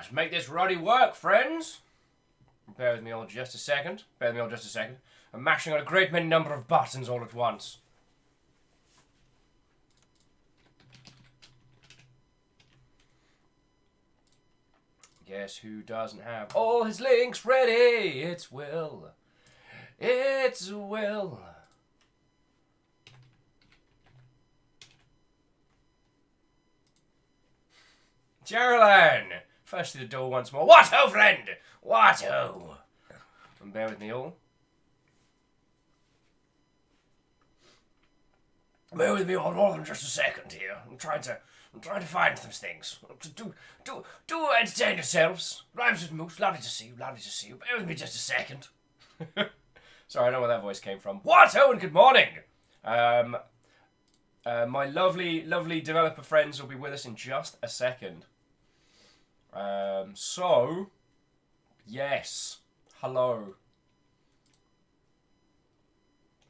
Let's make this ruddy work, friends. Bear with me all just a second. I'm mashing on a great many number of buttons all at once. Guess who doesn't have all his links ready? It's Will. It's Will. Geraldine! First to the door once more. What ho, friend? What ho? And bear with me all. Bear with me all more than just a second here. I'm trying to find some things. Do entertain yourselves. Rhymes with Moose. Lovely to see you. Bear with me just a second. Sorry, I don't know where that voice came from. What ho and good morning! My lovely developer friends will be with us in just a second. So, yes, hello.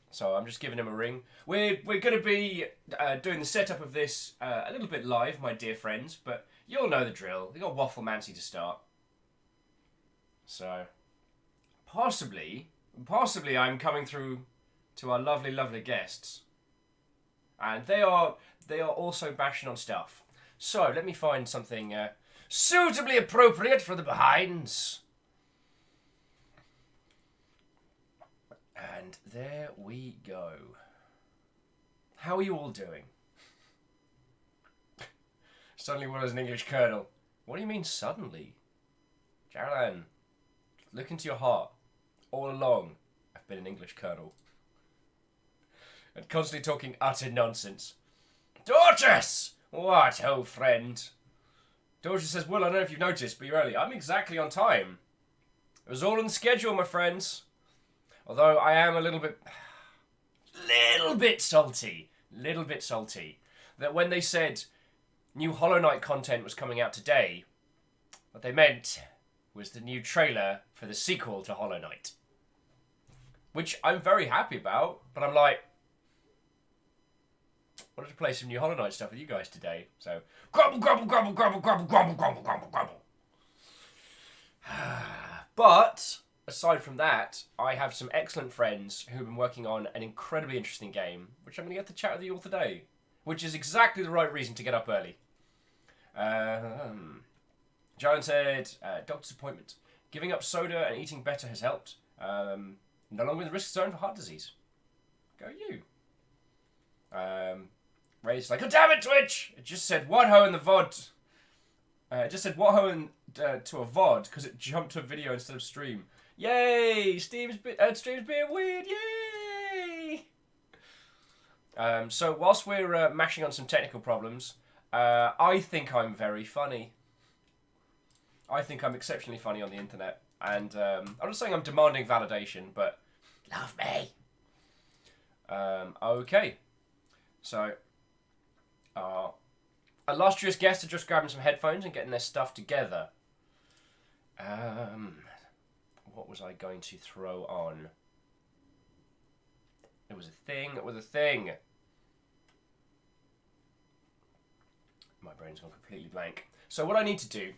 So I'm just giving him a ring. We're going to be doing the setup of this a little bit live, my dear friends, but you'll know the drill. We got Wafflemancy to start. So, possibly I'm coming through to our lovely guests. And they are also bashing on stuff. So, let me find something suitably appropriate for the behinds. And there we go. How are you all doing? Suddenly one is an English colonel. What do you mean suddenly? Geraldine, look into your heart. All along, I've been an English colonel. And constantly talking utter nonsense. Dorcas! What ho, friend? Dorcas says, well, I don't know if you've noticed, but you're early. I'm exactly on time. It was all on the schedule, my friends. Although I am a little bit salty that when they said new Hollow Knight content was coming out today, what they meant was the new trailer for the sequel to Hollow Knight. Which I'm very happy about, but I'm like, I wanted to play some new Hollow Knight stuff with you guys today. So, grumble. But aside from that, I have some excellent friends who've been working on an incredibly interesting game, which I'm going to get to chat with you all today, which is exactly the right reason to get up early. Jalen said, doctor's appointment. Giving up soda and eating better has helped. No longer in the risk zone for heart disease. Go you. Ray's like, oh damn it, Twitch! It just said what ho in the VOD. It just said what ho in, to a VOD because it jumped to a video instead of stream. Yay! Stream's being weird. Yay! So whilst we're mashing on some technical problems, I think I'm very funny. I think I'm exceptionally funny on the internet, and I'm not saying I'm demanding validation, but love me. Okay. So, our illustrious guests are just grabbing some headphones and getting their stuff together. What was I going to throw on? It was a thing. My brain's gone completely blank. So what I need to do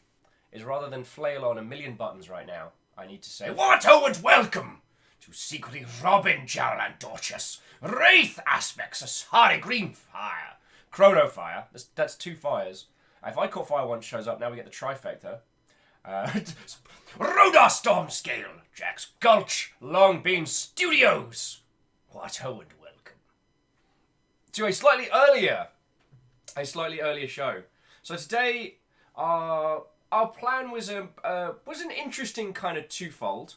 is, rather than flail on a million buttons right now, I need to say, what ho and welcome to secretly Robin Jarlan Dorcas, Wraith Aspects, Asari Green Fire, Chrono Fire. That's two fires. If I Caught Fire once shows up, now we get the trifecta. Rodar Storm Scale, Jack's Gulch, Long Bean Studios. What ho and welcome to a slightly earlier show. So today, our plan was an interesting kind of twofold.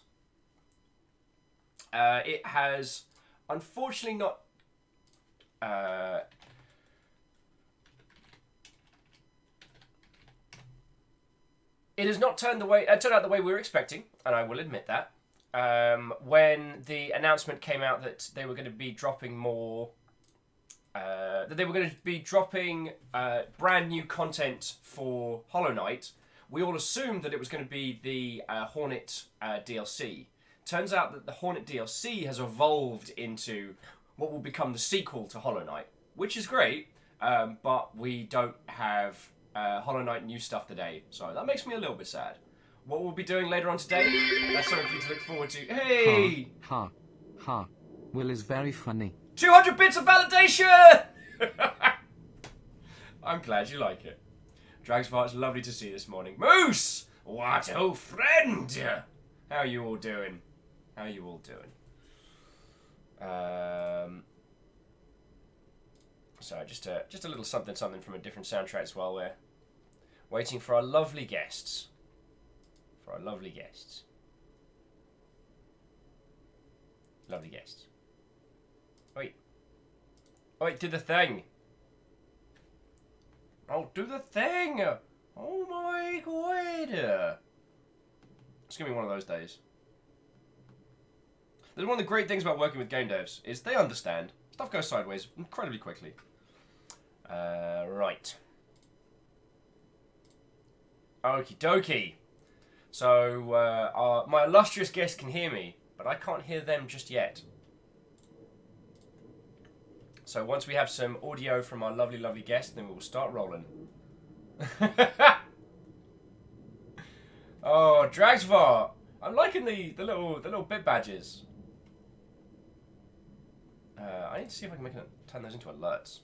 It has unfortunately not. It has not turned out the way we were expecting, and I will admit that. When the announcement came out that they were going to be dropping more, brand new content for Hollow Knight, we all assumed that it was going to be the Hornet DLC. Turns out that the Hornet DLC has evolved into what will become the sequel to Hollow Knight, which is great, but we don't have Hollow Knight new stuff today, so that makes me a little bit sad. What we'll be doing later on today, that's something for you to look forward to. Hey! Ha, ha, ha. Will is very funny. 200 bits of validation! I'm glad you like it. Dragsvar, it's lovely to see you this morning. Moose! What old friend! How are you all doing? How are you all doing? So just a little something from a different soundtrack while we're waiting for our lovely guests. Lovely guests. Wait, do the thing. Oh, do the thing! Oh my god! It's gonna be one of those days. One of the great things about working with game devs is they understand. Stuff goes sideways incredibly quickly. Right. Okie dokie. So, my illustrious guest can hear me, but I can't hear them just yet. So once we have some audio from our lovely, lovely guest, then we will start rolling. Oh, Dragsvar! I'm liking the little bit badges. I need to see if I can turn those into alerts.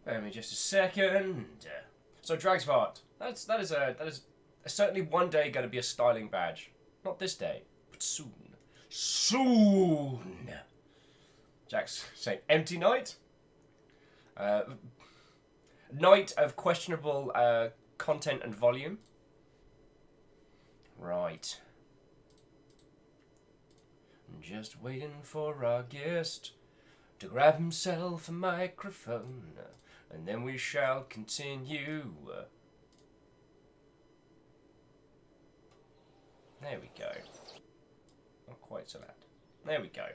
Bear with me just a second. So Dragsvart, that is certainly one day going to be a styling badge. Not this day, but soon. Soon. Jack's saying empty night. Night of questionable content and volume. Right. Just waiting for our guest to grab himself a microphone, and then we shall continue. There we go. Not quite so loud. There we go.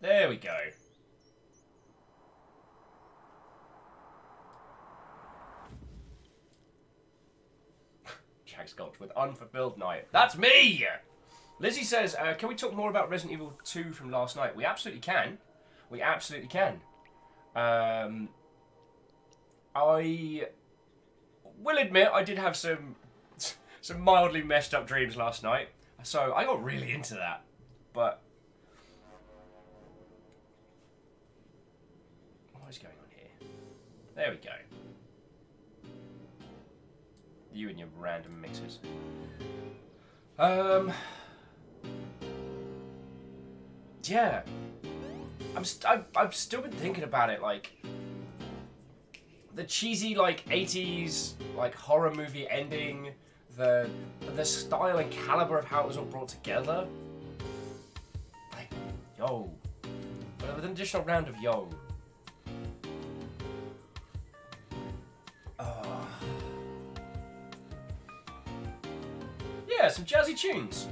There we go. Jack Sculpt with Unfulfilled Night. That's me! Lizzie says, can we talk more about Resident Evil 2 from last night? We absolutely can. We absolutely can. I will admit I did have some mildly messed up dreams last night. So I got really into that. But what is going on here? There we go. You and your random mixes. Yeah. I've still been thinking about it, like the cheesy like 80s like horror movie ending, the style and caliber of how it was all brought together. Like, yo. But with an additional round of yo. Yeah, some jazzy tunes.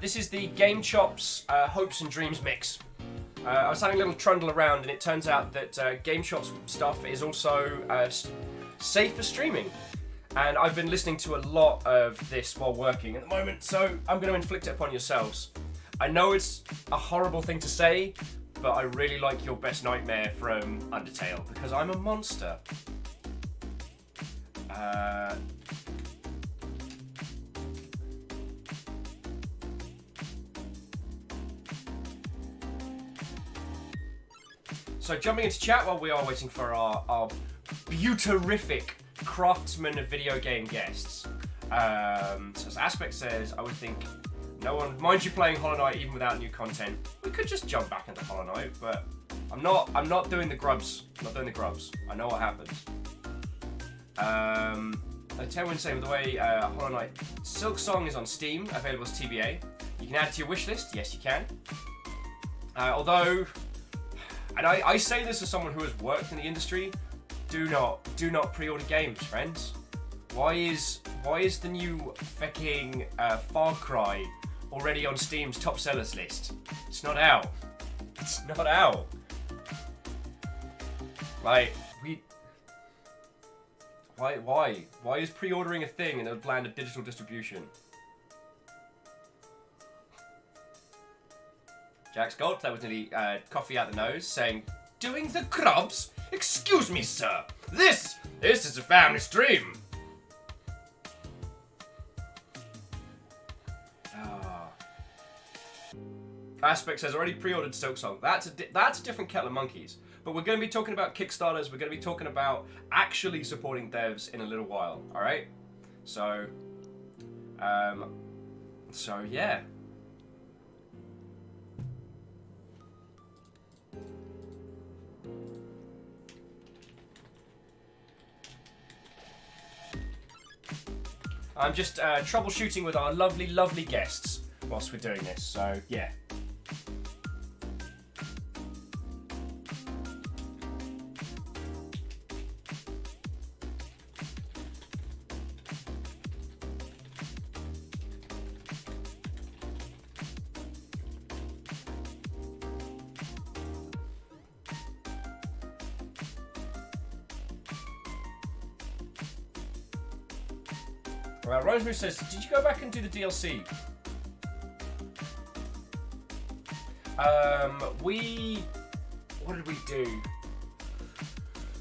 This is the Game Chops Hopes and Dreams mix. I was having a little trundle around, and it turns out that Game Chops stuff is also safe for streaming. And I've been listening to a lot of this while working at the moment, so I'm going to inflict it upon yourselves. I know it's a horrible thing to say, but I really like Your Best Nightmare from Undertale, because I'm a monster. So jumping into chat while we are waiting for our beautiful craftsman of video game guests. So as Aspect says, I would think no one minds you playing Hollow Knight even without new content. We could just jump back into Hollow Knight, but I'm not doing the grubs. I'm not doing the grubs. I know what happens. Tenwin saying, by the way, Hollow Knight Silk Song is on Steam, available as TBA. You can add it to your wish list. Yes, you can. Although And I say this as someone who has worked in the industry. Do not pre-order games, friends. Why is the new fucking Far Cry already on Steam's top sellers list? It's not out. It's not out. Like, Why is pre-ordering a thing in a land of digital distribution? Jack's gulped. That was nearly coffee out the nose, saying, "Doing the crubs? Excuse me, sir. This is a family stream." Aspect says already pre-ordered Silksong. That's a different kettle of monkeys. But we're going to be talking about Kickstarters. We're going to be talking about actually supporting devs in a little while. All right. So yeah. I'm just troubleshooting with our lovely, lovely guests whilst we're doing this. So yeah. Rosemary says, did you go back and do the DLC? What did we do?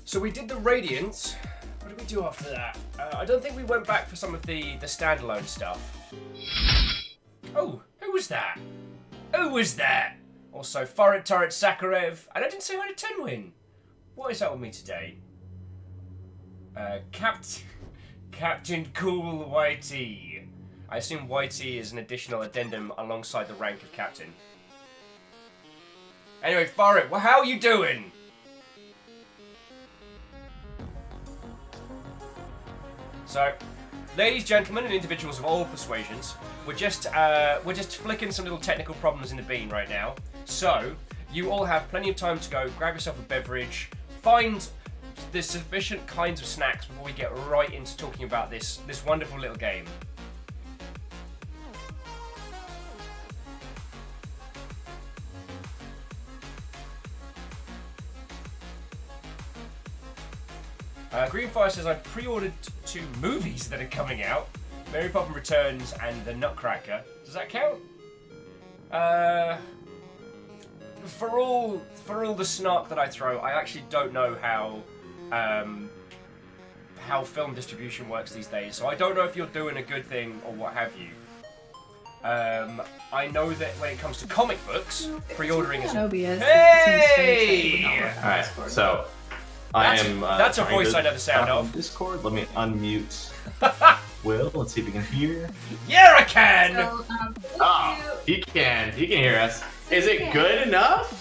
So we did the Radiance. What did we do after that? I don't think we went back for some of the standalone stuff. Oh, who was that? Who was that? Also, Foreign Turret Sakharev. And I didn't say hi to Tenwin. What is that with me today? Captain Cool Whitey. I assume Whitey is an additional addendum alongside the rank of Captain. Anyway, Farid, well, how are you doing? So, ladies, gentlemen, and individuals of all persuasions, we're just flicking some little technical problems in the bean right now. So, you all have plenty of time to go grab yourself a beverage, find the sufficient kinds of snacks before we get right into talking about this wonderful little game. Greenfire says, I pre-ordered 2 movies that are coming out. Mary Poppins Returns and The Nutcracker. Does that count? For all the snark that I throw, I actually don't know how film distribution works these days. So I don't know if you're doing a good thing or what have you. I know that when it comes to comic books, pre-ordering is... Hey! Alright, so... That's a voice I know the sound of. Discord. Let me unmute Will. Let's see if he can hear. Yeah, I can! So, he can hear us. Is it good enough?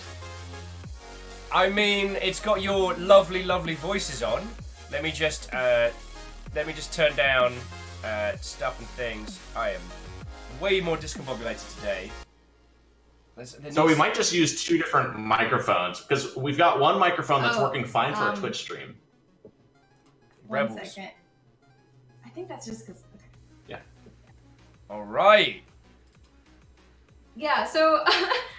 I mean, it's got your lovely, lovely voices on. Let me just turn down stuff and things. I am way more discombobulated today. So we might just use 2 different microphones, because we've got one microphone that's working fine for a Twitch stream. Rebels. 1 second. I think that's just because... Yeah. Alright. Yeah, so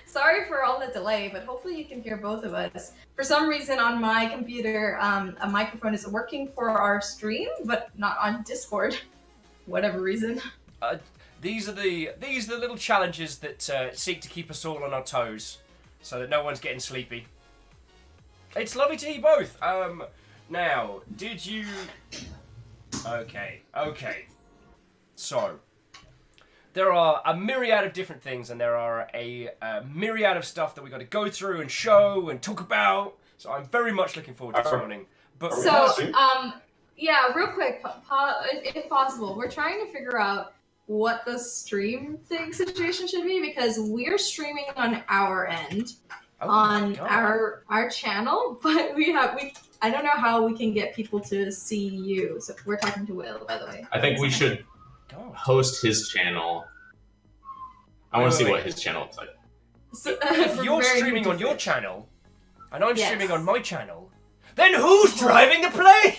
sorry for all the delay, but hopefully you can hear both of us. For some reason on my computer, a microphone isn't working for our stream, but not on Discord. Whatever reason. These are the little challenges that seek to keep us all on our toes, so that no one's getting sleepy. It's lovely to hear both. Now, did you? Okay. So, there are a myriad of different things, and there are a myriad of stuff that we got to go through and show and talk about. So I'm very much looking forward to this morning. But yeah, real quick, if possible, we're trying to figure out what the stream thing situation should be, because we're streaming on our end on our channel, but I don't know how we can get people to see you. So we're talking to Will, by the way. I think we should host his channel. I want to see what his channel looks like. So, if you're streaming on your channel, and I'm Yes. streaming on my channel, then who's driving the plane?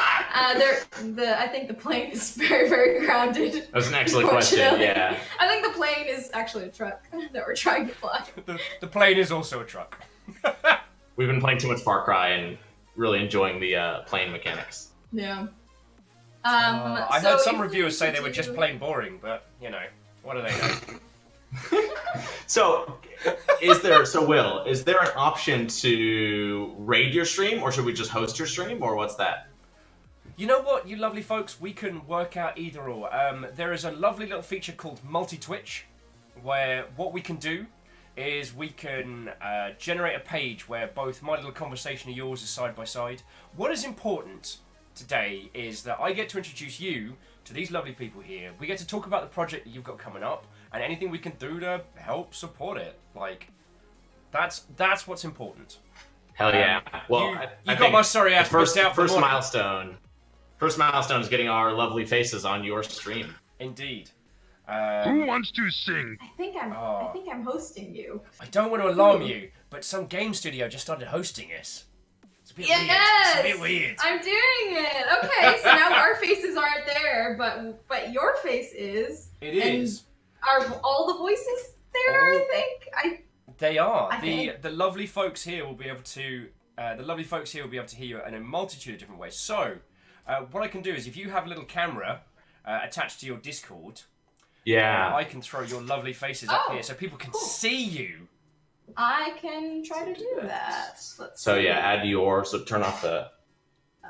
I think the plane is very, very grounded. That's an excellent question. Unfortunately. Yeah. I think the plane is actually a truck that we're trying to fly. The plane is also a truck. We've been playing too much Far Cry and really enjoying the plane mechanics. Yeah. I so heard some if reviewers we say they could were just do- plain boring, but you know, what do they know? So, is there an option to raid your stream, or should we just host your stream, or what's that? You know what, you lovely folks, we can work out either or. There is a lovely little feature called multi-Twitch, where what we can do is we can generate a page where both my little conversation and yours is side by side. What is important today is that I get to introduce you to these lovely people here. We get to talk about the project that you've got coming up and anything we can do to help support it. Like, that's what's important. Hell yeah! Well, you I got think my sorry ass first pushed out for the morning. milestone. First milestone is getting our lovely faces on your stream. Indeed. Who wants to sing? I think I'm hosting you. I don't want to alarm you, but some game studio just started hosting us. It's a bit weird. Yes, It's a bit weird. I'm doing it. Okay, so now our faces aren't there, but your face is. It is. Are all the voices there? I think. They are. I think- The lovely folks here will be able to. Hear you in a multitude of different ways. So, what I can do is, if you have a little camera attached to your Discord, Yeah. I can throw your lovely faces up Oh, here so people can cool. see you. I can try to do that. Let's So see. yeah, add your. So turn off the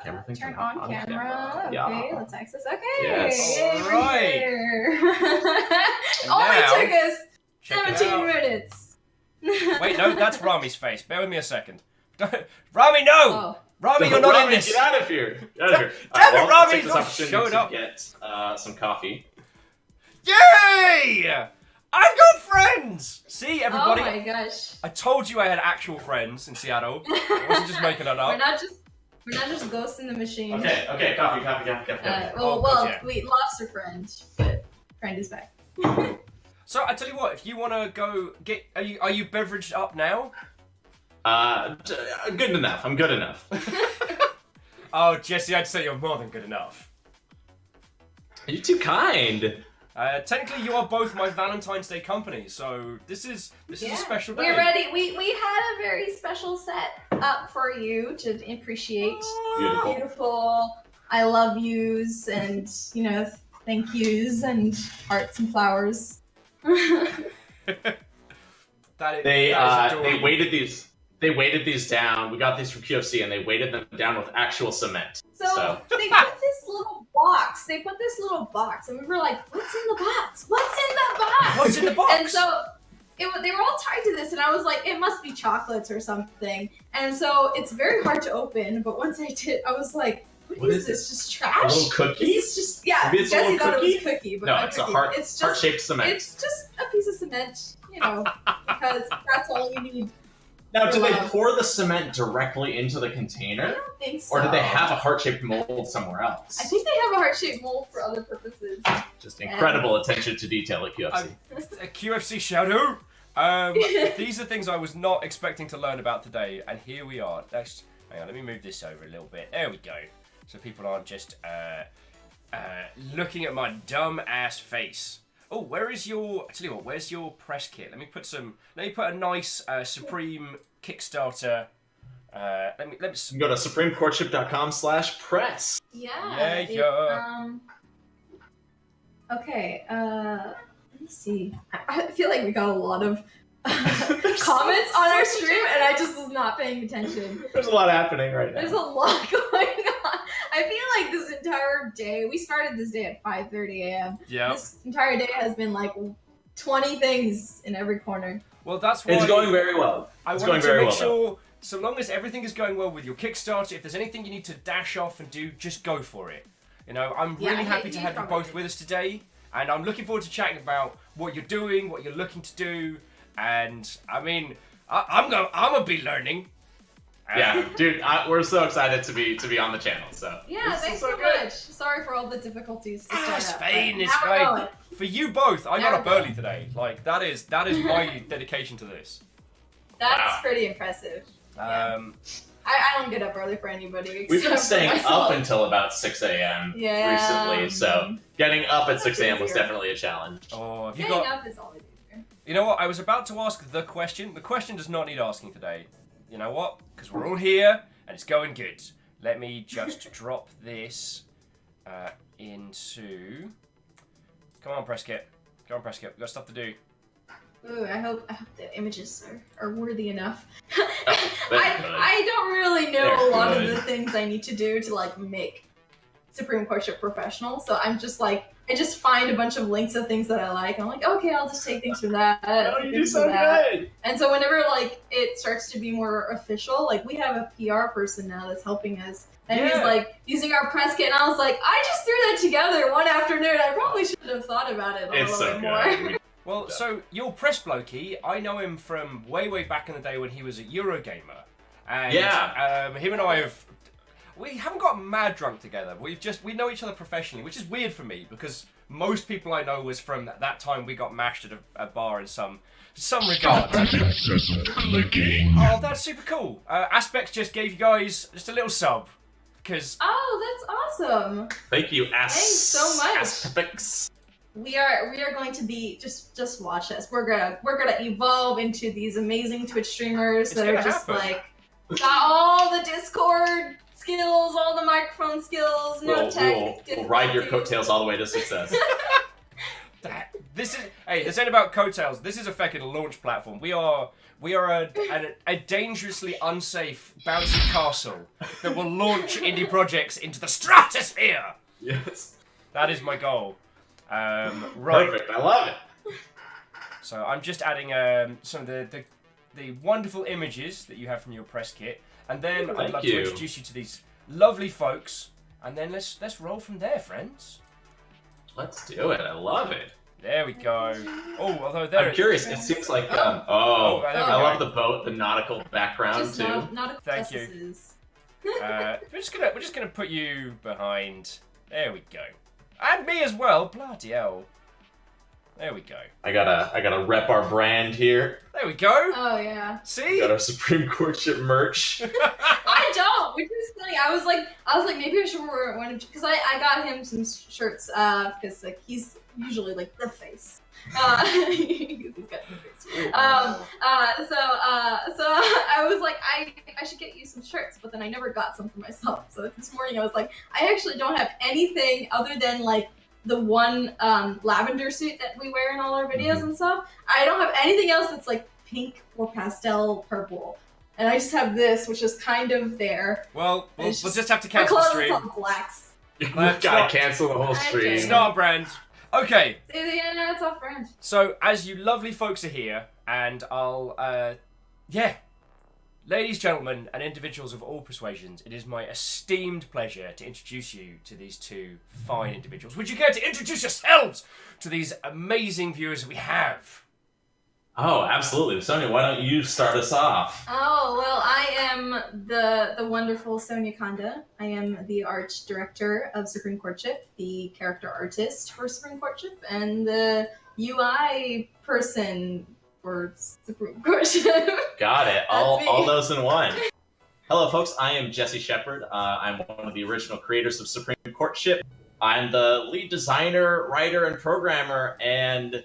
camera thing. Turn on camera. Okay, Yeah. let's access. Okay. Yes. Yay, we're Alright. here. And Only now, took us check it 17 out. minutes. Wait, no, that's Rami's face. Bear with me a second. Rami, no! Oh. Rami, you're not in this. Get out of here! Get out of here! Damn it, I'll Rami, take this you opportunity showed to up. get some coffee. Yay! I've got friends! See, everybody? Oh my gosh. I told you I had actual friends in Seattle. I wasn't just making it We're up. not just ghosts in the machine. Okay, coffee. Oh, God, yeah. We lost a friend, but friend is back. So I tell you what, if you want to go get, are you beveraged up now? Good enough. I'm good enough. Oh, Jesse, I'd say you're more than good enough. You're too kind. Technically, you are both my Valentine's Day company, so this is a special day. We're ready. We had a very special set up for you to appreciate Beautiful. beautiful I love yous and thank yous and hearts and flowers. That is They adorable. weighted these down. We got these from QFC, and they weighted them down with actual cement. So they put this little box. And we were like, "What's in the box? What's in the box?" What's in the box? And so they were all tied to this, and I was like, "It must be chocolates or something." And so it's very hard to open. But once I did, I was like, "What is this? Just trash? A little cookie? It's just yeah." Maybe it's a Jesse little thought it was cookie? cookie, but No, not it's a cookie. heart. It's just Heart-shaped cement. it's just a piece of cement, because that's all you need. Now, did they Wow. pour the cement directly into the I container, don't think so. or did they have a heart-shaped mold somewhere else? I think they have a heart-shaped mold for other purposes. Just incredible attention to detail at QFC. A QFC shout out. These are things I was not expecting to learn about today, and here we are. Hang on, let me move this over a little bit. There we go. So people aren't just looking at my dumb ass face. Oh, I tell you what, where's your press kit? Let me put a nice Supreme Kickstarter. Let me. You can go to supremecourtship.com/press. Yeah. Okay. Let me see. I feel like we got a lot of comments on our stream, and I just was not paying attention. There's a lot happening right now. There's a lot going on. I feel like this entire day. We started this day at 5:30 a.m. Yeah. This entire day has been like 20 things in every corner. Well, that's why It's going very well. I It's wanted going to very make well, though. sure, so long as everything is going well with your Kickstarter, if there's anything you need to dash off and do, just go for it. I'm Yeah, really I happy hate to you have you probably both with us today, and I'm looking forward to chatting about what you're doing, what you're looking to do, and I mean, I'm gonna be learning. Yeah, dude, we're so excited to be on the channel. So Yeah, this thanks is so good. much. Sorry for all the difficulties to start It's up, fine, but it's now we're fine. going. For you both, I got There up we go. early today. Like that is my dedication to this. That's pretty impressive. Um, I don't get up early for anybody. We've been except for staying myself. up until about 6 a.m. Yeah. recently, so getting up at 6 a.m. was easier. definitely a challenge. oh, have you Getting got? up is always easier. You know what? I was about to ask the question. The question does not need asking today. You know what? Because we're all here and it's going good. Let me just drop this into. Come on, Prescott. Come on, Prescott. We've got stuff to do. Ooh, I hope the images are worthy enough. Oh, they're good. I don't really know They're a lot good. of the things I need to do to like make Supreme Courtship professional. So I'm just like I just find a bunch of links of things that I like. And I'm like, okay, I'll just take things from that. Oh, you do things so from that. good! And so whenever like it starts to be more official, like we have a PR person now that's helping us. And he's Yeah. like using our press kit, and I was like, I just threw that together one afternoon. I probably should have thought about it a It's little so bit good. more. Well, so you're Press Blokey. I know him from way back in the day when he was at Eurogamer. And Yeah. him and I we haven't got mad drunk together. We know each other professionally, which is weird for me because most people I know was from that time we got mashed at a bar in some regard. That incessant clicking. Oh, that's super cool. Aspects just gave you guys just a little sub because Oh, that's awesome. Thank you, Thanks so much. Aspects. We are going to be just watch us. We're gonna evolve into these amazing Twitch streamers It's that are gonna just happen. like got all the Discord skills, all the microphone skills, no tech. We'll ride your difficulties. coattails all the way to success. this ain't about coattails. This is a fucking launch platform. We are a dangerously unsafe bouncy castle that will launch indie projects into the stratosphere. Yes. That is my goal. Right. Perfect. I love it. So I'm just adding some of the wonderful images that you have from your press kit, and then I'd Thank love you. to introduce you to these lovely folks, and then let's roll from there, friends. Let's do it. I love it. There we go. Oh, although I'm curious. It seems like there we I go. love the boat, the nautical background Just too. not Thank you. justices. We're just gonna put you behind. There we go. And me as well. Bloody hell. There we go. I gotta rep our brand here. There we go. Oh yeah. See? Got our Supreme Courtship merch. I don't, which is funny. I was like, maybe I should wear one because I got him some shirts because like he's usually like the face. He's got the face. So I was like, I should get you some shirts, but then I never got some for myself. So this morning I was like, I actually don't have anything other than like the one lavender suit that we wear in all our videos and stuff. I don't have anything else that's like pink or pastel purple. And I just have this, which is kind of there. Well, we'll It's just have to My cancel the clothes stream. are blacks. We Let's gotta not- cancel the whole stream. It's not a brand. Okay, Yeah, no, it's off brand. so as you lovely folks are here, and I'll, ladies, gentlemen, and individuals of all persuasions, it is my esteemed pleasure to introduce you to these two fine individuals. Would you care to introduce yourselves to these amazing viewers that we have? Oh, absolutely. Sonia, why don't you start us off? Oh, well, I am the wonderful Sonia Kanda. I am the art director of Supreme Courtship, the character artist for Supreme Courtship, and the UI person for Supreme Courtship. Got it. That's me. All those in one. Hello, folks. I am Jesse Shepard. I'm one of the original creators of Supreme Courtship. I'm the lead designer, writer, and programmer, and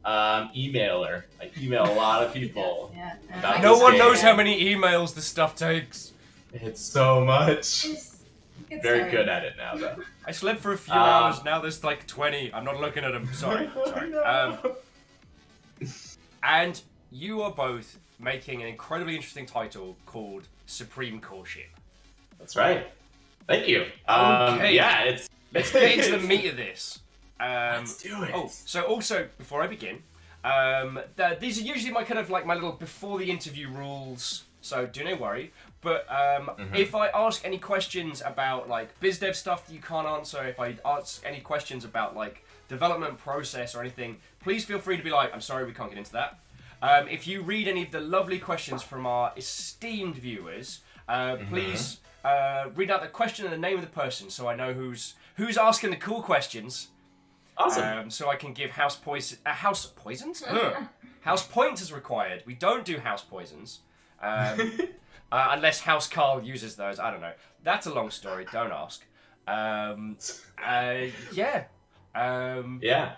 emailer. I email a lot of people. Yeah. About No this one game. knows how many emails this stuff takes. It's so much. It's Very hard. good at it now, though. I slept for a few hours, now there's like 20. I'm not looking at them. Sorry. And you are both making an incredibly interesting title called Supreme Courtship. That's right. Thank you. Okay. Yeah, it's. Let's get into the meat of this. Let's do it. Oh, so also, before I begin, these are usually my kind of like my little before the interview rules, so do no worry. But if I ask any questions about like biz dev stuff that you can't answer, if I ask any questions about like development process or anything, please feel free to be like, I'm sorry, we can't get into that. If you read any of the lovely questions from our esteemed viewers, please read out the question and the name of the person so I know who's asking the cool questions. Awesome. So I can give house poisons? House points is required. We don't do house poisons. Unless House Carl uses those. I don't know. That's a long story. Don't ask. Yeah. Yeah.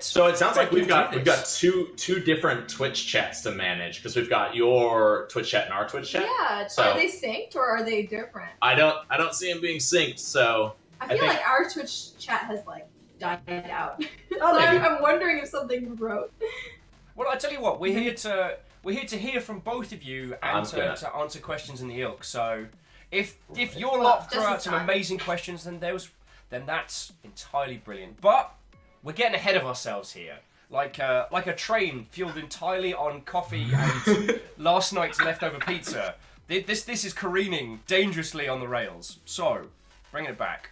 So it sounds like we've got two different Twitch chats to manage, because we've got your Twitch chat and our Twitch chat. Yeah. So are they synced or are they different? I don't see them being synced. So I feel like our Twitch chat has like died out. Oh, So maybe. I'm wondering if something broke. Well, I tell you what, we're here to hear from both of you and to answer questions in the ilk. So if your lot throw out some amazing questions, then that's entirely brilliant. But we're getting ahead of ourselves here, like a train fueled entirely on coffee and last night's leftover pizza. This is careening dangerously on the rails. So, bringing it back,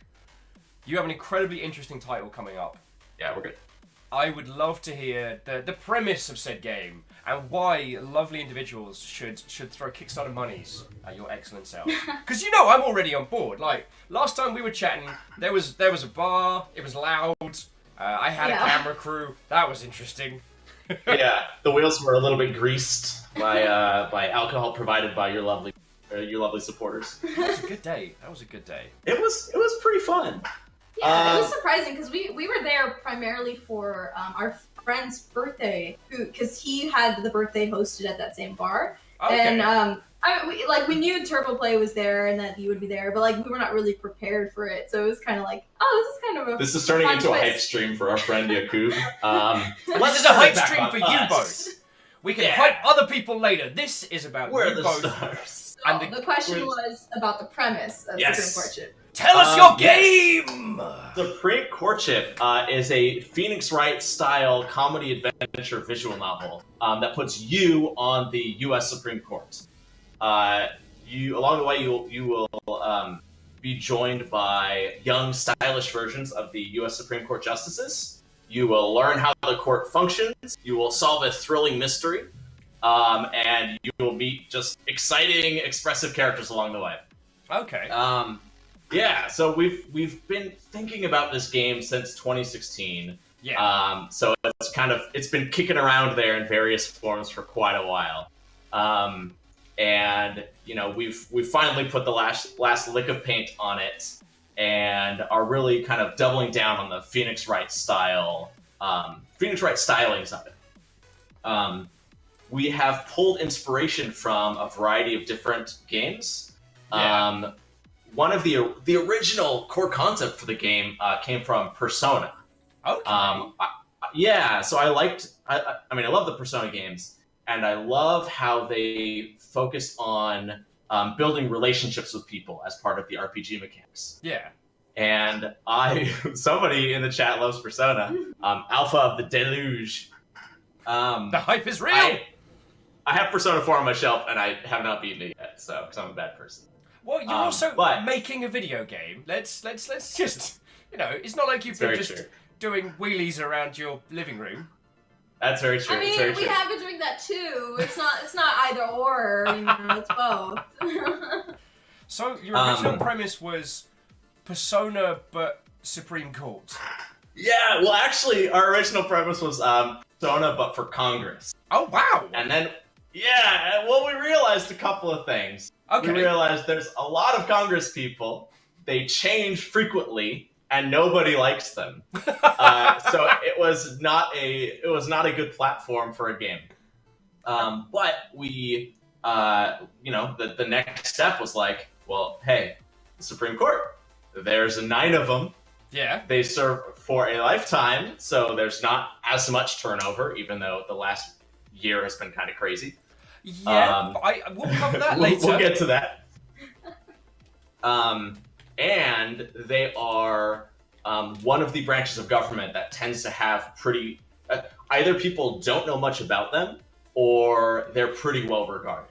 you have an incredibly interesting title coming up. Yeah, we're good. I would love to hear the premise of said game and why lovely individuals should throw Kickstarter monies at your excellent self. Because I'm already on board. Like last time we were chatting, there was a bar. It was loud. I had a camera crew. That was interesting. Yeah, the wheels were a little bit greased by alcohol provided by your lovely supporters. That was a good day. It was pretty fun. Yeah, it was surprising because we were there primarily for our friend's birthday, because he had the birthday hosted at that same bar, Okay. and we knew Turbo Play was there and that you would be there, but like we were not really prepared for it, so it was kind of like, oh, This is turning fun into twist. a hype stream for our friend Yakub. This is a hype stream for you both. We can hype other people later. This is about We're you the both. stars. So And the question was about the premise of Yes. Supreme Courtship. Tell us your yes. game! Supreme Courtship is a Phoenix Wright style comedy adventure visual novel that puts you on the U.S. Supreme Court. Along the way, you will be joined by young, stylish versions of the U.S. Supreme Court justices. You will learn how the court functions. You will solve a thrilling mystery, and you will meet just exciting, expressive characters along the way. Okay. Yeah, so we've been thinking about this game since 2016. Yeah. So it's been kicking around there in various forms for quite a while. And we've finally put the last lick of paint on it and are really kind of doubling down on the Phoenix Wright stylings of it. We have pulled inspiration from a variety of different games. Yeah. One of the original core concept for the game came from Persona. Okay. So I love the Persona games, and I love how they focused on building relationships with people as part of the RPG mechanics. Yeah. And somebody in the chat loves Persona, Alpha of the Deluge. The hype is real! I have Persona 4 on my shelf, and I have not beaten it yet, so because I'm a bad person. Well, you're also making a video game. Let's just, it's not like you've been just doing wheelies around your living room. That's very true. I mean, we have been doing that too. It's not either or. It's both. So your original premise was Persona, but Supreme Court. Yeah. Well, actually, our original premise was Persona, but for Congress. Oh wow! And then, we realized a couple of things. Okay. We realized there's a lot of Congress people. They change frequently, and nobody likes them. So it was not a good platform for a game. But we, the next step was like, well, hey, the Supreme Court. There's 9 of them. Yeah. They serve for a lifetime, so there's not as much turnover, even though the last year has been kind of crazy. Yeah, we'll cover that later. We'll get to that. And they are one of the branches of government that tends to have pretty... either people don't know much about them, or they're pretty well regarded.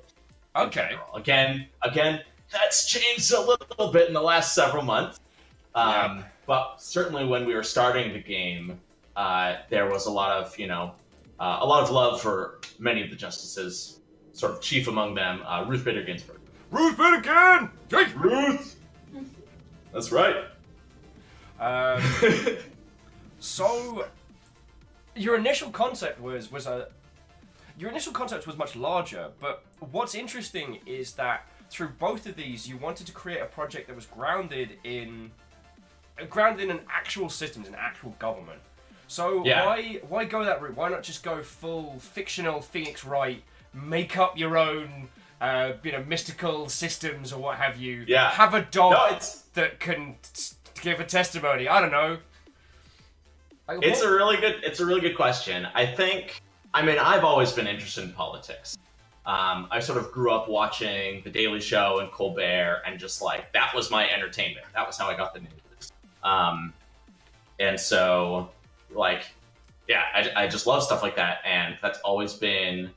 Okay. Again, that's changed a little bit in the last several months. But certainly when we were starting the game, there was a lot of love for many of the justices. Sort of chief among them, Ruth Bader Ginsburg. Ruth Bader Ginsburg! Ruth! That's right. So, your initial concept was much larger, but what's interesting is that through both of these, you wanted to create a project that was grounded in an actual systems, an actual government. So why go that route? Why not just go full fictional Phoenix Wright, make up your own, mystical systems or what have you? Yeah. Have a dog that can give a testimony. I don't know. It's a really good question. I've always been interested in politics. I sort of grew up watching The Daily Show and Colbert, and just like that was my entertainment. That was how I got the news. And so, like, yeah, I just love stuff like that, and that's always been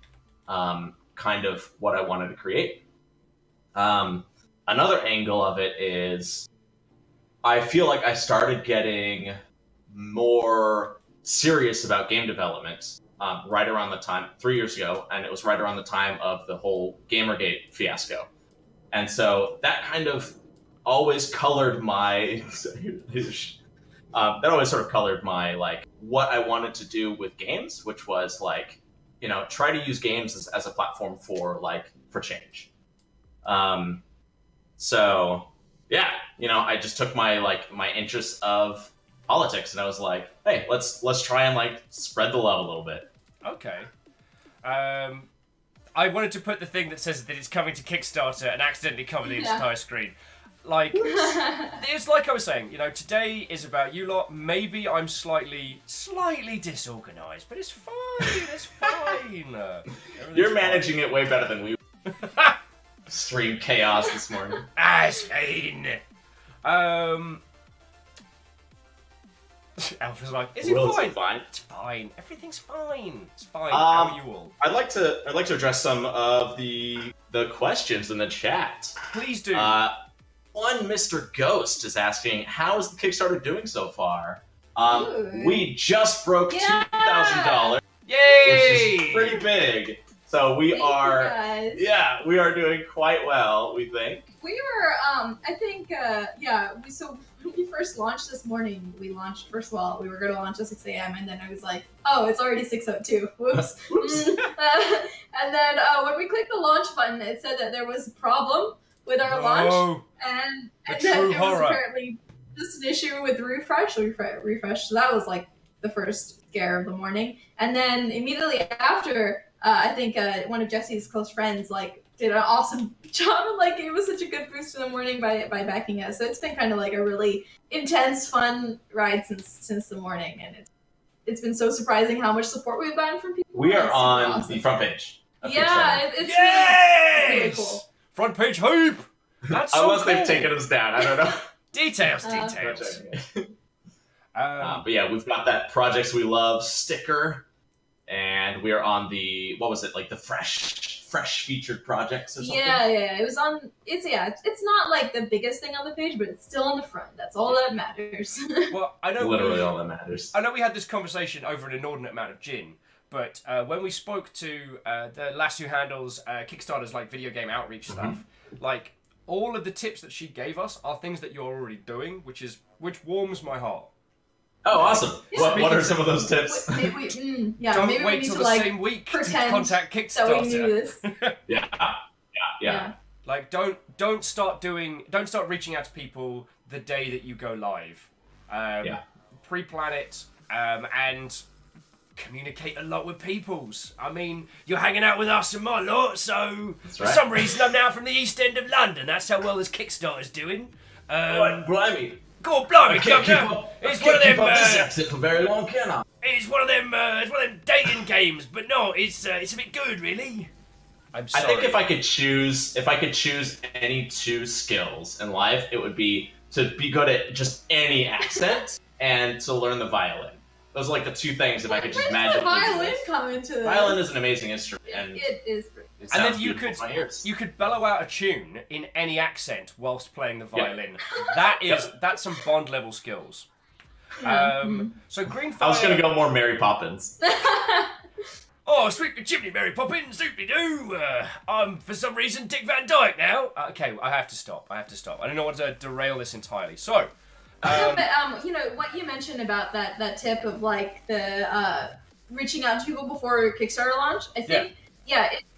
kind of what I wanted to create. Another angle of it is I feel like I started getting more serious about game development right around the time, 3 years ago, and it was right around the time of the whole Gamergate fiasco. And so that kind of always colored my like what I wanted to do with games, which was like, try to use games as a platform for change. So yeah, I just took my interest of politics, and I was like, hey, let's try and spread the love a little bit. Okay. I wanted to put the thing that says that it's coming to Kickstarter and accidentally cover the entire screen. It's like I was saying, today is about you lot. Maybe I'm slightly disorganized, but it's fine. It's fine. You're managing it way better than we. Extreme chaos this morning. It's fine. Alpha's like, is it fine? It's fine. Everything's fine. It's fine. How are you all? I'd like to address some of the questions in the chat. Please do. One Mr. Ghost is asking, how is the Kickstarter doing so far? We just broke $2,000. Yay! Which is pretty big. So we are doing quite well, we think. We were, so when we first launched this morning, we launched, first of all, we were going to launch at 6 a.m. and then I was like, oh, it's already 6:02. Whoops. Whoops. And then when we clicked the launch button, it said that there was a problem with our launch. And then there was apparently just an issue with the refresh. So that was like the first scare of the morning. And then immediately after, I think one of Jesse's close friends did an awesome job and gave us such a good boost in the morning by backing us. So it's been kind of a really intense, fun ride since the morning, and it's been so surprising how much support we've gotten from people. We are on the front page. It's really cool. Front page hype. That's so Unless cool. they've taken us down, I don't know. Details. But yeah, we've got that Projects We Love sticker. And we are on the, what was it, the fresh featured projects or something? Yeah. It was on, it's not the biggest thing on the page, but it's still on the front. That's all that matters. Well, I know literally all that matters. I know we had this conversation over an inordinate amount of gin, but when we spoke to the lass who handles Kickstarter's video game outreach stuff, all of the tips that she gave us are things that you're already doing, which warms my heart. Oh, awesome! Yeah. What are some of those tips? Don't maybe wait we need till to the same week to contact Kickstarter. that we knew this. Yeah. Don't start reaching out to people the day that you go live. Pre-plan it and communicate a lot with peoples. I mean, you're hanging out with us and my lot, so for some reason I'm now from the East End of London. That's how well this Kickstarter's doing. Blimey. God blimey, come down. It's one of them. Accent for very long, can I? It's one of them dating games, but no, it's a bit good, really. I'm sorry. I think if I could choose any two skills in life, it would be to be good at just any accent and to learn the violin. Those are the two things if I could just magically. Where does the violin come into this? Violin is an amazing instrument, and it is. It and then you could bellow out a tune in any accent whilst playing the violin. That's some Bond level skills. So Greenfire. I was gonna go more Mary Poppins. Oh, sweep the chimney, Mary Poppins, doopy-doo. I'm, for some reason, Dick Van Dyke now. Okay, I have to stop. I don't know what to derail this entirely. So, No, but what you mentioned about that tip of like the reaching out to people before Kickstarter launch. I think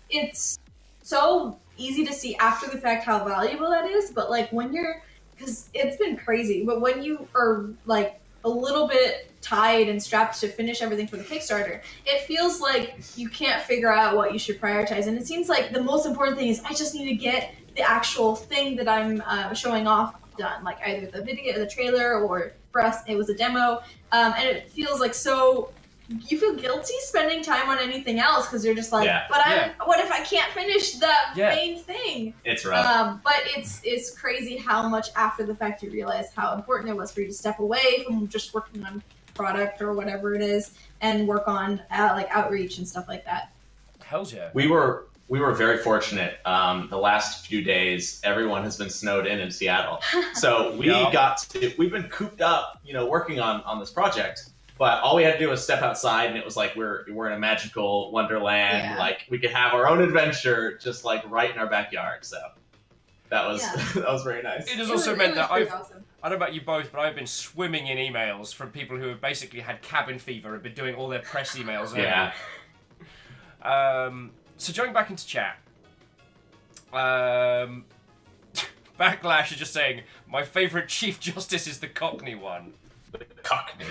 it's so easy to see after the fact how valuable that is. But like when you're, because it's been crazy. But when you are like a little bit tied and strapped to finish everything for the Kickstarter, it feels like you can't figure out what you should prioritize. And it seems like the most important thing is I just need to get the actual thing that I'm showing off done, like either the video, the trailer, or for us it was a demo. And it feels like so you feel guilty spending time on anything else because you're just like, what if I can't finish the main thing? It's rough. But it's crazy how much after the fact you realize how important it was for you to step away from just working on product or whatever it is and work on like outreach and stuff like that. Hells yeah. We were very fortunate. The last few days, everyone has been snowed in Seattle. So we've been cooped up, working on this project. But all we had to do was step outside, and it was like we're in a magical wonderland. Yeah. Like we could have our own adventure, just like right in our backyard. So that was that was very nice. It has also meant that awesome. I don't know about you both, but I've been swimming in emails from people who have basically had cabin fever and been doing all their press emails. Yeah. So jumping back into chat, Backlash is just saying, my favourite Chief Justice is the Cockney one. The Cockney.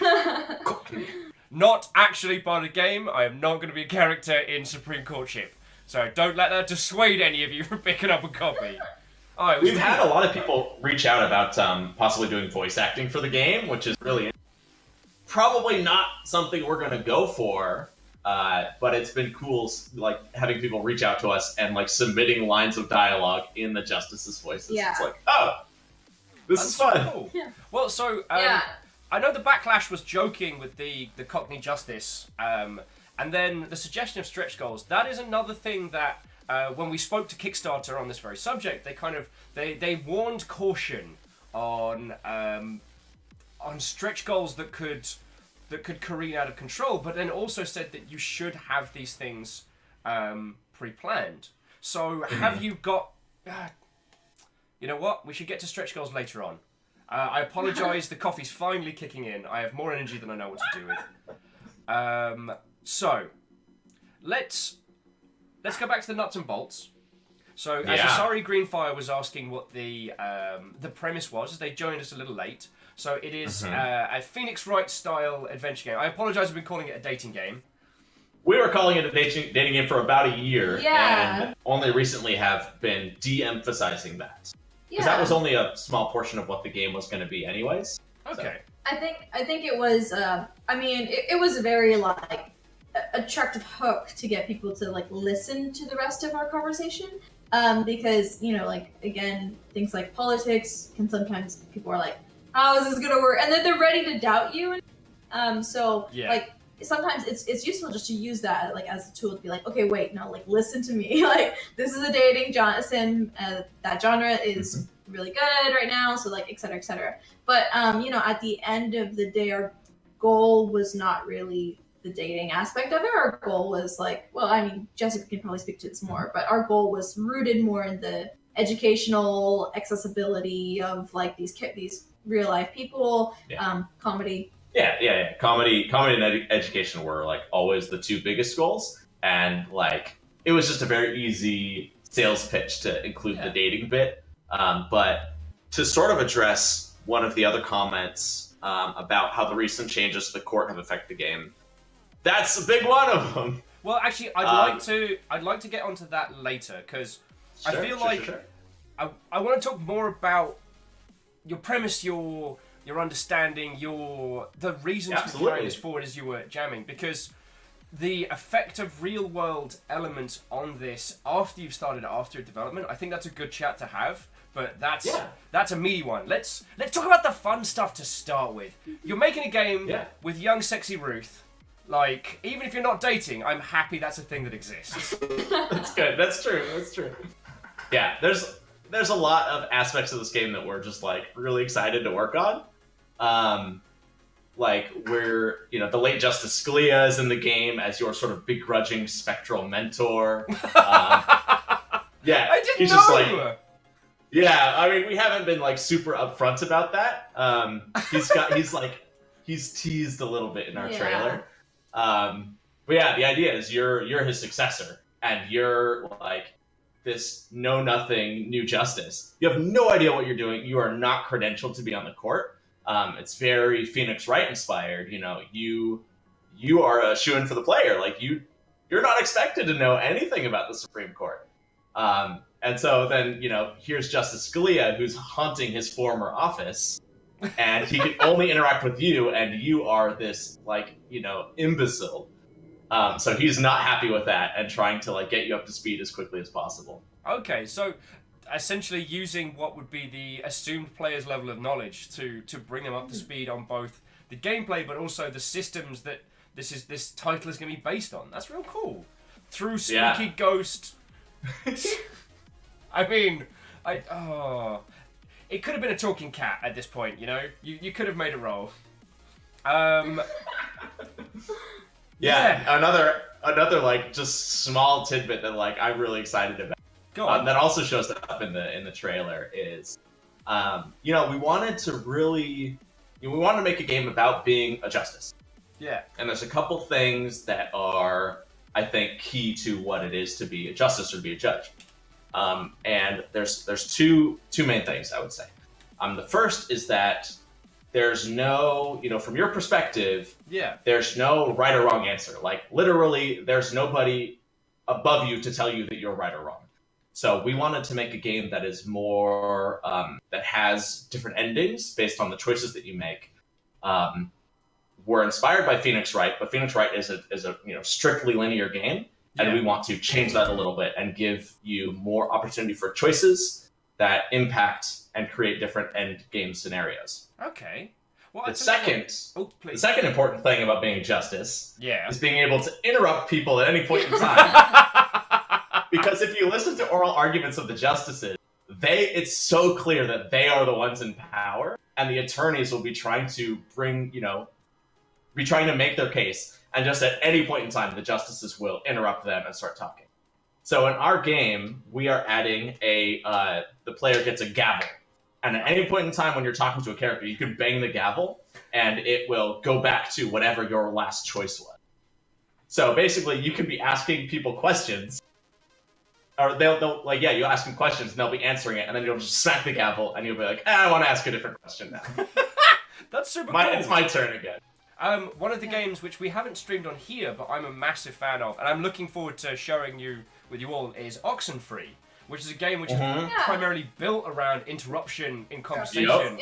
Cockney. Not actually part of the game. I am not going to be a character in Supreme Courtship. So don't let that dissuade any of you from picking up a copy. We've had a lot of people reach out about possibly doing voice acting for the game, which is really probably not something we're going to go for. But it's been cool, like having people reach out to us and like submitting lines of dialogue in the justices' voices. Yeah. It's like, this is fun. Cool. Yeah. Well, so I know the Backlash was joking with the Cockney Justice, and then the suggestion of stretch goals. That is another thing that when we spoke to Kickstarter on this very subject, they warned caution on stretch goals that could careen out of control, but then also said that you should have these things pre-planned. So have you got... you know what? We should get to stretch goals later on. I apologise, the coffee's finally kicking in. I have more energy than I know what to do with. So, let's go back to the nuts and bolts. So, as Asari Greenfire was asking what the premise was, as they joined us a little late. So it is a Phoenix Wright style adventure game. I apologise, I've been calling it a dating game. We were calling it a dating game for about a year, and only recently have been de-emphasizing that. Because that was only a small portion of what the game was going to be anyways. Okay. So. I think it was, it was a very, like, attractive hook to get people to, like, listen to the rest of our conversation. Because, again, things like politics can sometimes, people are like, how is this gonna work? And then they're ready to doubt you. Like sometimes it's useful just to use that like as a tool to be like, okay, wait, no, like listen to me. Like this is a dating sim. That genre is really good right now. So like, et cetera, et cetera. But at the end of the day, our goal was not really the dating aspect of it. Our goal was like, well, I mean, Jessica can probably speak to this more, but our goal was rooted more in the educational accessibility of like these real life people, comedy. Yeah. Comedy and education were like always the two biggest goals, and like it was just a very easy sales pitch to include the dating bit. But to sort of address one of the other comments about how the recent changes to the court have affected the game, that's a big one of them. Well, actually, I'd like to get onto that later because I feel I want to talk more about your premise, your understanding, the reasons for carrying this forward as you were jamming, because the effect of real world elements on this after you've started after development, I think that's a good chat to have. But that's a meaty one. Let's talk about the fun stuff to start with. You're making a game with young, sexy Ruth. Like, even if you're not dating, I'm happy that's a thing that exists. That's good. That's true. Yeah, there's a lot of aspects of this game that we're just like really excited to work on. Like we're, the late Justice Scalia is in the game as your sort of begrudging spectral mentor. I didn't know. Yeah, I mean, we haven't been like super upfront about that. He's teased a little bit in our trailer. But yeah, the idea is you're his successor, and you're like this know-nothing new justice. You have no idea what you're doing. You are not credentialed to be on the court. It's very Phoenix Wright inspired. You know, you are a shoo-in for the player. Like you're not expected to know anything about the Supreme Court. And so then, you know, here's Justice Scalia, who's haunting his former office, and he can only interact with you, and you are this, like, you know, imbecile. So he's not happy with that and trying to, like, get you up to speed as quickly as possible. Okay, so essentially using what would be the assumed player's level of knowledge to bring them up to speed on both the gameplay, but also the systems that this title is going to be based on. That's real cool. Through Sneaky Ghost... I mean, it could have been a talking cat at this point, you know? You could have made it roll. Yeah, another like just small tidbit that like I'm really excited about. Go on. That also shows up in the trailer is, you know, we wanted to make a game about being a justice. Yeah. And there's a couple things that are, I think, key to what it is to be a justice or to be a judge. And there's two main things I would say. The first is that there's no, you know, from your perspective, there's no right or wrong answer. Like literally, there's nobody above you to tell you that you're right or wrong. So we wanted to make a game that is more, that has different endings based on the choices that you make. We're inspired by Phoenix Wright, but Phoenix Wright is a you know, strictly linear game. And we want to change that a little bit and give you more opportunity for choices that impact and create different end game scenarios. Okay. Well, the second important thing about being a justice is being able to interrupt people at any point in time. Because if you listen to oral arguments of the justices, it's so clear that they are the ones in power, and the attorneys will be trying to make their case. And just at any point in time, the justices will interrupt them and start talking. So in our game, we are adding the player gets a gavel. And at any point in time when you're talking to a character, you can bang the gavel, and it will go back to whatever your last choice was. So basically, you can be asking people questions, or they'll like, you ask them questions, and they'll be answering it, and then you'll just smack the gavel, and you'll be like, I want to ask a different question now. That's super cool. It's my turn again. One of the games which we haven't streamed on here, but I'm a massive fan of, and I'm looking forward to showing you with you all, is Oxenfree, which is a game which is primarily built around interruption in conversation.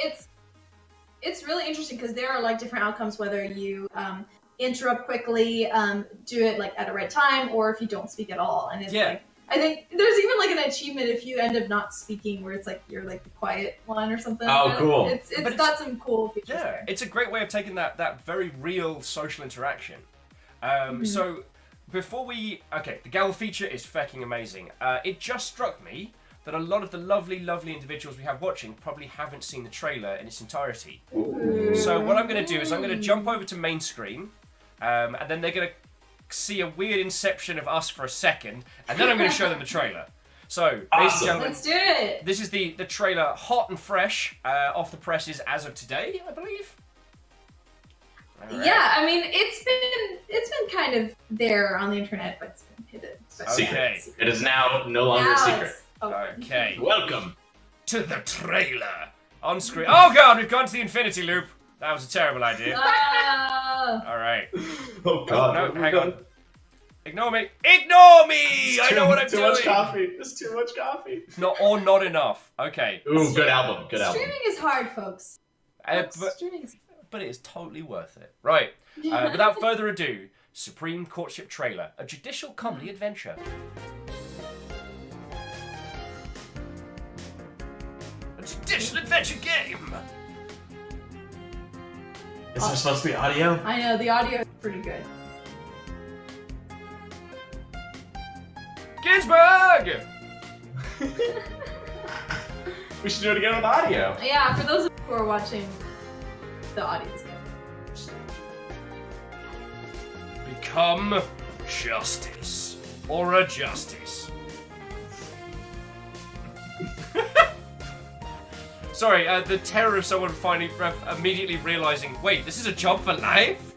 It's really interesting because there are like different outcomes whether you interrupt quickly, do it like at the right time, or if you don't speak at all. And it's like, I think there's even like an achievement if you end up not speaking, where it's like you're like the quiet one or something. Oh, cool! It's got some cool features there. It's a great way of taking that very real social interaction. So before the gavel feature is fucking amazing. It just struck me that a lot of the lovely individuals we have watching probably haven't seen the trailer in its entirety. Ooh. So what I'm going to do is I'm going to jump over to main screen, and then they're going to see a weird inception of us for a second, and then I'm going to show them the trailer. So, ladies and gentlemen, let's do it. This is the trailer, hot and fresh, off the presses as of today, I believe. Right. Yeah, I mean it's been kind of there on the internet, but it's been hidden. Okay, it is now no longer a secret. Okay, welcome to the trailer on screen. Oh god, we've gone to the infinity loop. That was a terrible idea. All right. Oh god. No, hang on. Ignore me. Ignore me! I know what I'm doing. Too much coffee. There's too much coffee. Not enough. Okay. Ooh, good album. Good album. Streaming is hard, folks. But it is totally worth it. Right. Without further ado, Supreme Courtship trailer, a judicial comedy adventure. A judicial adventure game. Is there supposed to be audio? I know, the audio is pretty good. Ginsburg! We should do it again with audio. Yeah, for those of you who are watching, the audio is good. Become justice. Or a justice. Sorry, the terror of someone finally immediately realizing, wait, this is a job for life?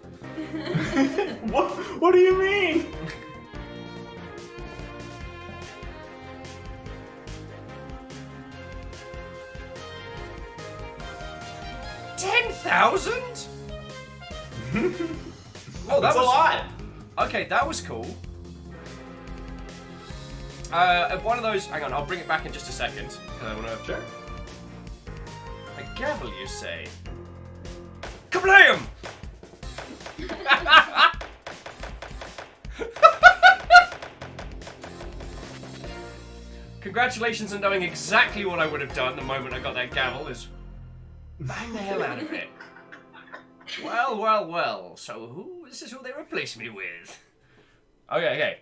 What do you mean? $10,000? Oh, That's a lot. Okay, that was cool. One of those. Hang on, I'll bring it back in just a second. Because I want to. Sure. A gavel, you say? Kablam! Congratulations on knowing exactly what I would have done the moment I got that gavel. Is bang the hell out of it. Well. So this is who they replaced me with. Okay.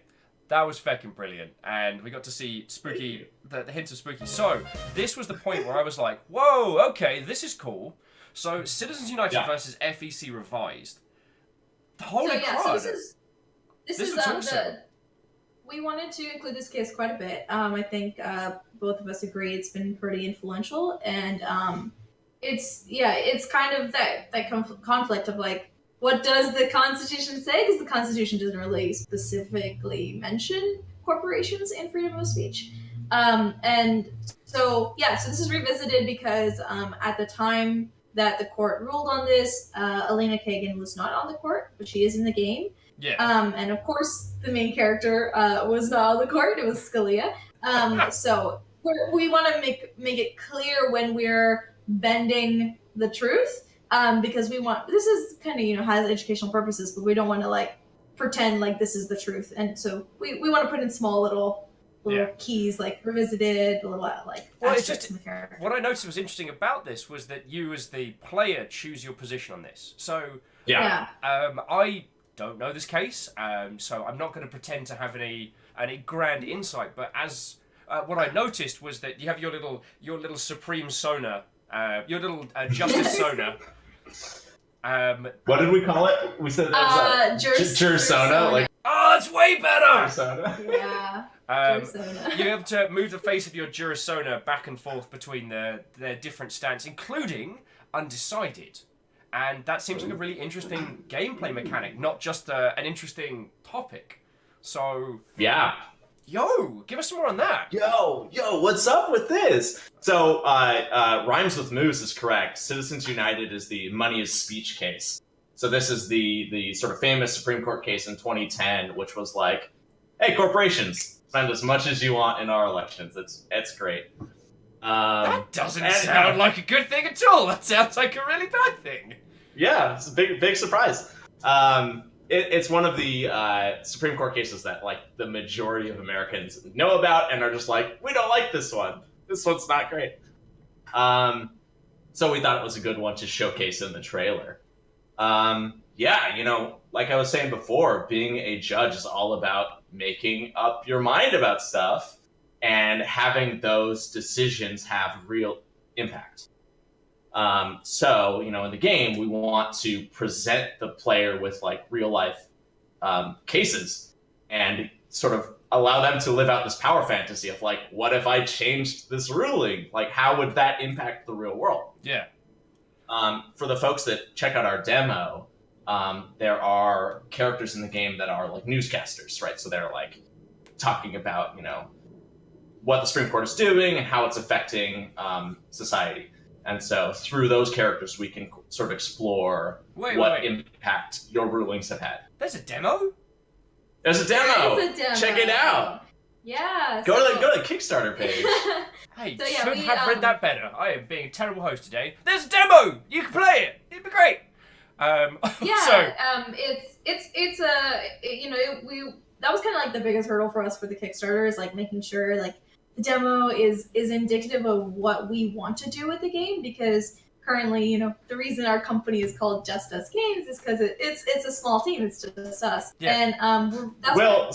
That was feckin' brilliant. And we got to see Spooky, the hints of Spooky. So, this was the point where I was like, whoa, okay, this is cool. So, Citizens United versus FEC Revised. Holy crap. So this is awesome. we wanted to include this case quite a bit. I think both of us agree it's been pretty influential, and it's kind of that conflict of like, what does the Constitution say? Because the Constitution doesn't really specifically mention corporations and freedom of speech. And so this is revisited because at the time that the court ruled on this, Elena Kagan was not on the court, but she is in the game. Yeah. And of course, the main character was not on the court. It was Scalia. So we want to make it clear when we're bending the truth. Because we want, this is kind of, has educational purposes, but we don't want to like pretend like this is the truth. And so we want to put in small little keys, like revisited, little like it's just in the character. What I noticed was interesting about this was that you as the player choose your position on this. So I don't know this case, so I'm not going to pretend to have any grand insight. But as what I noticed was that you have your little Supreme Sona, your little Justice Sona. What did we call it? We said Jursona. Like, oh, it's way better. Jursona. Yeah. You're able to move the face of your Jurisona back and forth between their different stance, including undecided, and that seems like a really interesting gameplay mechanic, not just an interesting topic. So yeah. Yo, give us some more on that. Yo, what's up with this? So, Rhymes with Moose is correct. Citizens United is the money is speech case. So this is the sort of famous Supreme Court case in 2010, which was like, hey, corporations, spend as much as you want in our elections. It's great. That doesn't sound like a good thing at all. That sounds like a really bad thing. Yeah, it's a big surprise. It's one of the Supreme Court cases that like the majority of Americans know about and are just like, we don't like this one. This one's not great. So we thought it was a good one to showcase in the trailer. Like I was saying before, being a judge is all about making up your mind about stuff and having those decisions have real impact. So, in the game, we want to present the player with like real life cases and sort of allow them to live out this power fantasy of like, what if I changed this ruling? Like, how would that impact the real world? Yeah. For the folks that check out our demo, there are characters in the game that are like newscasters, right? So they're like talking about, what the Supreme Court is doing and how it's affecting society. And so through those characters, we can sort of explore what impact your rulings have had. There's a demo? There's a demo! There is a demo. Check it out! Yeah. Go to the Kickstarter page. Hey, should have read that better. I am being a terrible host today. There's a demo! You can play it! It'd be great! That was kind of like the biggest hurdle for us for the Kickstarter, is like making sure like the demo is indicative of what we want to do with the game, because currently, the reason our company is called Just Us Games is because it's a small team. It's just us. Yeah. And Will,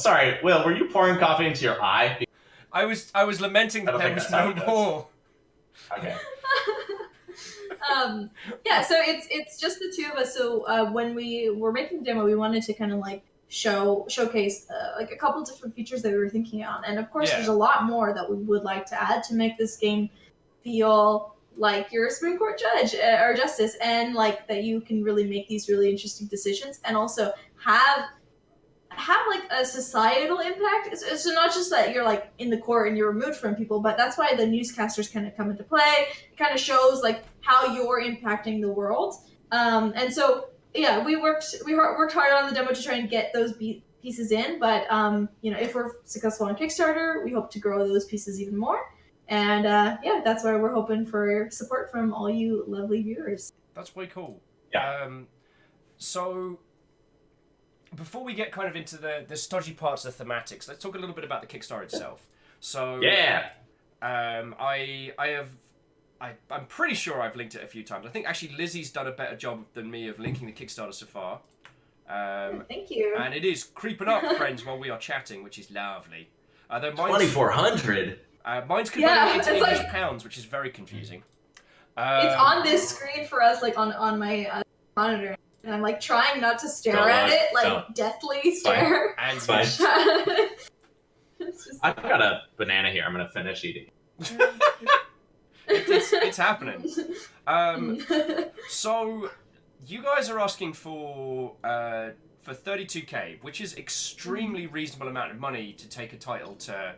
were you pouring coffee into your eye? I was lamenting that there was no more. Okay. So it's just the two of us. So when we were making the demo, we wanted to kind of like showcase like a couple different features that we were thinking on, and of course there's a lot more that we would like to add to make this game feel like you're a Supreme Court judge or justice, and like that you can really make these really interesting decisions, and also have like a societal impact. It's not just that you're like in the court and you're removed from people, but that's why the newscasters kind of come into play. It kind of shows like how you're impacting the world. And so yeah, we worked hard on the demo to try and get those pieces in. But you know, if we're successful on Kickstarter, we hope to grow those pieces even more. And yeah, that's why we're hoping for support from all you lovely viewers. That's way cool. Yeah. So before we get kind of into the stodgy parts of the thematics, let's talk a little bit about the Kickstarter itself. So Yeah. I'm pretty sure I've linked it a few times. I think actually Lizzie's done a better job than me of linking the Kickstarter so far. Thank you. And it is creeping up, friends, while we are chatting, which is lovely. Though mine's 2,400. Mine's converting into English like, pounds, which is very confusing. It's on this screen for us, like on my monitor, and I'm like trying not to stare at it, like deathly stare. And It's fine. It's just- I've got a banana here. I'm gonna finish eating. it's happening. So you guys are asking for 32k, which is extremely reasonable amount of money to take a title to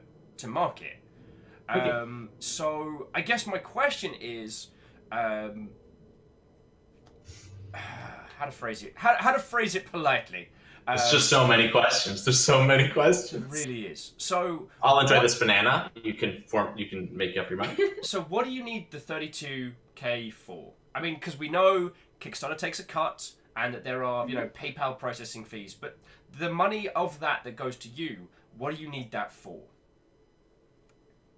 market. So I guess my question is, how to phrase it? How to phrase it politely? There's just so many questions. There's so many It questions. really is. So I'll enjoy this banana. You can make up your mind. So what do you need the 32k for? I mean, because we know Kickstarter takes a cut, and that there are PayPal processing fees, but the money of that goes to you, what do you need that for?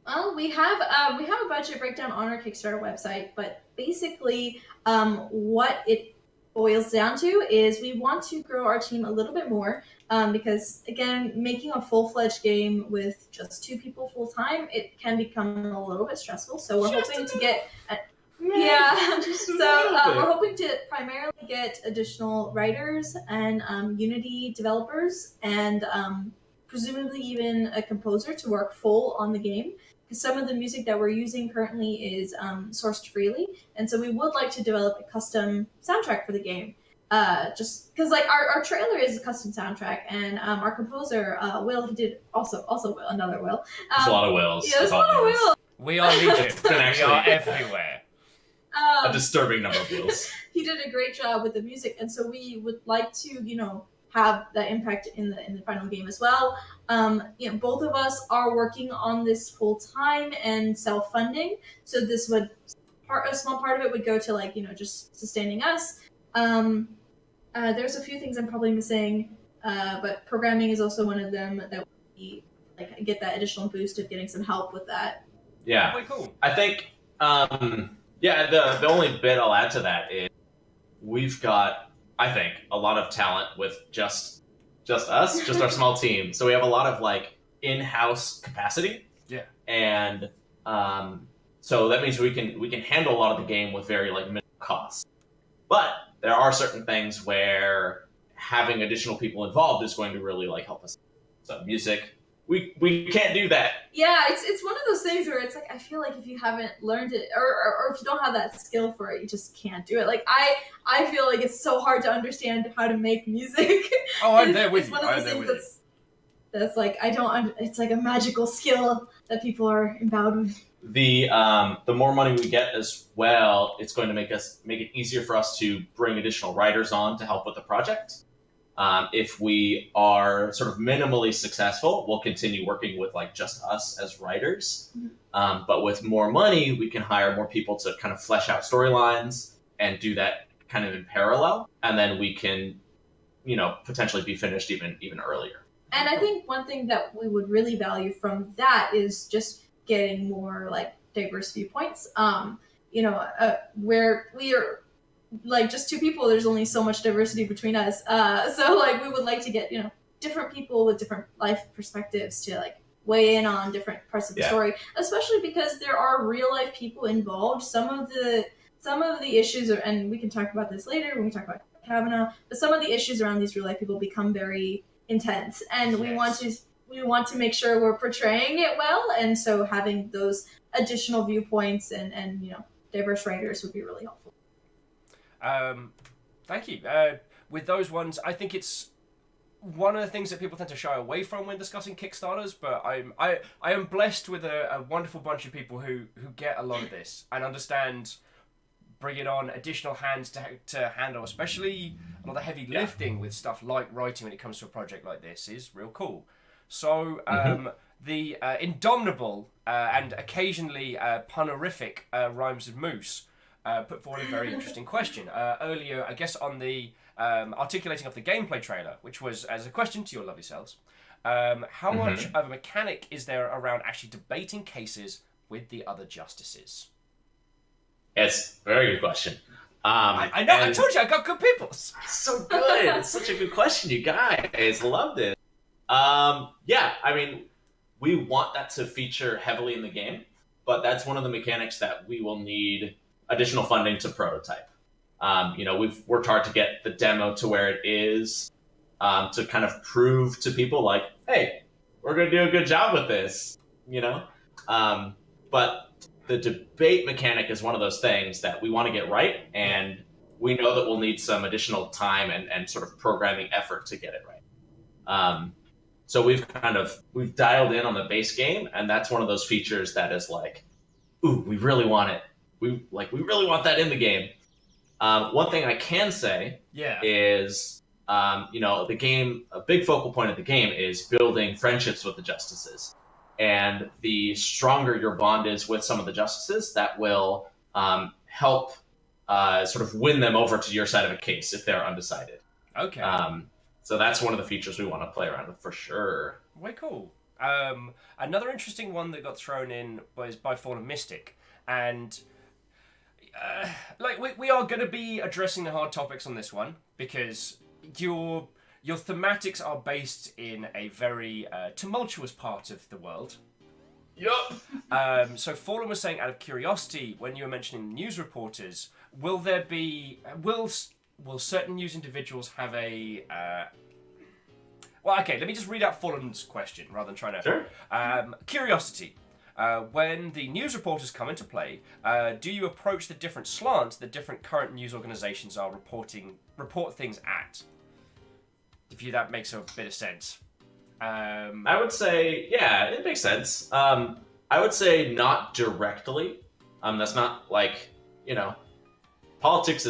Well, we have a budget breakdown on our Kickstarter website, but basically, what it boils down to is we want to grow our team a little bit more, because again, making a full-fledged game with just 2 people full time, it can become a little bit stressful. So we're hoping to get we're hoping to primarily get additional writers and Unity developers, and presumably even a composer to work full on the game. Some of the music that we're using currently is sourced freely, and so we would like to develop a custom soundtrack for the game. Just because, like, our trailer is a custom soundtrack, and our composer Will, he did also Will, another Will. There's a lot of Wills. Yeah, there's a lot of Will. We are legion. We Actually- are everywhere. A disturbing number of Wills. He did a great job with the music, and so we would like to, have that impact in the final game as well. Both of us are working on this full time and self-funding, so this would a small part of it would go to just sustaining us. There's a few things I'm probably missing, but programming is also one of them that we get that additional boost of getting some help with that. Yeah. Quite cool. I think, the only bit I'll add to that is we've got, I think, a lot of talent with just us, just our small team. So we have a lot of in-house capacity. Yeah. And so that means we can handle a lot of the game with very minimal costs. But there are certain things where having additional people involved is going to really help us. So music, we can't do that. Yeah, it's one of those things where it's I feel like if you haven't learned it, or if you don't have that skill for it, you just can't do it. I feel like it's so hard to understand how to make music. Oh, I'm there with it's you. one of those things that's I don't. It's like a magical skill that people are endowed with. The more money we get as well, it's going to make it easier for us to bring additional writers on to help with the project. If we are sort of minimally successful, we'll continue working with just us as writers. But with more money, we can hire more people to kind of flesh out storylines and do that kind of in parallel. And then we can, potentially be finished even earlier. And I think one thing that we would really value from that is just getting more diverse viewpoints. Where we are just 2 people, there's only so much diversity between us. So we would like to get different people with different life perspectives to weigh in on different parts of the story, especially because there are real life people involved. Some of the issues and we can talk about this later when we talk about Kavanaugh, but some of the issues around these real life people become very intense, and we want to make sure we're portraying it well, and so having those additional viewpoints and diverse writers would be really helpful. Thank you. With those ones, I think it's one of the things that people tend to shy away from when discussing Kickstarters, but I am blessed with a wonderful bunch of people who get a lot of this and understand bringing on additional hands to handle, especially a lot of heavy lifting with stuff like writing when it comes to a project like this is real cool. So the indomitable and occasionally punerific Rhymes of Moose put forward a very interesting question earlier, I guess, on the articulating of the gameplay trailer, which was as a question to your lovely selves. How much of a mechanic is there around actually debating cases with the other justices? It's a very good question. I know, I told you I got good people. So good. It's such a good question, you guys. Loved it. Yeah, I mean, we want that to feature heavily in the game, but that's one of the mechanics that we will need additional funding to prototype. We've worked hard to get the demo to where it is, to kind of prove to people like, hey, we're going to do a good job with this, but the debate mechanic is one of those things that we want to get right, and we know that we'll need some additional time and sort of programming effort to get it right. So we've dialed in on the base game, and that's one of those features that is like, ooh, we really want it. We really want that in the game. One thing I can say is, the game, a big focal point of the game is building friendships with the justices. And the stronger your bond is with some of the justices, that will help sort of win them over to your side of a case if they're undecided. Okay. So that's one of the features we want to play around with for sure. Way cool. Another interesting one that got thrown in was by Fallen Mystic. And we are going to be addressing the hard topics on this one because your thematics are based in a very tumultuous part of the world. Yup. So Fallen was saying, out of curiosity, when you were mentioning news reporters, will certain news individuals have a... Well, okay, let me just read out Fallen's question rather than trying to... Sure. Curiosity. When the news reporters come into play, do you approach the different slants that different current news organizations are report things at? If that makes a bit of sense. I would say, yeah, it makes sense. I would say not directly. That's not like, politics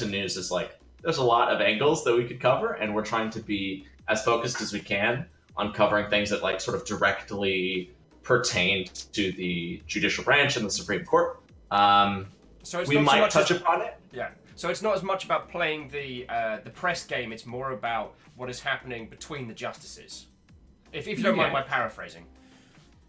and news is like, there's a lot of angles that we could cover, and we're trying to be as focused as we can on covering things that like sort of directly pertain to the judicial branch and the Supreme Court. So it's we not might so much touch upon it. Yeah. So it's not as much about playing the press game. It's more about what is happening between the justices. If you don't mind my paraphrasing.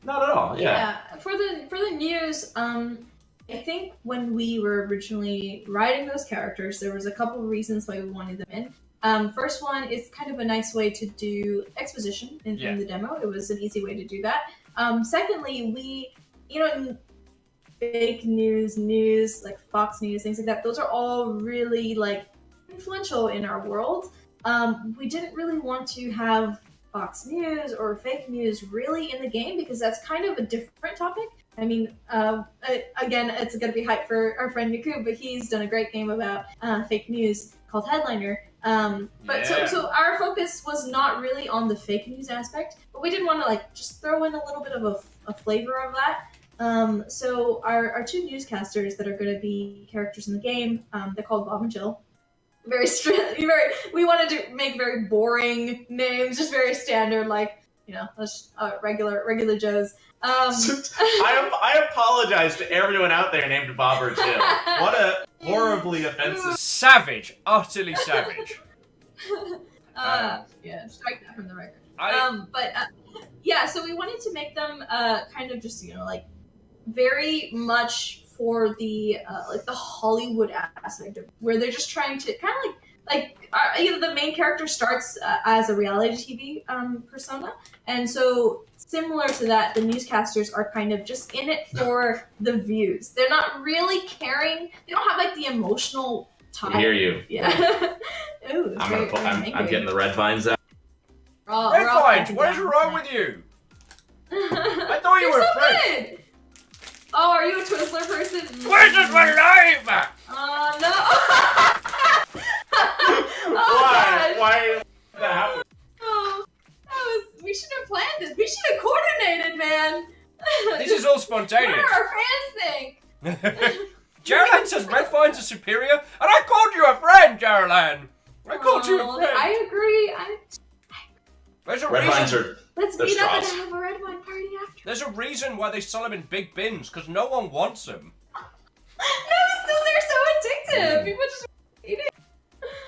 Not at all. Yeah. For the news, I think when we were originally writing those characters, there was a couple of reasons why we wanted them in. First one, it's kind of a nice way to do exposition in the demo. It was an easy way to do that. Secondly, we, in fake news, like Fox News, things like that, those are all really like influential in our world. We didn't really want to have Fox News or fake news really in the game because that's kind of a different topic. I mean, again, it's going to be hype for our friend Yaku, but he's done a great game about fake news called Headliner. So our focus was not really on the fake news aspect, but we did want to like just throw in a little bit of a flavor of that. So our two newscasters that are going to be characters in the game, they're called Bob and Jill. We wanted to make very boring names, just very standard, like regular Joes. I apologize to everyone out there named Bob or Jill. What a horribly offensive... Savage. Utterly savage. Strike that from the record. So we wanted to make them kind of just, like, very much for the the Hollywood aspect of where they're just trying to kind of the main character starts as a reality TV persona, and so similar to that, the newscasters are kind of just in it for the views. They're not really caring. They don't have like the emotional tie. I hear you. Yeah. Ooh, I'm getting the red vines out. Red vines. What is wrong with you? I thought you were a friend. Oh, are you a Twitch Twizzler person. Twizzler's alive! No. Oh, Why did that happen? Oh, we should have planned this. We should have coordinated, man. This is all spontaneous. What do our fans think? Geraldine says red vines are superior, and I called you a friend, Geraldine. I called you a friend. I agree. There's a Red reason. vines are. Let's They're meet up straws. and have a red wine party after. There's a reason why they sell them in big bins, because no one wants them. No, they're so addictive. People just eat it.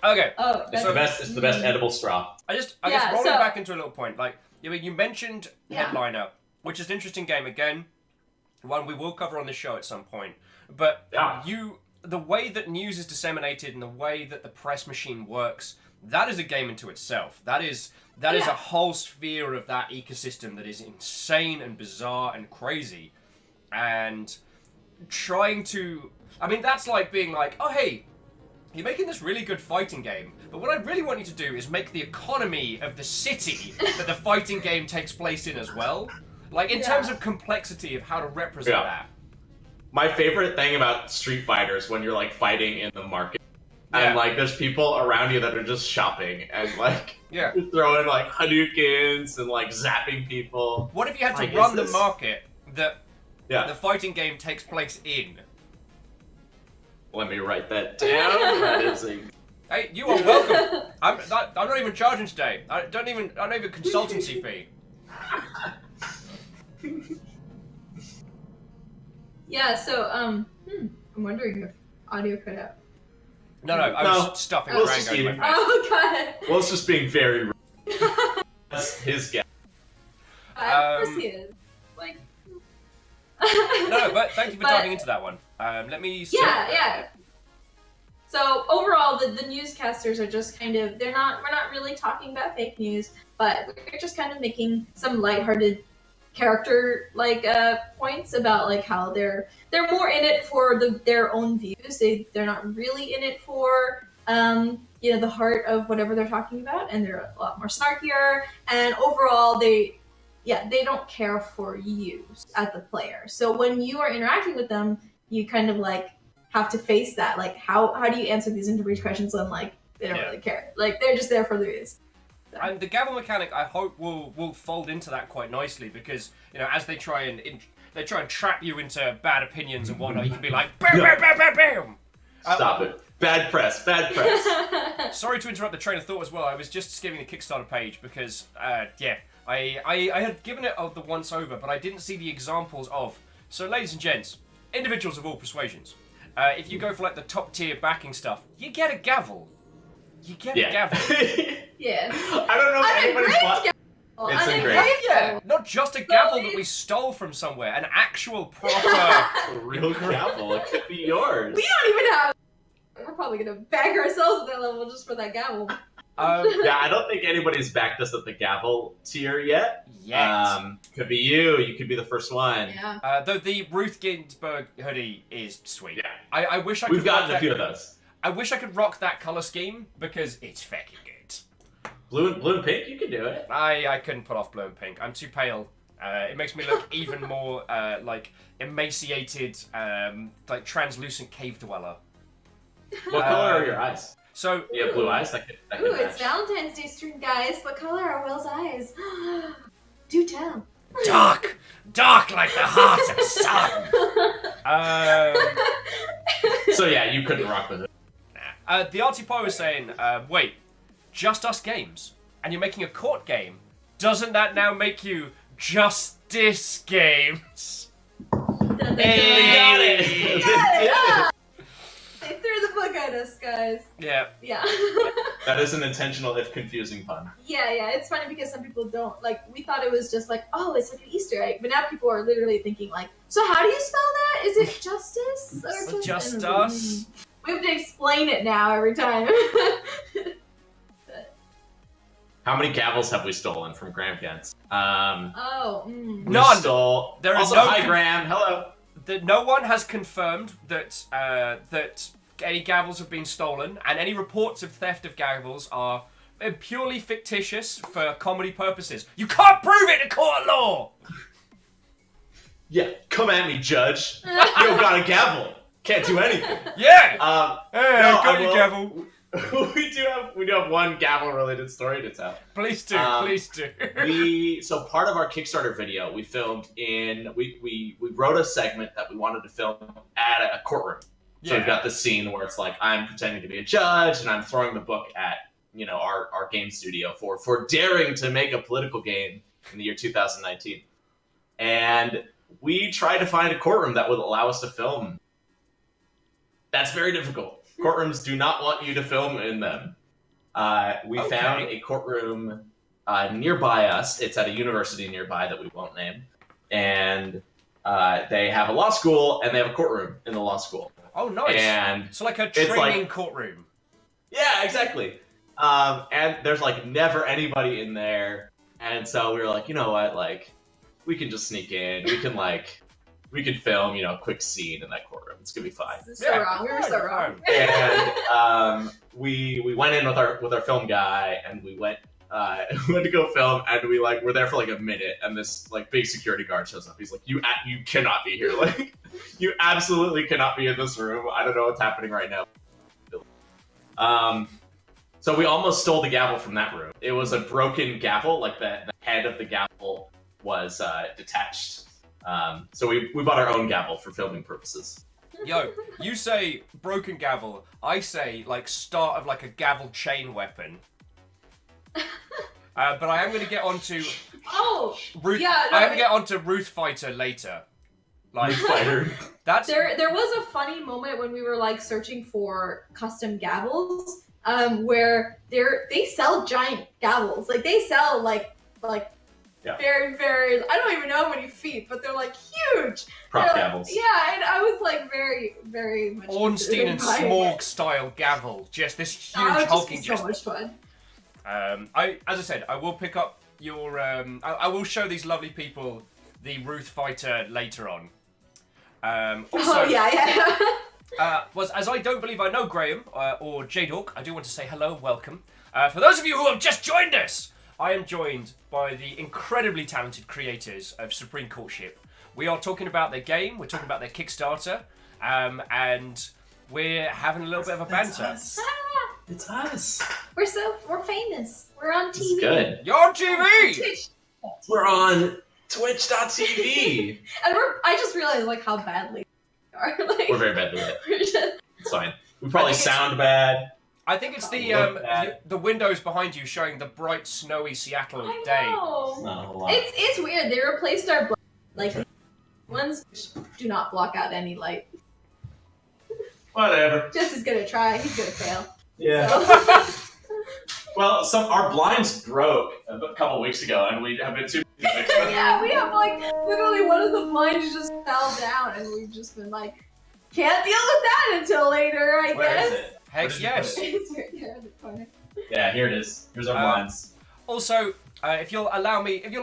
Okay. Oh, It's the best. It's the best edible straw. I guess Yeah, rolling so- back into a little point, like you mentioned Yeah. Headliner, which is an interesting game again, one we will cover on the show at some point. But Yeah. the way that news is disseminated and the way that the press machine works, that is a game into itself. That is a whole sphere of that ecosystem that is insane and bizarre and crazy. And trying to, I mean, that's like being like, oh hey, you're making this really good fighting game, but what I really want you to do is make the economy of the city that the fighting game takes place in as well. Like, in terms of complexity of how to represent that. My favorite thing about Street Fighter is when you're like fighting in the market, Yeah. and like there's people around you that are just shopping and like Yeah. throwing like Hadoukens and like zapping people. What if you had to Like, run is the this- market that Yeah. the fighting game takes place in? Let me write that down. That is a. Hey, you are welcome. I'm not even charging today. I don't even consultancy fee. Yeah, so, I'm wondering if audio cut out. No, I was stuffing Well, Rango in my Steve. face. Oh, God. Well, it's just being very rude. That's his guess. Of course he is. Like... No, but thank you for But- diving into that one. Let me. Yeah. So overall, the newscasters are just kind of we're not really talking about fake news, but we're just kind of making some lighthearted character points about like how they're more in it for their own views. They're not really in it for the heart of whatever they're talking about, and they're a lot more snarkier. And overall, they don't care for you as the player. So when you are interacting with them, you kind of like have to face that. Like, how do you answer these interview questions when like they don't really care? Like, they're just there for the views. So. And the gavel mechanic, I hope, will fold into that quite nicely because as they try and trap you into bad opinions and whatnot, you can be like, bam, bam, bam, bam, bam. Stop it. Bad press. Bad press. Sorry to interrupt the train of thought as well. I was just skimming the Kickstarter page because, I had given it the once over, but I didn't see the examples of. So, ladies and gents, individuals of all persuasions, if you go for like the top tier backing stuff, you get a gavel. You get a gavel. Yes. I don't know if anybody's bought. It's engraved. Yeah, not just a gavel that we stole from somewhere, an actual proper. A real gavel. It could be yours. We don't even have. We're probably gonna bag ourselves at that level just for that gavel. Yeah, I don't think anybody's backed us at the gavel tier yet. Could be you. You could be the first one. Yeah. Though the Ruth Ginsburg hoodie is sweet. Yeah. I wish I could. We've gotten a few of those. I wish I could rock that color scheme because it's fucking good. Blue and pink. You can do it. I couldn't pull off blue and pink. I'm too pale. It makes me look even more like emaciated, like translucent cave dweller. What color are your eyes? So You have blue eyes. That could Ooh, match. it's Valentine's Day stream, guys. What color are Will's eyes? Do tell. dark like the heart of sun. So yeah, you couldn't rock with it. The Artie was saying, wait, Just Us Games, and you're making a court game. Doesn't that now make you Justice Games? Hey! Yeah. They threw the book at us, guys. Yeah. Yeah. That is an intentional, if confusing pun. Yeah, it's funny because some people don't, we thought it was just oh, it's like an Easter egg, but now people are literally thinking so how do you spell that? Is it justice? Or Just Us? We have to explain it now every time. How many gavels have we stolen from Graham Kent's? None. We stole. There is also, no hi Graham. Hello. No one has confirmed that that any gavels have been stolen, and any reports of theft of gavels are purely fictitious for comedy purposes. You can't prove it in court of law! Yeah, come at me, Judge. You don't got a gavel. Can't do anything. Yeah! Hey, No, got your gavel. we do have one gavel related story to tell. Please do, please do. So part of our Kickstarter video, we filmed we wrote a segment that we wanted to film at a courtroom. So we've got this scene where it's like I'm pretending to be a judge and I'm throwing the book at our game studio for daring to make a political game in the year 2019, and we tried to find a courtroom that would allow us to film. That's very difficult. Courtrooms do not want you to film in them. We found a courtroom nearby us. It's at a university nearby that we won't name. And they have a law school, and they have a courtroom in the law school. Oh, nice. And so like a training courtroom. Yeah, exactly. And there's never anybody in there. And so we were like, you know what? We can just sneak in. We can film, a quick scene in that courtroom. It's gonna be fine. So wrong. We were so wrong. And we went in with our film guy, and we went to go film, and we were there for a minute, and this big security guard shows up. He's like, you cannot be here. You absolutely cannot be in this room. I don't know what's happening right now. So we almost stole the gavel from that room. It was a broken gavel, the head of the gavel was detached. So we bought our own gavel for filming purposes. Yo, you say broken gavel. I say start of a gavel chain weapon. But I am going to get onto. Ruth. Yeah, no, I am going to get onto Ruth Fighter later. Ruth Fighter. That's there was a funny moment when we were searching for custom gavels, where they sell giant gavels. They sell very, very, I don't even know how many feet, but they're huge. Prop gavels. Yeah, and I was very, very much Ornstein and Smorg style gavel. Just this huge hulking. So much fun. As I said, I will pick up your. I will show these lovely people the Ruth Fighter later on. Also, as I don't believe I know Graham or J-Dork, I do want to say hello and welcome. For those of you who have just joined us, I am joined by the incredibly talented creators of Supreme Courtship. We are talking about their game, we're talking about their Kickstarter, and we're having a little bit of a banter. It's us. We're famous. We're on TV. It's good. You're on TV! We're on Twitch.tv. And I just realized how badly we are. We're very badly lit. It's fine. We probably sound bad. I think it's the windows behind you showing the bright, snowy Seattle day. It's weird. They replaced our ones which do not block out any light. Whatever. Jesse's gonna try. He's gonna fail. Yeah. So. Well, our blinds broke a couple weeks ago, and we have been too busy fixing them. Yeah, we have literally one of the blinds just fell down, and we've just been can't deal with that until later, I guess. Where is it? Heck yes. It's right there in the corner. Yeah, here it is. Here's our blinds. Also, if you'll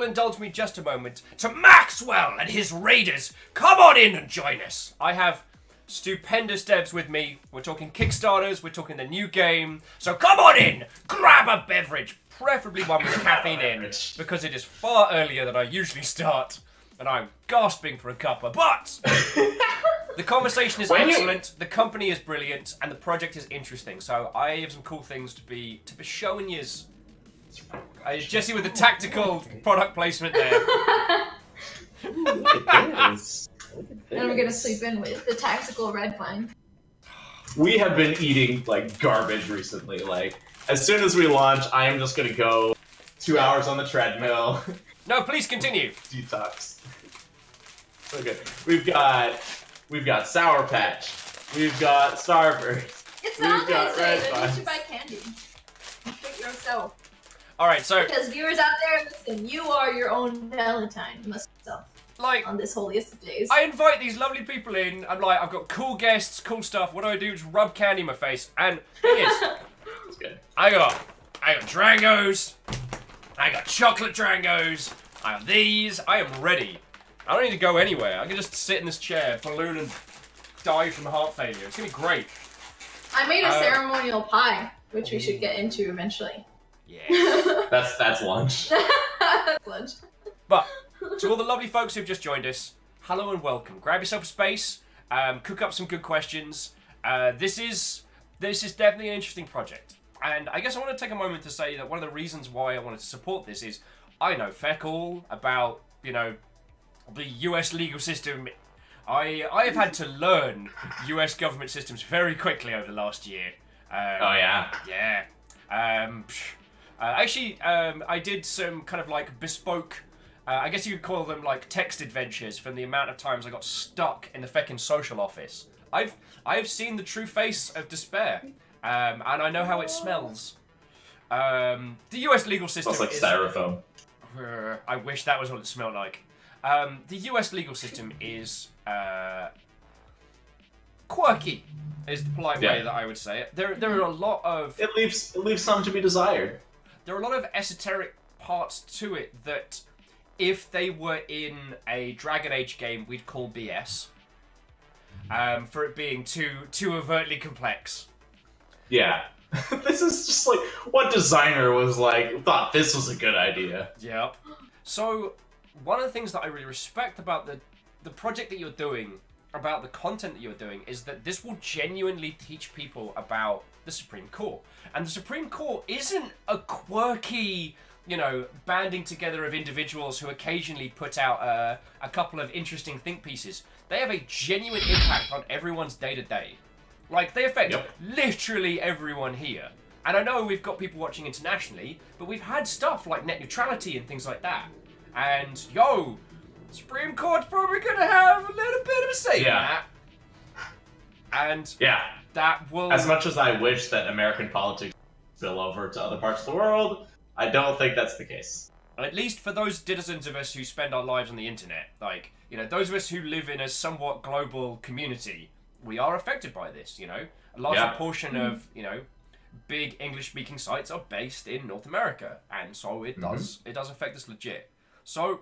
indulge me just a moment, to Maxwell and his raiders, come on in and join us. I have stupendous devs with me. We're talking Kickstarters, we're talking the new game. So come on in, grab a beverage, preferably one with caffeine in, because it is far earlier than I usually start, and I'm gasping for a cuppa. But the conversation is excellent, the company is brilliant, and the project is interesting. So I have some cool things to be showing yous. Jesse with the tactical product placement there. It is. And I'm gonna sleep in with the tactical red vine. We have been eating garbage recently. As soon as we launch, I am just gonna go 2 hours on the treadmill. No, please continue. Detox. Okay, we've got Sour Patch. We've got Starburst. It's not got Red Red Vine. You Vines. should buy candy. Treat yourself. All right, so Because viewers out there, listen, you are your own Valentine. You must yourself on this holiest of days. I invite these lovely people in. I'm I've got cool guests, cool stuff. What do? Just rub candy in my face. And thing is, That's good. I got Drangos. I got chocolate Drangos. I have these. I am ready. I don't need to go anywhere. I can just sit in this chair, balloon, and die from heart failure. It's gonna be great. I made a ceremonial pie, which we should get into eventually. Yeah. That's lunch. That's lunch. But to all the lovely folks who've just joined us, hello and welcome. Grab yourself a space, cook up some good questions. This is definitely an interesting project. And I guess I want to take a moment to say that one of the reasons why I wanted to support this is I know feck all about, the US legal system. I have had to learn US government systems very quickly over the last year. Oh, yeah? Yeah. I did some kind of like bespoke, I guess you could call them like text adventures from the amount of times I got stuck in the feckin' social office. I've seen the true face of despair, and I know how it smells. The US legal system Smells like styrofoam. I wish that was what it smelled like. The US legal system is quirky, is the polite way that I would say it. There are a lot of... It leaves some to be desired. There are a lot of esoteric parts to it that, if they were in a Dragon Age game, we'd call BS. For it being too overtly complex. Yeah. This is just like, what designer was like, thought this was a good idea? Yep. So, one of the things that I really respect about the project that you're doing, about the content that you're doing, is that this will genuinely teach people about the Supreme Court. And the Supreme Court isn't a quirky, banding together of individuals who occasionally put out a couple of interesting think pieces. They have a genuine impact on everyone's day-to-day. Like, they affect literally everyone here. And I know we've got people watching internationally, but we've had stuff like net neutrality and things like that. And, Supreme Court's probably going to have a little bit of a say in that. And that will... As much as I wish that American politics spill over to other parts of the world, I don't think that's the case. At least for those citizens of us who spend our lives on the internet, those of us who live in a somewhat global community, we are affected by this, A large portion of, big English-speaking sites are based in North America, and so it does affect us legit. So,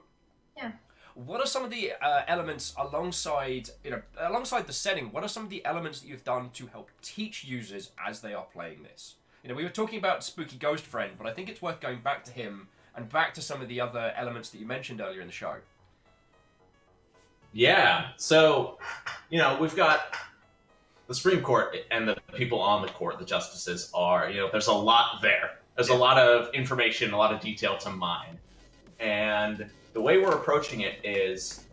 what are some of the elements alongside the setting? What are some of the elements that you've done to help teach users as they are playing this? We were talking about Spooky Ghost Friend, but I think it's worth going back to him and back to some of the other elements that you mentioned earlier in the show. Yeah, so, we've got the Supreme Court and the people on the court, the justices, are, there's a lot there. There's a lot of information, a lot of detail to mine. And the way we're approaching it is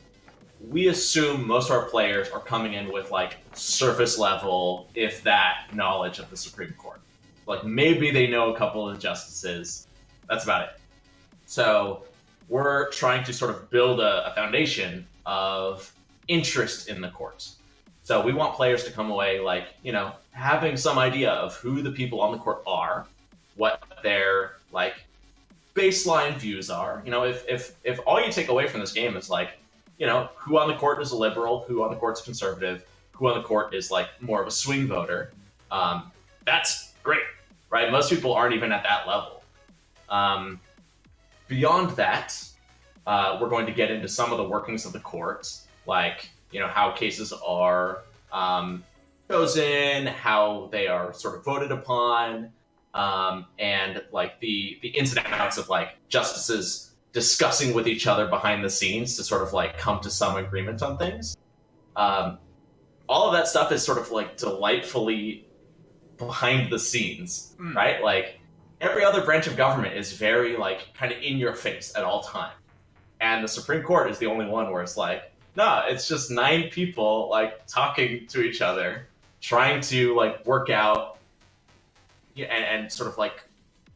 we assume most of our players are coming in with, surface level, if that, knowledge of the Supreme Court. Maybe they know a couple of the justices. That's about it. So we're trying to sort of build a foundation of interest in the courts. So we want players to come away having some idea of who the people on the court are, what their baseline views are. If all you take away from this game is who on the court is a liberal, who on the court is conservative, who on the court is more of a swing voter, that's great, right? Most people aren't even at that level. Beyond that, we're going to get into some of the workings of the courts, how cases are chosen, how they are sort of voted upon, and the ins and outs of justices discussing with each other behind the scenes to sort of come to some agreement on things. All of that stuff is sort of delightfully behind the scenes, right? Every other branch of government is very kind of in your face at all time. And the Supreme Court is the only one where it's no, it's just 9 people talking to each other, trying to work out and sort of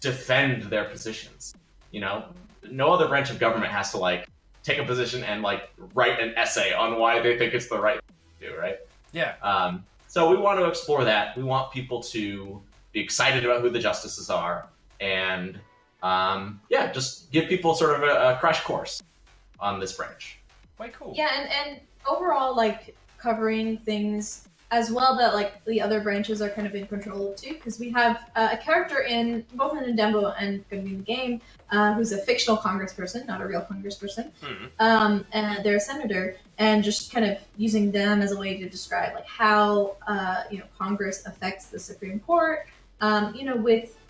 defend their positions. No other branch of government has to take a position and write an essay on why they think it's the right thing to do, right? Yeah. So we want to explore that. We want people to be excited about who the justices are, and just give people sort of a crash course on this branch. Quite cool. Yeah, and overall, covering things as well that the other branches are kind of in control of too, because we have a character in both in the demo and going to be in the game who's a fictional congressperson, not a real congressperson, and they're a senator, and just kind of using them as a way to describe how Congress affects the Supreme Court.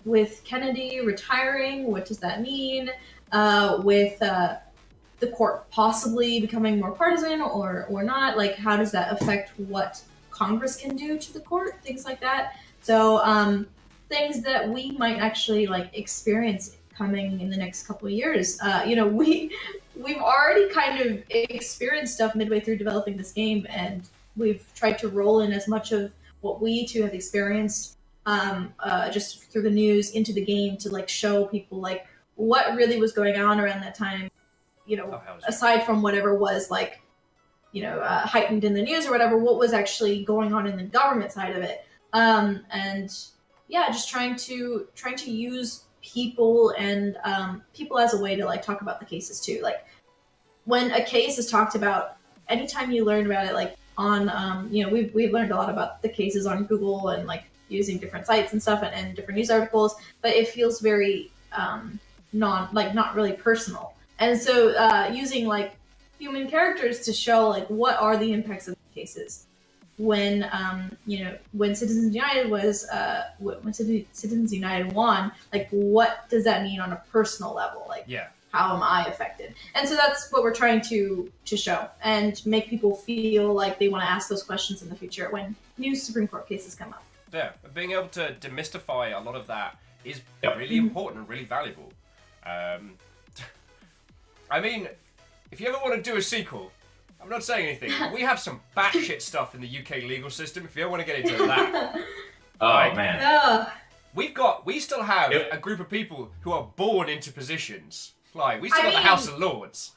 With Kennedy retiring, what does that mean? With the court possibly becoming more partisan or not. Like, how does that affect what Congress can do to the court? Things like that. So things that we might actually like experience coming in the next couple of years. We've already kind of experienced stuff midway through developing this game, and we've tried to roll in as much of what we two have experienced just through the news into the game to like show people like what really was going on around that time. Aside from whatever was like, heightened in the news or whatever, what was actually going on in the government side of it. And yeah, just trying to use people and people as a way to like talk about the cases too. Like when a case is talked about, anytime you learn about it, like on we've learned a lot about the cases on Google and like using different sites and stuff and different news articles, but it feels very not really personal. And so using like human characters to show like what are the impacts of the cases. When when Citizens United was when Citizens United won, like what does that mean on a personal level? Like how am I affected? And so that's what we're trying to show and make people feel like they want to ask those questions in the future when new Supreme Court cases come up. Yeah, being able to demystify a lot of that is really important and really valuable. I mean, if you ever want to do a sequel, I'm not saying anything. We have some batshit stuff in the UK legal system. If you ever want to get into that, man, we still have a group of people who are born into positions. Like we still got the House of Lords.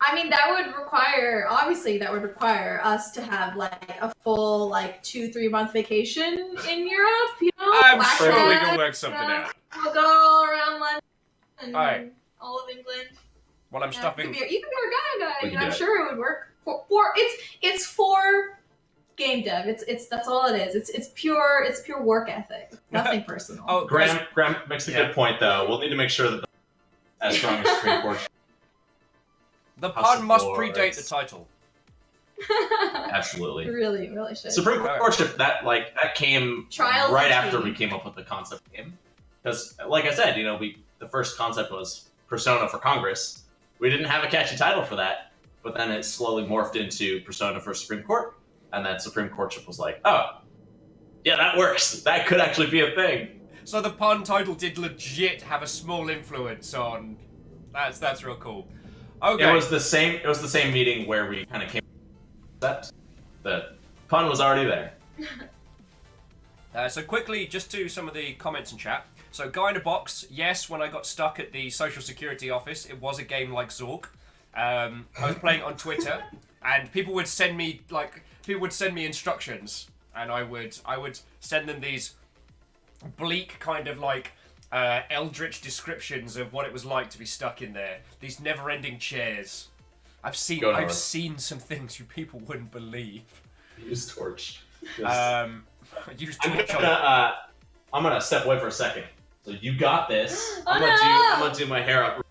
I mean, that would require us to have like a full like 2-3 month vacation in Europe. I'm sure we can work something out. We'll go around London and all of England. Well, I'm stuffing. You could be our guide. I'm sure it would work. It's for game dev. That's all it is. It's pure work ethic. Nothing personal. Graham makes a good point though. We'll need to make sure that as strong as Supreme Court. The pun must predate the title. Absolutely. Really should. Supreme Courtship that came Trials right after we came up with the concept game. Because, like I said, the first concept was Persona for Congress. We didn't have a catchy title for that, but then it slowly morphed into Persona for Supreme Court, and then Supreme Courtship was like, oh, yeah, that works. That could actually be a thing. So the pun title did legit have a small influence on. That's real cool. Okay. It was the same meeting where we kind of came. The pun was already there. So quickly, just to some of the comments in chat. So, Guy in a Box, yes, when I got stuck at the Social Security office, it was a game like Zork. I was playing on Twitter, and people would send me instructions, and I would send them these bleak kind of like eldritch descriptions of what it was like to be stuck in there. These never-ending chairs. I've seen some things you people wouldn't believe. Use torch. Use torch. I'm gonna step away for a second. So you got this. I'm gonna do my hair up.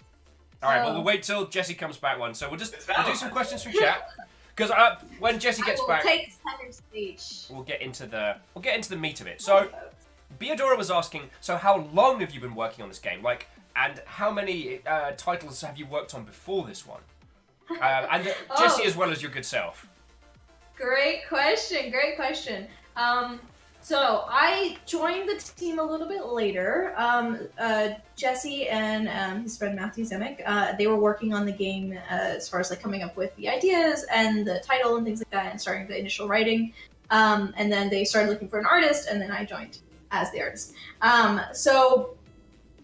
All right. Well, we'll wait till Jesse comes back. So we'll do some questions from chat. Because when Jesse gets back, take center stage. We'll get into the meat of it. So, Beadora was asking, so how long have you been working on this game? Like, and how many titles have you worked on before this one? And Jesse as well as your good self. Great question. So I joined the team a little bit later. Jesse and his friend Matthew Zemek, they were working on the game as far as like coming up with the ideas and the title and things like that, and starting the initial writing. And then they started looking for an artist, and then I joined as the artist. So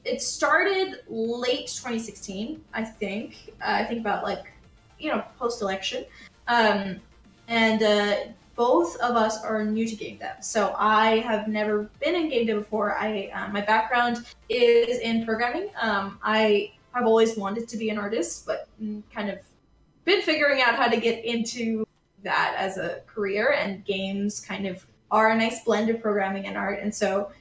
it started late 2016, I think. I think about like post-election, and both of us are new to game dev, so I have never been in game dev before. My background is in programming. I have always wanted to be an artist, but kind of been figuring out how to get into that as a career, and games kind of are a nice blend of programming and art. And so,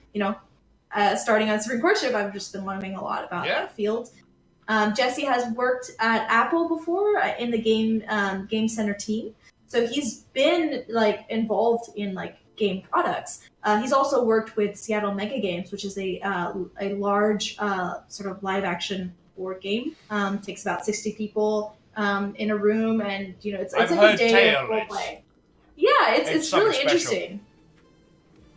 starting on Supreme Courtship, I've just been learning a lot about that field. Jesse has worked at Apple before in the game center team. So he's been like involved in like game products. He's also worked with Seattle Mega Games, which is a large sort of live action board game. Takes about 60 people. in a room, and it's I've a heard day tale. of roleplay. Yeah, it's something really special. interesting.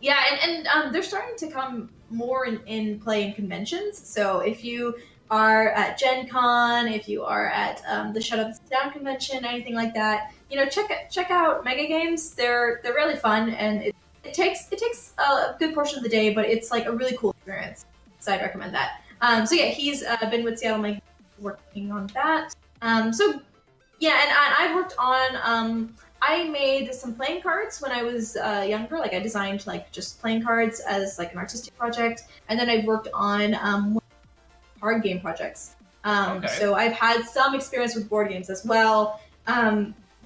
Yeah, and they're starting to come more in play in conventions. So if you are at Gen Con, if you are at the Shut Up and Sit Down convention, anything like that, check out Mega Games. They're really fun, and it takes a good portion of the day, but it's like a really cool experience. So I'd recommend that. So yeah, he's been with Seattle Mega Games working on that. So yeah, and I've worked on. I made some playing cards when I was younger. Like I designed like just playing cards as like an artistic project, and then I've worked on card game projects. Okay. So I've had some experience with board games as well,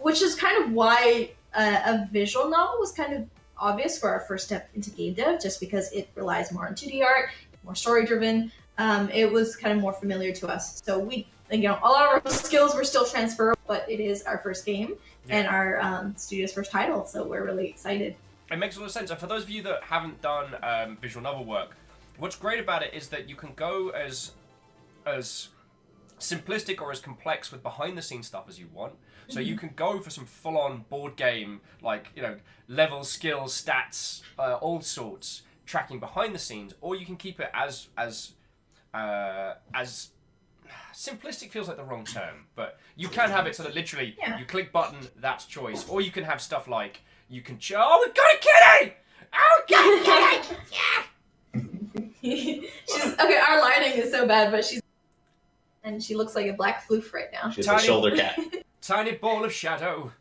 which is kind of why a visual novel was kind of obvious for our first step into game dev, just because it relies more on 2D art, more story driven. It was kind of more familiar to us. So we, all our skills were still transferable, but it is our first game. Yeah. And our studio's first title, so we're really excited. It makes a lot of sense. And for those of you that haven't done visual novel work, what's great about it is that you can go as simplistic or as complex with behind-the-scenes stuff as you want. So you can go for some full-on board game, like levels, skills, stats, all sorts, tracking behind the scenes, or you can keep it as simplistic feels like the wrong term, but you can have it so that literally you click button, that's choice, or you can have stuff like you can oh, we got a kitty! Oh, we got a kitty! Yeah. She's okay. Our lighting is so bad, but she looks like a black floof right now. She's a shoulder cat. Tiny ball of shadow.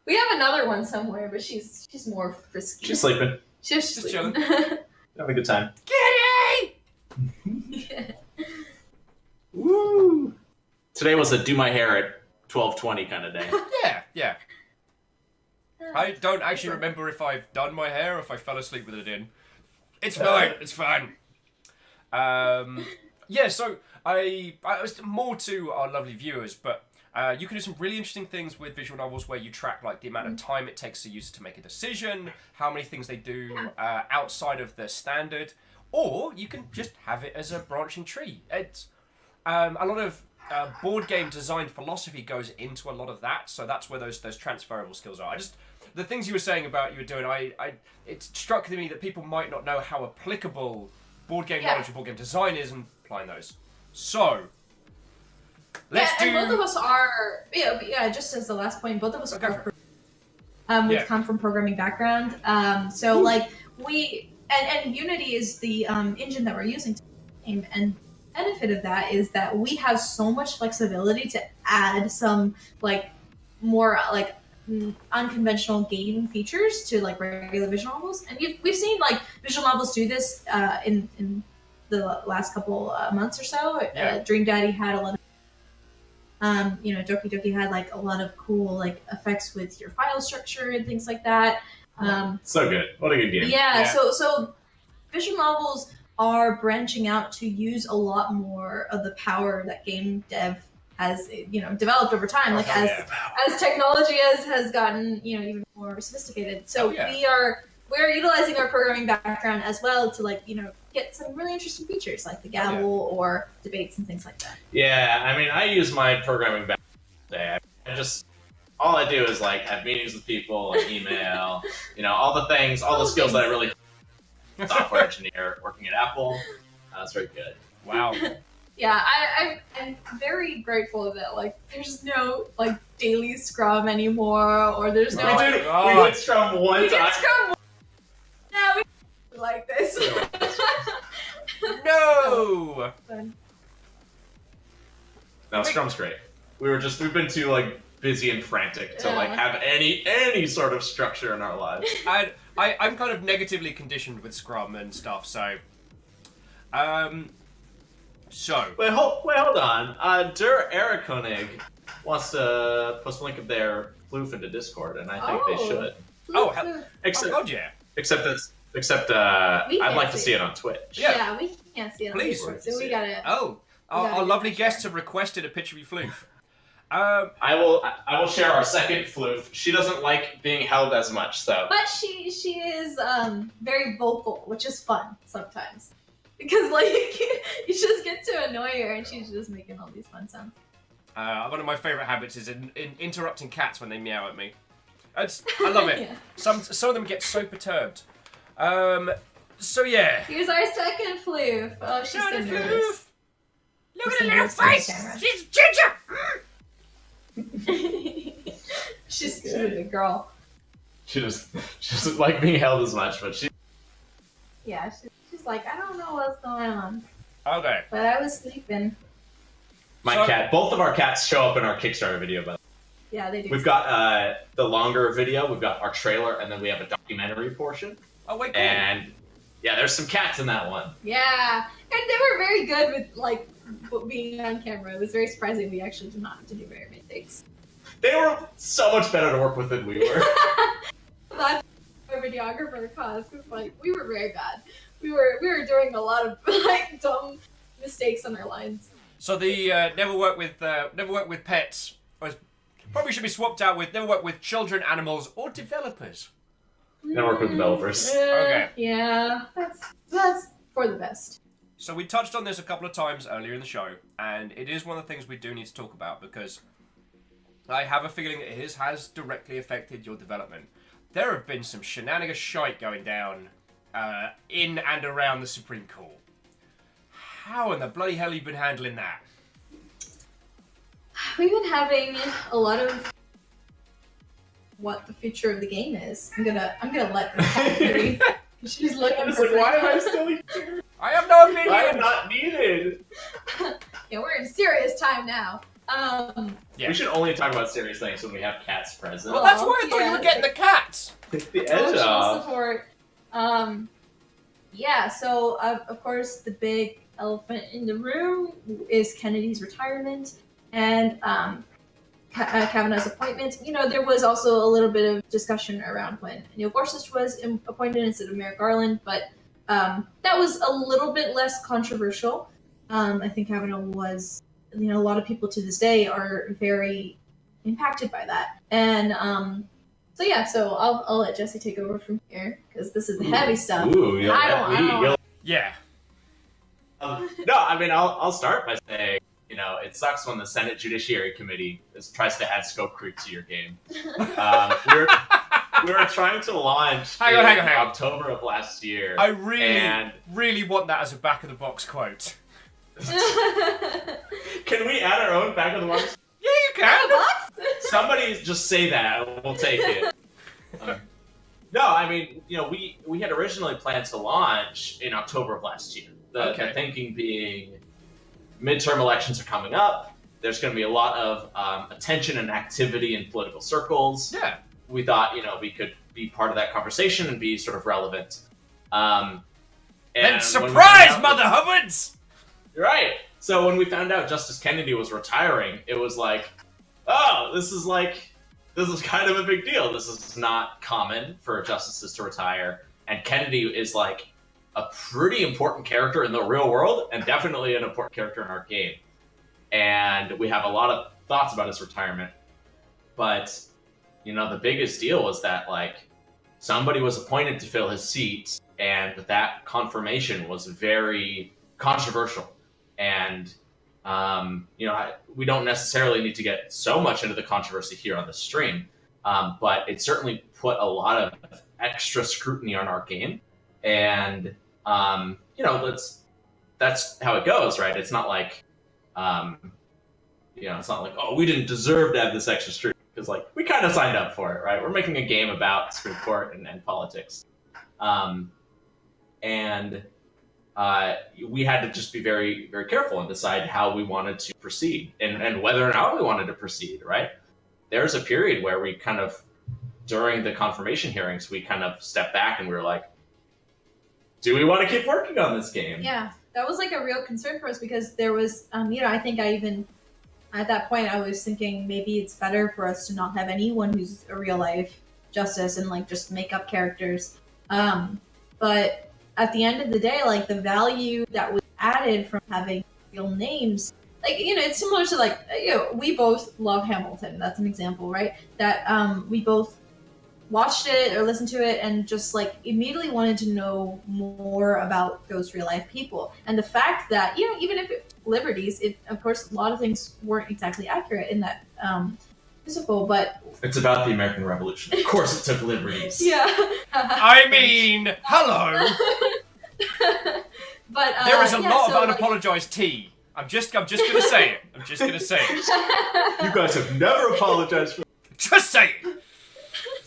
We have another one somewhere, but she's more frisky. She's sleeping. She's Just sleeping. Having a good time. Kitty! Yeah. Woo! Today was a do my hair at 12:20 kind of day. Yeah. I don't actually remember if I've done my hair or if I fell asleep with it in. It's fine. It's fine. Yeah. So I was more to our lovely viewers, but you can do some really interesting things with visual novels where you track like the amount of time it takes a user to make a decision, how many things they do outside of the standard, or you can just have it as a branching tree. It's a lot of board game design philosophy goes into a lot of that, so that's where those transferable skills are. The things you were saying about you were doing, it struck me that people might not know how applicable board game knowledge and board game design is and applying those. So, let's do... and both of us are, just as the last point, both of us are, we've come from programming background, so like we, and Unity is the engine that we're using to game, and benefit of that is that we have so much flexibility to add some like more like unconventional game features to like regular visual novels, and we've seen like visual novels do this in the last couple months or so. Dream Daddy had a lot of Doki Doki had like a lot of cool like effects with your file structure and things like that. So good. What a good game. So visual novels are branching out to use a lot more of the power that game dev has developed over time, like as technology has gotten even more sophisticated. So we're utilizing our programming background as well to like get some really interesting features like the gavel or debates and things like that. Yeah, I mean, I use my programming background today. All I do is like have meetings with people and email, all the things, all the skills that I really software engineer working at Apple. That's very good. Wow. Yeah, I'm very grateful that like there's no like daily Scrum anymore, or there's no. We did Scrum one time. Now we like this. No. No, Scrum's great. We've been too like busy and frantic to like have any sort of structure in our lives. I'm kind of negatively conditioned with Scrum and stuff, so. Wait, hold on. Der Erikonig wants to post a link of their floof into Discord, and I think they should. Except I'd like to see it on Twitch. Yeah, we can't see it on Discord, so we gotta. Our lovely guests have requested a picture of you floof. I will share our second floof. She doesn't like being held as much, so. But she is very vocal, which is fun sometimes, because like you just get to annoy her and she's just making all these fun sounds. One of my favourite habits is in interrupting cats when they meow at me. I love it. Yeah. Some of them get so perturbed. So yeah. Here's our second floof. Oh, she's so nervous. Look She's at her so little nervous to the face! camera. She's ginger! She's a big girl. She doesn't like being held as much, but she. Yeah, she's like, I don't know what's going on. Okay. But I was sleeping. Both of our cats show up in our Kickstarter video, by the way. Yeah, they do. We've got the longer video, we've got our trailer, and then we have a documentary portion. Oh, wait, cool. And yeah, there's some cats in that one. Yeah, and they were very good with like being on camera. It was very surprising. We actually did not have to do very many takes. They were so much better to work with than we were. That's our videographer caused because like we were very bad. We were doing a lot of like dumb mistakes on our lines. So the never work with pets probably should be swapped out with never work with children, animals, or developers. Never work with developers. Okay. Yeah, that's for the best. So we touched on this a couple of times earlier in the show, and it is one of the things we do need to talk about because I have a feeling that it has directly affected your development. There have been some shenanigans shite going down in and around the Supreme Court. How in the bloody hell have you been handling that? We've been having a lot of what the future of the game is. I'm gonna let this happen. She's looking for. Why am I still here? I have no opinion! I am not needed. Yeah, we're in serious time now. Yeah. We should only talk about serious things when we have cats present. Well, that's why I thought you were yes. getting the cats! Take the edge Emotional off. support. Yeah. So of course the big elephant in the room is Kennedy's retirement and Kavanaugh's appointment. You know, there was also a little bit of discussion around when Neil Gorsuch was appointed instead of Merrick Garland, but that was a little bit less controversial. I think Kavanaugh was, you know, a lot of people to this day are very impacted by that. And so yeah, so I'll let Jesse take over from here because this is the heavy stuff. Ooh, I don't. Yeah. No, I mean, I'll start by saying, you know, it sucks when the Senate Judiciary Committee tries to add scope creep to your game. We were trying to launch Hang in on. October of last year. I really want that as a back of the box quote. Can we add our own back of the box? Yeah, you can! Somebody just say that, and we'll take it. No, I mean, you know, we had originally planned to launch in October of last year. The thinking being midterm elections are coming up. There's going to be a lot of attention and activity in political circles. Yeah. We thought, you know, we could be part of that conversation and be sort of relevant. And surprise, Mother Hubbards! Right. So when we found out Justice Kennedy was retiring, it was like, oh, this is kind of a big deal. This is not common for justices to retire. And Kennedy is like a pretty important character in the real world and definitely an important character in our game. And we have a lot of thoughts about his retirement. But, you know, the biggest deal was that, like, somebody was appointed to fill his seat, and that confirmation was very controversial. And, you know, we don't necessarily need to get so much into the controversy here on the stream, but it certainly put a lot of extra scrutiny on our game. And, you know, that's how it goes, right? It's not like, you know, it's not like, oh, we didn't deserve to have this extra scrutiny. Because, like, we kind of signed up for it, right? We're making a game about Supreme Court and politics. We had to just be very, very careful and decide how we wanted to proceed and whether or not we wanted to proceed, right? There's a period where we kind of, during the confirmation hearings, we kind of stepped back and we were like, do we want to keep working on this game? Yeah, that was like a real concern for us because there was, you know, I think at that point I was thinking maybe it's better for us to not have anyone who's a real life justice and like just make up characters. But at the end of the day, like the value that was added from having real names, like, you know, it's similar to like, you know, we both love Hamilton. That's an example, right? That we both watched it or listened to it and just like immediately wanted to know more about those real life people. And the fact that, you know, even if liberties, of course a lot of things weren't exactly accurate in that musical, but it's about the American Revolution. Of course, it took liberties. yeah. I mean, hello. But there is a lot of unapologized tea. I'm just gonna say it. I'm just gonna say it. You guys have never apologized for. Just say it.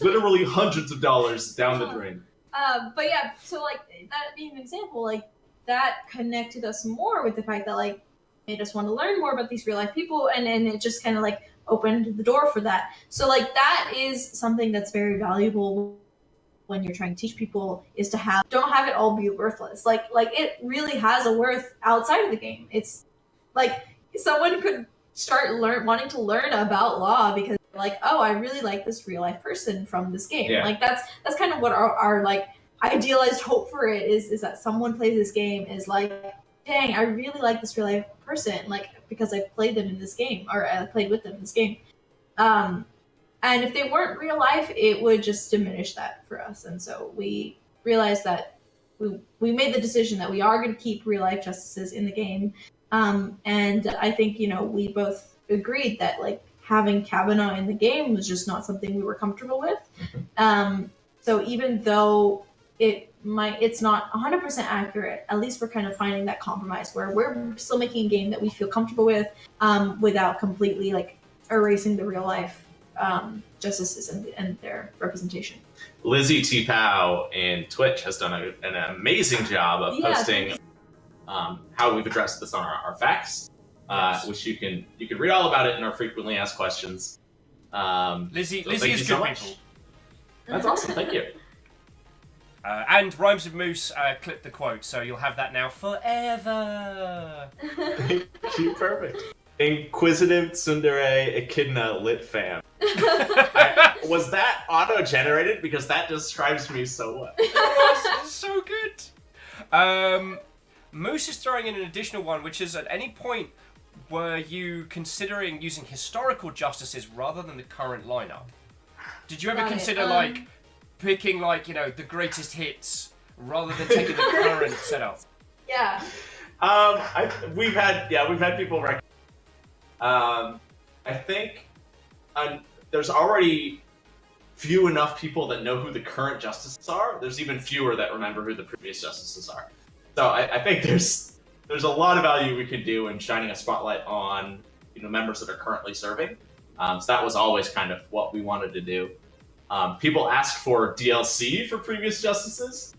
Literally hundreds of dollars down the drain. But yeah, so like that being an example, like that connected us more with the fact that like made us want to learn more about these real life people, and it just kind of like opened the door for that. So like that is something that's very valuable when you're trying to teach people, is to don't have it all be worthless. Like it really has a worth outside of the game. It's like someone could start wanting to learn about law because like, oh, I really like this real life person from this game. Yeah. Like that's kind of what our like idealized hope for it is that someone plays this game is like, dang, I really like this real life person, like because I played them in this game, or I played with them in this game. And if they weren't real life, it would just diminish that for us. And so we realized that we made the decision that we are going to keep real life justices in the game. And I think, you know, we both agreed that like having Kavanaugh in the game was just not something we were comfortable with. So even though it's not 100% accurate, at least we're kind of finding that compromise where we're still making a game that we feel comfortable with, without completely like erasing the real life justices and their representation. Lizzie T. Pow in Twitch has done an amazing job of posting how we've addressed this on our facts, which you can read all about it in our frequently asked questions. Lizzie is you good so much. people. That's awesome. Thank you. And Rhymes of Moose clipped the quote, so you'll have that now forever. Perfect. Inquisitive Tsundere Echidna Lit Fam. Was that auto-generated? Because that describes me so well. It was. It's so good. Moose is throwing in an additional one, which is, at any point were you considering using historical justices rather than the current lineup? Did you ever consider like picking like, you know, the greatest hits rather than taking the current setup? Yeah. We've had people recommend. I think there's already few enough people that know who the current justices are. There's even fewer that remember who the previous justices are. So I think there's a lot of value we could do in shining a spotlight on, you know, members that are currently serving. So that was always kind of what we wanted to do. People ask for DLC for previous justices.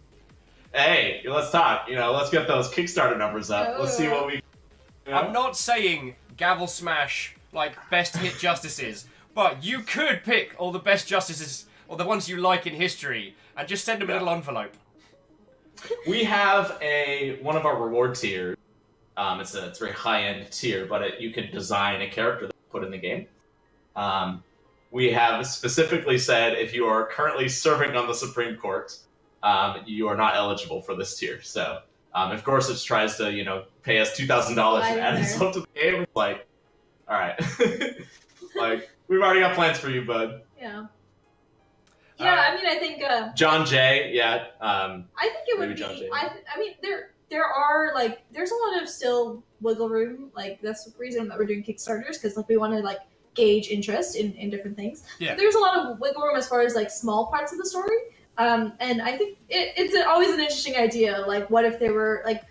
Hey, let's talk. You know, let's get those Kickstarter numbers up. Let's see what we. You know? I'm not saying gavel smash like best hit justices, but you could pick all the best justices or the ones you like in history and just send them a little envelope. We have one of our reward tiers. It's a very high end tier, but you can design a character that you put in the game. We have specifically said if you are currently serving on the Supreme Court, you are not eligible for this tier. So if Gorsuch tries to, you know, pay us $2,000 and add himself to the game, it's like, all right, like we've already got plans for you, bud. Yeah. Yeah, I mean, I think John Jay, yeah. I think it would be. John Jay. I mean, there are like there's a lot of still wiggle room. Like that's the reason that we're doing Kickstarters, because like we want to like gauge interest in different things. Yeah. So there's a lot of wiggle room as far as like small parts of the story. And I think it's always an interesting idea. Like, what if they were like,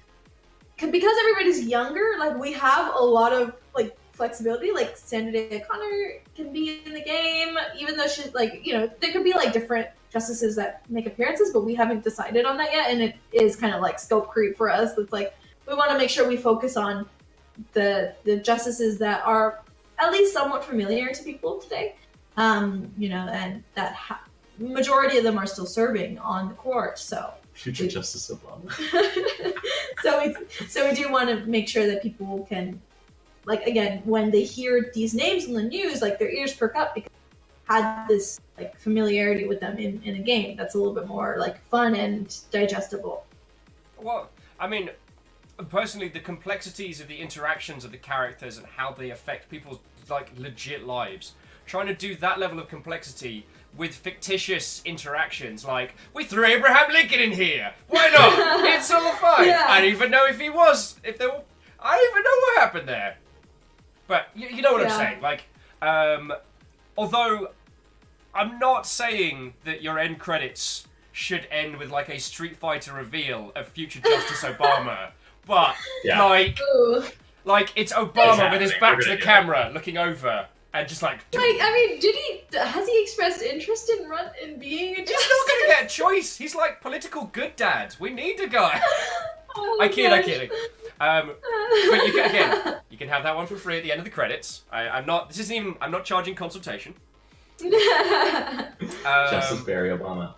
because everybody's younger, like we have a lot of like flexibility. Like Sandra Day O'Connor can be in the game, even though she's like, you know, there could be like different justices that make appearances, but we haven't decided on that yet. And it is kind of like scope creep for us. It's like we want to make sure we focus on the justices that are at least somewhat familiar to people today. You know, and that majority of them are still serving on the court. So future Justice Obama. so we do want to make sure that people can, like, again, when they hear these names in the news, like their ears perk up because they had this like familiarity with them in a game that's a little bit more like fun and digestible. Well, I mean, personally, the complexities of the interactions of the characters and how they affect people's like legit lives trying to do that level of complexity with fictitious interactions, like, we threw Abraham Lincoln in here. Why not? It's all fine. Yeah. I don't even know if he was. I don't even know what happened there. But you know what I'm saying. Like, although I'm not saying that your end credits should end with like a Street Fighter reveal of future Justice Obama, but Ooh. like it's Obama with his back to the that. camera, looking over. And just like, I mean, has he expressed interest in being a he's justice? not gonna get a choice. He's like political good dad. We need a guy. Oh, I kid. gosh. But you can have that one for free at the end of the credits. I'm not charging consultation. Justice Barry Obama.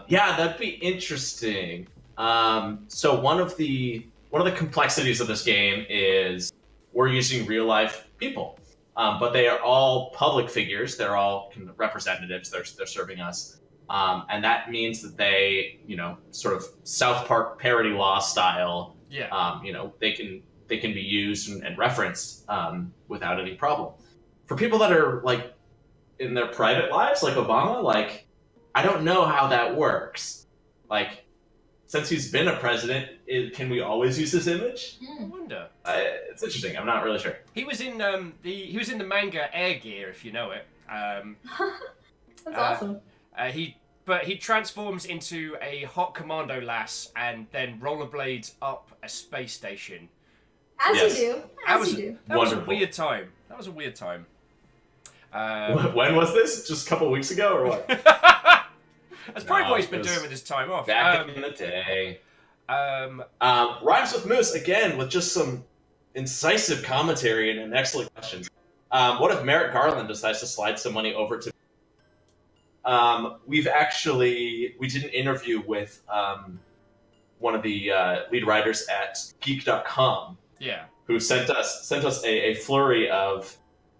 Yeah, that'd be interesting. So one of the complexities of this game is we're using real life people. But they are all public figures. They're all representatives. They're serving us, and that means that they, sort of South Park parody law style. Yeah. They can be used and referenced without any problem. For people that are like in their private lives, like Obama, like I don't know how that works. Like, since he's been a president, can we always use his image? I wonder. It's interesting. I'm not really sure. He was in the manga Air Gear, if you know it. That's awesome. He transforms into a hot commando lass and then rollerblades up a space station. As Yes. you do. As you do. That was a Wonderful. weird time. That was a weird time. When was this? Just a couple weeks ago, or what? That's probably No, what he's been it was doing with his time off. Back in the day. Um, Rhymes with Moose, again, with just some incisive commentary and excellent questions. What if Merrick Garland decides to slide some money over to... we did an interview with one of the lead writers at Geek.com, yeah. who sent us a flurry of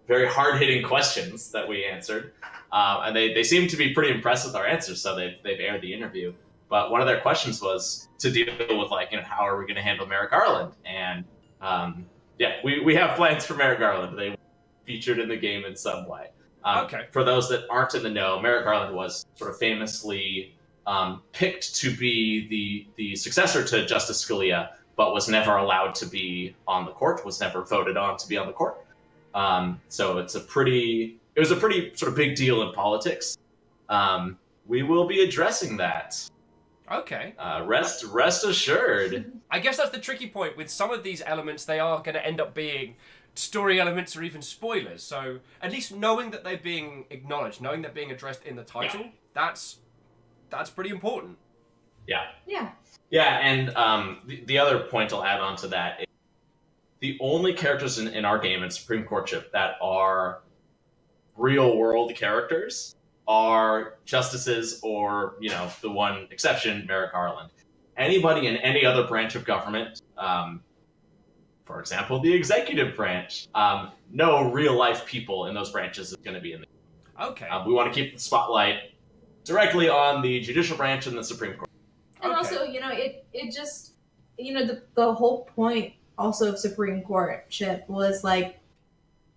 very hard-hitting questions that we answered. And they seemed to be pretty impressed with our answers, so they've aired the interview. But one of their questions was to deal with, like, how are we going to handle Merrick Garland? And we have plans for Merrick Garland. They were featured in the game in some way. Okay. For those that aren't in the know, Merrick Garland was sort of famously picked to be the successor to Justice Scalia, but was never allowed to be on the court. Was never voted on to be on the court. So it was a pretty sort of big deal in politics. We will be addressing that. Okay. Rest assured. I guess that's the tricky point. With some of these elements, they are going to end up being story elements or even spoilers. So at least knowing that they're being acknowledged, knowing they're being addressed in the title, that's pretty important. Yeah. Yeah. Yeah, and the other point I'll add on to that is the only characters in our game in Supreme Courtship that are real world characters are justices or, the one exception, Merrick Garland. Anybody in any other branch of government, for example, the executive branch, no real life people in those branches is going to be in the game. Okay. We want to keep the spotlight directly on the judicial branch and the Supreme Court. And Okay. also, it just, the whole point also of Supreme Courtship was like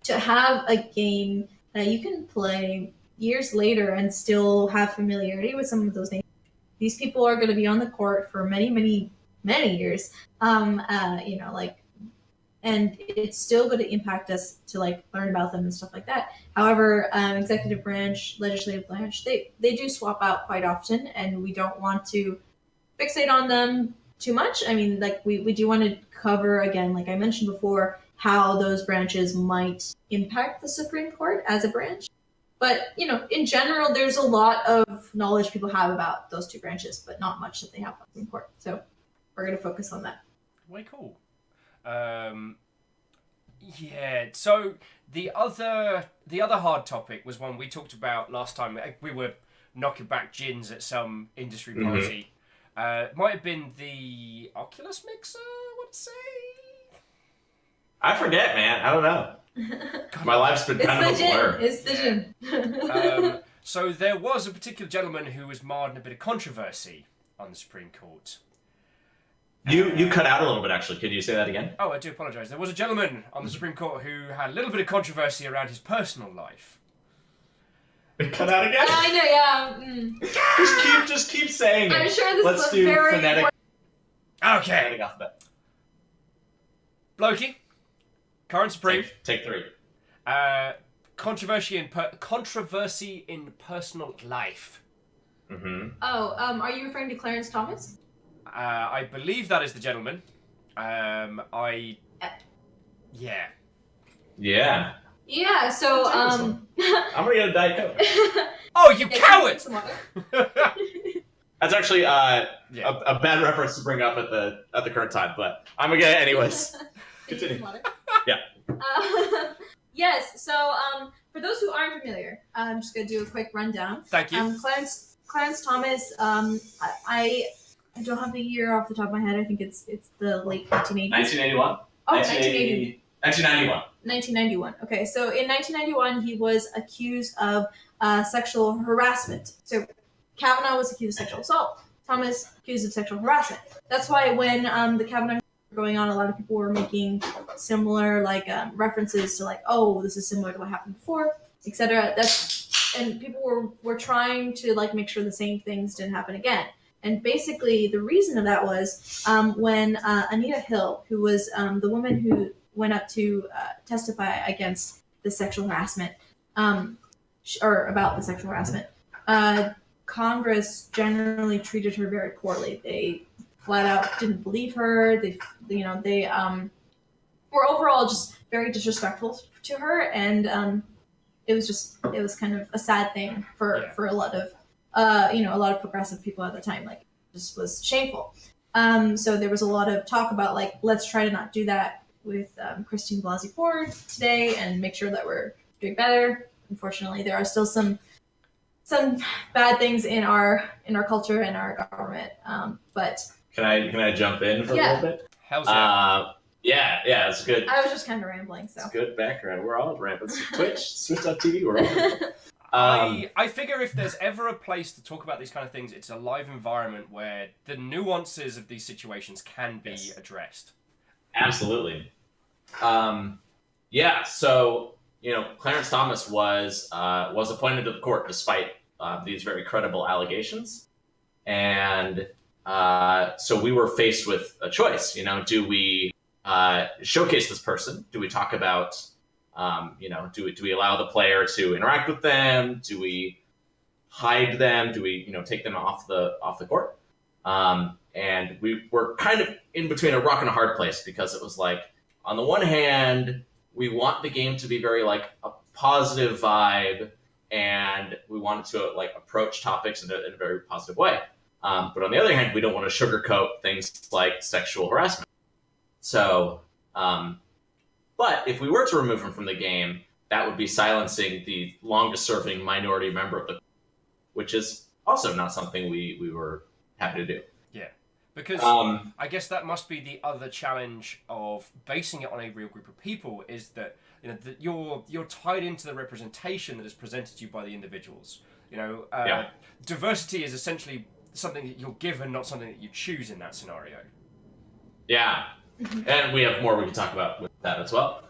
to have a game that you can play years later and still have familiarity with some of those names. These people are going to be on the court for many, many, many years. And it's still going to impact us to learn about them and stuff like that. However, executive branch, legislative branch, they do swap out quite often, and we don't want to fixate on them too much. I mean, we do want to cover, again, like I mentioned before, how those branches might impact the Supreme Court as a branch. But, in general, there's a lot of knowledge people have about those two branches, but not much that they have on the Supreme Court. So we're going to focus on that. Way cool. Yeah. So the other hard topic was one we talked about last time. We were knocking back gins at some industry party. Might have been the Oculus mixer, I would say. I forget, man. I don't know. My life's been kind of a blur. It's the gin. So there was a particular gentleman who was marred in a bit of controversy on the Supreme Court. You cut out a little bit, actually. Could you say that again? Oh, I do apologise. There was a gentleman on the Supreme Court who had a little bit of controversy around his personal life. Cut out again? I know, yeah. Just keep saying it. I'm sure this Let's is a do very phonetic Okay. alphabet. Blokey. Current Supreme. Take 3. Controversy in personal life. Mm-hmm. Oh, are you referring to Clarence Thomas? I believe that is the gentleman. Yeah. Yeah. Yeah, so, I'm gonna get a Diet Coke. Oh, you coward! That's actually a bad reference to bring up at the current time, but I'm gonna get it anyways. Continue. Yeah. Yes, so for those who aren't familiar, I'm just gonna do a quick rundown. Thank you. Clarence Thomas. I don't have the year off the top of my head. I think it's the late 1980s. 1981. Oh, 1980. 1991. 1991. Okay, so in 1991 he was accused of sexual harassment. So Kavanaugh was accused of sexual assault. Thomas accused of sexual harassment. That's why when the Kavanaugh were going on, a lot of people were making similar references to oh, this is similar to what happened before, etc. And people were trying to make sure the same things didn't happen again. And basically, the reason of that was when Anita Hill, who was the woman who went up to testify against the sexual harassment, or about the sexual harassment, Congress generally treated her very poorly. They flat out didn't believe her. They were overall just very disrespectful to her, and it was kind of a sad thing for a lot of a lot of progressive people at the time. It just was shameful. So there was a lot of talk about let's try to not do that with Christine Blasey Ford today and make sure that we're doing better. Unfortunately, there are still some bad things in our culture and our government. But can I jump in for a little bit? Hell's yeah. Yeah, it's good. I was just kind of rambling. So it's good background. We're all rambling. Twitch, Switch.tv, we're all. I figure if there's ever a place to talk about these kind of things, it's a live environment where the nuances of these situations can be addressed. Absolutely. Yeah. So Clarence Thomas was appointed to the court despite these very credible allegations, and so we were faced with a choice. Do we showcase this person? Do we talk about do we allow the player to interact with them? Do we hide them? Do we take them off the court? And we were kind of in between a rock and a hard place, because it was on the one hand, we want the game to be very a positive vibe, and we wanted to approach topics in a very positive way. But on the other hand, we don't want to sugarcoat things like sexual harassment. So, but if we were to remove him from the game, that would be silencing the longest-serving minority member of the, which is also not something we were happy to do. Yeah, because I guess that must be the other challenge of basing it on a real group of people, is that that you're tied into the representation that is presented to you by the individuals. Diversity is essentially something that you're given, not something that you choose in that scenario. Yeah. And we have more we can talk about with that as well.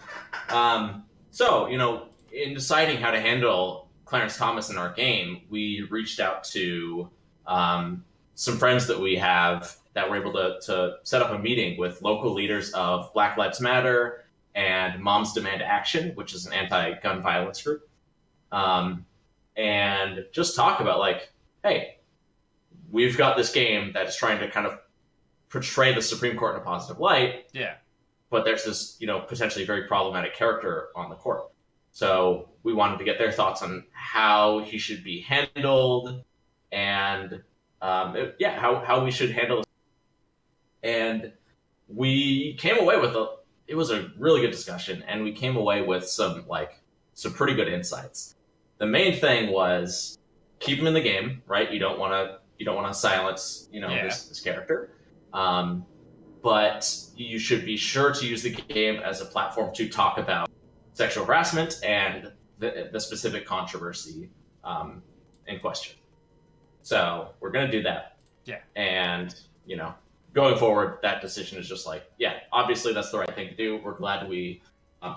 So, in deciding how to handle Clarence Thomas in our game, we reached out to some friends that we have that were able to set up a meeting with local leaders of Black Lives Matter and Moms Demand Action, which is an anti-gun violence group, and just talk about hey, we've got this game that is trying to kind of portray the Supreme Court in a positive light. Yeah. But there's this, potentially very problematic character on the court. So we wanted to get their thoughts on how he should be handled, and how we should handle it. And we came away with it was a really good discussion, and we came away with some pretty good insights. The main thing was keep him in the game, right? You don't want to silence, this character. But you should be sure to use the game as a platform to talk about sexual harassment and the specific controversy in question. So we're going to do that. Yeah. And, going forward, that decision is just like, yeah, obviously that's the right thing to do. We're glad we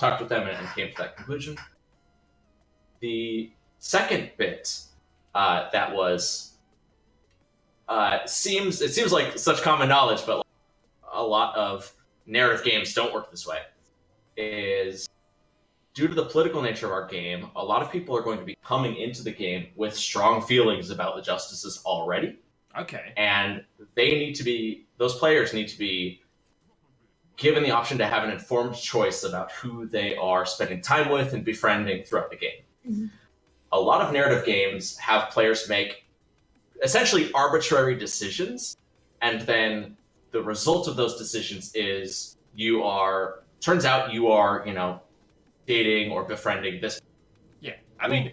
talked with them and came to that conclusion. The second bit that was seems like such common knowledge, but like, a lot of narrative games don't work this way. Is due to the political nature of our game, a lot of people are going to be coming into the game with strong feelings about the justices already. Okay. And those players need to be given the option to have an informed choice about who they are spending time with and befriending throughout the game. Mm-hmm. A lot of narrative games have players make essentially arbitrary decisions, and then the result of those decisions is turns out you are, dating or befriending this. Yeah, I mean,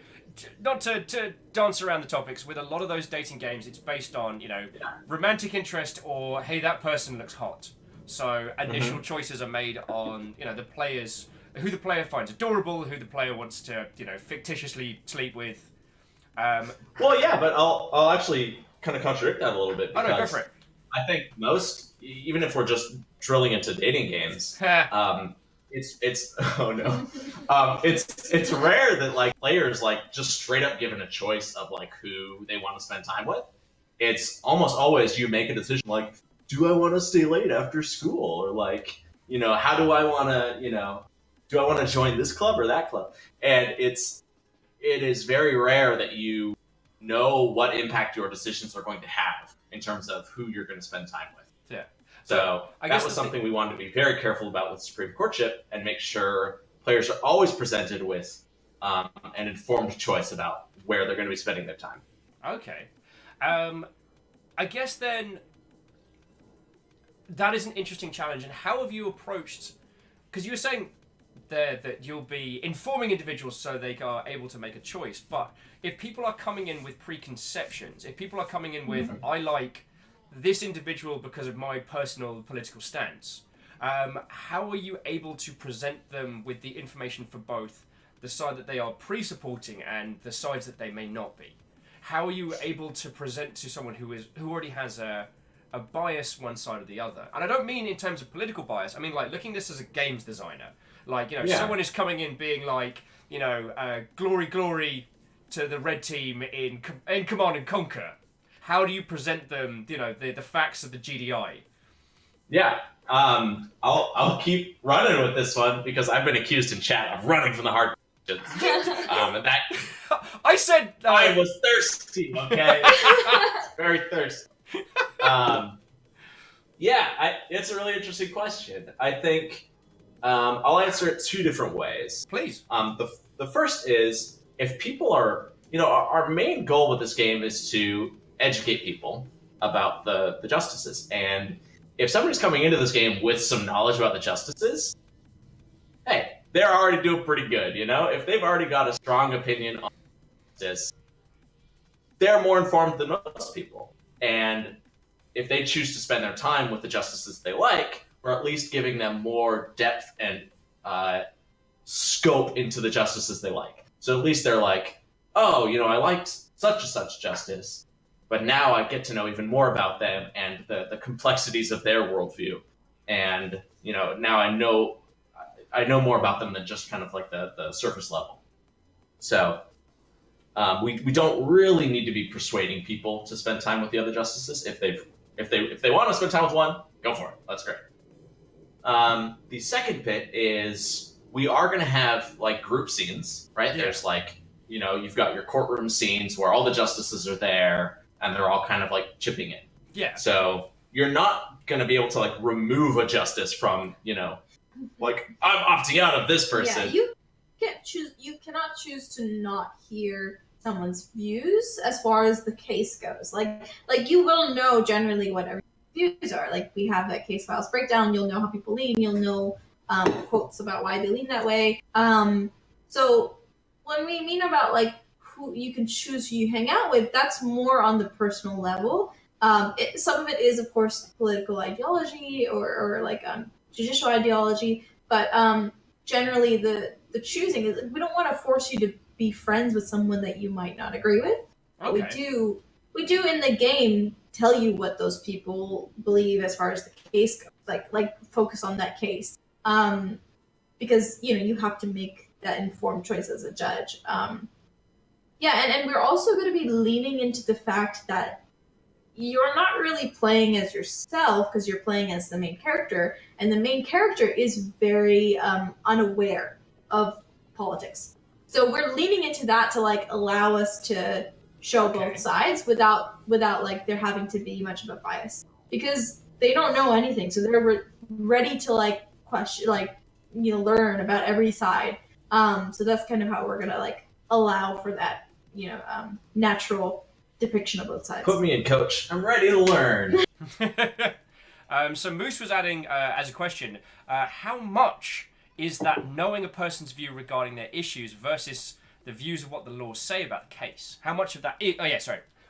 not to dance around the topics, with a lot of those dating games, it's based on, romantic interest or, hey, that person looks hot. So initial choices are made on, the players, who the player finds adorable, who the player wants to, fictitiously sleep with. Well, yeah, but I'll actually kind of contradict that a little bit. Oh, no, go for it. I think most, even if we're just drilling into dating games, it's oh no, it's rare that like players like just straight up given a choice of like who they want to spend time with. It's almost always you make a decision like, do I want to stay late after school, or like, how do I want to, do I want to join this club or that club? And it is very rare that you know what impact your decisions are going to have in terms of who you're going to spend time with. Yeah. So that was something we wanted to be very careful about with Supreme Courtship and make sure players are always presented with an informed choice about where they're going to be spending their time. Okay. I guess then that is an interesting challenge. And how have you approached... Because you were saying there that you'll be informing individuals so they are able to make a choice. But if people are coming in with preconceptions, if people are coming in with, I like this individual because of my personal political stance, how are you able to present them with the information for both the side that they are pre-supporting and the sides that they may not be? How are you able to present to someone who already has a bias one side or the other? And I don't mean in terms of political bias. I mean like looking at this as a games designer. Like, someone is coming in being like, glory, glory to the red team in Command and Conquer. How do you present them, the facts of the GDI? Yeah, I'll keep running with this one because I've been accused in chat of running from the hard questions. And that I said I was thirsty. Okay, very thirsty. It's a really interesting question. I think I'll answer it two different ways. Please. The first is if people are, our main goal with this game is to educate people about the justices. And if somebody's coming into this game with some knowledge about the justices, hey, they're already doing pretty good, If they've already got a strong opinion on this, they're more informed than most people. And if they choose to spend their time with the justices they like, we're at least giving them more depth and scope into the justices they like. So at least they're like, oh, I liked such and such justice, but now I get to know even more about them and the complexities of their worldview. And, now I know more about them than just kind of like the surface level. So we don't really need to be persuading people to spend time with the other justices. If they want to spend time with one, go for it. That's great. The second bit is we are going to have like group scenes, right? Yeah. There's like, you've got your courtroom scenes where all the justices are there and they're all kind of like chipping in. Yeah. So you're not going to be able to like remove a justice from, like I'm opting out of this person. Yeah, you cannot choose to not hear someone's views as far as the case goes. Like you will know generally what everyone's views are. Like we have that case files breakdown. You'll know how people lean. You'll know quotes about why they lean that way. So when we mean about like who you can choose who you hang out with, that's more on the personal level. Some of it is, of course, political ideology or like judicial ideology, but generally the choosing is we don't want to force you to be friends with someone that you might not agree with. Okay. We do in the game tell you what those people believe as far as the case goes, like focus on that case, because you have to make that informed choice as a judge. And we're also going to be leaning into the fact that you're not really playing as yourself because you're playing as the main character, and the main character is very unaware of politics. So we're leaning into that to like allow us to show both sides without like there having to be much of a bias, because they don't know anything, so they're ready to like question, like learn about every side. So that's kind of how we're gonna like allow for that natural depiction of both sides. Put me in, coach. I'm ready to learn. So Moose was adding as a question, how much is that knowing a person's view regarding their issues versus the views of what the laws say about the case? How much of that...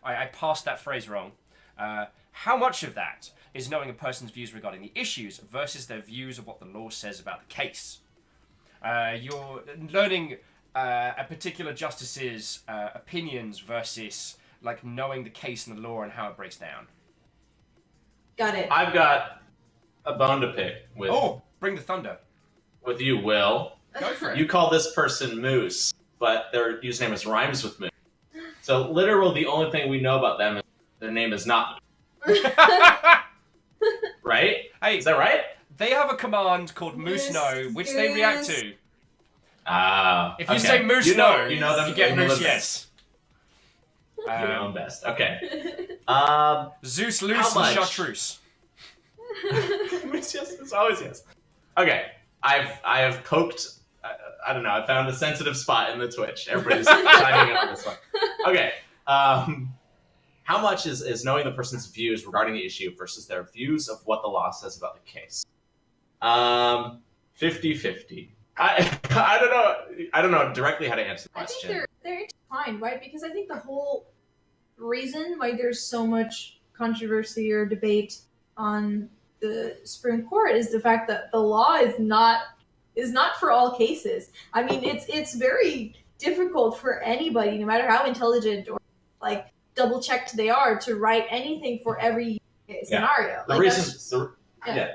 I passed that phrase wrong. How much of that is knowing a person's views regarding the issues versus their views of what the law says about the case? You're learning a particular justice's opinions versus like knowing the case and the law and how it breaks down. Got it. I've got a bone to pick with... Oh, bring the thunder. With you, Will. Go for it. You call this person Moose, but their username is rhymes with Moose. So literally the only thing we know about them is their name is not Moose. Right? Hey, is that right? They have a command called Moose No, which they react to. If you say Moose you No, them, you get Moose Yes. Your own best. Okay. Zeus Loose and Chartreuse. Moose Yes, it's always yes. Okay. I have poked... I don't know. I found a sensitive spot in the Twitch. Everybody's chiming in on this one. Okay. How much is knowing the person's views regarding the issue versus their views of what the law says about the case? 50-50. I don't know. I don't know directly how to answer the question. I think they're intertwined, right? Because I think the whole reason why there's so much controversy or debate on the Supreme Court is the fact that the law is not for all cases. I mean, it's very difficult for anybody, no matter how intelligent or like double checked they are, to write anything for every scenario. The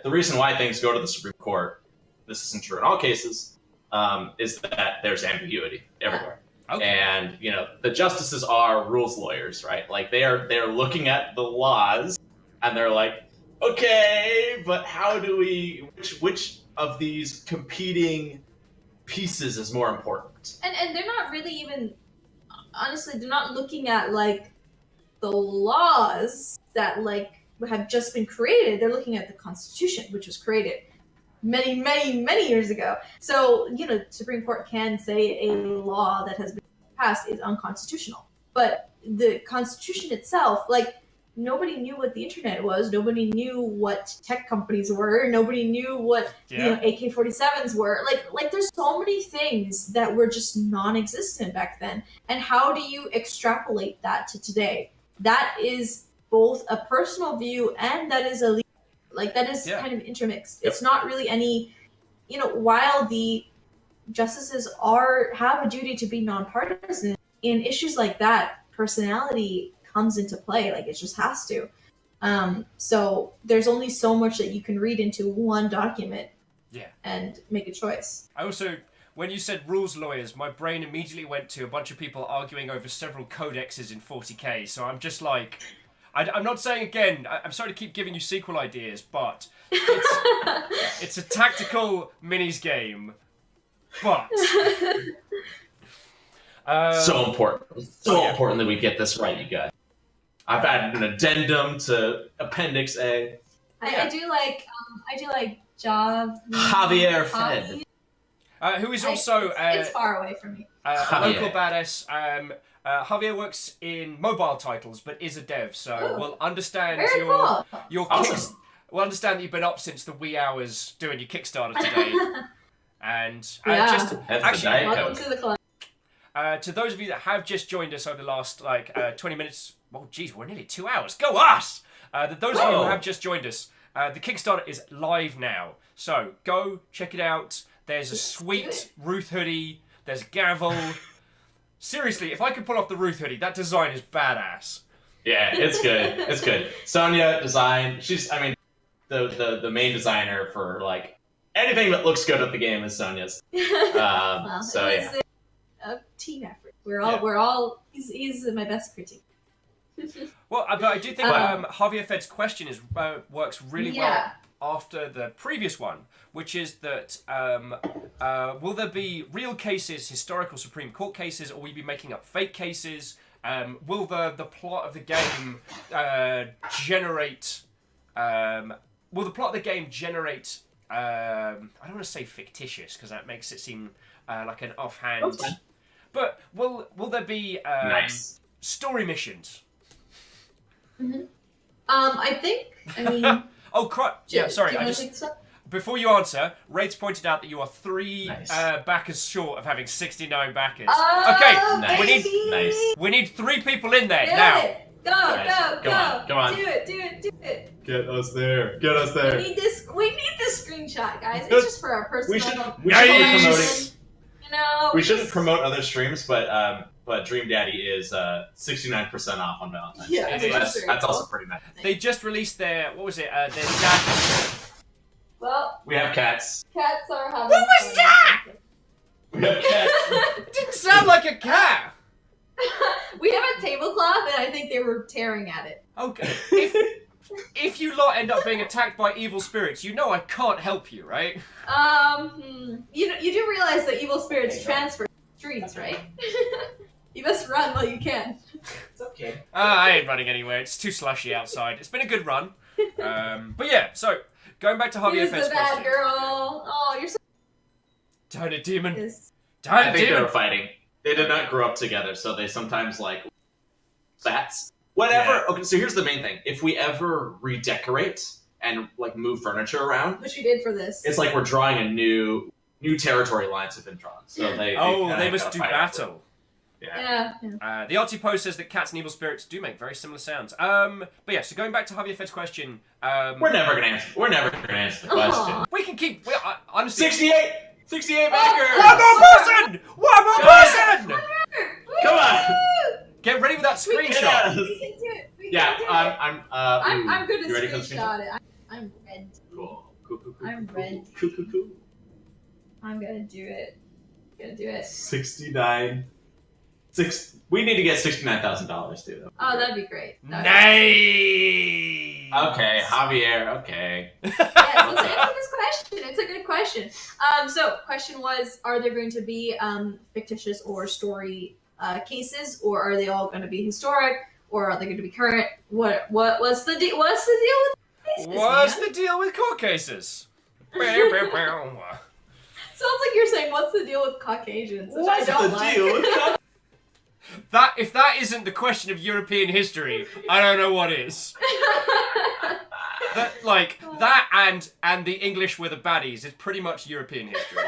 reason why things go to the Supreme Court, this isn't true in all cases, is that there's ambiguity everywhere. Okay. And the justices are rules lawyers, right? Like they're looking at the laws and they're like, okay, but how do we which of these competing pieces is more important? And they're not really even, honestly, they're not looking at like the laws that like have just been created. They're looking at the Constitution, which was created many, many, many years ago. So, Supreme Court can say a law that has been passed is unconstitutional. But the Constitution itself, like, nobody knew what the internet was. Nobody knew what tech companies were. Nobody knew what AK-47s were. Like there's so many things that were just non-existent back then. And how do you extrapolate that to today? That is both a personal view and that is a legal, like that is kind of intermixed. Yep. It's not really any, while the justices have a duty to be nonpartisan in issues like that, personality comes into play. Like it just has to. So there's only so much that you can read into one document and make a choice. I also, when you said rules lawyers, my brain immediately went to a bunch of people arguing over several codexes in 40k. So I'm just like, I'm not saying again, I'm sorry to keep giving you sequel ideas, but it's a tactical minis game. But so important. Important that we get this right, you guys. I've added an addendum to Appendix A. I do like Javier Fed. Who is also it's far away from me. A local badass. Javier works in mobile titles, but is a dev, so we'll understand your awesome. We'll understand that you've been up since the wee hours doing your Kickstarter today. And just actually, welcome to the club. To those of you that have just joined us over the last 20 minutes, well, geez, we're nearly 2 hours. Go us! Those of you who have just joined us, the Kickstarter is live now. So go check it out. There's a sweet Ruth hoodie. There's a gavel. Seriously, if I could pull off the Ruth hoodie, that design is badass. Yeah, it's good. It's good. Sonia designed. I mean, the main designer for like anything that looks good at the game is Sonia's. Well, So it yeah. was a team effort. We're all. He's my best critique. Well, but I do think Javier Fed's question works really well after the previous one, which is that will there be real cases, historical Supreme Court cases, or will you be making up fake cases? Will the plot of the game generate? Will the plot of the game generate? I don't want to say fictitious because that makes it seem like an offhand. But will there be Nice story missions? Mm-hmm. I think. I mean. Oh, crap. Yeah, sorry. Do you want to take this up? Before you answer, Raids pointed out that you are 3 backers short of having 69 backers. Oh, okay, baby! we need 3 people in there Do now. it. Go. Come on. Do it. Get us there. We need this screenshot, guys. It's just for our personal. We should Nice. You know. We shouldn't promote other streams, but Dream Daddy is 69% off on Valentine's Day. Yeah, That's also pretty nice. They just released their, what was it, their cat. Well, We have cats. cats are having. What was that? We have cats. It didn't sound like a cat. We have a tablecloth, and I think they were tearing at it. Okay. If you lot end up being attacked by evil spirits, you know I can't help you, right? You do realize that evil spirits transfer streets, right? You must run while you can. It's okay. I ain't running anywhere. It's too slushy outside. It's been a good run. But yeah, so going back to Javier Who's Fed's the bad question. girl? Oh, you're so. Darn it, demon. Yes. Darn I it, think they demon. were fighting. They did not grow up together, so they sometimes like spats. Whatever. Yeah. Okay, so here's the main thing: if we ever redecorate and like move furniture around, Which we did for this. it's like we're drawing a new territory lines have been drawn. So they must do battle. Yeah. Yeah. The Artsy Post says that cats and evil spirits do make very similar sounds. But yeah, so going back to Javier Fed's question, We're never gonna answer the question. Aw. we can keep. Honestly, 68 backers. One more person! One more person! Come on. Get ready with that We can screenshot. do it. We can do it. We Yeah, can do it. I'm good you ready at for the screenshot? screenshot it. I'm red. Cool. I'm red. Cool. I'm gonna do it. 69. We need to get $69,000 too. Oh, that'd be great. Nice. Okay, Javier. Okay. Yes, let's answer this question. It's a good question. So question was, are there going to be fictitious or story cases, or are they all going to be historic, or are they going to be current? What's the deal? What's the deal with cases? What's man? the deal with court cases? Sounds like you're saying, what's the deal with Caucasians? Which I don't like. If that isn't the question of European history, I don't know what is. That and the English were the baddies is pretty much European history.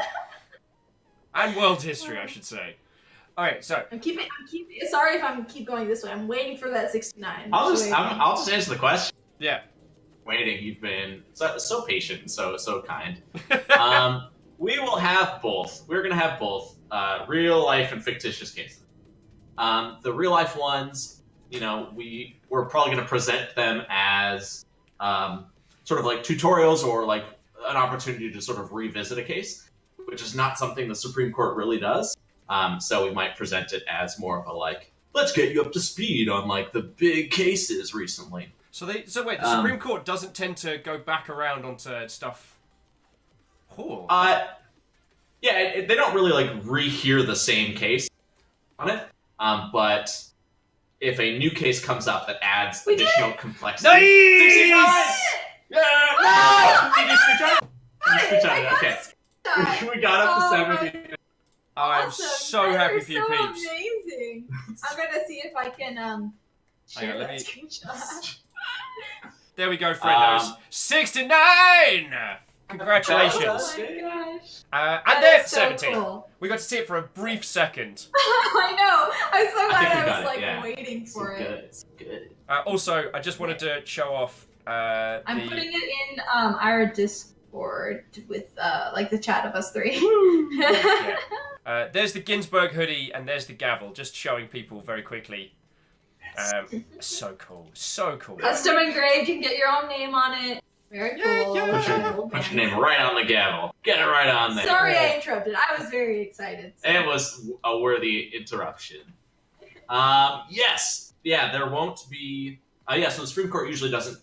And world history, I should say. Alright, so I'm keeping. Sorry if I'm keep going this way. I'm waiting for that 69. I'll just answer the question. yeah. Waiting, you've been so patient and so kind. We will have both. We're gonna have both real life and fictitious cases. The real life ones, we're probably gonna present them as sort of like tutorials or like an opportunity to sort of revisit a case, which is not something the Supreme Court really does. So we might present it as more of a like, let's get you up to speed on like the big cases recently. So wait, the Supreme Court doesn't tend to go back around onto stuff. Cool. They don't really like rehear the same case on it. But if a new case comes up that adds additional complexity, Nice! 69! Yeah! Oh, Did you screenshot it? I got Okay. it. We got up to Oh, 70. I'm Awesome. so Guys happy are for you, so peeps. amazing. I'm gonna see if I can share let that me- screenshot. There we go, friendos. 69! Congratulations. Oh my gosh. And That there's is so 17. cool. We got to see it for a brief second. I know. I'm so I think glad we I got was it, like yeah. waiting for it. It's good. Also, I just wanted to show off I'm putting it in our Discord with like the chat of us three. There's the Ginsburg hoodie and there's the gavel, just showing people very quickly. So cool. So cool. Custom engraved, you can get your own name on it. Very cool. Put your name right on the gavel. Get it right on there. Sorry I interrupted. I was very excited. So. It was a worthy interruption. Yes. Yeah, there won't be... so the Supreme Court usually doesn't,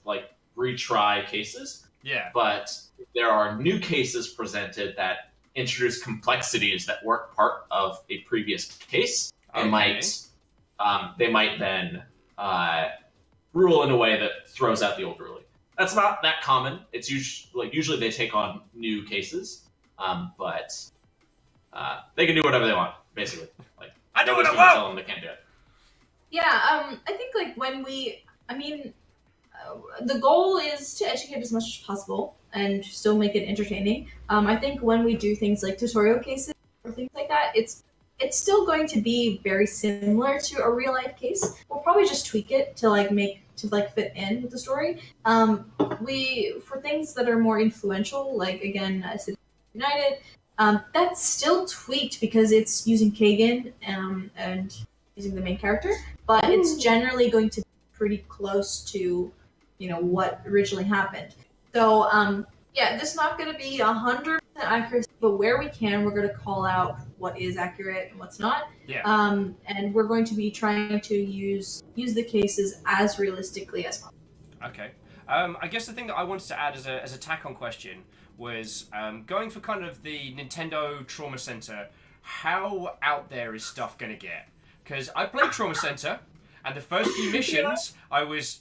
retry cases. Yeah. But there are new cases presented that introduce complexities that weren't part of a previous case. They might then rule in a way that throws out the old ruling. That's not that common. It's usually they take on new cases, but they can do whatever they want, basically. I do what I want. Tell them they can't do it. Yeah, I think the goal is to educate as much as possible and still make it entertaining. I think when we do things like tutorial cases or things like that, it's still going to be very similar to a real life case. We'll probably just tweak it to fit in with the story. For things that are more influential, like again, City United, that's still tweaked because it's using Kagan and using the main character, but it's generally going to be pretty close to, what originally happened. So, this is not going to be 100% accurate, but where we can, we're going to call out what is accurate and what's not. Yeah. And we're going to be trying to use the cases as realistically as possible. Okay. I guess the thing that I wanted to add as a tack-on question was going for kind of the Nintendo Trauma Center. How out there is stuff going to get? Because I played Trauma Center, and the first few missions, I was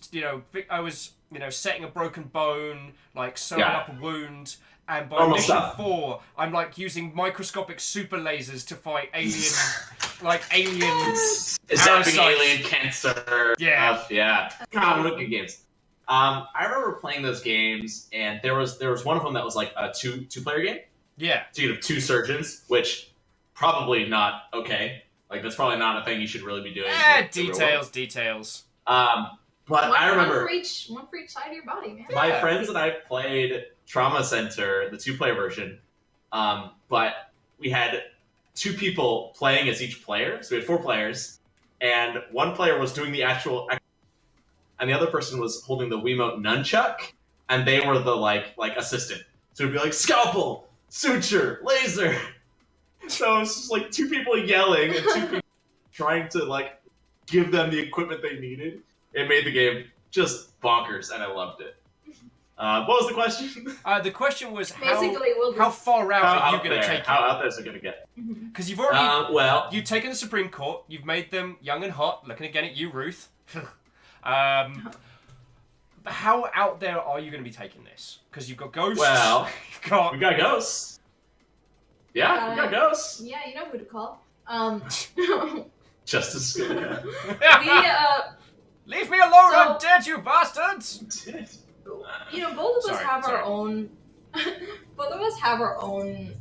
setting a broken bone, sewing up a wound, and by Normal mission stuff. 4, I'm using microscopic super lasers to fight aliens. Zapping alien cancer. Yeah. Yeah. God, what good games. I remember playing those games, and there was one of them that was a two-player game. Yeah. So you have 2 surgeons, which probably not okay. That's probably not a thing you should really be doing. Details. But I remember one for each side of your body, man. my friends and I played Trauma Center, the 2-player version, but we had 2 people playing as each player, so we had 4 players, and one player was doing the actual, and the other person was holding the Wiimote nunchuck, and they were the assistant. So it'd be scalpel, suture, laser. So it's just 2 people yelling and 2 people trying to give them the equipment they needed. It made the game just bonkers, and I loved it. What was the question? The question was Basically, how far out are you going to take it? How out there is it going to get? Because you've already you've taken the Supreme Court, you've made them young and hot. Looking again at you, Ruth. How out there are you going to be taking this? Because you've got ghosts. Well, we got ghosts. Yeah, we got ghosts. Yeah, you know who to call. Justice Scalia. Leave me alone! I'm dead, you bastards! Both of us have our own. Both of us have our own,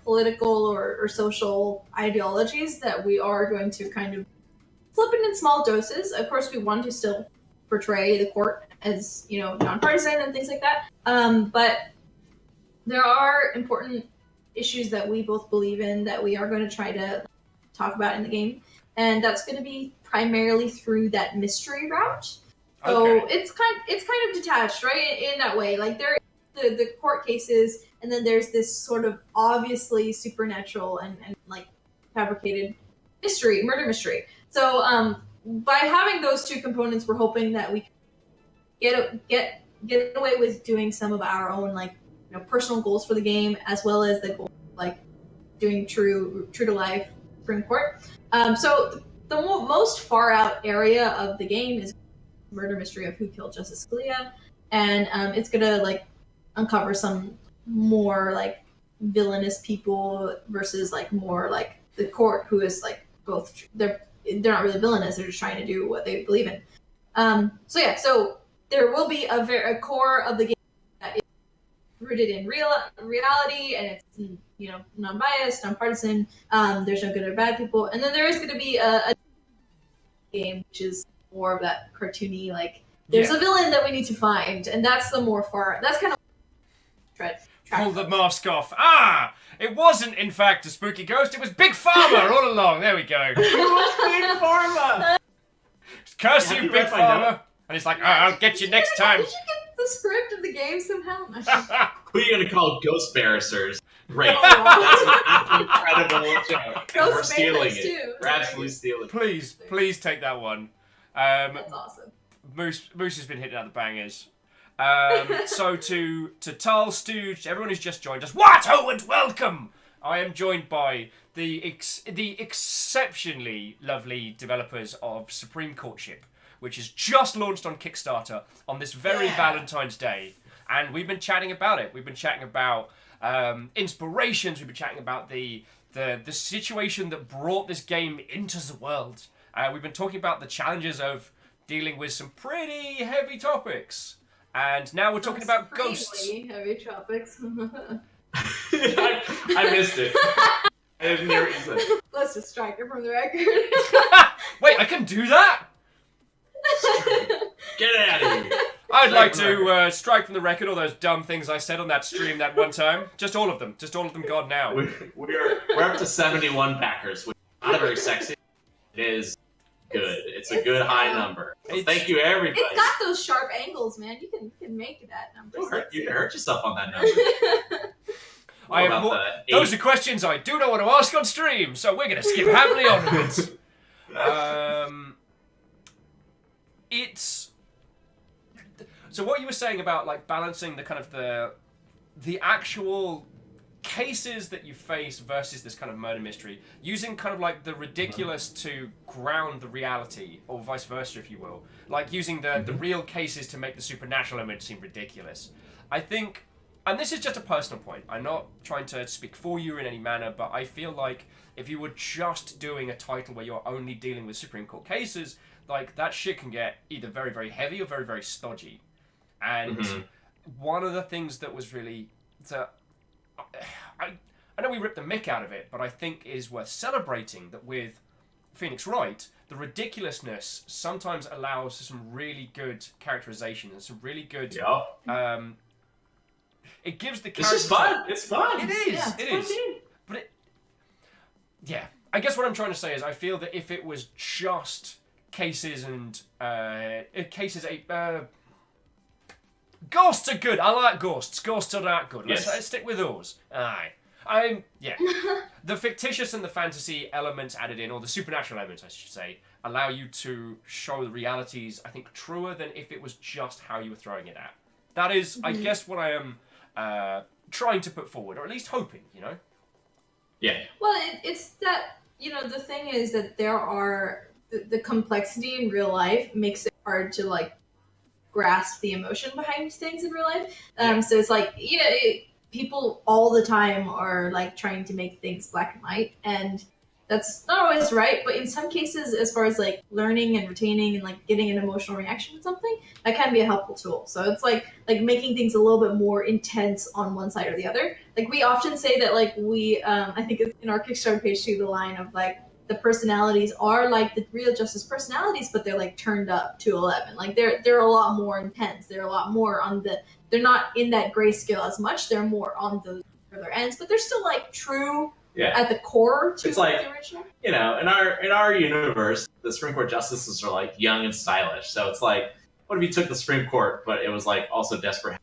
political or social ideologies that we are going to kind of slip in small doses. Of course, we want to still portray the court as nonpartisan and things like that. But there are important issues that we both believe in that we are going to try to talk about in the game, and that's going to be primarily through that mystery route. So it's kind of detached, right? In that way, there are the court cases, and then there's this sort of obviously supernatural and fabricated murder mystery. So by having those 2 components, we're hoping that we can get away with doing some of our own personal goals for the game, as well as the goal doing true to life Supreme Court. So the most far out area of the game is murder mystery of who killed Justice Scalia, and it's gonna uncover some more villainous people versus more the court, who is both they're not really villainous, they're just trying to do what they believe in. So there will be a core of the game that is rooted in reality, and it's non-biased, non-partisan. There's no good or bad people, and then there is going to be a game which is more of that cartoony, there's a villain that we need to find, and that's the more far. That's kind of pull the mask off. It wasn't in fact a spooky ghost. It was Big Pharma all along. There we go. It was Big Pharma. Curse Have you, you Big read my Farmer! note? And he's like, I'll get you next time. Did you get the script of the game somehow? Who are you gonna call ghost barristers? Great. Oh, wow. That's an incredible joke. Ghost We're stealing Bandits, it. too. We're absolutely stealing it. Please take that one. That's awesome. Moose has been hitting out the bangers. So to Tal, Stooge, everyone who's just joined us, what? Oh, and welcome! I am joined by the exceptionally lovely developers of Supreme Courtship, which has just launched on Kickstarter on this very Valentine's Day. And we've been chatting about it. We've been chatting about inspirations. We've been chatting about the situation that brought this game into the world. We've been talking about the challenges of dealing with some pretty heavy topics. And now we're talking about ghosts. Heavy topics. I missed it. I didn't hear what you said. Let's just strike it from the record. Wait, I can do that? Get it out of here. I'd like to strike from the record all those dumb things I said on that stream that one time. Just all of them. Just all of them gone now. We're up to 71 backers, which is not very sexy. It is good. It's a good high number. So thank you, everybody. It's got those sharp angles, man. You can make that number. You can hurt yourself on that number. I have more, those are questions I do not want to ask on stream, so we're going to skip happily onwards. It's... So what you were saying about like balancing the kind of the actual cases that you face versus this kind of murder mystery, using kind of like the ridiculous to ground the reality, or vice versa, if you will. Like using the real cases to make the supernatural element seem ridiculous. I think, and this is just a personal point, I'm not trying to speak for you in any manner, but I feel like if you were just doing a title where you're only dealing with Supreme Court cases, like that shit can get either very, very heavy or very, very stodgy. And one of the things that was really... I know we ripped the mick out of it, but I think it is worth celebrating that with Phoenix Wright, the ridiculousness sometimes allows some really good characterization and some really good... it gives the character... This is fun. It's fun. It is. Yeah, it is. But it... Yeah. I guess what I'm trying to say is I feel that if it was just cases and... Ghosts are good. I like ghosts. Ghosts are that good. Let's stick with those. Aye. The fictitious and the fantasy elements added in, or the supernatural elements, I should say, allow you to show the realities, I think, truer than if it was just how you were throwing it at. That is, I guess, what I am trying to put forward, or at least hoping, you know? Yeah. Well, it's that, the thing is that there are... The complexity in real life makes it hard to, like, grasp the emotion behind things in real life. So it's like, people all the time are like trying to make things black and white, and that's not always right, but in some cases, as far as like learning and retaining and like getting an emotional reaction to something, that can be a helpful tool. So it's like making things a little bit more intense on one side or the other. Like we often say that like we I think it's in our Kickstarter page too, the line of like the personalities are like the real Justice personalities, but they're like turned up to 11. Like they're a lot more intense. They're a lot more on they're not in that grayscale as much. They're more on those further ends, but they're still like true at the core to it's like, the original. In our universe, the Supreme Court justices are like young and stylish. So it's like, what if you took the Supreme Court, but it was like also desperate?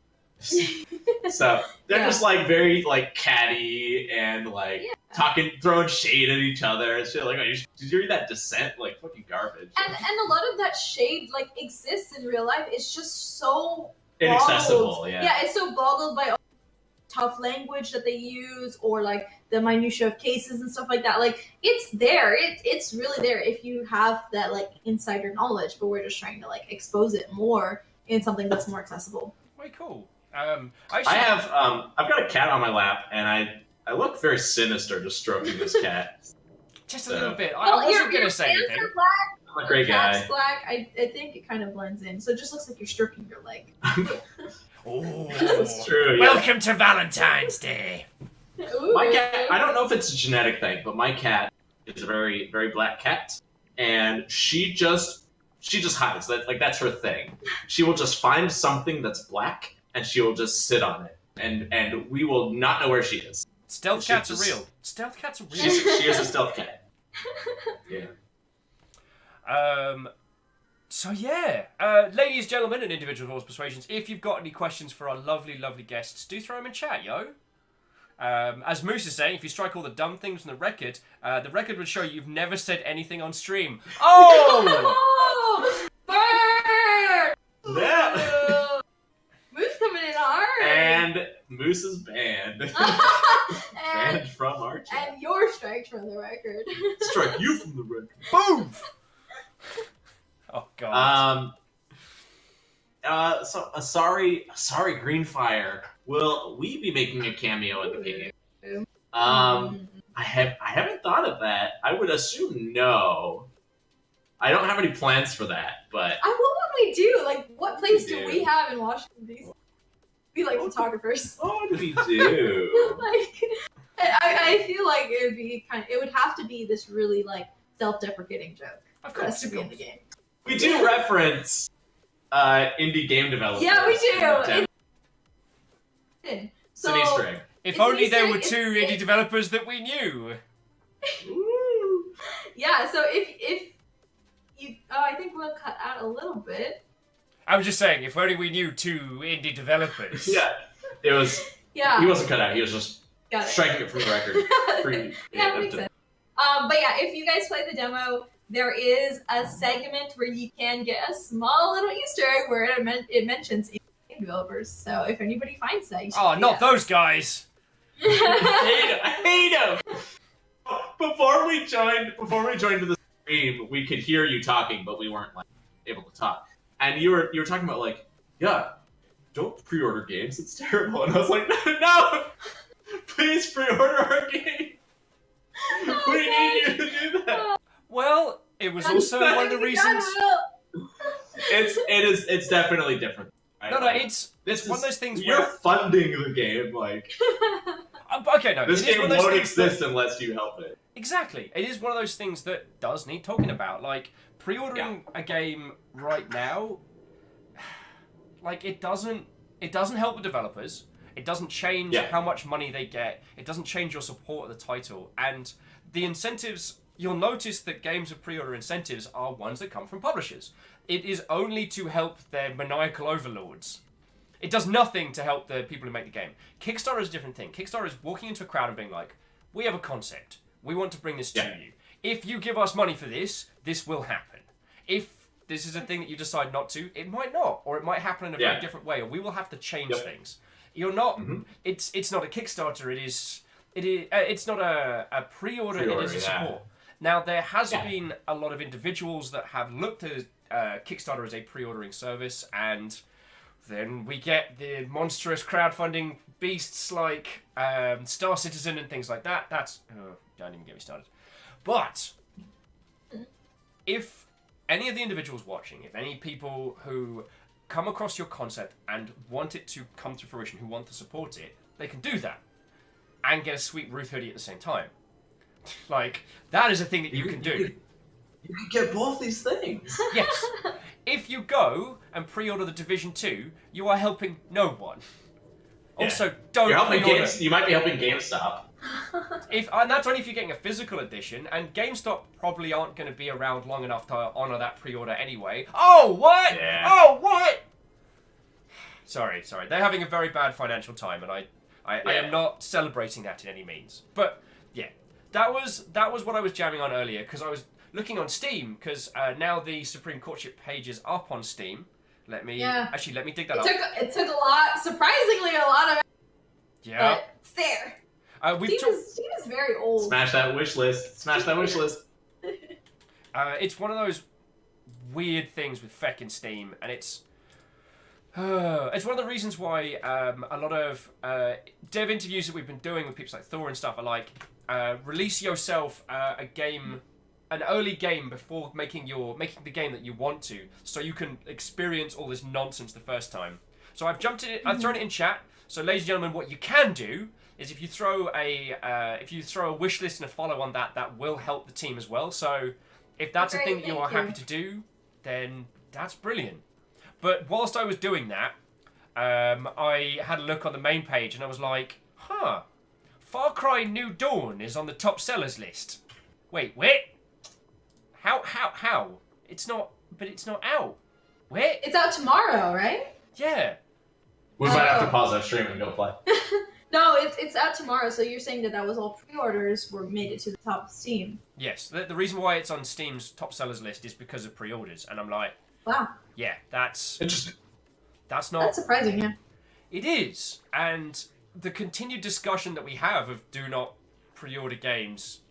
So they're just like very like catty and like talking, throwing shade at each other and shit. Like, did you read that Dissent? Like fucking garbage. And a lot of that shade like exists in real life. It's just so inaccessible. boggled. Yeah, it's so boggled by all the tough language that they use, or like the minutia of cases and stuff like that. Like it's there. It's really there if you have that like insider knowledge. But we're just trying to like expose it more in something that's more accessible. Very cool. I've got a cat on my lap, and I look very sinister just stroking this cat. Just a little bit. Well, I wasn't going to say anything. I'm a great guy. Cat's black. I think it kind of blends in, so it just looks like you're stroking your leg. Oh, that's true. Welcome to Valentine's Day. Ooh. My cat. I don't know if it's a genetic thing, but my cat is a very, very black cat, and she just hides. That's her thing. She will just find something that's black, and she will just sit on it, and we will not know where she is. Stealth cats are real. Stealth cats are real. She is a stealth cat. Yeah. So yeah, ladies, gentlemen, and individual horse persuasions, if you've got any questions for our lovely, lovely guests, do throw them in chat, yo. As Moose is saying, if you strike all the dumb things from the record would show you've never said anything on stream. Oh! Burn! Yeah. Moose coming in hard. And Moose is banned. Banned from our chat. And your strikes from the record. Strike you from the record. Boom! Oh god. Sorry, Greenfire. Will we be making a cameo in the game? I haven't thought of that. I would assume no. I don't have any plans for that, but What would we do? Like, what place do we have in Washington D.C.? We like photographers. what do we do? I feel like it would have to be this really like self-deprecating joke for us to be in the game. We do reference indie game developers. Yeah, we do. It's an Easter egg. If only there were two indie developers that we knew. Ooh. Yeah, so if you, I think we'll cut out a little bit. I was just saying, if only we knew two indie developers. Yeah, it was. Yeah, He wasn't cut out. He was just got it. striking it from the record. Yeah, makes sense. But yeah, if you guys play the demo, there is a segment where you can get a small little Easter egg where it mentions game developers. So if anybody finds that, you should not those guys. I hate him. Before we joined the stream, we could hear you talking, but we weren't like able to talk. And you were talking about like, yeah, don't pre-order games. It's terrible. And I was like, no, please pre-order our game. We need you to do that. Well, it was also one of the reasons. It's definitely different. Right? No, it's one of those things you're where funding the game. Like, okay, no, this it is game one of those won't things exist that, unless you help it. Exactly, it is one of those things that does need talking about. Like pre-ordering a game right now, like it doesn't help the developers. It doesn't change how much money they get. It doesn't change your support of the title. And the incentives, you'll notice that games with pre-order incentives are ones that come from publishers. It is only to help their maniacal overlords. It does nothing to help the people who make the game. Kickstarter is a different thing. Kickstarter is walking into a crowd and being like, we have a concept. We want to bring this to you. If you give us money for this, this will happen. If this is a thing that you decide not to, it might not. Or it might happen in a very different way. Or we will have to change things. You're not. It's not a Kickstarter. It's not a pre-order. It is a support. Now there has been a lot of individuals that have looked at Kickstarter as a pre-ordering service, and then we get the monstrous crowdfunding beasts like Star Citizen and things like that. Don't even get me started. But if any of the individuals watching, if any people who come across your concept and want it to come to fruition, who want to support it, they can do that and get a sweet Ruth hoodie at the same time. Like, that is a thing that you can do. You can get both these things. Yes. If you go and pre-order the Division 2, you are helping no one. Yeah. Also, don't You're helping pre-order. You might be helping GameStop. And that's only if you're getting a physical edition, and GameStop probably aren't going to be around long enough to honour that pre-order anyway. Oh, what? Yeah. Oh, what? Sorry. They're having a very bad financial time, and I am not celebrating that in any means. But, yeah, that was what I was jamming on earlier, because I was looking on Steam, because now the Supreme Courtship page is up on Steam. Let me dig that up. It took surprisingly a lot of. Yeah. But it's there. Steam is very old. Smash that wish list. It's one of those weird things with feckin' Steam, and it's one of the reasons why a lot of dev interviews that we've been doing with people like Thor and stuff are like, release yourself an early game before making the game that you want to, so you can experience all this nonsense the first time. So I've thrown it in chat. So, ladies and gentlemen, what you can do is if you throw a wish list and a follow on that will help the team as well. So if that's a thing that you are happy to do, then that's brilliant. But whilst I was doing that, I had a look on the main page and I was like, Far Cry New Dawn is on the top sellers list. Wait, how? It's not but it's not out. Where? It's out tomorrow, right? Yeah. We might have to pause our stream and go play. No, it's out tomorrow. So you're saying that was all pre-orders were made it to the top of Steam? Yes. The reason why it's on Steam's top sellers list is because of pre-orders, and I'm like, wow. Yeah, that's Interesting. That's not. That's surprising, yeah. It is, and the continued discussion that we have of do not pre-order games,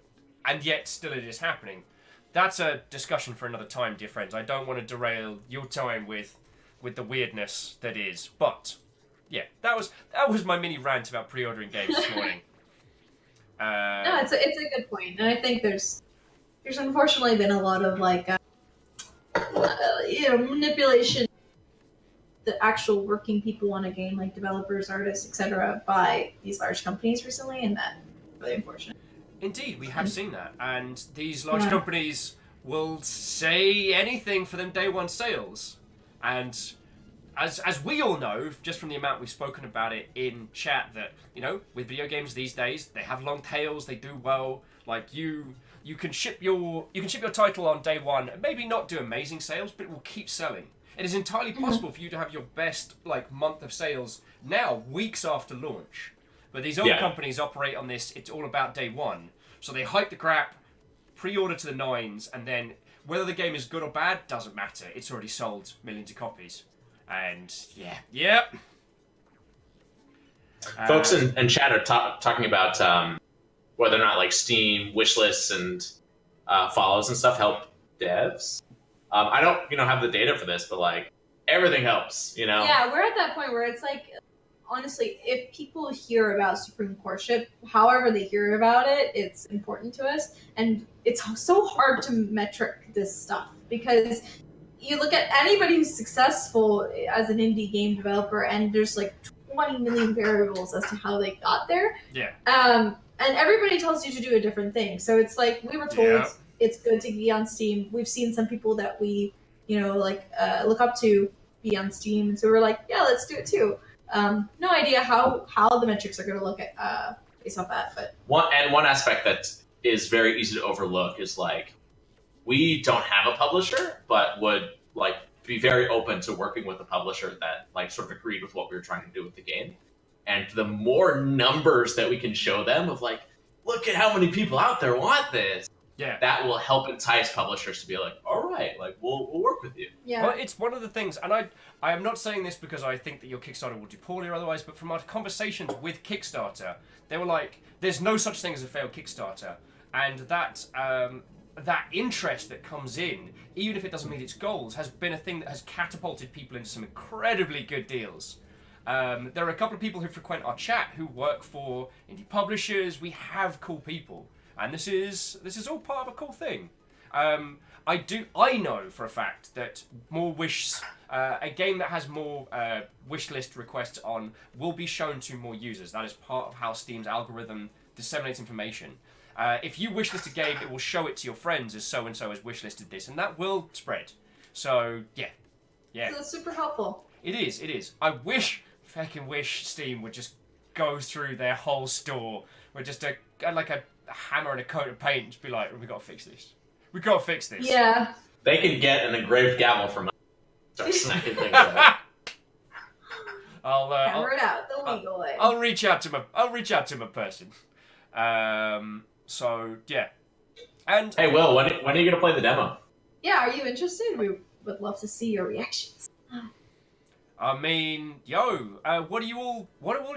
and yet still it is happening. That's a discussion for another time, dear friends. I don't want to derail your time with the weirdness that is, but yeah, that was my mini rant about pre-ordering games this morning. No, it's a good point, and I think there's unfortunately been a lot of like manipulation, the actual working people on a game, like developers, artists, etc., by these large companies recently, and that's really unfortunate. Indeed, we have seen that, and these large companies will say anything for them day one sales, and as we all know, just from the amount we've spoken about it in chat, that with video games these days, they have long tails, they do well. Like you can ship your title on day one, and maybe not do amazing sales, but it will keep selling. It is entirely possible for you to have your best month of sales now, weeks after launch. But these old companies operate on this, it's all about day one. So they hype the crap, pre-order to the nines, and then whether the game is good or bad, doesn't matter. It's already sold millions of copies. And yeah. Folks in chat are talking about whether or not Steam wish lists and follows and stuff help devs. I don't have the data for this, but everything helps. Yeah, we're at that point where it's honestly, if people hear about Supreme Courtship, however they hear about it, it's important to us, and it's so hard to metric this stuff because you look at anybody who's successful as an indie game developer, and there's 20 million variables as to how they got there. Yeah. And everybody tells you to do a different thing. So it's we were told it's good to be on Steam. We've seen some people that we, look up to be on Steam, and so we're yeah, let's do it too. No idea how the metrics are going to look at based off that, but one aspect that is very easy to overlook is we don't have a publisher, but would be very open to working with a publisher that sort of agreed with what we were trying to do with the game. And the more numbers that we can show them of look at how many people out there want this. Yeah. That will help entice publishers to be all right, we'll work with you. Yeah. Well, it's one of the things, and I am not saying this because I think that your Kickstarter will do poorly or otherwise, but from our conversations with Kickstarter, they were there's no such thing as a failed Kickstarter. And that interest that comes in, even if it doesn't meet its goals, has been a thing that has catapulted people into some incredibly good deals. There are a couple of people who frequent our chat who work for indie publishers. We have cool people, and this is all part of a cool thing. I know for a fact that more a game that has more wish list requests on will be shown to more users. That is part of how Steam's algorithm disseminates information. If you wishlist a game, it will show it to your friends as so-and-so has wishlisted this, and that will spread. So, yeah. So that's super helpful. It is. I fucking wish Steam would just go through their whole store with just a hammer and a coat of paint and just be we gotta fix this. We gotta fix this. Yeah. They can get an engraved gavel from us. Start smacking things out. Hammer it out the legal way. I'll reach out to my person. So yeah, and hey, Will, when are you gonna play the demo? Yeah, are you interested? We would love to see your reactions. I mean, what do all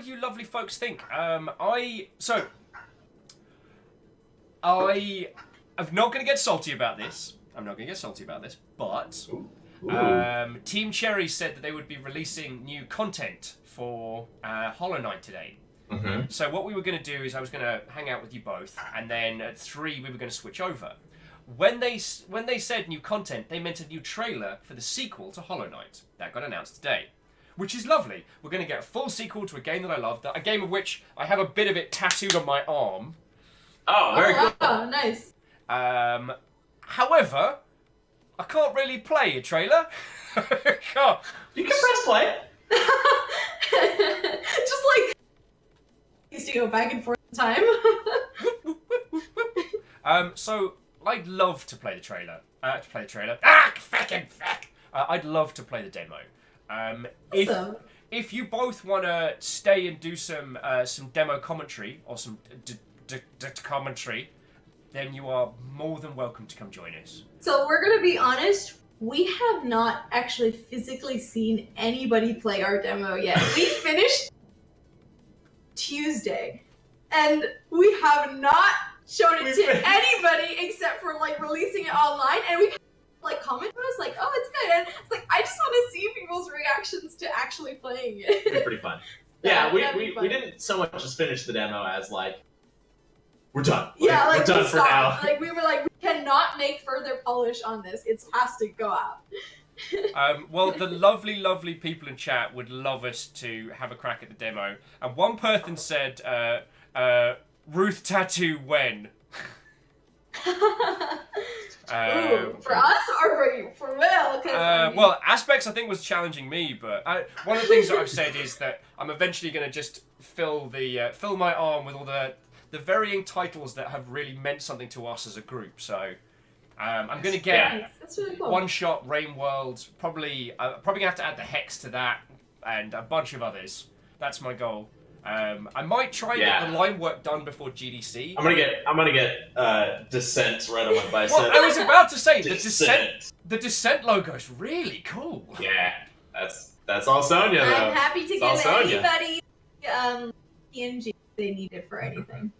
you lovely folks think? I'm not gonna get salty about this. But Team Cherry said that they would be releasing new content for Hollow Knight today. Mm-hmm. So what we were going to do is I was going to hang out with you both, and then at 3 we were going to switch over. When they said new content, they meant a new trailer for the sequel to Hollow Knight. That got announced today, which is lovely. We're going to get a full sequel to a game that I love, a game of which I have a bit of it tattooed on my arm. Oh, very good. Oh, nice. However, I can't really play a trailer. Can't. You can press play. Just used to go back and forth in time. So I'd love to play the trailer. To play the trailer. Ah, fucking fuck! I'd love to play the demo. Awesome. If you both want to stay and do some demo commentary or some commentary, then you are more than welcome to come join us. So we're gonna be honest. We have not actually physically seen anybody play our demo yet. We finished Tuesday, and we have not shown it to anybody except for like releasing it online. And we've like comment to us like, "Oh, it's good," and it's like I just want to see people's reactions to actually playing it. It'd be pretty fun. Yeah, we didn't so much just finish the demo as like we're done. Yeah, like we're done for now. Like we were like, we cannot make further polish on this. It has to go out. Well, the lovely people in chat would love us to have a crack at the demo. And one person said, Ruth tattoo when? Ooh, for us or for you? For Will? Well, Aspects I think was challenging me, but one of the things that I've said is that I'm eventually going to just fill my arm with all the varying titles that have really meant something to us as a group. So I'm going to get that's really cool. One Shot, Rain World, probably going to have to add the Hex to that, and a bunch of others. That's my goal. I might try and get the line work done before GDC. I'm gonna get Descent right on my bicep. Well, I was about to say the Descent logo is really cool. Yeah, that's all Sonya though. I'm happy to give anybody PNG if they need it for anything.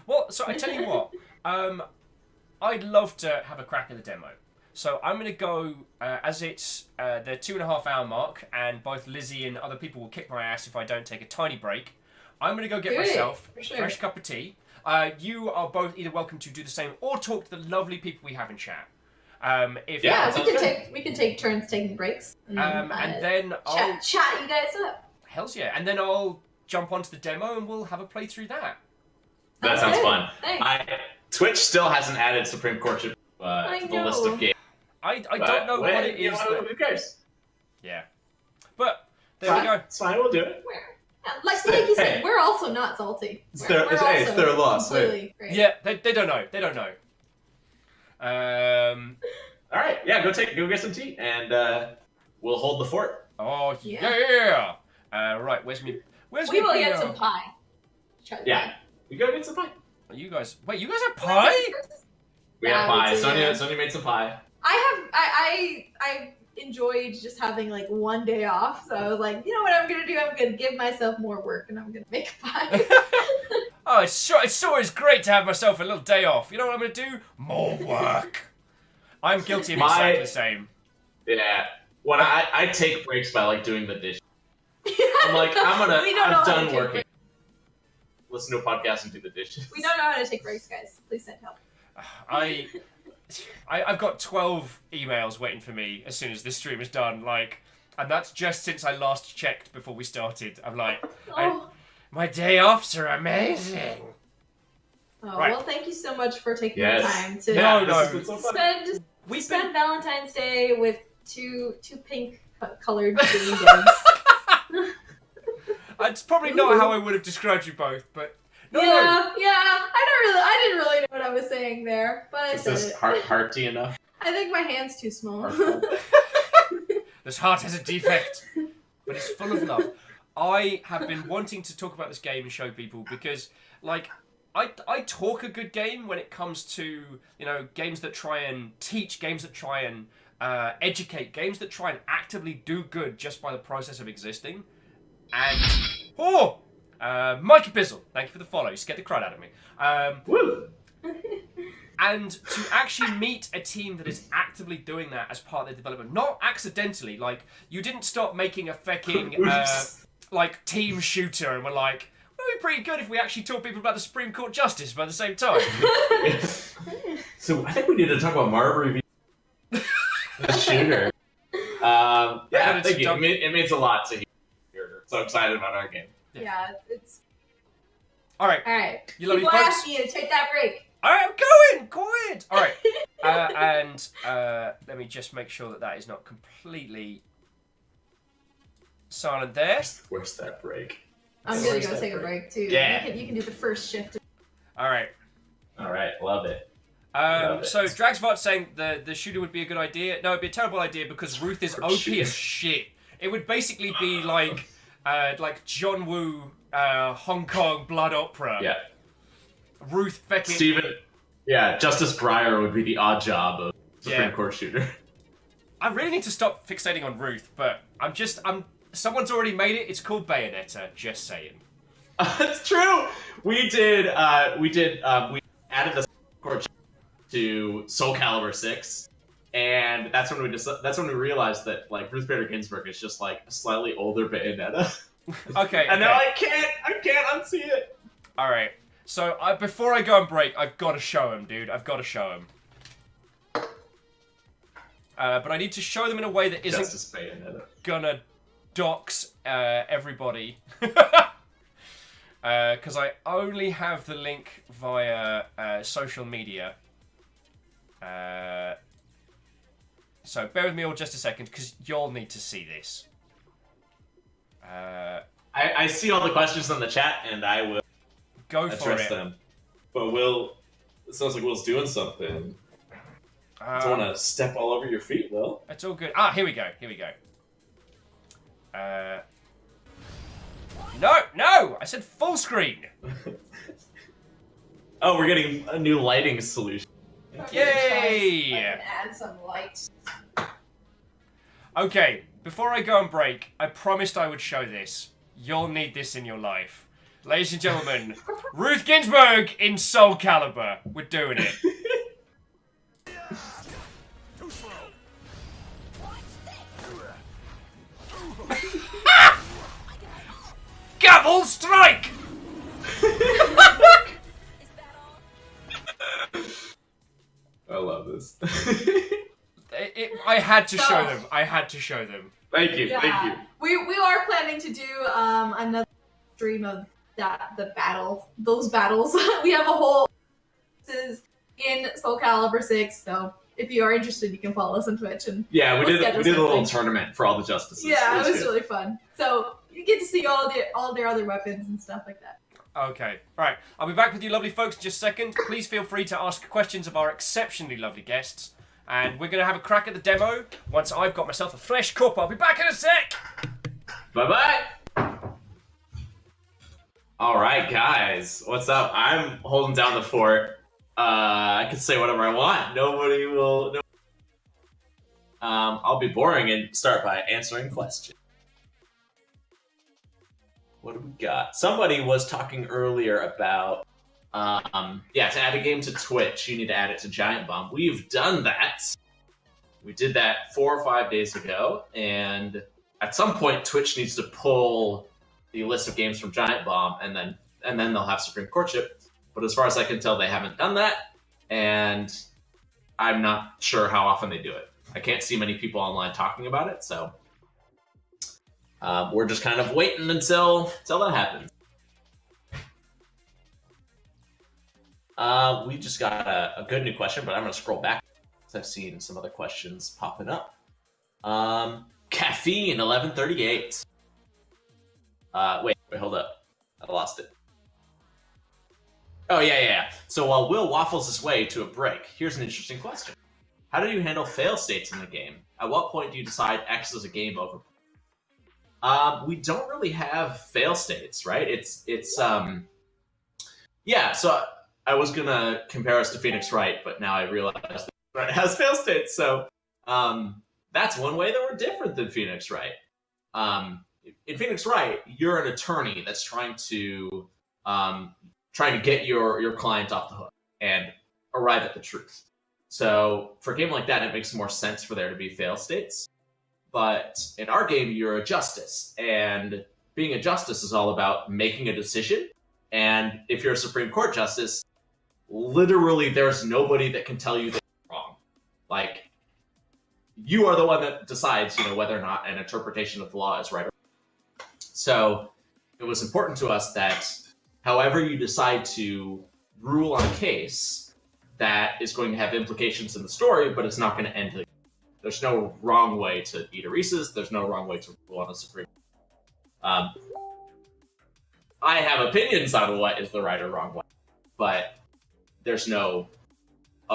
Well, so I tell you what, I'd love to have a crack at the demo. So I'm going to go, as it's the 2.5 hour mark, and both Lizzie and other people will kick my ass if I don't take a tiny break. I'm going to go get myself a fresh cup of tea. You are both either welcome to do the same or talk to the lovely people we have in chat. We can take turns taking breaks. And then I'll chat you guys up. Hells yeah. And then I'll jump onto the demo and we'll have a playthrough that. That sounds fun. Thanks. Twitch still hasn't added Supreme Courtship to the list of games. I don't know what it is. Who cares? Yeah. But there we go. It's fine, we'll do it. Like you said, we're also not salty. It's their loss. Great. Yeah, they don't know. They don't know. All right, yeah, go get some tea, and we'll hold the fort. Oh yeah. Right, where's me? We will get some pie. Yeah, we go get some pie. You guys have pie? We have pie. Sonya made some pie. I enjoyed just having like one day off, so I was like, you know what I'm gonna do? I'm gonna give myself more work, and I'm gonna make a pie. Oh, it's always great to have myself a little day off. You know what I'm gonna do? More work. I'm guilty of exactly the same. Yeah. When I take breaks by like doing the dishes. I'm like, I'm done working. Listen to a podcast and do the dishes. We don't know how to take breaks, guys. Please send help. I've got 12 emails waiting for me as soon as this stream is done, and that's just since I last checked before we started. I'm like, my day offs are amazing. Oh, right. Well, thank you so much for taking the time to spend Valentine's Day with two pink colored green games. It's probably not how I would have described you both, but yeah. I didn't really know what I was saying there, but I said it. Is this hearty enough? I think my hand's too small. This heart has a defect, but it's full of love. I have been wanting to talk about this game and show people because, I talk a good game when it comes to, games that try and teach, games that try and educate, games that try and actively do good just by the process of existing. And Mikey Bizzle, thank you for the follow. You scared the crowd out of me. Woo! And to actually meet a team that is actively doing that as part of their development, not accidentally. You didn't stop making a fucking team shooter and were like, "Well, it'd be pretty good if we actually taught people about the Supreme Court justice by the same time." So I think we need to talk about Marbury being the shooter. Thank you. It means a lot to hear. So excited about our game. Yeah, it's... All right. You lovely folks. People ask you to take that break. All right, I'm going. Quiet. All right. Let me just make sure that is not completely silent there. Where's that break? I'm gonna go take a break too. Yeah. You can do the first shift. All right. Love it. So Dragsvart's saying the shooter would be a good idea. No, it'd be a terrible idea because Ruth is OP as shit. It would basically be like John Woo, Hong Kong blood opera. Yeah. Ruth fucking... Steven, yeah, Justice Breyer would be the odd job of Supreme Court shooter. I really need to stop fixating on Ruth, but someone's already made it. It's called Bayonetta, just saying. That's true! We added the court to Soul Calibur 6, and that's when we realized that like Ruth Bader Ginsburg is just like a slightly older Bayonetta. Okay. And now I can't unsee it. All right. So before I go on break, I've got to show him, dude. I've got to show him. But I need to show them in a way that isn't gonna dox everybody. Because I only have the link via social media. So bear with me all just a second, because you'll need to see this. I see all the questions in the chat, and I will go for address it. them. But Will, it sounds like Will's doing something. I don't want to step all over your feet, Will. It's all good. Ah, here we go. No! I said full screen! Oh, we're getting a new lighting solution. Yay! Add some lights. Okay, before I go on break, I promised I would show this. You'll need this in your life. Ladies and gentlemen, Ruth Ginsburg in Soul Calibur. We're doing it. Gavel strike! I love this. I had to show them. Thank you. We are planning to do another stream of those battles. We have a whole in Soul Calibur 6, so if you are interested, you can follow us on Twitch. And we did a little tournament for all the justices. Yeah, it was really fun. So you get to see all their other weapons and stuff like that. Okay, right. I'll be back with you lovely folks in just a second. Please feel free to ask questions of our exceptionally lovely guests. And we're going to have a crack at the demo once I've got myself a fresh cup. I'll be back in a sec! Bye-bye! Alright, guys. What's up? I'm holding down the fort. I can say whatever I want. Nobody will... I'll be boring and start by answering questions. What do we got? Somebody was talking earlier about, to add a game to Twitch, you need to add it to Giant Bomb. We've done that. We did that 4 or 5 days ago, and at some point, Twitch needs to pull the list of games from Giant Bomb, and then they'll have Supreme Courtship. But as far as I can tell, they haven't done that, and I'm not sure how often they do it. I can't see many people online talking about it, so we're just kind of waiting until that happens. We just got a good new question, but I'm going to scroll back because I've seen some other questions popping up. Caffeine 1138. Wait, hold up. I lost it. Oh, yeah. So while Will waffles his way to a break, here's an interesting question. How do you handle fail states in the game? At what point do you decide X is a game over? We don't really have fail states, right? So I was gonna compare us to Phoenix Wright, but now I realize that Wright has fail states, so that's one way that we're different than Phoenix Wright. In Phoenix Wright, you're an attorney that's trying to get your client off the hook and arrive at the truth. So for a game like that, it makes more sense for there to be fail states. But in our game, you're a justice, and being a justice is all about making a decision. And if you're a Supreme Court justice, literally there's nobody that can tell you that you're wrong. Like, you are the one that decides, whether or not an interpretation of the law is right or wrong. So it was important to us that however you decide to rule on a case, that is going to have implications in the story, but it's not going to end the game. There's no wrong way to eat a Reese's. There's no wrong way to rule on a Supreme Court. I have opinions on what is the right or wrong way, but there's no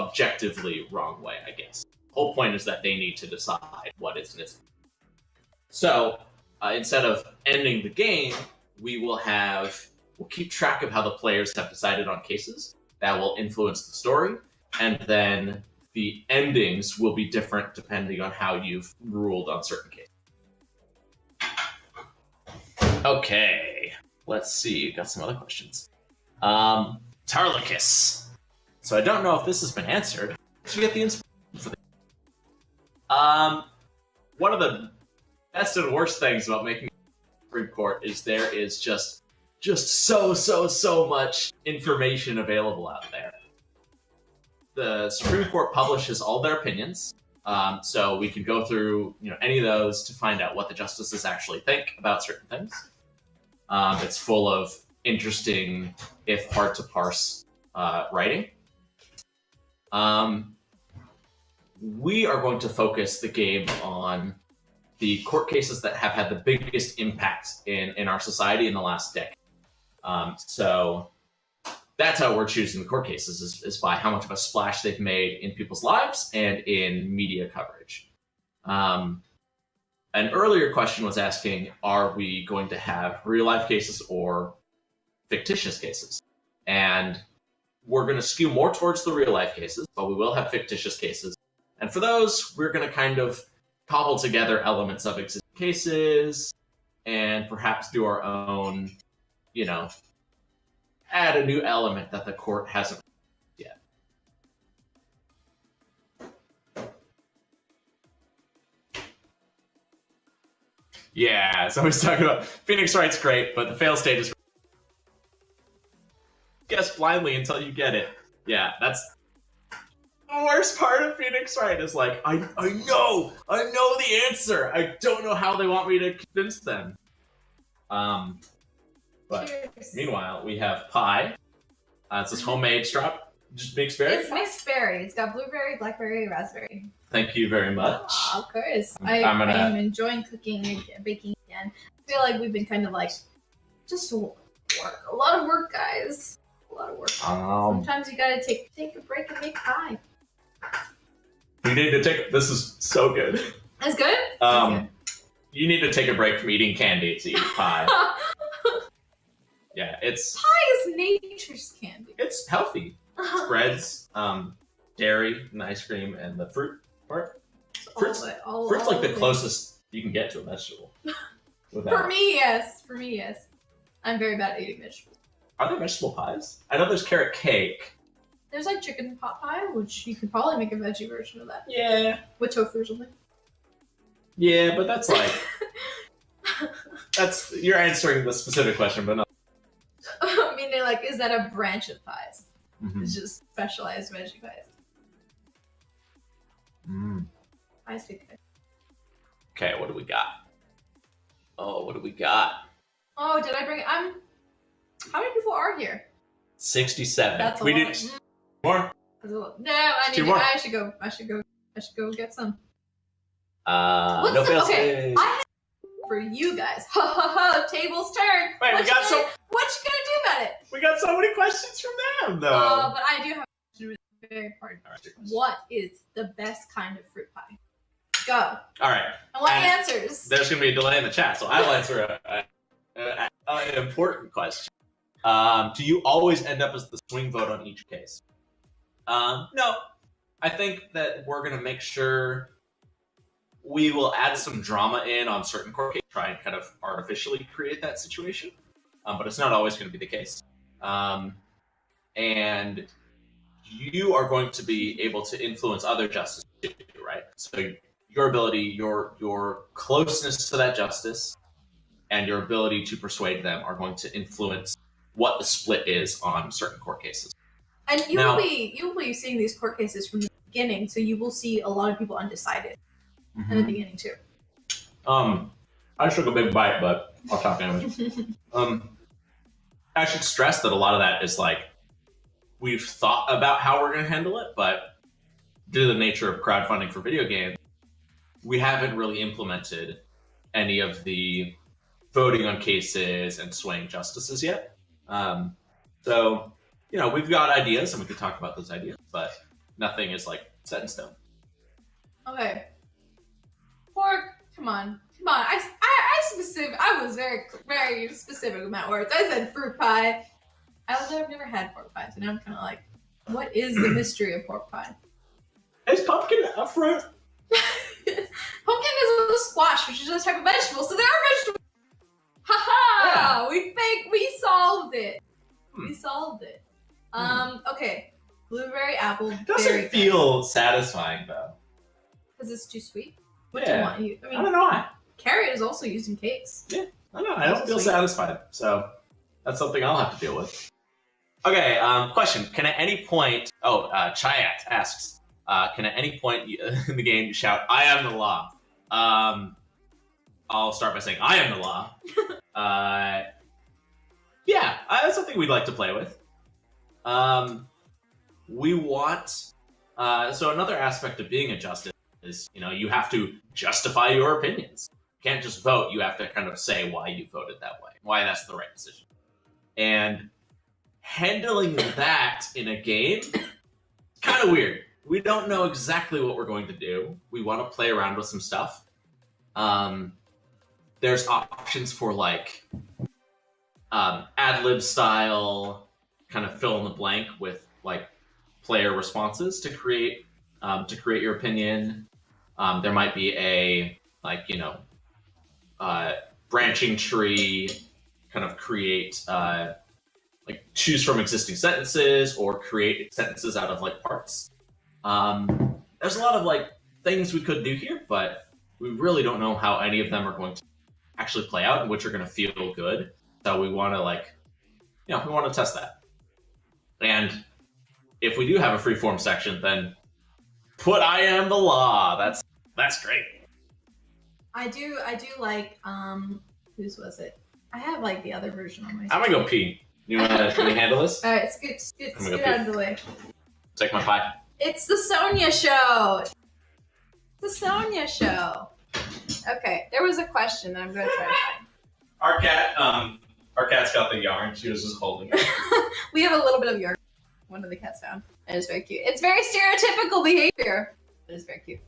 objectively wrong way, I guess. The whole point is that they need to decide what is and isn't. So instead of ending the game, we'll keep track of how the players have decided on cases. That will influence the story, and then the endings will be different depending on how you've ruled on certain cases. Okay, let's see. Got some other questions. Tarlicus. So I don't know if this has been answered. Did you get the inspiration for this? One of the best and worst things about making a Supreme Court is there is just so much information available out there. The Supreme Court publishes all their opinions, so we can go through any of those to find out what the justices actually think about certain things. It's full of interesting, if hard to parse, writing. We are going to focus the game on the court cases that have had the biggest impact in our society in the last decade. So that's how we're choosing the court cases, is by how much of a splash they've made in people's lives and in media coverage. An earlier question was asking, are we going to have real life cases or fictitious cases? And we're going to skew more towards the real life cases, but we will have fictitious cases. And for those, we're going to kind of cobble together elements of existing cases and perhaps do our own, add a new element that the court hasn't yet. Yeah, so I was talking about Phoenix Wright's great, but the fail state is guess blindly until you get it. Yeah, that's the worst part of Phoenix Wright is like, I know the answer. I don't know how they want me to convince them. But Cheers. Meanwhile, we have pie. It's this homemade just mixed berry. It's mixed berry. It's got blueberry, blackberry, raspberry. Thank you very much. Of course. I'm gonna- I am enjoying cooking and baking again. I feel like we've been kind of like just work. A lot of work, guys. A lot of work. Sometimes you gotta take a break and make pie. You need to take. This is so good. That's good? That's good. You need to take a break from eating candy to eat pie. Yeah, Pie is nature's candy. it's healthy. Breads, dairy, and ice cream, and the fruit part. Fruit's like the closest you can get to a vegetable. For me, yes. I'm very bad at eating vegetables. Are there vegetable pies? I know there's carrot cake. There's like chicken pot pie, which you could probably make a veggie version of that. Yeah. With tofu or something. Yeah, but that's like you're answering the specific question, but no. I mean, they're like, is that a branch of pies? Mm-hmm. It's just specialized veggie pies. Pies taste good. Okay, what do we got? Oh, Oh, did I bring it? How many people are here? 67. That's a we lot. did more. That's a lot. No, I should go get some. No fail Okay, stage. I have for you guys. Ha ha ha! Tables turn. Wait, What you gonna do about it? We got so many questions from them, though. But I do have a question with the very important. All right. What is the best kind of fruit pie? Go. All right. I want And answers. There's going to be a delay in the chat, so I'll answer an important question. Do you always end up as the swing vote on each case? No. I think that we're going to make sure we will add some drama in on certain court cases, try and kind of artificially create that situation. But it's not always going to be the case. And you are going to be able to influence other justices too, right? So your ability, your closeness to that justice and your ability to persuade them are going to influence what the split is on certain court cases. And you'll be seeing these court cases from the beginning, so you will see a lot of people undecided in the beginning too. I took a big bite, but I'll talk anyway. I should stress that a lot of that is like we've thought about how we're going to handle it, but due to the nature of crowdfunding for video games, we haven't really implemented any of the voting on cases and swaying justices yet. So, we've got ideas and we could talk about those ideas, but nothing is like set in stone. Okay. Pork, come on. I was very specific with my words. I said fruit pie. I've never had pork pie, so now I'm kind of like, what is the mystery of pork pie? Is pumpkin a fruit? Pumpkin is a squash, which is a type of vegetable, so there are vegetables. Haha! Yeah. We solved it. We solved it. Okay. Blueberry apple. It doesn't feel satisfying though. Because it's too sweet. What do you want? I don't know why. Carrot is also used in cakes. Yeah, I don't know. I don't feel satisfied, so that's something I'll have to deal with. Okay, question. Can at any point... Chayat asks, can at any point in the game you shout, I am the law? I'll start by saying, I am the law. Yeah, that's something we'd like to play with. We want... so another aspect of being a justice is, you have to justify your opinions. You can't just vote. You have to kind of say why you voted that way, why that's the right decision. And handling that in a game is kind of weird. We don't know exactly what we're going to do. We want to play around with some stuff. There's options for like ad-lib style, kind of fill in the blank with like player responses to create your opinion. There might be a branching tree, kind of create choose from existing sentences or create sentences out of like parts. There's a lot of like things we could do here, but we really don't know how any of them are going to actually play out and which are going to feel good. So we want to we want to test that. And if we do have a freeform section, then put I am the law. That's great. I do like whose was it? I have like the other version on my I'm gonna go pee. You wanna handle this? Alright, it's good. Get out of the way. Take my pie. It's the Sonia show. The Sonia show. Okay, there was a question that I'm gonna try to find. Our cat's got the yarn. She was just holding it. We have a little bit of yarn. One of the cats found. It is very cute. It's very stereotypical behavior. It is very cute.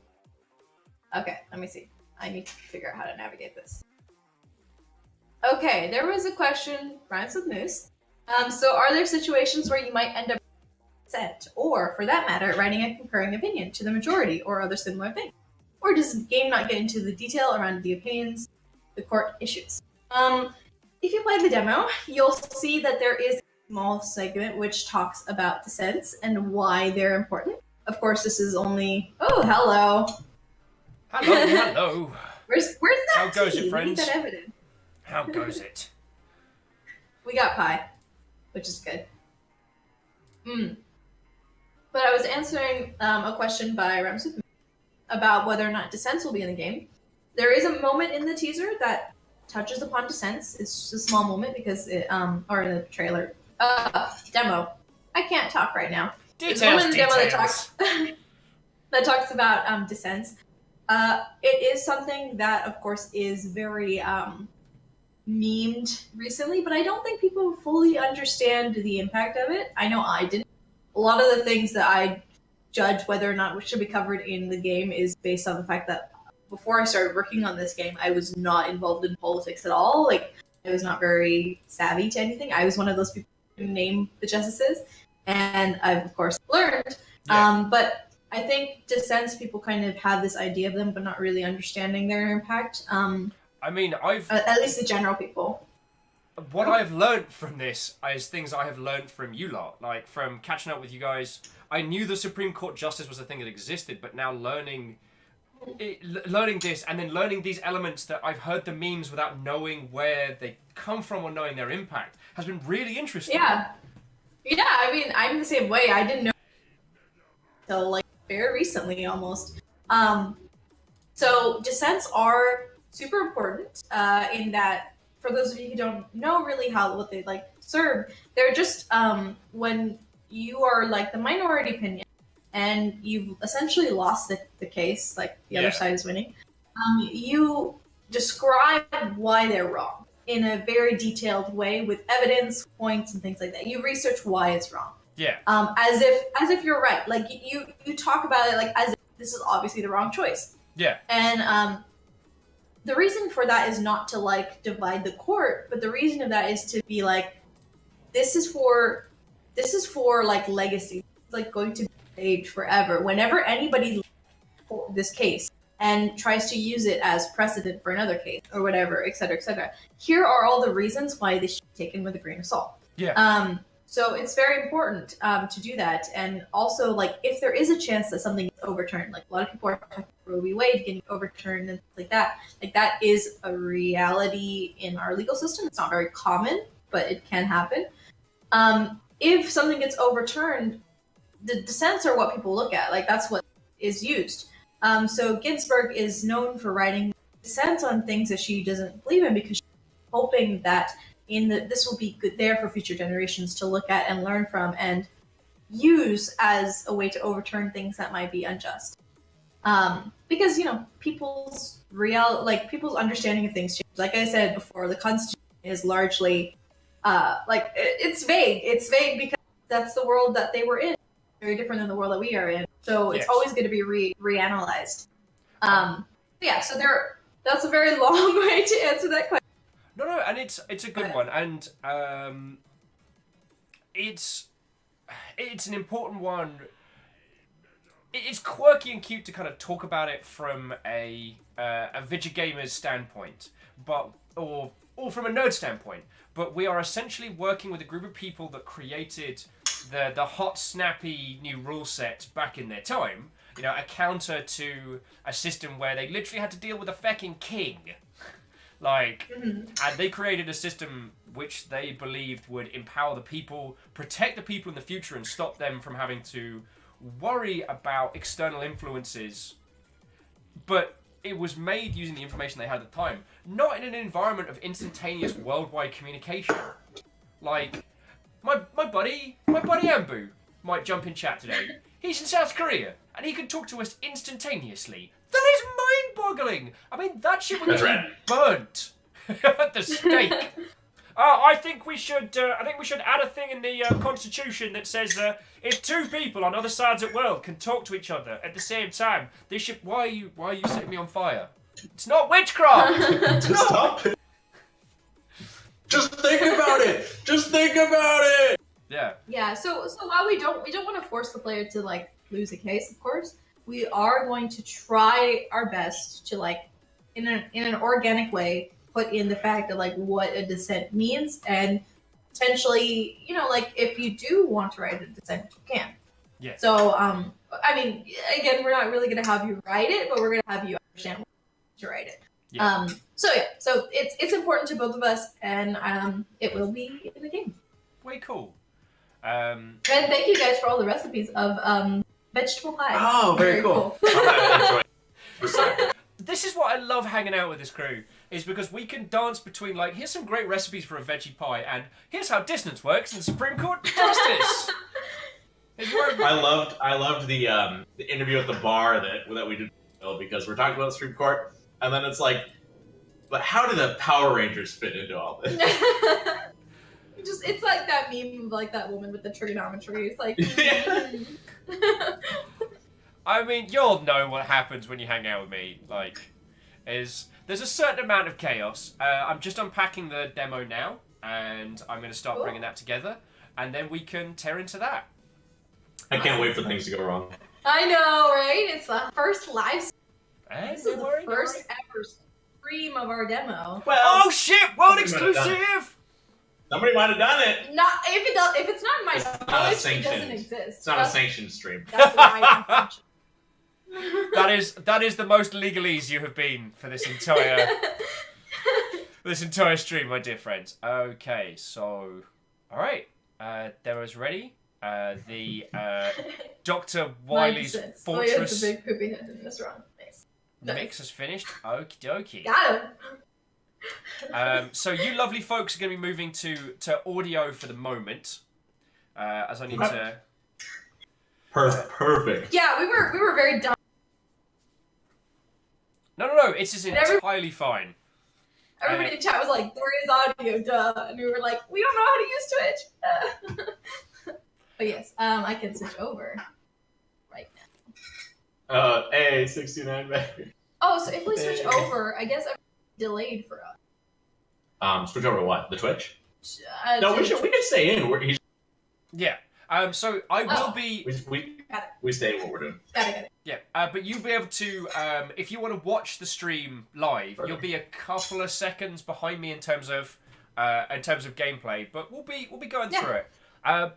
Okay, let me see. I need to figure out how to navigate this. Okay, there was a question, rhymes with moose. So are there situations where you might end up dissent, or for that matter, writing a concurring opinion to the majority or other similar thing? Or does the game not get into the detail around the opinions the court issues? If you play the demo, you'll see that there is a small segment which talks about dissents and why they're important. Of course, this is only... Oh, hello. Hello. Where's that How goes tea? it, friends? We need that evidence. How goes it? We got pie, which is good. But I was answering a question by Ramsey about whether or not dissents will be in the game. There is a moment in the teaser that touches upon dissents. It's just a small moment because it, or in the trailer. Demo. I can't talk right now. There's a moment in the demo that talks about dissents. It is something that, of course, is very memed recently, but I don't think people fully understand the impact of it. I know I didn't. A lot of the things that I judge whether or not it should be covered in the game is based on the fact that before I started working on this game, I was not involved in politics at all. Like, I was not very savvy to anything. I was one of those people who name the justices, and I've, of course, learned. Yeah. But I think dissents, people kind of have this idea of them, but not really understanding their impact. I mean, at least the general people. What I've learned from this is things I have learned from you lot. Like, from catching up with you guys, I knew the Supreme Court justice was a thing that existed, but now learning this and then learning these elements that I've heard the memes without knowing where they come from or knowing their impact has been really interesting. Yeah, I mean, I'm the same way. I didn't know until like very recently almost. So dissents are super important in that, for those of you who don't know really what they like serve, they're just when you are like the minority opinion and you've essentially lost the case, like the other side is winning, you describe why they're wrong in a very detailed way with evidence, points, and things like that. You research why it's wrong. Yeah. As if you're right. Like you talk about it like as if this is obviously the wrong choice. Yeah. And the reason for that is not to like divide the court, but the reason of that is to be like, this is for like legacy. It's like going to be saved forever. Whenever anybody for this case and tries to use it as precedent for another case or whatever, et cetera, et cetera. Here are all the reasons why this should be taken with a grain of salt. Yeah. So it's very important to do that. And also, like, if there is a chance that something is overturned, like a lot of people are talking about Roe v. Wade getting overturned and things like that is a reality in our legal system. It's not very common, but it can happen. If something gets overturned, the dissents are what people look at. Like, that's what is used. So Ginsburg is known for writing dissents on things that she doesn't believe in because she's hoping that this will be good there for future generations to look at and learn from and use as a way to overturn things that might be unjust. Because, you know, people's understanding of things change. Like I said before, the Constitution is largely it's vague. It's vague because that's the world that they were in. Very different than the world that we are in. So it's always going to be reanalyzed. So that's a very long way to answer that question. No, and it's a good one, and it's an important one. It's quirky and cute to kind of talk about it from a video gamer's standpoint, or from a nerd standpoint. But we are essentially working with a group of people that created the hot, snappy new rule set back in their time. You know, a counter to a system where they literally had to deal with a fucking king. And they created a system which they believed would empower the people, protect the people in the future, and stop them from having to worry about external influences. But it was made using the information they had at the time, not in an environment of instantaneous worldwide communication. Like, my buddy Ambu might jump in chat today. He's in South Korea, and he can talk to us instantaneously. That is mind-boggling. I mean, that shit would get burnt at the stake. I think we should add a thing in the Constitution that says if two people on other sides of the world can talk to each other at the same time, they should. Why are you setting me on fire? It's not witchcraft. Just stop it. Just think about it. Just think about it. Yeah. Yeah. So while we don't want to force the player to like lose a case, of course, we are going to try our best to like in an organic way put in the fact of like what a dissent means, and potentially, you know, like if you do want to write a dissent, you can. Yeah. So I mean, again, we're not really going to have you write it, but we're going to have you understand to write it. Yeah. So it's important to both of us, and it will be in the game. Way cool. And thank you guys for all the recipes of vegetable pies. Oh, very cool. This is what I love hanging out with this crew, is because we can dance between, like, here's some great recipes for a veggie pie, and here's how distance works in Supreme Court justice. I loved the interview at the bar that we did, because we're talking about the Supreme Court, and then it's like, but how do the Power Rangers fit into all this? It's like that meme of like that woman with the trigonometry. It's like. I mean, you'll know what happens when you hang out with me. Like, there's a certain amount of chaos. I'm just unpacking the demo now, and I'm going to start bringing that together, and then we can tear into that. I can't wait for things to go wrong. I know, right? It's the first live. This is the first ever stream of our demo. Well, oh shit! World exclusive. Somebody might have done it. Not if it's not in my knowledge, it doesn't exist. It's not a sanctioned stream. That's why I That is the most legalese you have been for this entire stream, my dear friends. Okay, so all right, Dara's ready. The Dr. Wiley's Fortress. Oh, yes, the big poopy head in this round. Nice. Mix has finished. Okie dokie. Got him. So you lovely folks are going to be moving to audio for the moment, as I need to. Perfect. Yeah, we were very dumb. No, it's entirely fine. Everybody in chat was like, "There is audio, duh," and we were like, "We don't know how to use Twitch." But yes, I can switch over right now. A69 baby. Oh, so if we switch over, I guess I'm delayed for us. Switch over to what? The Twitch? No, we can stay in. Yeah. So I will be. We stay in what we're doing. Got it. Yeah. But you'll be able to, if you want to watch the stream live, you'll be a couple of seconds behind me in terms of gameplay. But we'll be going through it.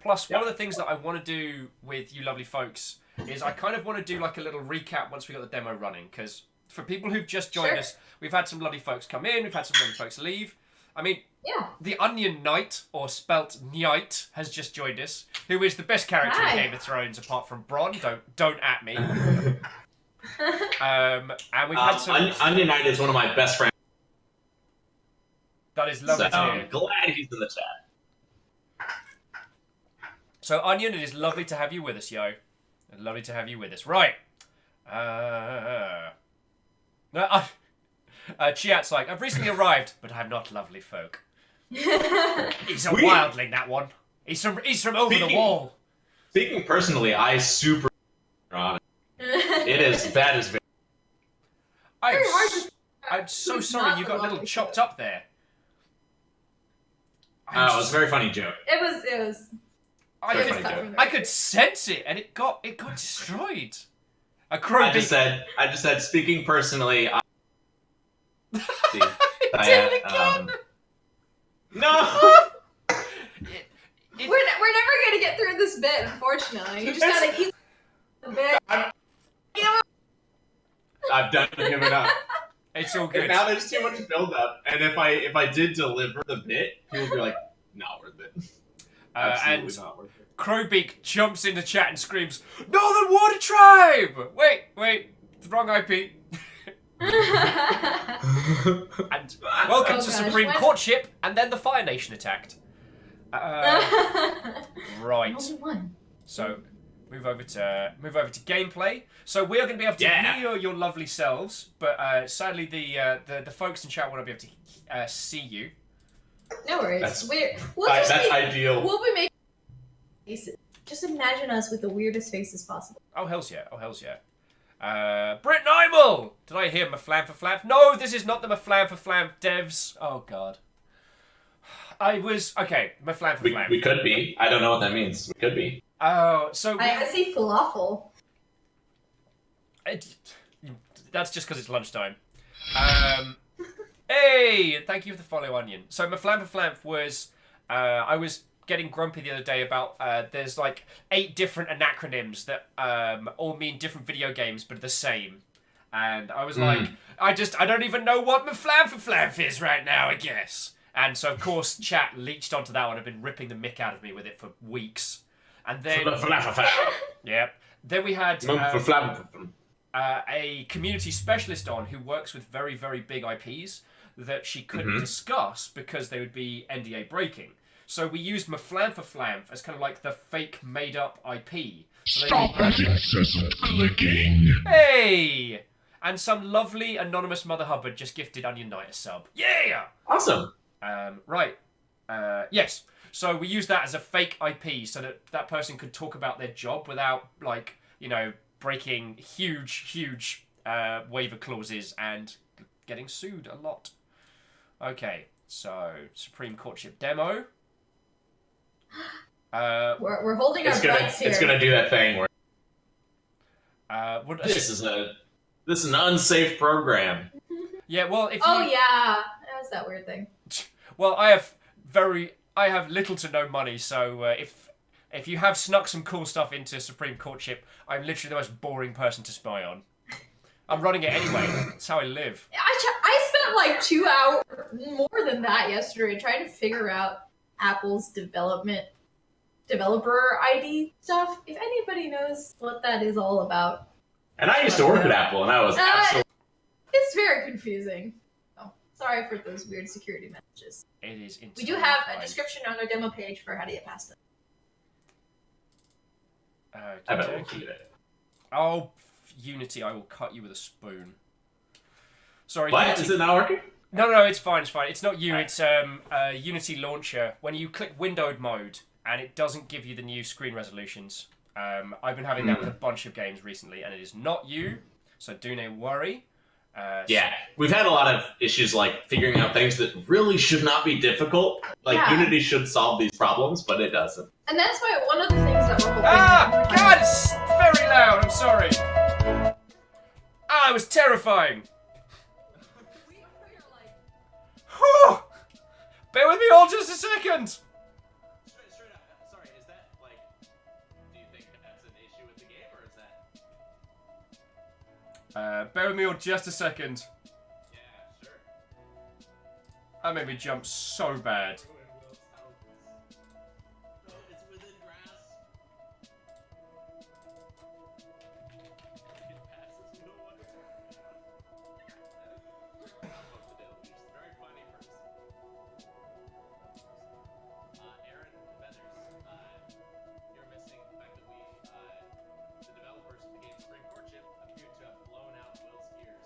Plus, one of the things that I want to do with you lovely folks is I kind of want to do like a little recap once we got the demo running, because for people who've just joined us, we've had some lovely folks come in, we've had some lovely folks leave. I mean, the Onion Knight, or spelt Knight, has just joined us, who is the best character in Game of Thrones apart from Bronn. Don't at me. And we've had some. Onion Knight is one of my best friends. That is lovely to hear. Glad he's in the chat. So, Onion, it is lovely to have you with us, yo. Lovely to have you with us. Right. Chiat's like, I've recently arrived, but I'm not lovely folk. He's a wildling, that one. He's from over the wall. Speaking personally, I super on it. That is very. I'm so sorry you got a little chopped up there. It was a very funny joke. It was. I could sense it, and it got destroyed. A crow. I just said. Speaking personally, did it again. No. We're never gonna get through this bit, unfortunately. You just gotta eat the bit. I've done giving up. It's all good. And now there's too much build up, and if I did deliver the bit, people would be like, not worth it. Absolutely not worth it. Crowbeak jumps into chat and screams, Northern Water Tribe! Wait, the wrong IP. And welcome to Supreme Courtship, and then the Fire Nation attacked. Right. So move over to gameplay. So we are going to be able to hear your lovely selves, but sadly the folks in chat won't be able to see you. No worries. That's ideal. We'll be making faces. Just imagine us with the weirdest faces possible. Oh hell's yeah. Britt Nymel! Did I hear Maflam for Flamp? No, this is not the Maflam for Flamp devs. Oh god. Maflam for Flamp. We could be. I don't know what that means. We could be. Oh, so I see falafel. That's just because it's lunchtime. Hey, thank you for the follow, Onion. So Maflam for Flamp was, I was getting grumpy the other day about there's like 8 different anacronyms that all mean different video games but are the same, and I was like, I don't even know what Maflam for Flamp is right now, I guess. And so of course chat leached onto that one. I've been ripping the mick out of me with it for weeks, and then then we had a community specialist on who works with very, very big IPs that she couldn't discuss because they would be NDA breaking. So we used Maflam for Flamp as kind of like the fake made-up IP. So Stop that incessant clicking. Hey! And some lovely anonymous Mother Hubbard just gifted Onion Knight a sub. Yeah! Awesome. Right. Yes. So we used that as a fake IP so that that person could talk about their job without, like, you know, breaking huge waiver clauses and getting sued a lot. Okay, so Supreme Courtship demo. We're holding our breaths here. It's gonna do that thing where What, this is an unsafe program. Yeah, well, if you... Oh yeah, that was that weird thing. Well, I have little to no money, so if you have snuck some cool stuff into Supreme Courtship, I'm literally the most boring person to spy on. I'm running it anyway. That's how I live. I spent like 2 hours, more than that, yesterday trying to figure out Apple's developer ID stuff. If anybody knows what that is all about. And I used to work at Apple, and I was absolutely... It's very confusing. Oh, sorry for those weird security messages. It is. We do have a description on our demo page for how to get past them. I bet we'll keep it. Oh, Unity, I will cut you with a spoon. Sorry. What? Unity... Is it not working? No, it's fine. It's not you. It's Unity Launcher. When you click windowed mode, and it doesn't give you the new screen resolutions. I've been having that with a bunch of games recently, and it is not you, so do not worry. We've had a lot of issues like figuring out things that really should not be difficult. Like Unity should solve these problems, but it doesn't. And that's why one of the things that we're hoping. God, it's very loud. I'm sorry. It was terrifying. Whew. Bear with me all just a second. Straight up. Sorry, is that like? Do you think that's an issue with the game, or is that? Bear with me all just a second. Yeah, sure. That made me jump so bad. No, it's within grasp. It passes no one. Very funny person. Aaron Feathers, you're missing the fact that the developers of the game Spring Courtship appear to have blown out Will's ears.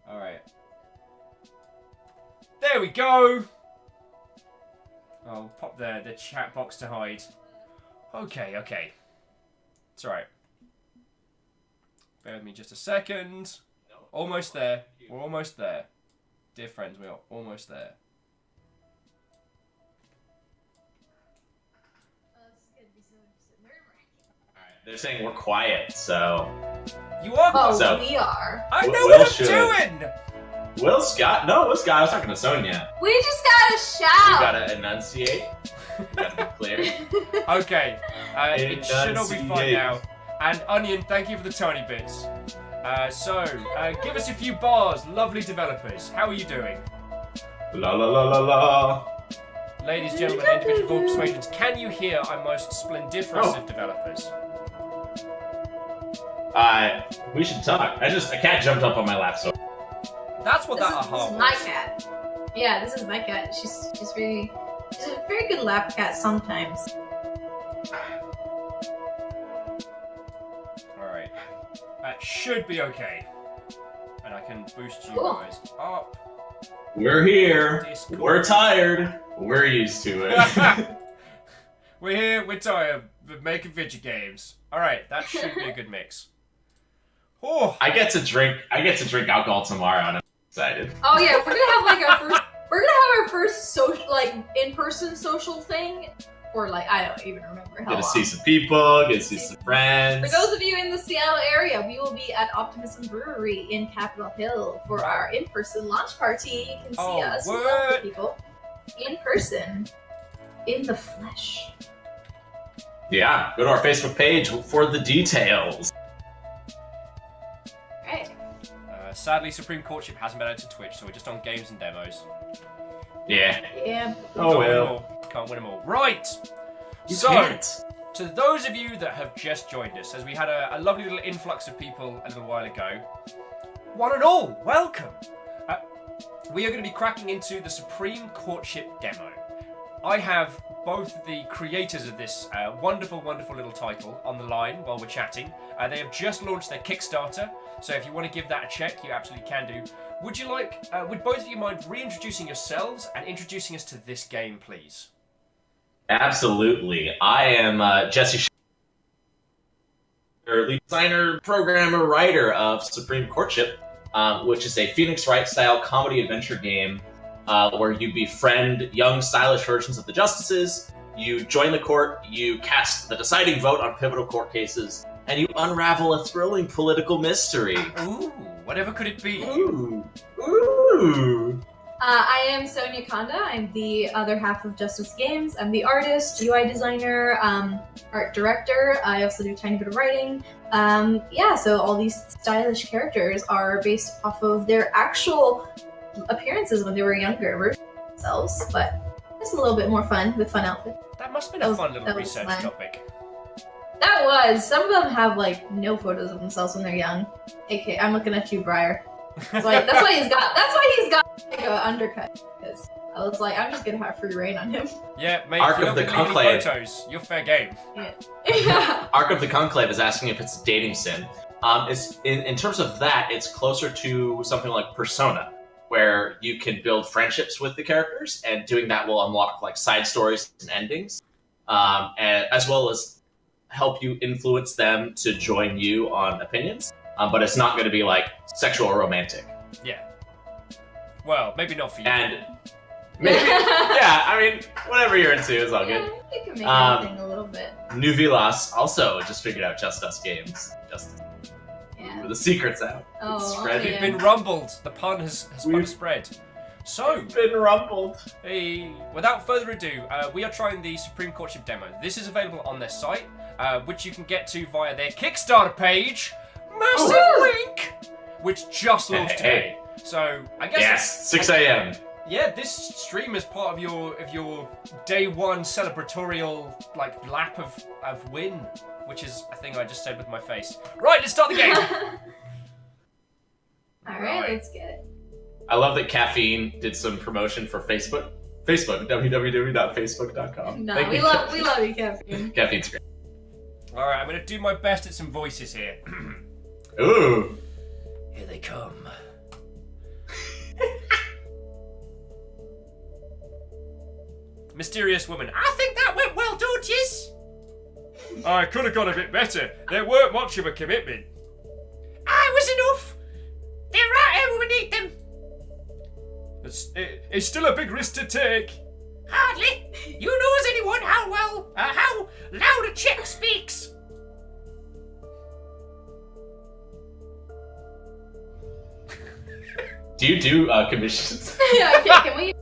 Alright. There we go! I'll pop the chat box to hide. Okay. It's alright. Bear with me just a second. Almost there. We're almost there. Dear friends, we are almost there. They're saying we're quiet, so... You are Oh, So- we are. I know Will what I'm should. doing! Will Scott? No, Will Scott. I was talking to Sonia. We just gotta You shout. gotta enunciate. You gotta be clear. Okay, it should all be fine Enunciate. now. And Onion, thank you for the tiny bits. Give us a few bars, lovely developers. How are you doing? La la la la la. Ladies, gentlemen, individual persuasions, can you hear our most splendiferous of developers? We should talk. A cat jumped up on my lap, so. That's what This that is aha my was. cat. Yeah, this is my cat. She's a very good lap cat sometimes. Alright. That should be okay. And I can boost you Cool. guys up. We're here. Discord. We're tired. We're used to it. We're here, we're tired, we're making video games. Alright, that should be a good mix. Oh, I get to drink alcohol tomorrow, and I'm excited. Oh yeah, we're gonna have our first social, like in-person social thing, or like I don't even remember how Get to long. see some people. Get to see some friends. For those of you in the Seattle area, we will be at Optimism Brewery in Capitol Hill for our in-person launch party. You can see Oh, us, what? lovely people, in person, in the flesh. Yeah, go to our Facebook page for the details. Right. sadly, Supreme Courtship hasn't been added to Twitch, so we're just on games and demos. Yeah. Yeah. Oh well. Can't win them all. Right! You So, can't. to those of you that have just joined us, as we had a lovely little influx of people a little while ago, one and all, welcome! We are going to be cracking into the Supreme Courtship demo. I have both the creators of this wonderful, wonderful little title on the line while we're chatting. They have just launched their Kickstarter, so if you want to give that a check, you absolutely can do. Would both of you mind reintroducing yourselves and introducing us to this game, please? Absolutely. I am Jesse lead designer, programmer, writer of Supreme Courtship, which is a Phoenix Wright style comedy adventure game where you befriend young, stylish versions of the justices, you join the court, you cast the deciding vote on pivotal court cases, and you unravel a thrilling political mystery. Ooh, whatever could it be? Ooh. Ooh. I am Sonia Kanda. I'm the other half of Justice Games. I'm the artist, UI designer, art director. I also do a tiny bit of writing. So all these stylish characters are based off of their actual appearances when they were younger versions of themselves, but it's a little bit more fun with fun outfits. That must have been a fun little that was research fun. topic. That was. Some of them have like no photos of themselves when they're young. Okay, I'm looking at you, Briar. That's why he's got like an undercut, because I was like, I'm just gonna have free reign on him. Yeah, mate, Arc if you of don't the get any Conclave. photos, you're fair game. Yeah. Arc of the Conclave is asking if it's a dating sim. It's in terms of that, it's closer to something like Persona, where you can build friendships with the characters, and doing that will unlock like side stories and endings, and as well as help you influence them to join you on opinions. But it's not going to be like sexual or romantic. Yeah. Well, maybe not for you. And maybe, yeah, I mean, whatever you're into is all good. You can make anything a little bit. New Vilas also just figured out Just Us Games. Yeah. The secret's out. Oh, It's spreading. We've been rumbled. The pun has We've- spread. So, Been rumbled. hey, without further ado, we are trying the Supreme Courtship demo. This is available on their site, which you can get to via their Kickstarter page. Massive link! Which just launched today. So, I guess... Yes, 6 a.m. Yeah, this stream is part of your day one celebratorial like lap of win, which is a thing I just said with my face. Right, let's start the game. Alright, let's get it. I love that Caffeine did some promotion for Facebook. Facebook, www.facebook.com. No, Thank we you, love Caffeine. you, Caffeine. Caffeine's great. All right, I'm gonna do my best at some voices here. Ooh. Here they come. Mysterious woman. I think that went well, don't yous? I could have gone a bit better. There weren't much of a commitment. I was enough. They're right here when we need them. It's still a big risk to take. Hardly. You know as anyone how loud a chick speaks. Do you do commissions? Yeah, okay, can we?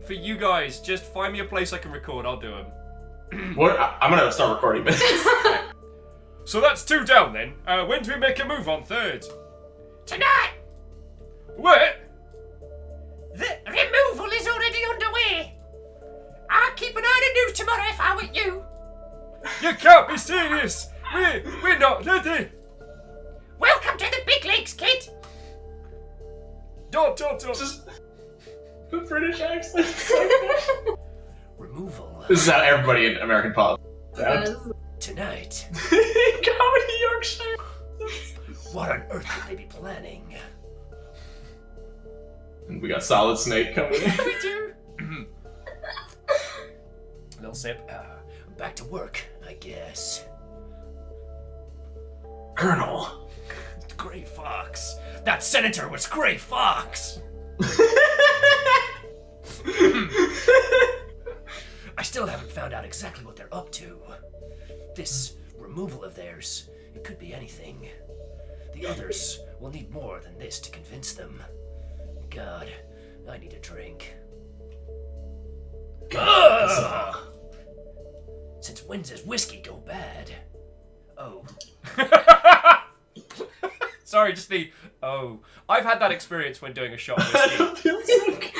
For you guys, just find me a place I can record. I'll do them. I'm gonna start recording this. So that's 2 down then. When do we make a move on 3rd? Tonight! What? The removal is already underway. I'll keep an eye on the news tomorrow if I were you. You can't be serious. We're not ready. Welcome to the big leagues, kid. Don't. Just the British accent. Removal. This is how everybody in American pop. Tonight. Comedy Yorkshire. What on earth could they be planning? We got Solid Snake coming in. We do. Little sip. Back to work, I guess. Colonel. Gray Fox. That senator was Gray Fox. I still haven't found out exactly what they're up to. This removal of theirs, it could be anything. The others will need more than this to convince them. God, I need a drink. Ugh! Since when does whiskey go bad? Oh. Sorry, just the oh. I've had that experience when doing a shot of whiskey.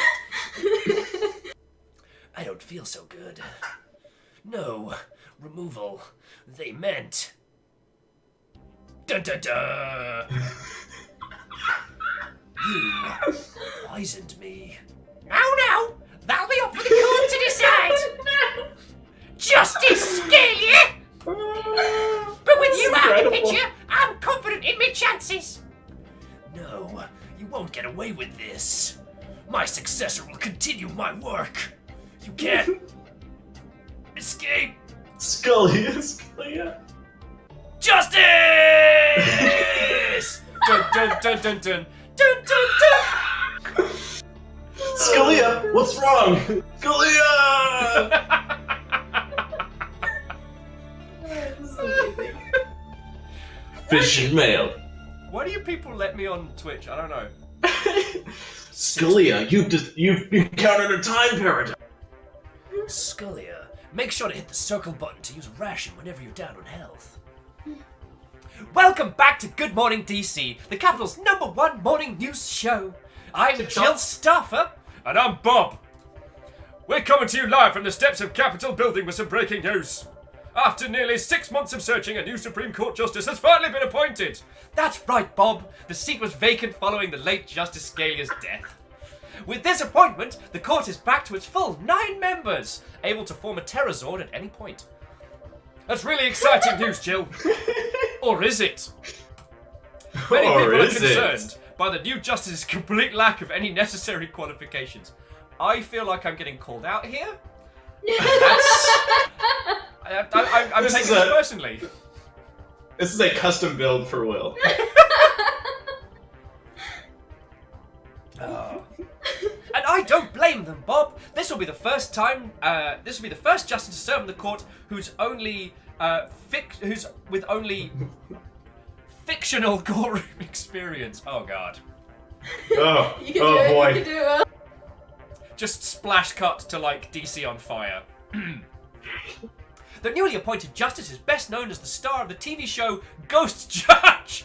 I don't feel so good. No, removal. They meant. Dun dun dun! You poisoned me. No, that'll be up for the court to decide. Justice, Scalia! But with you out of the picture, I'm confident in my chances. No, you won't get away with this. My successor will continue my work. You can't escape. Scalia. Justice! Dun dun dun dun dun dun dun dun. Scalia, what's wrong? Scalia! Fish and mail. Why do you people let me on Twitch? I don't know. Scalia, you've encountered a time paradox. Scalia, make sure to hit the circle button to use a ration whenever you're down on health. Welcome back to Good Morning DC, the capital's #1 morning news show. I'm Jill Staffer. And I'm Bob. We're coming to you live from the steps of Capitol Building with some breaking news. After nearly 6 months of searching, a new Supreme Court Justice has finally been appointed. That's right, Bob. The seat was vacant following the late Justice Scalia's death. With this appointment, the court is back to its full 9 members, able to form a Terrorzord at any point. That's really exciting news, Jill. Or is it? Many people are concerned by the new justice's complete lack of any necessary qualifications. I feel like I'm getting called out here. I'm taking this personally. This is a custom build for Will. And I don't blame them, Bob. This will be the first time. This will be the first justice to serve in the court who's only with only fictional courtroom experience. Oh God. Oh, You can oh do it. boy. You can do it. Just splash cut to like DC on fire. The newly appointed justice is best known as the star of the TV show Ghost Judge.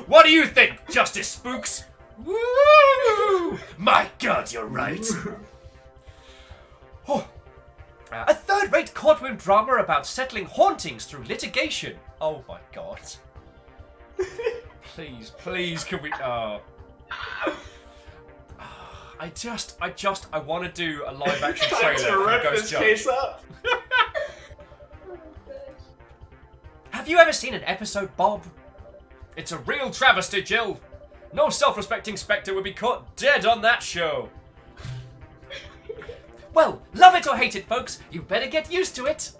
What do you think, Justice Spooks? Woo! My God, you're right. Oh. A third-rate courtroom drama about settling hauntings through litigation. Oh my God. Please, can we? Oh. I want to do a live-action Time trailer to for rip Ghost this Judge. case up. Oh, gosh. Have you ever seen an episode, Bob? It's a real travesty, Jill. No self-respecting spectre would be caught dead on that show. Well, love it or hate it, folks, you better get used to it.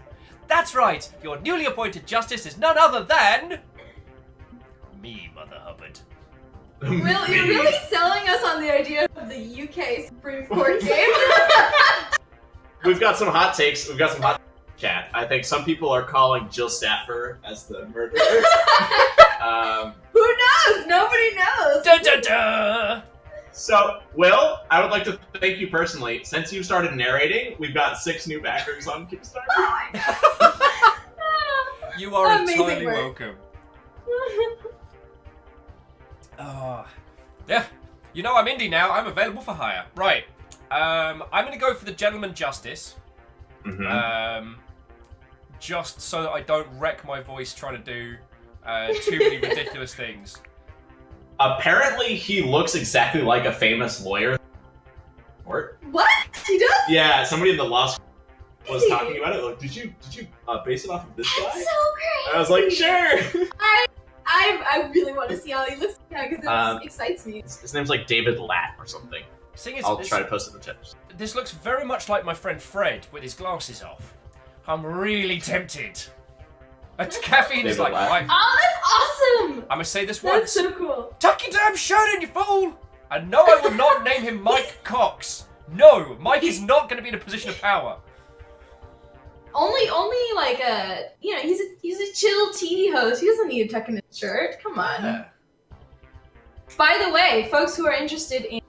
That's right, your newly appointed justice is none other than... me, Mother Hubbard. Will, you're really selling us on the idea of the UK Supreme Court game. We've got some hot takes. We've got some hot chat. I think some people are calling Jill Stafford as the murderer. Who knows? Nobody knows. Da da da! So, Will, I would like to thank you personally. Since you started narrating, we've got 6 new backers on Kickstarter. Oh my God. You are Amazing entirely work. welcome. Yeah. You know I'm indie now. I'm available for hire. Right. I'm gonna go for the Gentleman Justice. Mm-hmm. Just so that I don't wreck my voice trying to do too many ridiculous things. Apparently, he looks exactly like a famous lawyer. Court. What? He does? Yeah, somebody in the law school was talking about it. Like, did you base it off of this guy? That's so crazy. I was like, sure. I really want to see how he looks because it excites me. His name's like David Latt or something. Thing is, I'll try to post it in the chat. this looks very much like my friend Fred with his glasses off. I'm really tempted. Caffeine is David like, Latt. right, Oh, that's awesome! I'm gonna say this That's once. so cool. Tuck your damn shirt in, you fool! And no, I will not name him Mike Cox. No, Mike is not going to be in a position of power. Only like he's a chill TV host. He doesn't need to tuck in his shirt. Come on. Yeah. By the way, folks who are interested in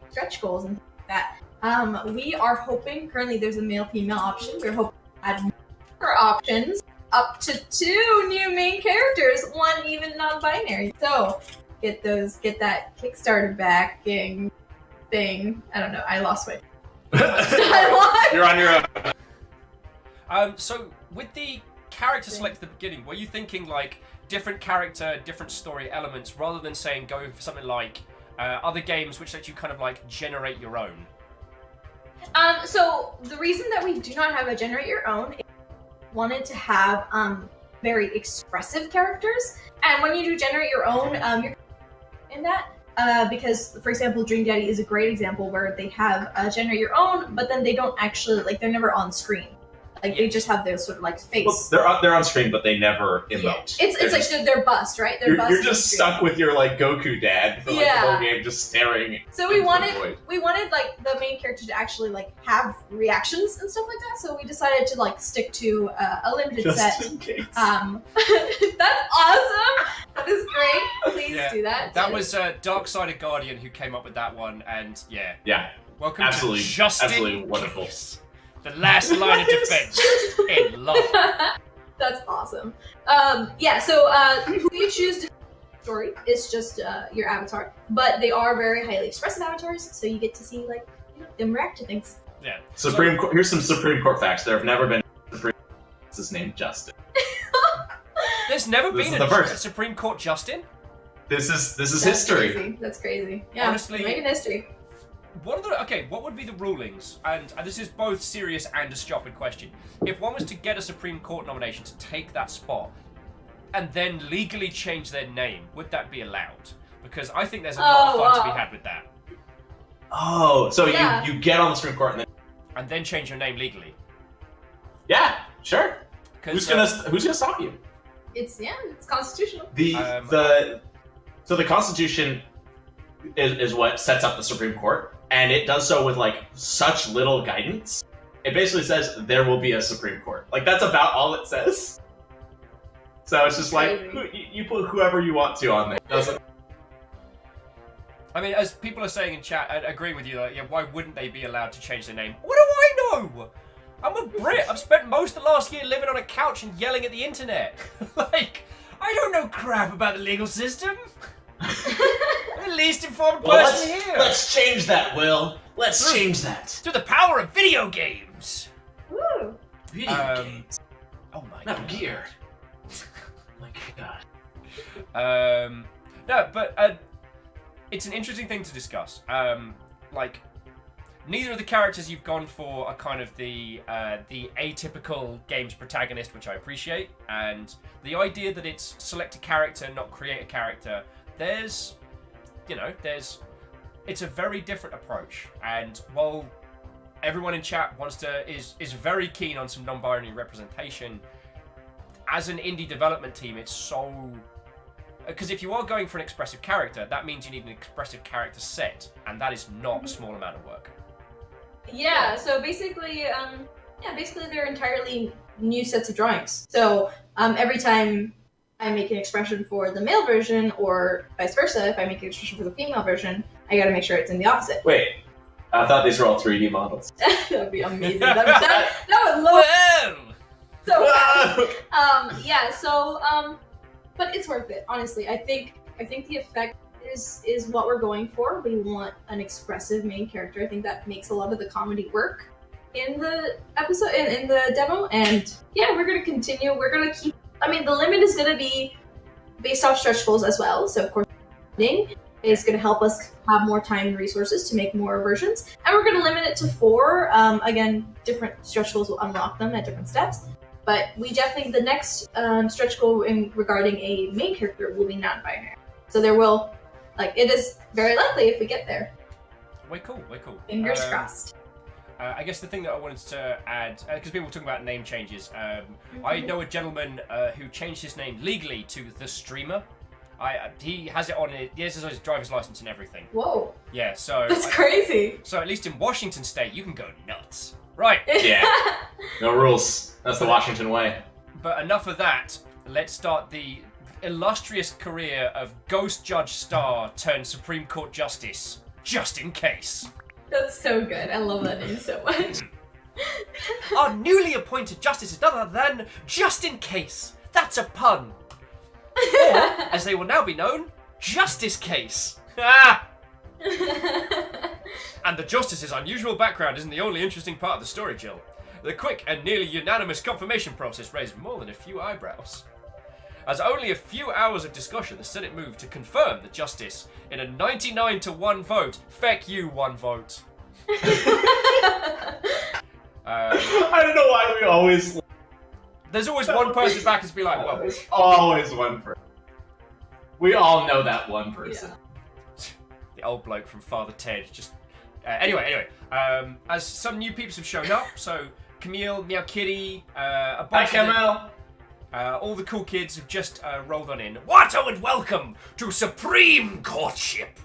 stretch goals and things like that, we are hoping. Currently, there's a male-female option. We're hoping to add more options, up to 2 new main characters, 1 even non-binary. So get that Kickstarter backing thing. I don't know. I lost my dialogue. You're on your own. So with the character select at the beginning, were you thinking like different character, different story elements, rather than saying going for something like other games which let you kind of like generate your own? So the reason that we do not have a generate your own is we wanted to have very expressive characters, and when you do generate your own, you're in that. Because, for example, Dream Daddy is a great example where they have generate your own, but then they don't actually, like, they're never on screen. Like, they just have their sort of, like, face. Well, they're on screen, but they never emote. Yeah. It's like they're bust, right? They're bust. You're just stuck with your, like, Goku dad for, like, the whole game, just staring. So we into the wanted, void. like, the main character to actually, like, have reactions and stuff like that, so we decided to, like, stick to a limited Just set. in case. That's awesome! That is great. Please Yeah. do that. That was Dark-Sided Guardian who came up with that one, and yeah. Yeah, Welcome absolutely, to Justin absolutely wonderful. Case, the last line of defense in law. That's awesome. Yeah, so who you choose to story is just your avatar, but they are very highly expressive avatars, so you get to see like them react to things. Yeah. Supreme Court. Here's some Supreme Court facts. There have never been a Supreme Court. This is named Justin. There's never This been is the a first. Supreme Court Justin. This is That's history. Crazy. That's crazy. Yeah, Honestly- making history. what would be the rulings? And this is both serious and a stupid question. If one was to get a Supreme Court nomination to take that spot, and then legally change their name, would that be allowed? Because I think there's a lot of fun to be had with that. Oh, so you get on the Supreme Court and then change your name legally. Yeah, sure. Who's gonna stop you? It's constitutional. So the Constitution is what sets up the Supreme Court, and it does so with like such little guidance. It basically says there will be a Supreme Court. Like that's about all it says. So it's just like you put whoever you want to on there. I mean, as people are saying in chat, I agree with you. Like, yeah, why wouldn't they be allowed to change their name? What do I know? I'm a Brit. I've spent most of the last year living on a couch and yelling at the internet. Like, I don't know crap about the legal system. I'm the least informed person here. Let's change that, Will. Let's change that. Through the power of video games. Woo. Video games. Oh my Metal god. Gear. My god. No, but it's an interesting thing to discuss. Like, neither of the characters you've gone for are kind of the atypical games protagonist, which I appreciate, and the idea that it's select a character, not create a character. It's a very different approach, and while everyone in chat is very keen on some non-binary representation, as an indie development team, it's so... Because if you are going for an expressive character, that means you need an expressive character set, and that is not a small amount of work. Yeah, so basically, they're entirely new sets of drawings. So every time I make an expression for the male version, or vice versa, if I make an expression for the female version, I gotta make sure it's in the opposite. Wait, I thought these were all 3D models. That would be amazing. That would look so fast. But it's worth it, honestly. I think the effect is what we're going for. We want an expressive main character. I think that makes a lot of the comedy work in the episode, in the demo. And yeah, we're gonna continue. We're gonna keep. I mean, the limit is gonna be based off stretch goals as well. So of course, is gonna help us have more time and resources to make more versions. And we're gonna limit it to 4. Again, different stretch goals will unlock them at different steps. But we definitely, the next stretch goal regarding a main character will be non-binary. So there will, it is very likely if we get there. Way cool. Fingers crossed. I guess the thing that I wanted to add, because people were talking about name changes, I know a gentleman who changed his name legally to The Streamer. He has it on his driver's license and everything. Whoa. Yeah, so... That's crazy. So at least in Washington State, you can go nuts. Right. Yeah. No rules. That's the Washington way. But enough of that. Let's start the illustrious career of Ghost Judge Star turned Supreme Court Justice, just in case. That's so good. I love that name so much. Our newly appointed justice is none other than Just in Case. That's a pun. Or, as they will now be known, Justice Case. Ah! And the Justice's unusual background isn't the only interesting part of the story, Jill. The quick and nearly unanimous confirmation process raised more than a few eyebrows. As only a few hours of discussion, the Senate moved to confirm the Justice in a 99-1 vote. Feck you, 1 vote. I don't know why we always... There's always one person back and be like, well... There's always one person. We all know that one person. Yeah. The old bloke from Father Ted just... Anyway, as some new peeps have shown up, so Camille, Meow Kitty, a bunch Hi, Camille. All the cool kids have just rolled on in. Watto and welcome to Supreme Courtship.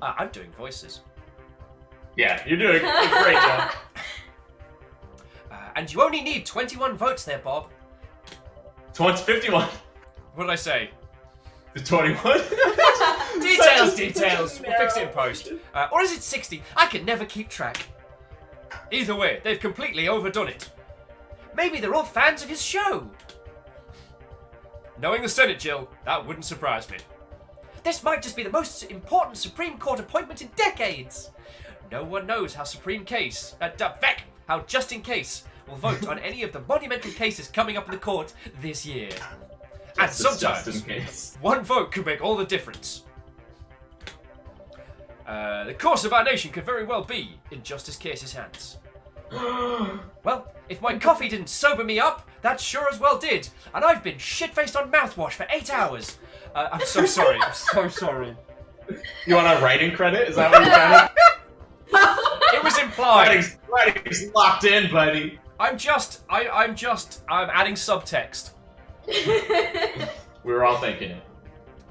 I'm doing voices. Yeah, you're doing a great job. And you only need 21 votes there, Bob. 51. What did I say? The 21? Details. We'll fix it in post. Or is it 60? I can never keep track. Either way, they've completely overdone it. Maybe they're all fans of his show. Knowing the Senate, Jill, that wouldn't surprise me. This might just be the most important Supreme Court appointment in decades. No one knows how how Just in Case will vote on any of the monumental cases coming up in the court this year. And sometimes, 1 vote could make all the difference. The course of our nation could very well be in Justice Case's hands. Well, if my coffee didn't sober me up, that sure as well did. And I've been shit-faced on mouthwash for 8 hours. I'm so sorry. I'm so sorry. You want a writing credit? Is that what you're trying to... It was implied. Writing's locked in, buddy. I'm adding subtext. We were all thinking it.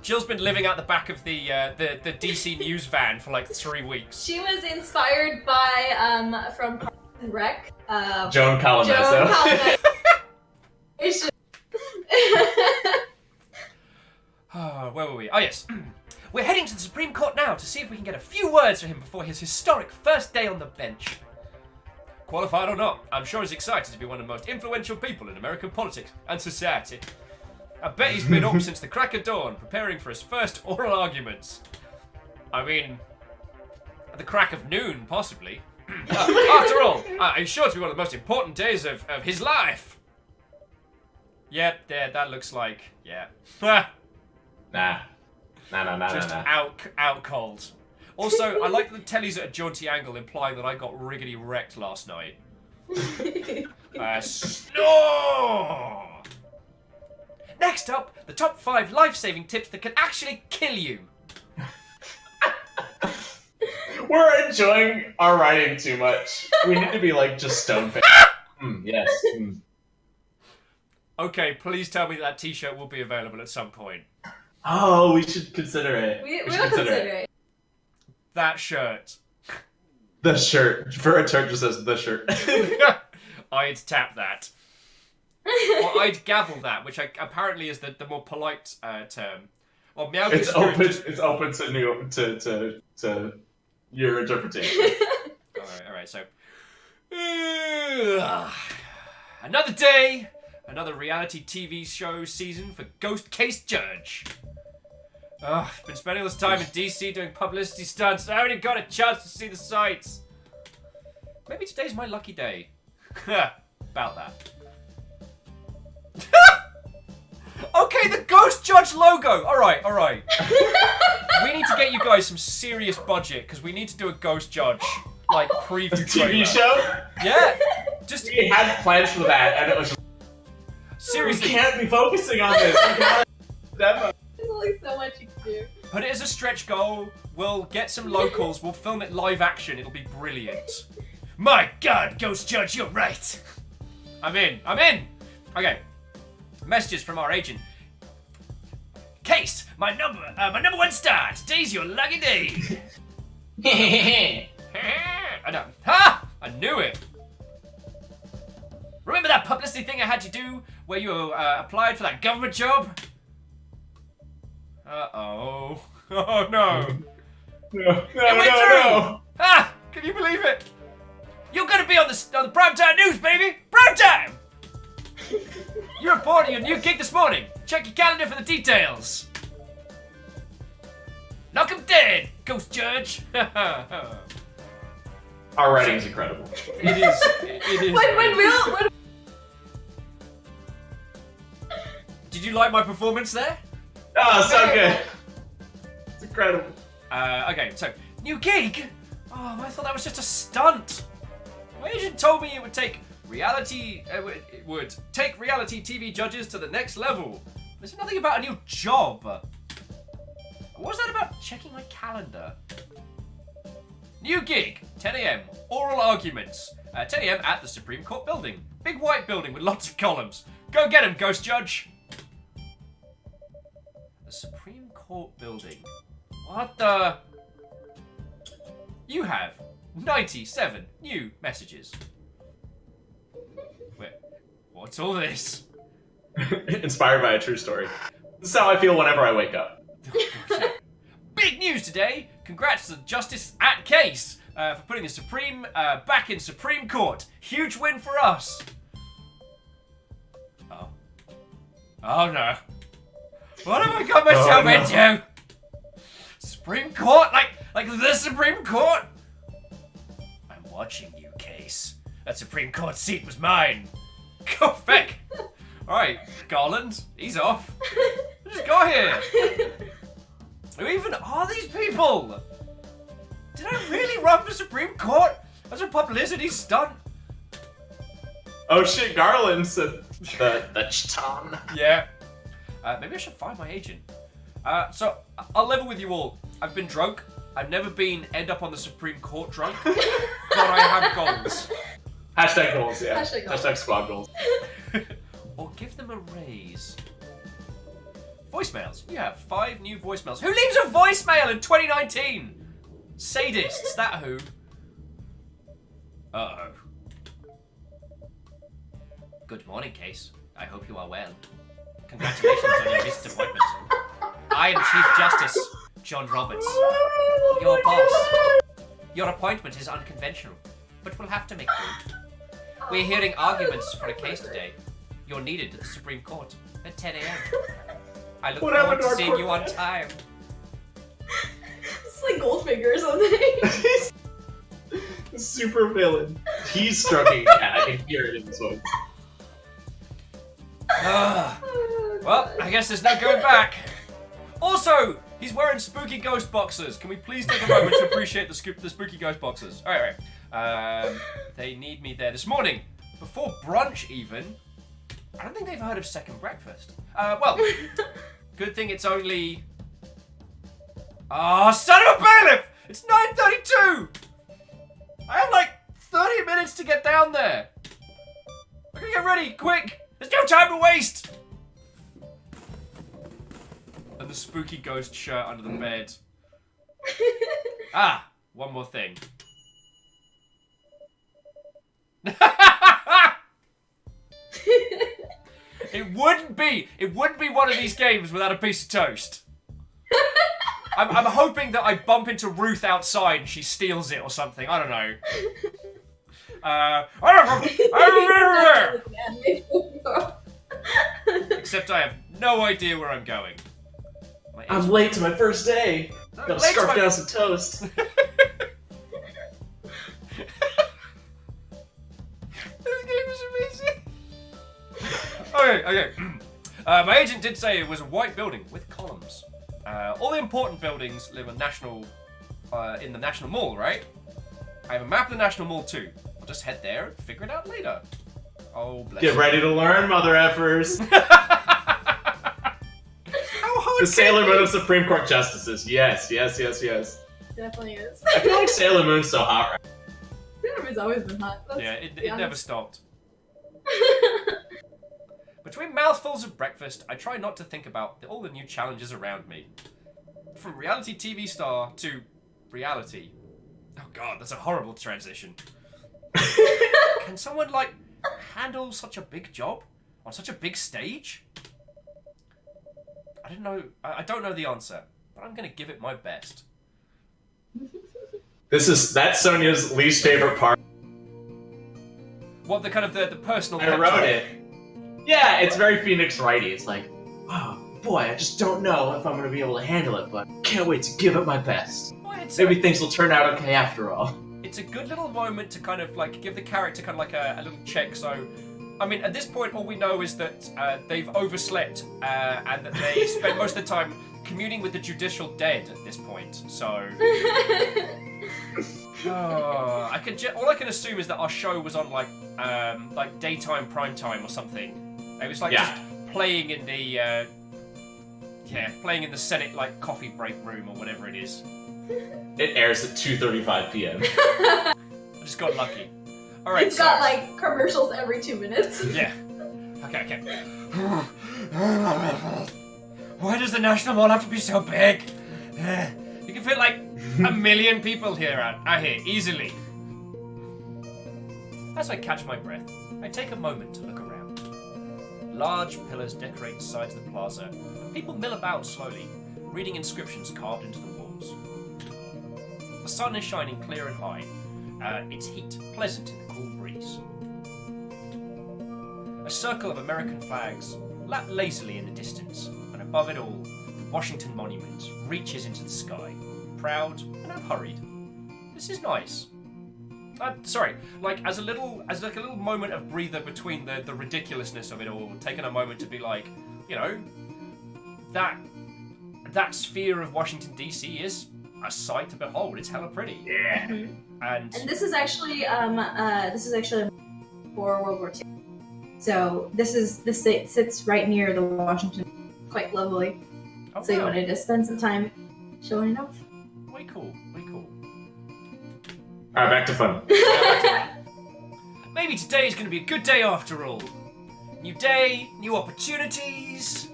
Jill's been living out the back of the DC news van for like 3 weeks. She was inspired by from Parks and Rec. Joan Calamezzo. Where were we? Oh yes. We're heading to the Supreme Court now to see if we can get a few words from him before his historic first day on the bench. Qualified or not, I'm sure he's excited to be one of the most influential people in American politics and society. I bet he's been up since the crack of dawn, preparing for his first oral arguments. I mean, at the crack of noon, possibly. After all, it's sure to be one of the most important days of his life. Yep, there, that looks like, yeah. Nah. Just out cold. Also, I like that the telly's at a jaunty angle, implying that I got riggedy wrecked last night. Snore! Next up, the top 5 life-saving tips that can actually kill you. We're enjoying our writing too much. We need to be like just stone-faced. Yes. Okay, please tell me that t-shirt will be available at some point. Oh, we should consider it. We'll consider it. That shirt. The shirt. For a shirt just says the shirt. I'd tap that. Or I'd gavel that, which apparently is the more polite term. Or meow. It's open. It's open to your interpretation. All right. So another day, another reality TV show season for Ghost Case Judge. I've been spending all this time in DC doing publicity stunts. I haven't got a chance to see the sights. Maybe today's my lucky day. About that. Okay, the Ghost Judge logo. All right. We need to get you guys some serious budget because we need to do a Ghost Judge like preview TV trailer. show. Yeah. Just We had plans for that, and it was seriously. We can't be focusing on this. We got a demo. There's only so much you can do. Put it as a stretch goal. We'll get some locals. We'll film it live action. It'll be brilliant. My God, Ghost Judge, you're right. I'm in. Okay. Messages from our agent. Case, my number 1 star. Today's your lucky day. I know. Ha! I knew it. Remember that publicity thing I had you do where you applied for that government job? Uh-oh. Oh, no. No. Ah! Can you believe it? You're gonna be on the primetime news, baby! Primetime! You reported your new gig this morning. Check your calendar for the details. Knock him dead, Ghost Judge. Our writing's incredible. It is. When Did you like my performance there? Oh, so good. It's incredible. Okay, so, new gig? Oh, I thought that was just a stunt. My agent told me it would take reality TV judges to the next level. There's nothing about a new job. What was that about checking my calendar? New gig, 10 a.m. Oral arguments. 10 a.m. at the Supreme Court building. Big white building with lots of columns. Go get him, Ghost Judge. The Supreme Court building. What the? You have 97 new messages. Wait, what's all this? Inspired by a true story. This is how I feel whenever I wake up. Big news today! Congrats to Justice at Case for putting the Supreme back in Supreme Court. Huge win for us. Oh no. What have I got myself into? Supreme Court? Like the Supreme Court? I'm watching you, Case. That Supreme Court seat was mine. Go back. Alright, Garland, he's off. Just go here. Who even are these people? run for Supreme Court? That's a publicity stunt. Oh shit, Garland said the Chiton. Yeah. Maybe I should find my agent. So, I'll level with you all. I've been drunk. I've never been end up on the Supreme Court drunk. But I have goals. Hashtag goals, yeah. Hashtag goals. Hashtag squad goals. Or give them a raise. Voicemails. You have 5 new voicemails. Who leaves a voicemail in 2019? Sadists, that who? Uh-oh. Good morning, Case. I hope you are well. Congratulations on your recent appointment. I am Chief Justice John Roberts, your boss. Your appointment is unconventional, but we'll have to make do. We're hearing arguments for a case today. You're needed at the Supreme Court at 10 a.m. I look forward to seeing you on time. It's like Goldfinger or something. Super villain. He's stroking a cat. I can hear it in his voice. Well, I guess there's no going back. Also, he's wearing spooky ghost boxers. Can we please take a moment to appreciate the spooky ghost boxers? All right. They need me there this morning. Before brunch, even. I don't think they've heard of second breakfast. Well, good thing it's only... Oh, son of a bailiff! It's 9:32! I have like 30 minutes to get down there. I gotta get ready, quick! There's no time to waste! And the spooky ghost shirt under the bed. One more thing. It wouldn't be one of these games without a piece of toast. I'm hoping that I bump into Ruth outside and she steals it or something. I don't know. Except I have no idea where I'm going. I'm late to my first day. Gotta scarf down some toast. This game is amazing. Okay. My agent did say it was a white building with columns. All the important buildings live in the National Mall, right? I have a map of the National Mall too. I'll just head there and figure it out later. Oh, bless you. Get ready to learn, mother effers. The Sailor Moon of Supreme Court Justices. Yes. Definitely is. I feel like Sailor Moon's so hot right Sailor Moon's always been hot. Yeah, it never stopped. Between mouthfuls of breakfast, I try not to think about all the new challenges around me. From reality TV star to reality. Oh god, that's a horrible transition. Can someone, handle such a big job? On such a big stage? I don't know. I don't know the answer, but I'm gonna give it my best. That's Sonia's least favorite part. What, the kind of the personal... I wrote it. Yeah, it's very Phoenix Wrighty. It's like, oh boy, I just don't know if I'm going to be able to handle it, but can't wait to give it my best. Well, Maybe things will turn out okay after all. It's a good little moment to kind of give the character kind of a little check. So, I mean, at this point, all we know is that they've overslept and that they spend most of the time communing with the judicial dead at this point. So, all I can assume is that our show was on daytime primetime or something. It was just playing in the playing in the Senate coffee break room or whatever it is. It airs at 2:35 p.m. I just got lucky. All right. It's got commercials every 2 minutes. Yeah. Okay. Why does the National Mall have to be so big? You can fit a million people out here easily. As I catch my breath, I take a moment to look around. Large pillars decorate the sides of the plaza. People mill about slowly, reading inscriptions carved into the walls. The sun is shining clear and high, its heat pleasant in the cool breeze. A circle of American flags lap lazily in the distance, and above it all, the Washington Monument reaches into the sky, proud and unhurried. This is nice. Sorry, as a little moment of breather between the ridiculousness of it all, taking a moment to be that sphere of Washington DC is a sight to behold. It's hella pretty. Yeah. And this is actually for World War II. So this sits right near the Washington, quite lovely. oh, So you wow. wanted to spend some time showing it off. Way cool. Way cool. All right, back to fun. Maybe today is going to be a good day after all. New day, new opportunities.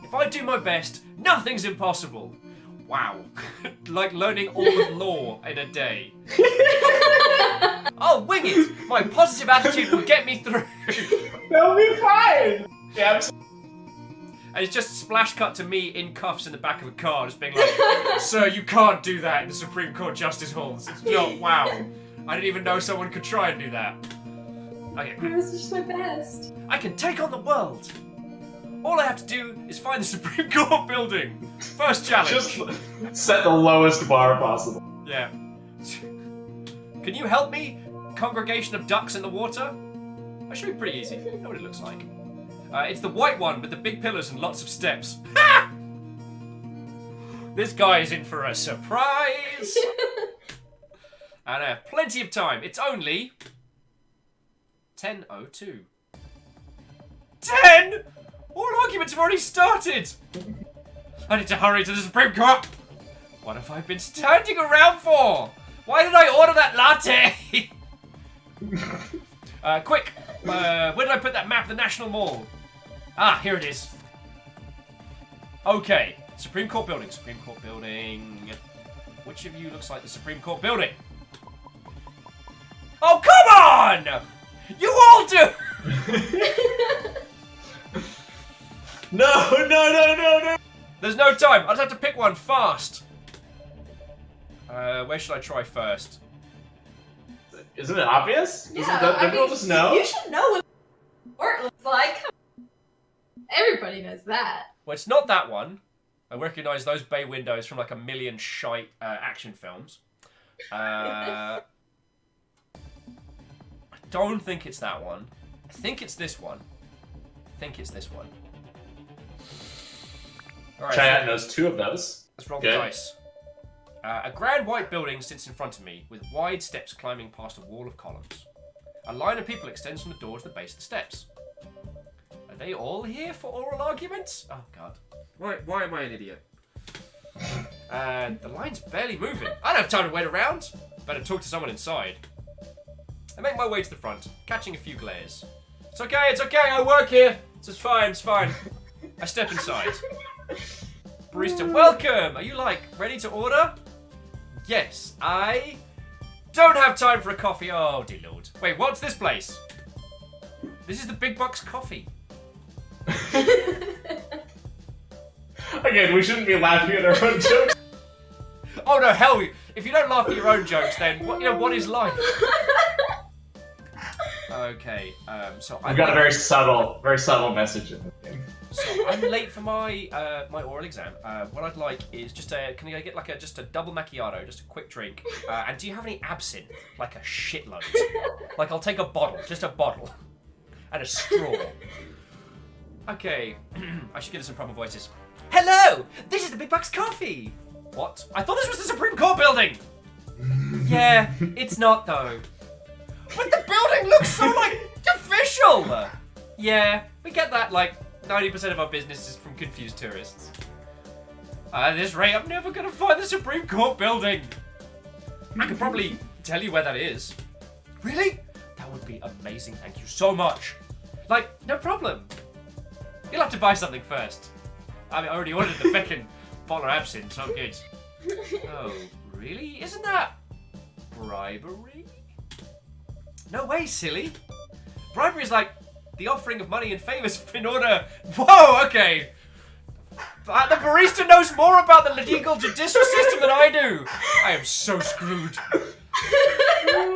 If I do my best, nothing's impossible. Wow. Like learning all of law in a day. I'll wing it. My positive attitude will get me through. That'll be fine. Yeah, And it's just splash cut to me in cuffs in the back of a car, just being like, "Sir, you can't do that in the Supreme Court Justice Halls." It's not, wow. I didn't even know someone could try and do that. Okay. It was just my best. I can take on the world. All I have to do is find the Supreme Court building. First challenge. just set the lowest bar possible. Yeah. Can you help me? Congregation of ducks in the water? That should be pretty easy. I know what it looks like. It's the white one with the big pillars and lots of steps. Ha! This guy is in for a surprise. And I have plenty of time. It's only 10:02. 10? All arguments have already started. I need to hurry to the Supreme Court. What have I been standing around for? Why did I order that latte? Quick! Where did I put that map of the National Mall? Ah, here it is. Okay, Supreme Court building. Supreme Court building. Which of you looks like the Supreme Court building? Oh, come on! You all do! No. There's no time. I'll just have to pick one fast. Where should I try first? Isn't it obvious? Yeah, Don't people just know? You should know what art looks like. Everybody knows that. Well, it's not that one. I recognise those bay windows from like a million shite action films. I don't think it's that one. I think it's this one. Alright, Cheyenne knows two of those. let's roll Good. the dice. A grand white building sits in front of me, with wide steps climbing past a wall of columns. A line of people extends from the door to the base of the steps. Are they all here for oral arguments? Oh god. Why am I an idiot? The line's barely moving. I don't have time to wait around. Better talk to someone inside. I make my way to the front, catching a few glares. It's okay, I work here. It's fine. I step inside. Barista, welcome! Are you, like, ready to order? Yes, I don't have time for a coffee. Oh, dear lord. Wait, what's this place? This is the Big Bucks Coffee. Again, we shouldn't be laughing at our own jokes. Oh no, hell, if you don't laugh at your own jokes, then what is life? Okay, so We've got a very subtle message in this game. So I'm late for my my oral exam. What I'd like is just can I get like just a double macchiato, just a quick drink? And do you have any absinthe? Like a shitload. Like I'll take a bottle, just a bottle, and a straw. Okay, I should give this some proper voices. Hello, this is the Big Bucks Coffee. What? I thought this was the Supreme Court building. Yeah, it's not though. But the building looks so like official. Yeah, we get that. Like 90% of our business is from confused tourists. At this rate, I'm never gonna find the Supreme Court building. I could probably tell you where that is. Really? That would be amazing. Thank you so much. Like, no problem. You'll have to buy something first. I mean, I already ordered the feckin' bottle of absinthe, so I'm good. Oh, really? Isn't that bribery? No way, silly. Bribery is like the offering of money and favors in order... Whoa, okay. The barista knows more about the legal judicial system than I do. I am so screwed.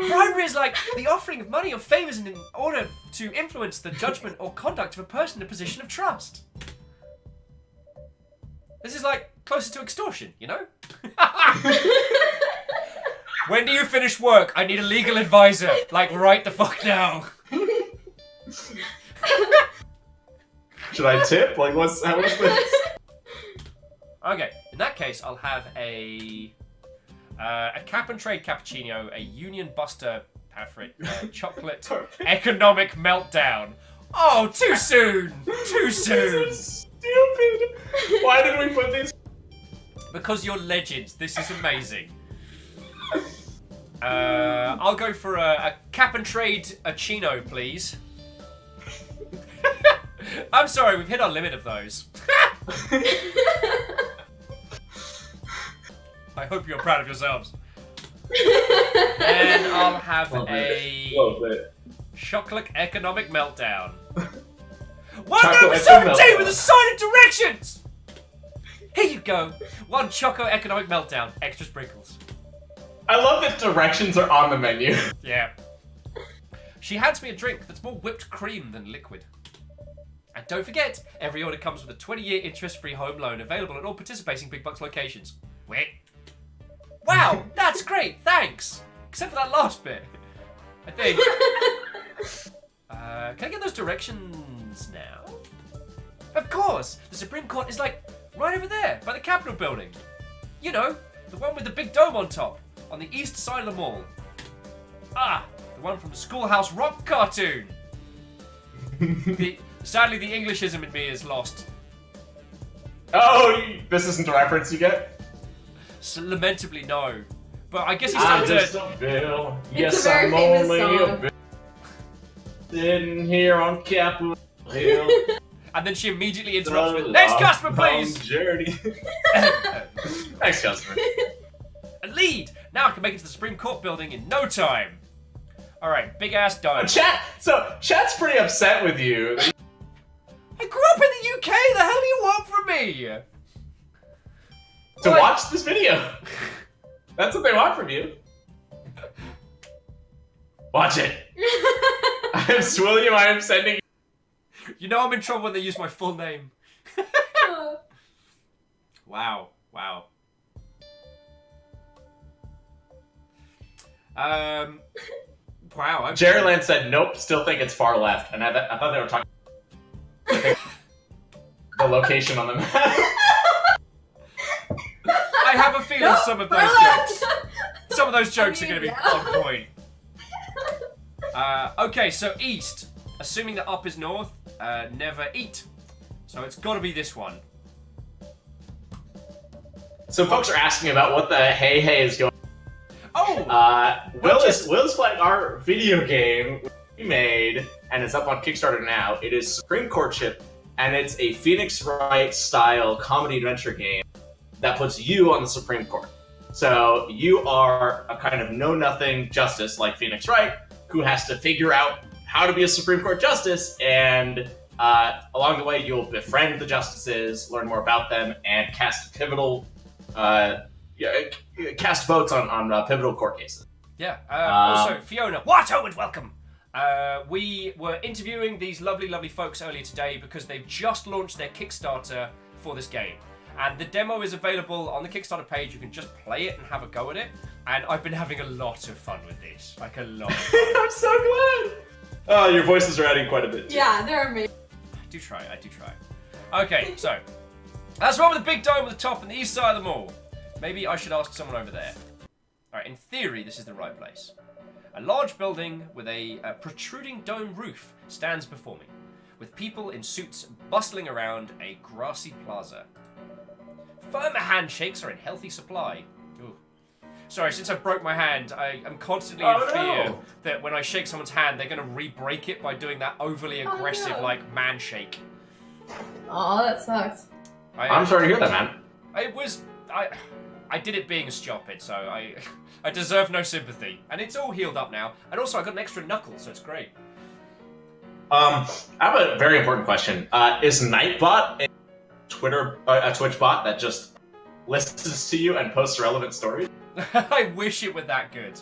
Bribery is like the offering of money or favors in order to influence the judgment or conduct of a person in a position of trust. This is like closer to extortion, you know? When do you finish work? I need a legal advisor. Like, right the fuck now. Should I tip? Like, how much this? Okay, in that case, I'll have a A cap and trade cappuccino, a Union Buster parrot, chocolate economic meltdown. Oh, too soon! Too soon! This is stupid! Why did we put these? Because you're legends. This is amazing. I'll go for a cap and trade a chino, please. I'm sorry, we've hit our limit of those. I hope you're proud of yourselves. And I'll have a chocolate economic meltdown. 117 with the sign of directions! Here you go. 1 choco economic meltdown. Extra sprinkles. I love that directions are on the menu. Yeah. She hands me a drink that's more whipped cream than liquid. And don't forget, every order comes with a 20-year interest-free home loan available at all participating Big Bucks locations. Wait. Wow, that's great, thanks! Except for that last bit, I think. Can I get those directions now? Of course! The Supreme Court is like right over there, by the Capitol building. You know, the one with the big dome on top, on the east side of the mall. Ah, the one from the Schoolhouse Rock cartoon. Sadly, the Englishism in me is lost. Oh, this isn't a reference you get? So, lamentably, no. But I guess he's I'm starting just a bill. It's Yes, a very I'm famous only song. a bill. Sitting here on Capitol Hill. And then she immediately interrupts with, "Next customer, please!" Journey. Next customer. A lead! Now I can make it to the Supreme Court building in no time. Alright, big ass dome. Chat's pretty upset with you. I grew up in the UK! The hell do you want from me? To What? watch this video. That's what they want from you. Watch it. I am swilling you. I am sending. You know I'm in trouble when they use my full name. Wow. Wow. Wow. Jerryland said, "Nope, still think it's far left," and I thought they were talking the location on the map. I have a feeling Nope, some of those relax. jokes. Some of those jokes are going to be Yeah. on point. Okay, so east. Assuming that up is north, never eat. So it's got to be this one. So folks are asking about what the hey is going. Oh! Will's playing our video game we made, and it's up on Kickstarter now. It is Supreme Courtship, and it's a Phoenix Wright style comedy adventure game that puts you on the Supreme Court. So you are a kind of know-nothing justice like Phoenix Wright, who has to figure out how to be a Supreme Court justice, and along the way you'll befriend the justices, learn more about them, and cast pivotal, cast votes on pivotal court cases. Yeah. Also, Fiona, what? Oh, and welcome. We were interviewing these lovely, lovely folks earlier today because they've just launched their Kickstarter for this game. And the demo is available on the Kickstarter page. You can just play it and have a go at it. And I've been having a lot of fun with this. Like, a lot. I'm so glad! Oh, your voices are adding quite a bit. Yeah, they're amazing. I do try. Okay, so. That's one with the big dome at the top and the east side of the mall. Maybe I should ask someone over there. Alright, in theory, this is the right place. A large building with a protruding dome roof stands before me, with people in suits bustling around a grassy plaza. Firmer handshakes are in healthy supply. Ooh. Sorry, since I broke my hand, I am constantly in fear that when I shake someone's hand, they're going to re-break it by doing that overly aggressive, man shake. Aw, that sucks. I'm sorry to hear that, man. I did it being stupid, so I deserve no sympathy. And it's all healed up now. And also, I got an extra knuckle, so it's great. I have a very important question. Is Nightbot a Twitch bot that just listens to you and posts relevant stories? I wish it were that good.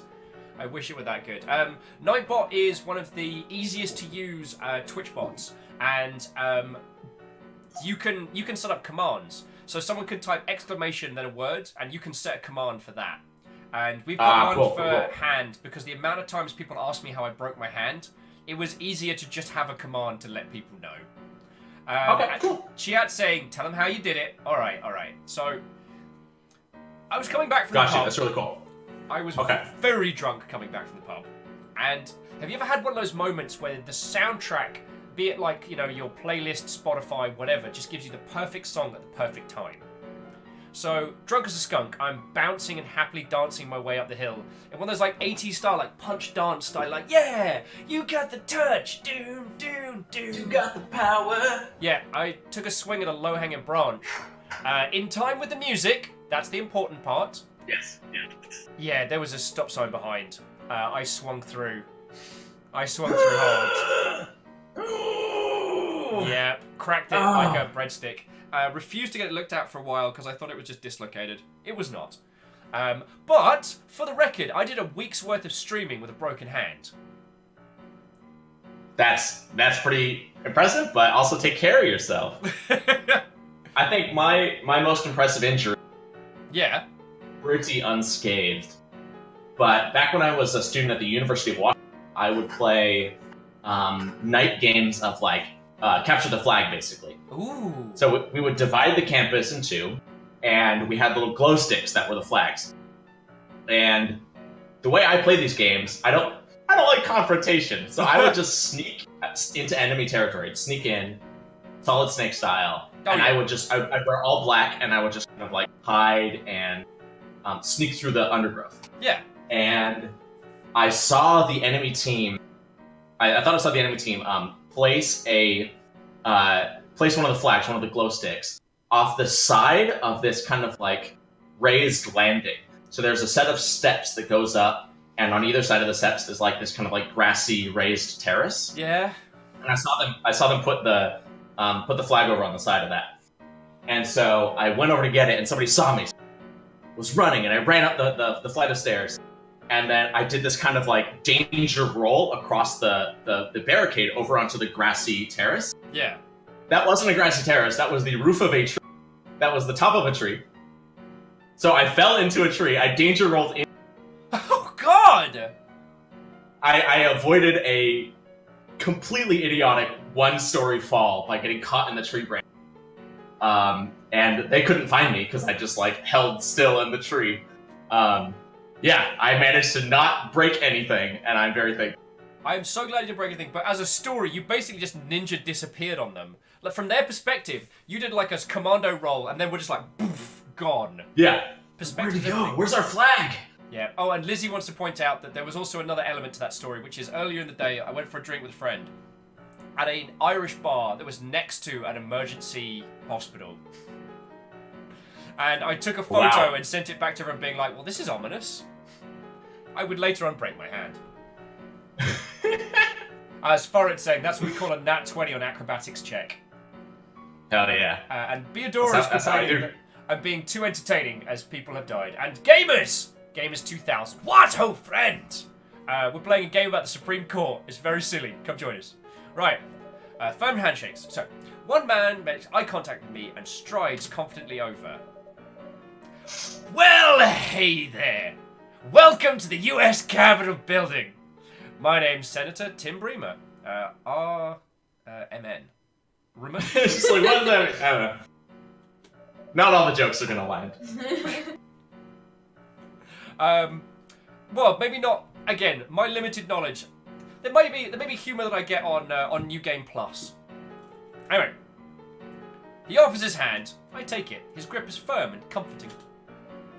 Nightbot is one of the easiest to use Twitch bots, and you can set up commands. So someone can type exclamation then a word, and you can set a command for that. And we've got one for hand, because the amount of times people ask me how I broke my hand, it was easier to just have a command to let people know. Okay, cool. Chiat saying, tell them how you did it. Alright. So, I was coming back from the pub. That's really cool. I was Okay. very drunk coming back from the pub. And have you ever had one of those moments where the soundtrack, be it like, you know, your playlist, Spotify, whatever, just gives you the perfect song at the perfect time? So, drunk as a skunk, I'm bouncing and happily dancing my way up the hill in one of those like 80s style, like punch dance style, like, yeah, you got the touch, doom, doom, doom. You got the power. Yeah, I took a swing at a low-hanging branch. In time with the music, that's the important part. Yes. Yeah. Yeah, there was a stop sign behind. I swung through. Hard. Yeah, cracked it like a breadstick. Refused to get it looked at for a while because I thought it was just dislocated. It was not. But, for the record, I did a week's worth of streaming with a broken hand. That's pretty impressive, but also take care of yourself. I think my most impressive injury, Yeah. pretty unscathed. But back when I was a student at the University of Washington, I would play night games of like capture the flag, basically. Ooh. So we would divide the campus in two, and we had little glow sticks that were the flags. And the way I play these games, I don't like confrontation, so I would just sneak into enemy territory, sneak in, Solid Snake style, and yeah. I'd wear all black, and I would just kind of like hide and sneak through the undergrowth. Yeah. And I saw the enemy team. I thought I saw the enemy team place one of the flags, one of the glow sticks, off the side of this kind of like raised landing. So there's a set of steps that goes up, and on either side of the steps there's like this kind of like grassy raised terrace. Yeah. And I saw them put the flag over on the side of that. And so I went over to get it, and somebody saw me. I was running, and I ran up the flight of stairs. And then I did this kind of like danger roll across the barricade over onto the grassy terrace. Yeah. That wasn't a grassy terrace. That was the roof of a tree. That was the top of a tree. So I fell into a tree. I danger rolled in. Oh, God! I avoided a completely idiotic one-story fall by getting caught in the tree branch. And they couldn't find me because I just like held still in the tree. Yeah, I managed to not break anything, and I'm very thankful. I am so glad you didn't break anything, but as a story, you basically just ninja disappeared on them. Like, from their perspective, you did like a commando roll, and then we're just like, poof, gone. Yeah. Perspective. Where'd he go? Where's our flag? Yeah. Oh, and Lizzie wants to point out that there was also another element to that story, which is earlier in the day, I went for a drink with a friend at an Irish bar that was next to an emergency hospital. And I took a photo and sent it back to her being like, well, this is ominous. I would later on break my hand. As Forrest saying, that's what we call a nat 20 on acrobatics check. Hell yeah. And Beodora is That's how I complaining do. that I'm being too entertaining as people have died. And Gamers! Gamers 2000. What, oh friend? We're playing a game about the Supreme Court. It's very silly. Come join us. Right. Firm handshakes. So, one man makes eye contact with me and strides confidently over. Well, hey there. Welcome to the U.S. Capitol building. My name's Senator Tim Bremer. R-M-N. Remember? It's just like, what is that? I don't know. Not all the jokes are gonna land. Well, maybe not. Again, my limited knowledge. There may be humor that I get on New Game Plus. Anyway, he offers his hand. I take it. His grip is firm and comforting.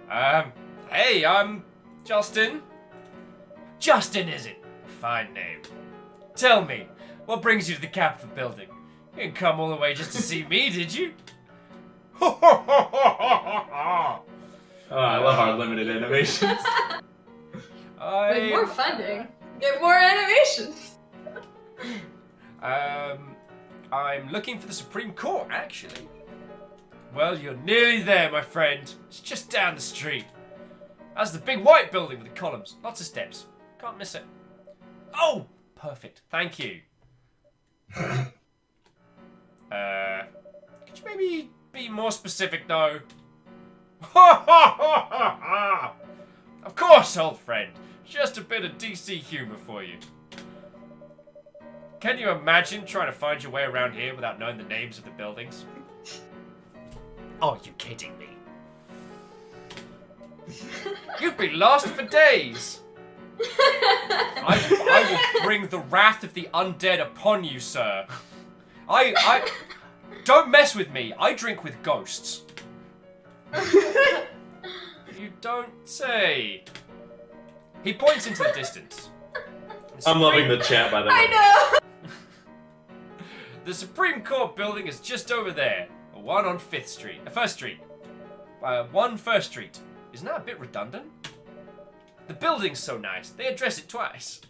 Hey, I'm Justin. Justin, is it? Fine name. Tell me, what brings you to the Capitol building? You didn't come all the way just to see me, did you? Oh, I love our limited animations. With more funding, get more animations. I'm looking for the Supreme Court, actually. Well, you're nearly there, my friend. It's just down the street. That's the big white building with the columns. Lots of steps. Can't miss it. Oh, perfect. Thank you. Could you maybe be more specific, though? Of course, old friend. Just a bit of DC humor for you. Can you imagine trying to find your way around here without knowing the names of the buildings? Oh, you're kidding me. You've been lost for days. I will bring the wrath of the undead upon you, sir. I don't mess with me. I drink with ghosts. You don't say. He points into the distance. I'm loving the chat, by the way. I know. The Supreme Court building is just over there. One on 1st Street. 1 Street. Isn't that a bit redundant? The building's so nice, they address it twice.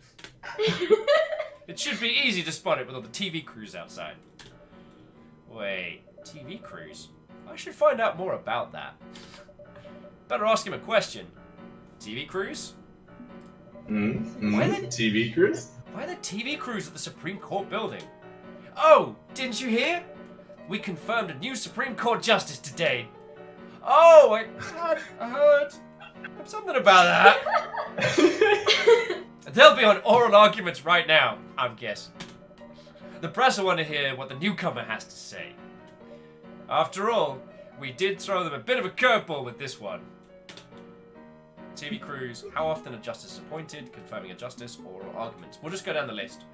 It should be easy to spot it with all the TV crews outside. Wait, TV crews? I should find out more about that. Better ask him a question. TV crews? Why the TV crews? Why are there TV crews at the Supreme Court building? Oh, didn't you hear? We confirmed a new Supreme Court justice today. Oh, I heard something about that. They'll be on oral arguments right now, I'm guessing. The press will want to hear what the newcomer has to say. After all, we did throw them a bit of a curveball with this one. TV crews, how often a justice is appointed, confirming a justice, oral arguments. We'll just go down the list.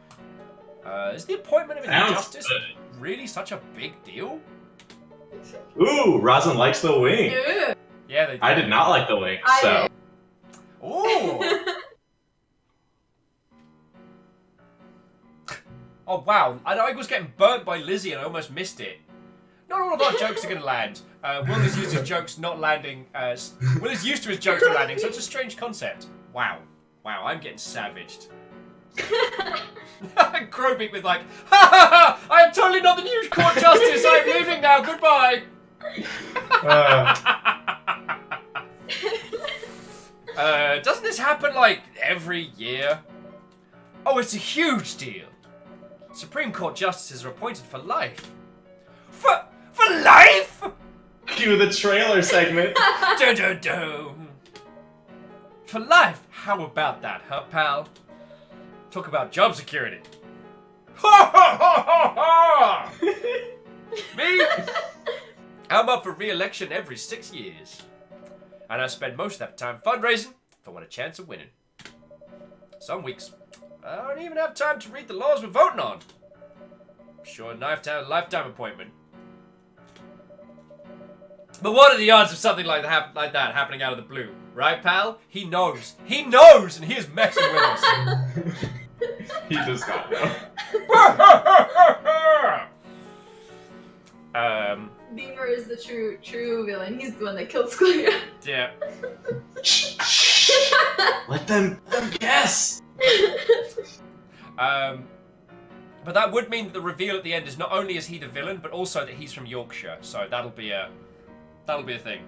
Is the appointment of a new justice really such a big deal? Ooh, Rosin likes the wing. Ew. Yeah, they do. I did not like the wing, so. Ooh! Oh, wow. I was getting burnt by Lizzie and I almost missed it. Not all of our jokes are going to land. Will is used to his jokes not landing. Will is used to his jokes not landing. Such a strange concept. Wow. Wow, I'm getting savaged. Crowbeak with like, ha ha ha! I am totally not the new court justice. I'm leaving now. Goodbye. Doesn't this happen like every year? Oh, it's a huge deal. Supreme Court justices are appointed for life. For life? Cue the trailer segment. Do. For life? How about that, huh, pal? Talk about job security. Ha ha ha ha ha! Me? I'm up for re-election every 6 years. And I spend most of that time fundraising if I want a chance of winning. Some weeks, I don't even have time to read the laws we're voting on. Sure, lifetime appointment. But what are the odds of something like that happening out of the blue? Right, pal? He knows. He knows, and he is messing with us. He does not know. Beaver is the true villain. He's the one that killed Scalia. Yeah. Shh. Let them guess. But that would mean that the reveal at the end is not only is he the villain, but also that he's from Yorkshire. So that'll be a thing.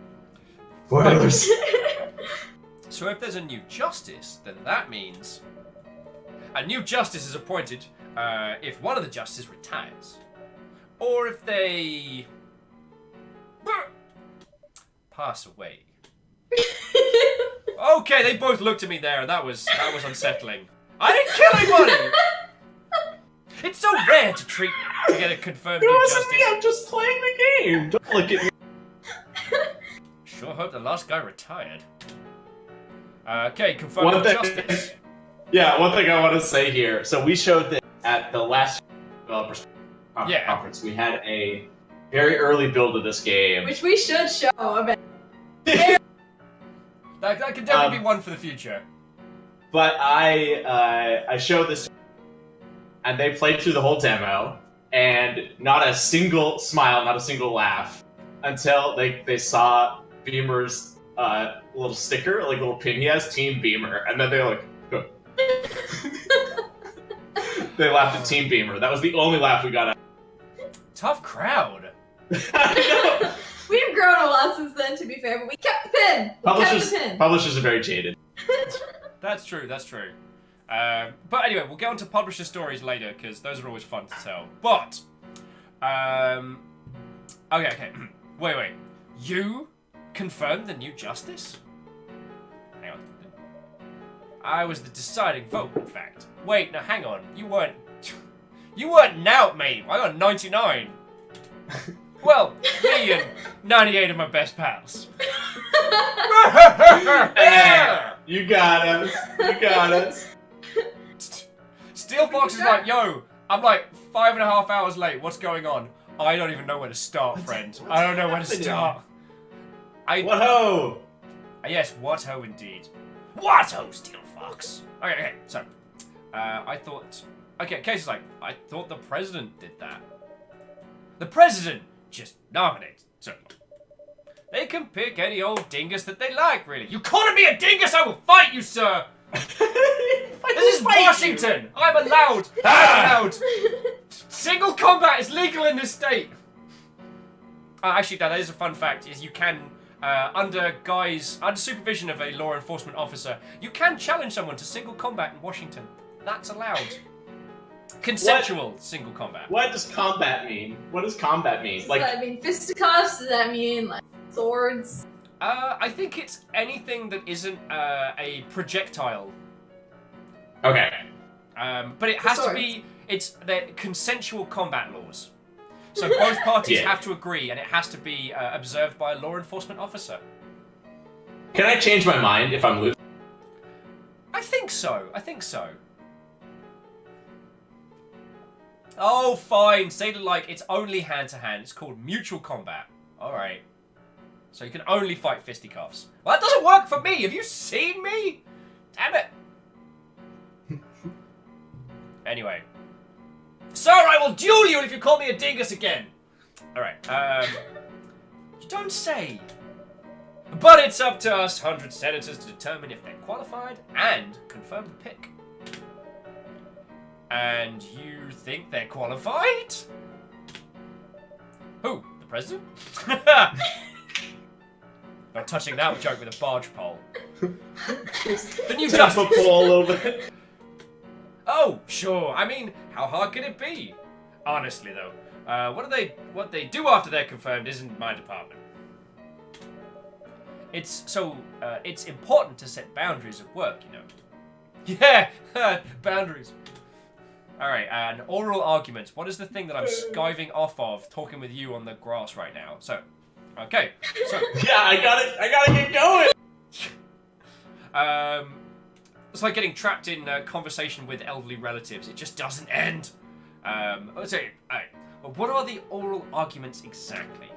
Spoilers. So if there's a new justice, then that means a new justice is appointed if one of the justices retires, or if they pass away. Okay, they both looked at me there, and that was unsettling. I didn't kill anybody. It's so rare to get a confirmed new justice. Me, I'm just playing the game. Don't look at me. Sure hope the last guy retired. Okay, confirmed new justice. Yeah, one thing I want to say here. So we showed this at the last developers conference. We had a very early build of this game. Which we should show a bit. That could definitely be one for the future. But I showed this, and they played through the whole demo, and not a single smile, not a single laugh, until they saw Beamer's little sticker, like little pin he has, Team Beamer, and then they're like, huh. They laughed at Team Beamer. That was the only laugh we got out. Tough crowd. I know. We've grown a lot since then, to be fair, but we kept the pin. Publishers are very jaded. That's true. But anyway, we'll get on to publisher stories later, because those are always fun to tell. But, okay. Wait. You confirmed the new justice? Hang on. I was the deciding vote, in fact. Wait, no, hang on. You weren't now, mate. I got 99. Well, me and 98 of my best pals. You got us. You got us. Steel Fox is like, yo, I'm like 5.5 hours late. What's going on? I don't even know where to start, friend. I don't know where to start. What ho? Yes, what ho indeed. What ho, Steel Fox. Okay, so, I thought... Okay, Case is like, I thought the president did that. The president just nominates, so... They can pick any old dingus that they like, really. You calling me a dingus? I will fight you, sir! This is Washington! I'm allowed! I'm allowed! Single combat is legal in this state! Actually, that is a fun fact, is you can... under supervision of a law enforcement officer, you can challenge someone to single combat in Washington. That's allowed. Consensual single combat. What does combat mean? What does combat mean? Does that mean fisticuffs? Does that mean like swords? I think it's anything that isn't a projectile. Okay. But it has to be. It's the consensual combat laws. So both parties have to agree, and it has to be observed by a law enforcement officer. Can I change my mind if I'm losing? I think so. I think so. Oh, fine. Say that, like, it's only hand-to-hand. It's called mutual combat. Alright. So you can only fight fisticuffs. Well, that doesn't work for me. Have you seen me? Damn it. Anyway. Sir, I will duel you if you call me a dingus again. Alright, you don't say. But it's up to us 100 senators to determine if they're qualified and confirm the pick. And you think they're qualified? Who? The president? Not touching that joke with a barge pole. The new justice. Pole over. Oh, sure. I mean, how hard can it be? Honestly, though, what they do after they're confirmed isn't my department. It's important to set boundaries at work, you know. Yeah, boundaries. All right, and oral arguments. What is the thing that I'm skiving off of talking with you on the grass right now? So, okay. So yeah, I gotta get going. It's like getting trapped in a conversation with elderly relatives. It just doesn't end. Let's say, well, what are the oral arguments exactly?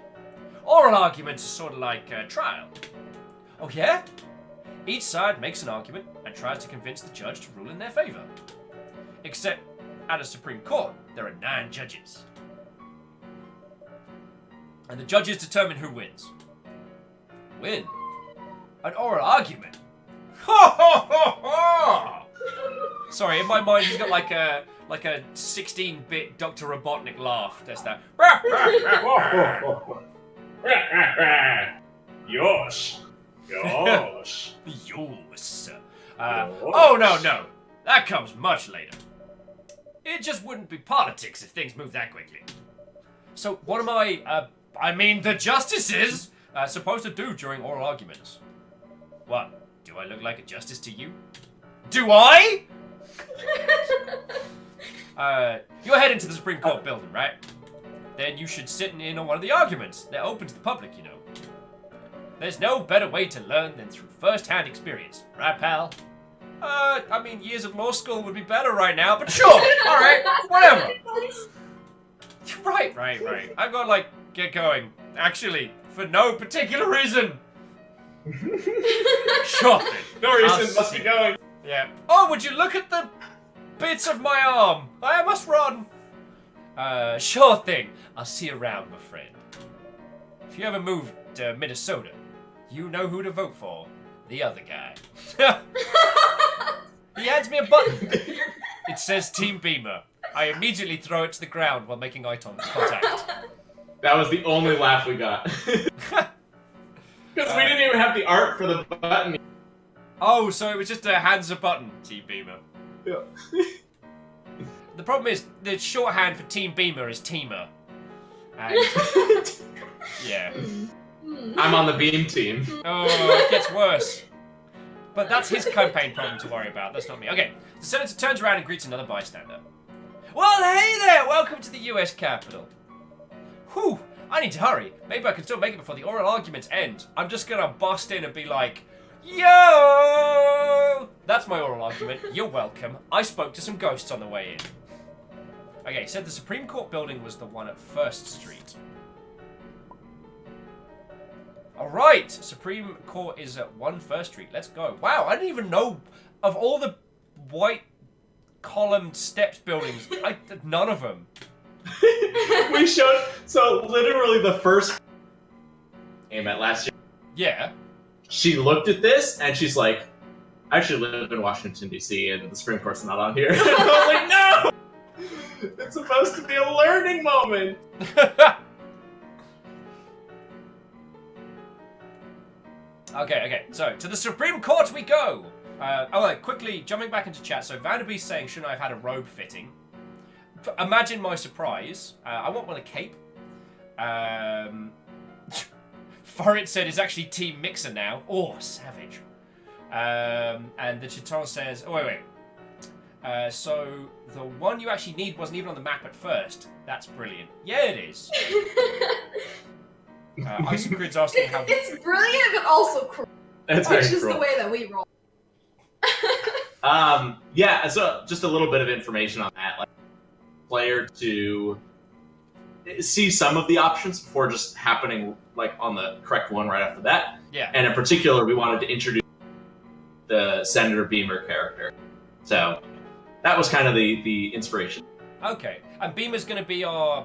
Oral arguments are sort of like a trial. Oh yeah? Each side makes an argument and tries to convince the judge to rule in their favor. Except, at a Supreme Court, there are 9 judges. And the judges determine who wins. Win? An oral argument? Ha ha ha ha! Sorry, in my mind he's got like a 16-bit Dr. Robotnik laugh. That's that. Yosh. Yosh. Yours. Oh no. That comes much later. It just wouldn't be politics if things moved that quickly. So what am the justices supposed to do during oral arguments? What? Do I look like a justice to you? Do I? You're heading to the Supreme Court building, right? Then you should sit in on one of the arguments. They're open to the public, you know. There's no better way to learn than through first-hand experience. Right, pal? I mean, years of law school would be better right now, but sure. Alright, whatever. Right. I've got to, get going. Actually, for no particular reason. Sure thing. No reason, must be going. Yeah. Oh, would you look at the bits of my arm? I must run. Sure thing. I'll see you around, my friend. If you ever move to Minnesota, you know who to vote for. The other guy. He hands me a button. It says Team Beamer. I immediately throw it to the ground while making eye contact. That was the only laugh we got. Because we didn't even have the art for the button. Oh, so it was just a hands a button, Team Beamer. Yeah. The problem is, the shorthand for Team Beamer is Teamer. And yeah. I'm on the beam team. Oh, it gets worse. But that's his campaign problem to worry about. That's not me. Okay, the senator turns around and greets another bystander. Well, hey there! Welcome to the U.S. Capitol. Whew, I need to hurry. Maybe I can still make it before the oral arguments end. I'm just gonna bust in and be like, yo! That's my oral argument. You're welcome. I spoke to some ghosts on the way in. Okay, said the Supreme Court building was the one at 1st Street. Alright, Supreme Court is at 1 1st Street. Let's go. Wow, I didn't even know of all the white columned steps buildings. None of them. We showed, so literally the first game at last year. Yeah. She looked at this and she's like, I actually live in Washington, D.C., and the Supreme Court's not on here. And I was like, no! It's supposed to be a learning moment. Okay, so to the Supreme Court we go! Quickly, jumping back into chat, so Vanderbee's saying, shouldn't I have had a robe fitting? Imagine my surprise. I want one a cape. Furrit said it's actually Team Mixer now. Oh, savage. And the Chitara says, oh, wait. So the one you actually need wasn't even on the map at first. That's brilliant. Yeah, it is. Isocrid's asking how... It's brilliant, but also cruel. That's very Which is cruel. the way that we roll. Yeah, so just a little bit of information on that. Like, player to see some of the options before just happening like on the correct one right after that. Yeah. And in particular, we wanted to introduce the Senator Beamer character. So that was kind of the inspiration. Okay, and Beamer's going to be our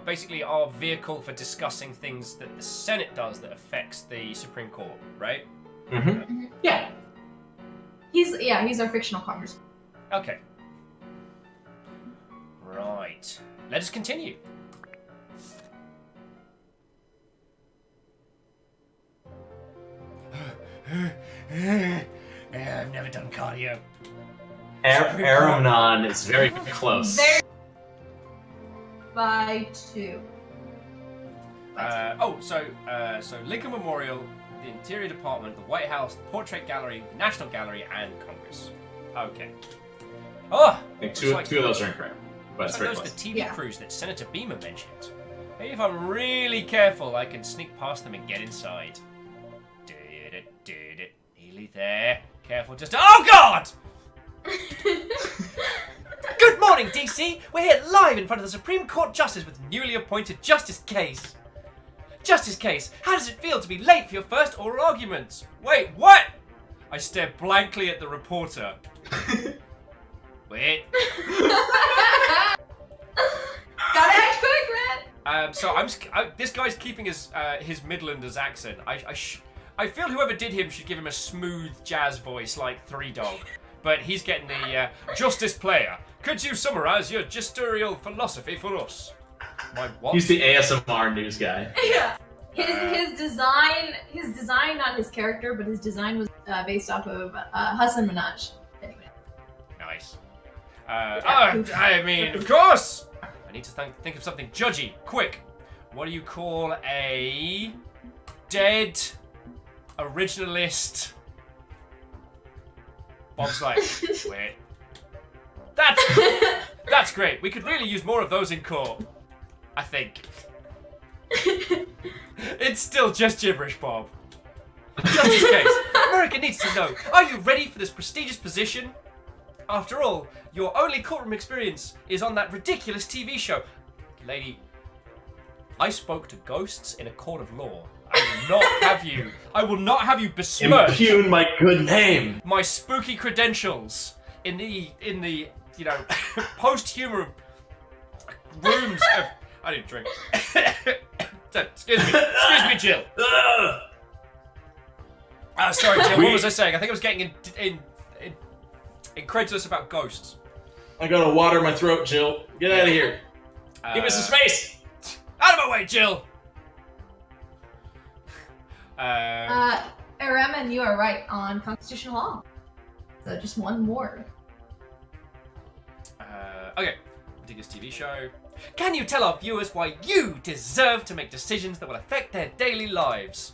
vehicle for discussing things that the Senate does that affects the Supreme Court, right? Mm-hmm. Yeah. He's our fictional congressman. Okay. Right. Let us continue. I've never done cardio. Aramnon is very close. Very by 2. So Lincoln Memorial, the Interior Department, the White House, the Portrait Gallery, National Gallery, and Congress. Okay. Oh! I think two of those are incorrect, but it's very those close. the TV crews that Senator Beamer mentioned. Maybe if I'm really careful, I can sneak past them and get inside. Nearly there. Careful, just... Oh, God! Good morning, DC! We're here live in front of the Supreme Court Justice with newly appointed Justice Case. Justice Case, how does it feel to be late for your first oral argument? Wait, what? I stare blankly at the reporter. Wait. Gotta act quick, man! So this guy's keeping his Midlanders accent. I feel whoever did him should give him a smooth jazz voice like Three Dog. But he's getting the Justice Player. Could you summarize your gestorial philosophy for us? My what? He's the ASMR news guy. Yeah. His design, not his character, but his design was based off of Hassan Minaj. Anyway. Nice. I mean, of course! I need to think of something judgy. Quick. What do you call a dead originalist? Bob's like, wait. That's great. We could really use more of those in court. I think. It's still just gibberish, Bob. Justice Case, America needs to know. Are you ready for this prestigious position? After all, your only courtroom experience is on that ridiculous TV show. Lady, I spoke to ghosts in a court of law. I will not have you besmirch Impugn my good name. my spooky credentials in the post-humor rooms of... I didn't drink. Excuse me, Jill. Sorry, Jill, what was I saying? I think I was getting incredulous about ghosts. I gotta water my throat, Jill. Get out of here. Give me some space. Out of my way, Jill! Araman, you are right on constitutional law. So just one more. Okay. Ridiculous TV show. Can you tell our viewers why you deserve to make decisions that will affect their daily lives?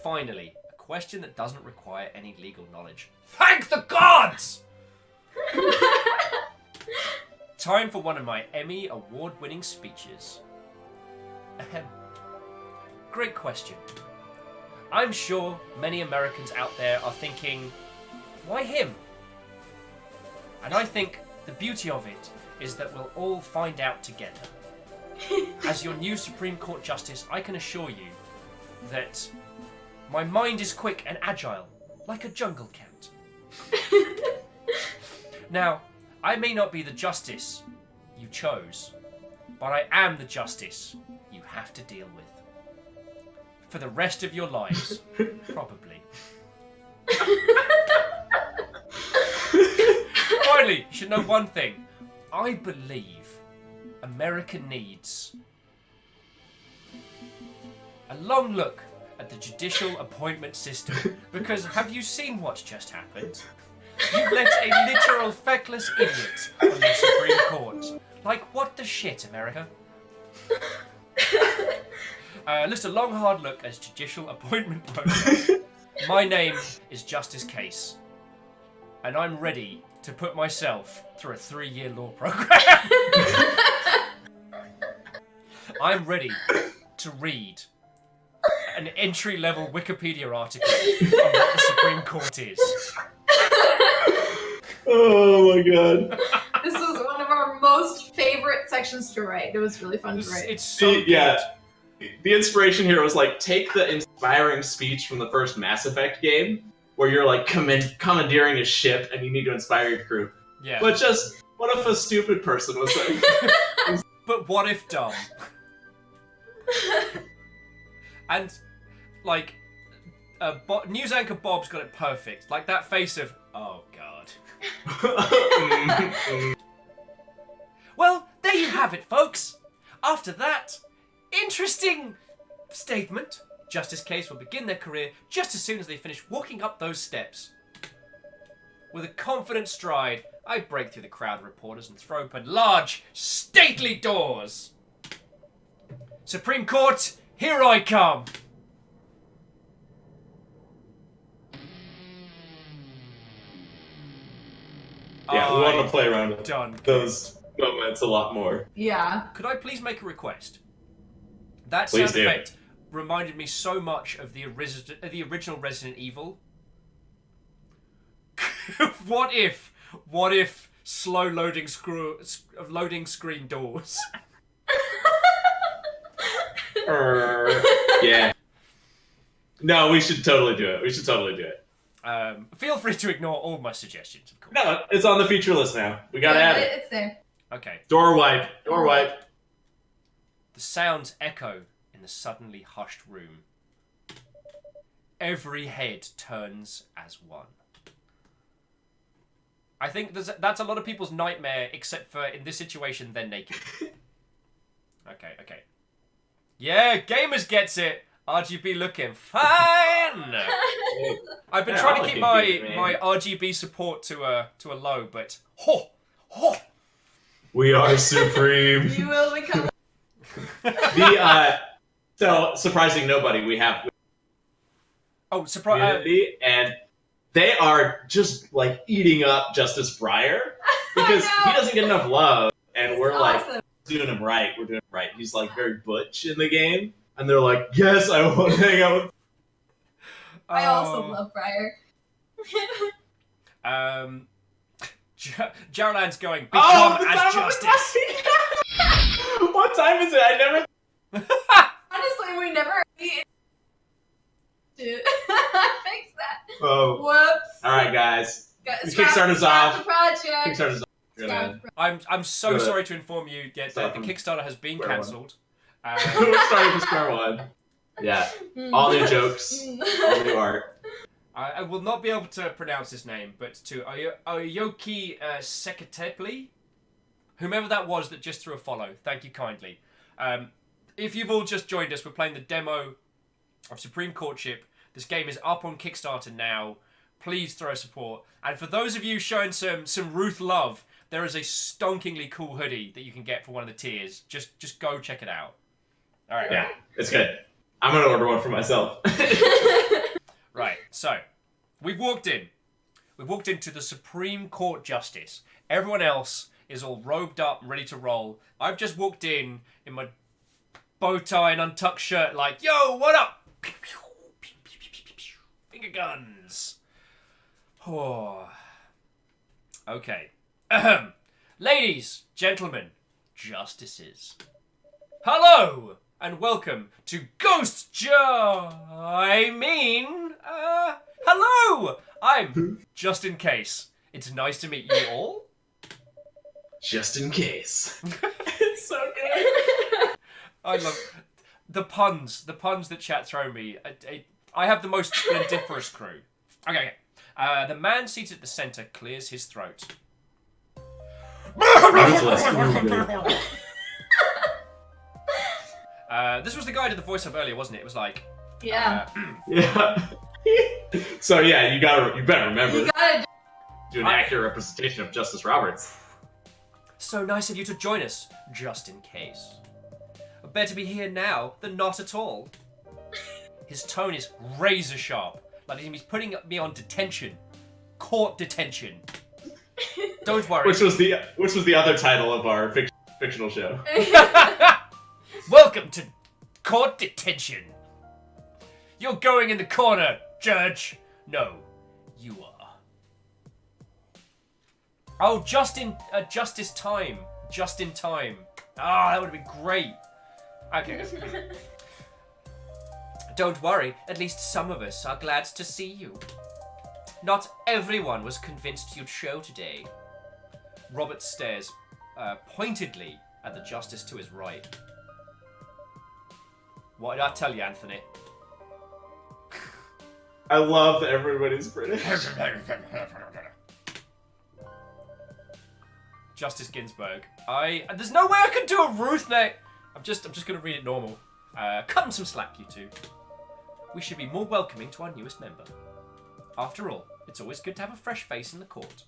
Finally, a question that doesn't require any legal knowledge. Thank the gods! Time for one of my Emmy award-winning speeches. Ahem. great question. I'm sure many Americans out there are thinking, why him? And I think the beauty of it is that we'll all find out together. As your new Supreme Court Justice, I can assure you that my mind is quick and agile, like a jungle cat. Now, I may not be the justice you chose, but I am the justice you have to deal with. For the rest of your lives, probably. Finally, you should know one thing. I believe America needs a long look at the judicial appointment system. Because have you seen what's just happened? You've let a literal feckless idiot on the Supreme Court. Like, what the shit, America? Just a long, hard look at judicial appointment process. My name is Justice Case, and I'm ready to put myself through a 3-year law program. I'm ready to read an entry-level Wikipedia article on what the Supreme Court is. Oh my god. This was one of our most favorite sections to write. It was really fun to write. It's so good. Yeah. The inspiration here was like, take the inspiring speech from the first Mass Effect game, where you're like commandeering a ship and you need to inspire your crew. Yeah. But just, what if a stupid person was like... But what if dumb? And, like, news anchor Bob's got it perfect. Like that face of, oh god. Well, there you have it, folks. After that interesting statement, Justice Case will begin their career just as soon as they finish walking up those steps. With a confident stride, I break through the crowd of reporters and throw open large, stately doors. Supreme Court, here I come. Yeah, we want to play around with Done. those moments a lot more. Yeah. Could I please make a request? That Please sound do. effect reminded me so much of the original Resident Evil. What if slow loading screen doors? Yeah. No, we should totally do it. Feel free to ignore all my suggestions, of course. No, it's on the feature list now. We gotta add it. It's there. Okay. Door wipe. Door wipe. The sounds echo in the suddenly hushed room. Every head turns as one. I think that's a lot of people's nightmare, except for in this situation, they're naked. Okay. Yeah, gamers gets it. RGB looking fine. I've been trying to keep my RGB support to a low, but We are supreme. You will become. So surprising nobody. We have surprise! community, and they are just like eating up Justice Breyer because he doesn't get enough love, and we're awesome. like doing him right. We're doing him right. He's like very butch in the game, and they're like, "Yes, I want to hang out with." I also love Briar. Jarlan's going, become as justice. What time is it? I never. Honestly, we never Dude, fix that. Oh. Whoops. All right, guys. The Scrap Kickstarter's off. the project. Kickstarter's off. We're Scrap gonna- the project. I'm so Good. sorry to inform you that the Stop. Kickstarter has been Square one. cancelled. We're starting from square one. Yeah. All new jokes. All new art. I will not be able to pronounce his name, but to Aoyoki Sekatepli, whomever that was that just threw a follow, thank you kindly. If you've all just joined us, we're playing the demo of Supreme Courtship. This game is up on Kickstarter now. Please throw support. And for those of you showing some Ruth love, there is a stonkingly cool hoodie that you can get for one of the tiers. Just go check it out. All right. Yeah, it's good. I'm gonna order one for myself. Right, so, we've walked in. We've walked into the Supreme Court Justice. Everyone else is all robed up and ready to roll. I've just walked in my bow tie and untucked shirt like, yo, what up? Finger guns. Oh. Okay. Ahem. Ladies, gentlemen, justices. Hello and welcome to hello! I'm Just In Case. It's nice to meet you all. Just in case. It's so good. I love the puns that chat throw me. I have the most splendiferous crew. Okay. The man seated at the center clears his throat. This was the guy who did the voice up earlier, wasn't it? It was like, Yeah. Yeah. So yeah, you better remember. You gotta Do an accurate representation of Justice Roberts. so nice of you to join us, just in case. Better be here now than not at all. His tone is razor sharp, like he's putting me on detention, court detention. Don't worry. Which was the other title of our fictional show. Welcome to court detention. You're going in the corner, Judge. No, you are. Oh, justice time. Just in time. Ah, that would have been great. Okay. Don't worry, at least some of us are glad to see you. Not everyone was convinced you'd show today. Robert stares pointedly at the justice to his right. What did I tell you, Anthony? I love that everybody's British. Justice Ginsburg. There's no way I can do a Ruth name. I'm just gonna read it normal. Cut him some slack, you two. We should be more welcoming to our newest member. After all, it's always good to have a fresh face in the court.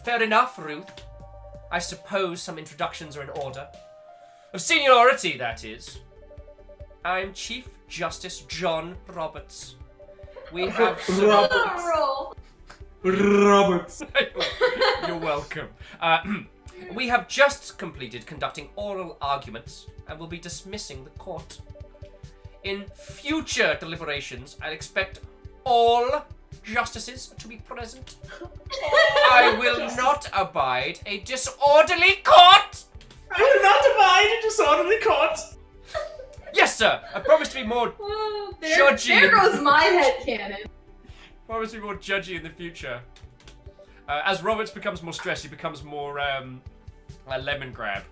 Fair enough, Ruth. I suppose some introductions are in order. Of seniority, that is. I'm Chief Justice John Roberts. We have roll. Roberts. You're welcome. We have just completed conducting oral arguments and will be dismissing the court. In future deliberations, I expect all justices to be present. I will not abide a disorderly court. I will not abide a disorderly court. Yes, sir. I promise to be more judgy. There goes my headcanon. Promise to be more judgy in the future. As Roberts becomes more stressed, he becomes more a lemon grab.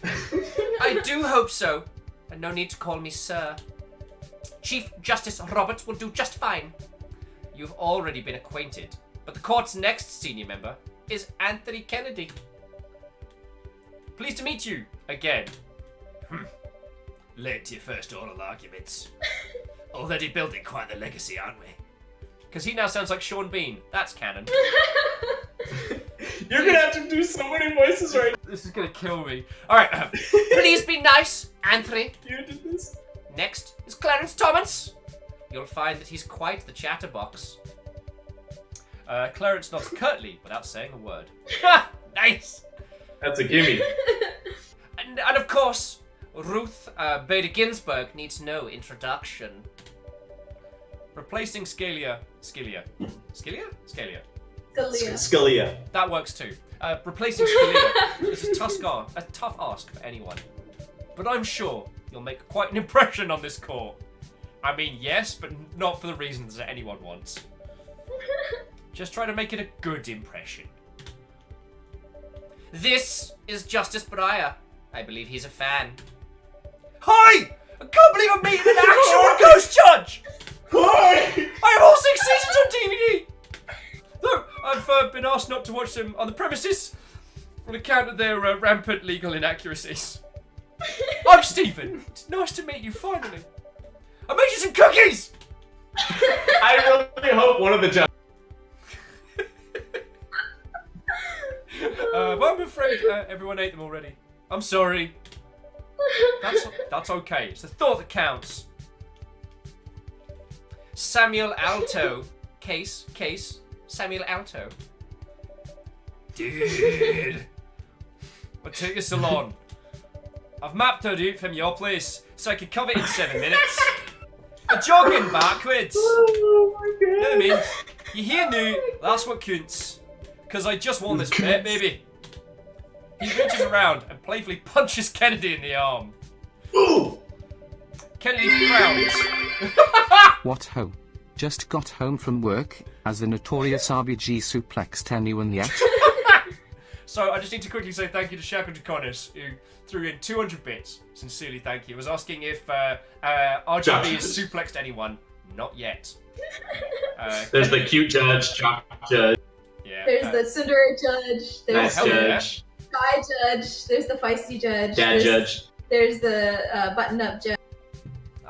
I do hope so. And no need to call me sir. Chief Justice Roberts will do just fine. You've already been acquainted, but the court's next senior member is Anthony Kennedy. Pleased to meet you again. Late to your first oral arguments. Already building quite the legacy, aren't we? Because he now sounds like Sean Bean. That's canon. You're gonna have to do so many voices right now. This is gonna kill me. Alright, please be nice, Anthony. You did this? Next is Clarence Thomas. You'll find that he's quite the chatterbox. Clarence nods curtly without saying a word. Nice! That's a gimme. And of course, Ruth Bader Ginsburg needs no introduction. Replacing Scalia. Scalia. That works too. Replacing Scalia is a tough ask for anyone. But I'm sure you'll make quite an impression on this court. I mean, yes, but not for the reasons that anyone wants. Just try to make it a good impression. This is Justice Breyer. I believe he's a fan. Hi! I can't believe I'm meeting an actual ghost judge! Hi! I have all 6 seasons on DVD! Though I've been asked not to watch them on the premises on account of their rampant legal inaccuracies. I'm Stephen. It's nice to meet you finally. I made you some cookies! I really hope one of the judges. But I'm afraid everyone ate them already. I'm sorry. That's okay. It's the thought that counts. Samuel Alto. Case. Samuel Alto. Dude. I'll take your salon. I've mapped her route from your place, so I could cover it in 7 minutes. I'm jogging backwards. Oh my You know what I mean? You hear new, that's what counts. Because I just won this bet, baby. He reaches around and playfully punches Kennedy in the arm. Ooh! Kennedy frowns. What ho? Just got home from work, as the notorious RBG suplexed anyone yet? So I just need to quickly say thank you to Shackle Draconis, who threw in 200 bits. Sincerely thank you. Was asking if RGB has suplexed anyone. Not yet. There's the cute judge, Jock Judge. Yeah. There's the Cinderella judge. There's Nice hell yeah. judge. the Sky judge. There's the feisty judge. Dad there's, judge. There's the button-up judge.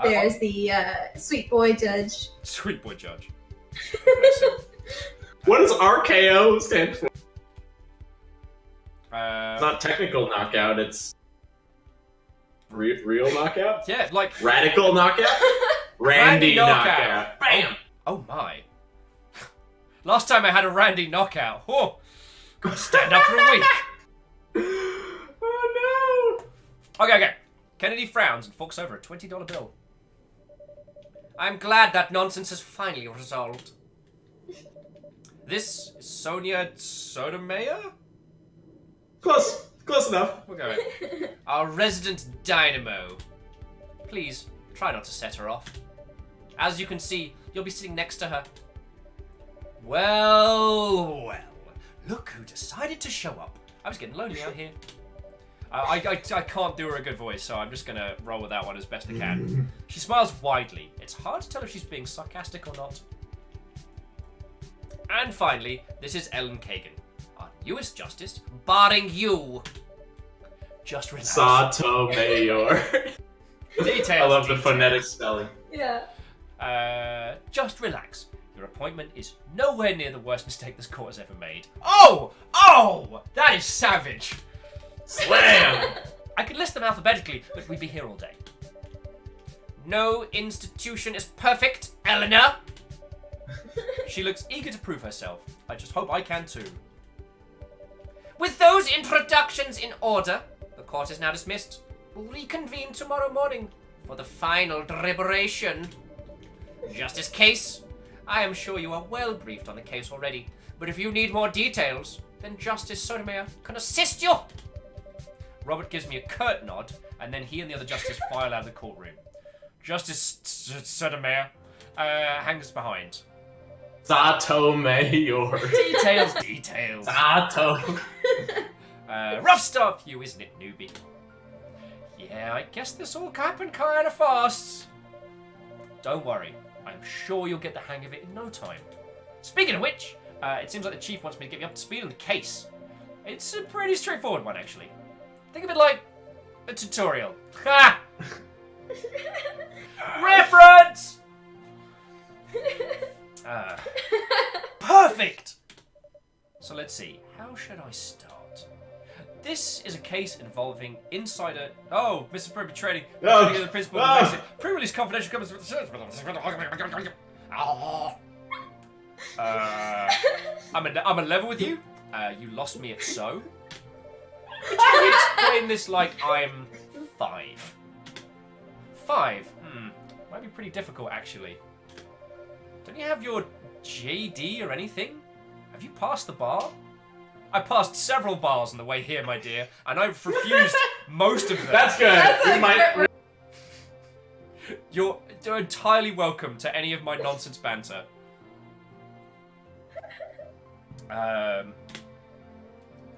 There's the sweet boy judge. Sweet boy judge. What does RKO stand for? Uh, It's not technical knockout, it's real knockout? yeah, like Radical knockout? Randy knockout. Bam! Oh my. Last time I had a Randy knockout. Oh, gotta stand up for a week. Oh no! Okay. Kennedy frowns and forks over a $20 bill. I'm glad that nonsense is finally resolved. This is Sonia Sotomayor? Close enough. We'll go with our resident dynamo. Please, try not to set her off. As you can see, you'll be sitting next to her. Well. Look who decided to show up. I was getting lonely out here. I can't do her a good voice, so I'm just gonna roll with that one as best I can. She smiles widely. It's hard to tell if she's being sarcastic or not. And finally, this is Ellen Kagan, our newest justice, barring you. Just relax. Sotomayor. Details. I love the phonetic spelling. Yeah. Just relax. Your appointment is nowhere near the worst mistake this court has ever made. Oh! That is savage. Slam! I could list them alphabetically, but we'd be here all day. No institution is perfect, Eleanor. She looks eager to prove herself. I just hope I can too. With those introductions in order, the court is now dismissed. We'll reconvene tomorrow morning for the final deliberation. Justice Case, I am sure you are well briefed on the case already, but if you need more details, then Justice Sotomayor can assist you. Robert gives me a curt nod, and then he and the other justice file out of the courtroom. Justice Sotomayor hangs behind. Sotomayor. Details. Sato. Rough stuff, you, isn't it, newbie? Yeah, I guess this all happened kind of fast. Don't worry, I'm sure you'll get the hang of it in no time. Speaking of which, it seems like the chief wants me to get you up to speed on the case. It's a pretty straightforward one, actually. Think of it like a tutorial. Ha! Reference! Perfect! So let's see, how should I start? This is a case involving insider... Oh, Mr. Perpetrating. Oh. The principal Oh. pre-release confidential comments with the I'm a level with you. You lost me at so. Could you explain this like I'm 5? 5? Might be pretty difficult, actually. Don't you have your JD or anything? Have you passed the bar? I passed several bars on the way here, my dear, and I've refused most of them. That's good. That's We a might. great- You're entirely welcome to any of my nonsense banter.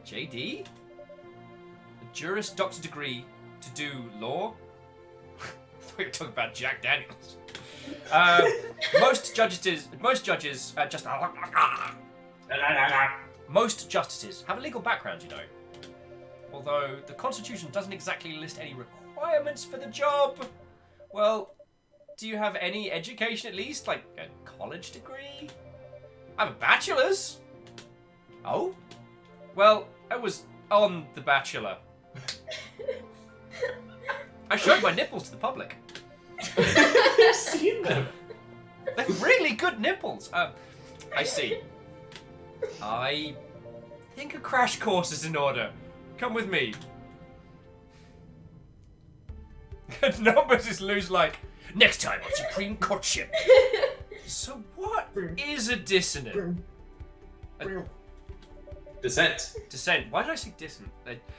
JD? A Juris Doctor degree to do law? I thought you were talking about Jack Daniels. Most justices have a legal background, you know. Although the Constitution doesn't exactly list any requirements for the job. Well, do you have any education at least? Like a college degree? I have a bachelor's. Oh? Well, I was on The Bachelor. I showed my nipples to the public. I've seen them. They're really good nipples. I see. I think a crash course is in order. Come with me. Numbers is Lou's like, next time on Supreme Courtship. So what is a dissonant? Dissent. Dissent. Why did I say dissonant?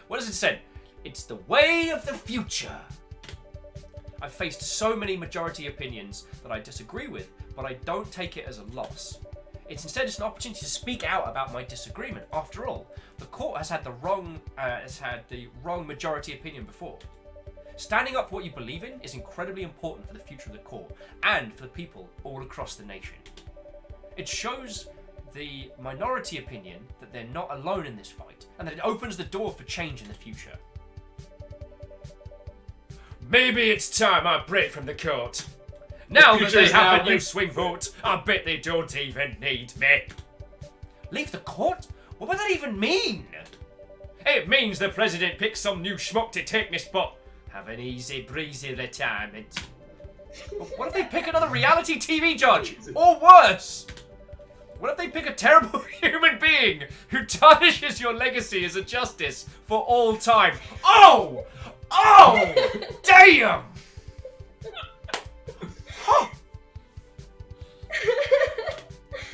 What is a dissent? It's the way of the future. I've faced so many majority opinions that I disagree with, but I don't take it as a loss. It's instead just an opportunity to speak out about my disagreement. After all, the court has had the wrong majority opinion before. Standing up for what you believe in is incredibly important for the future of the court and for the people all across the nation. It shows the minority opinion that they're not alone in this fight, and that it opens the door for change in the future. Maybe it's time I break from the court. Now that they have a new swing vote, I bet they don't even need me. Leave the court? What would that even mean? It means the president picks some new schmuck to take me spot. Have an easy breezy retirement. But what if they pick another reality TV judge? Or worse? What if they pick a terrible human being who tarnishes your legacy as a justice for all time? Oh! Oh! Damn! Huh.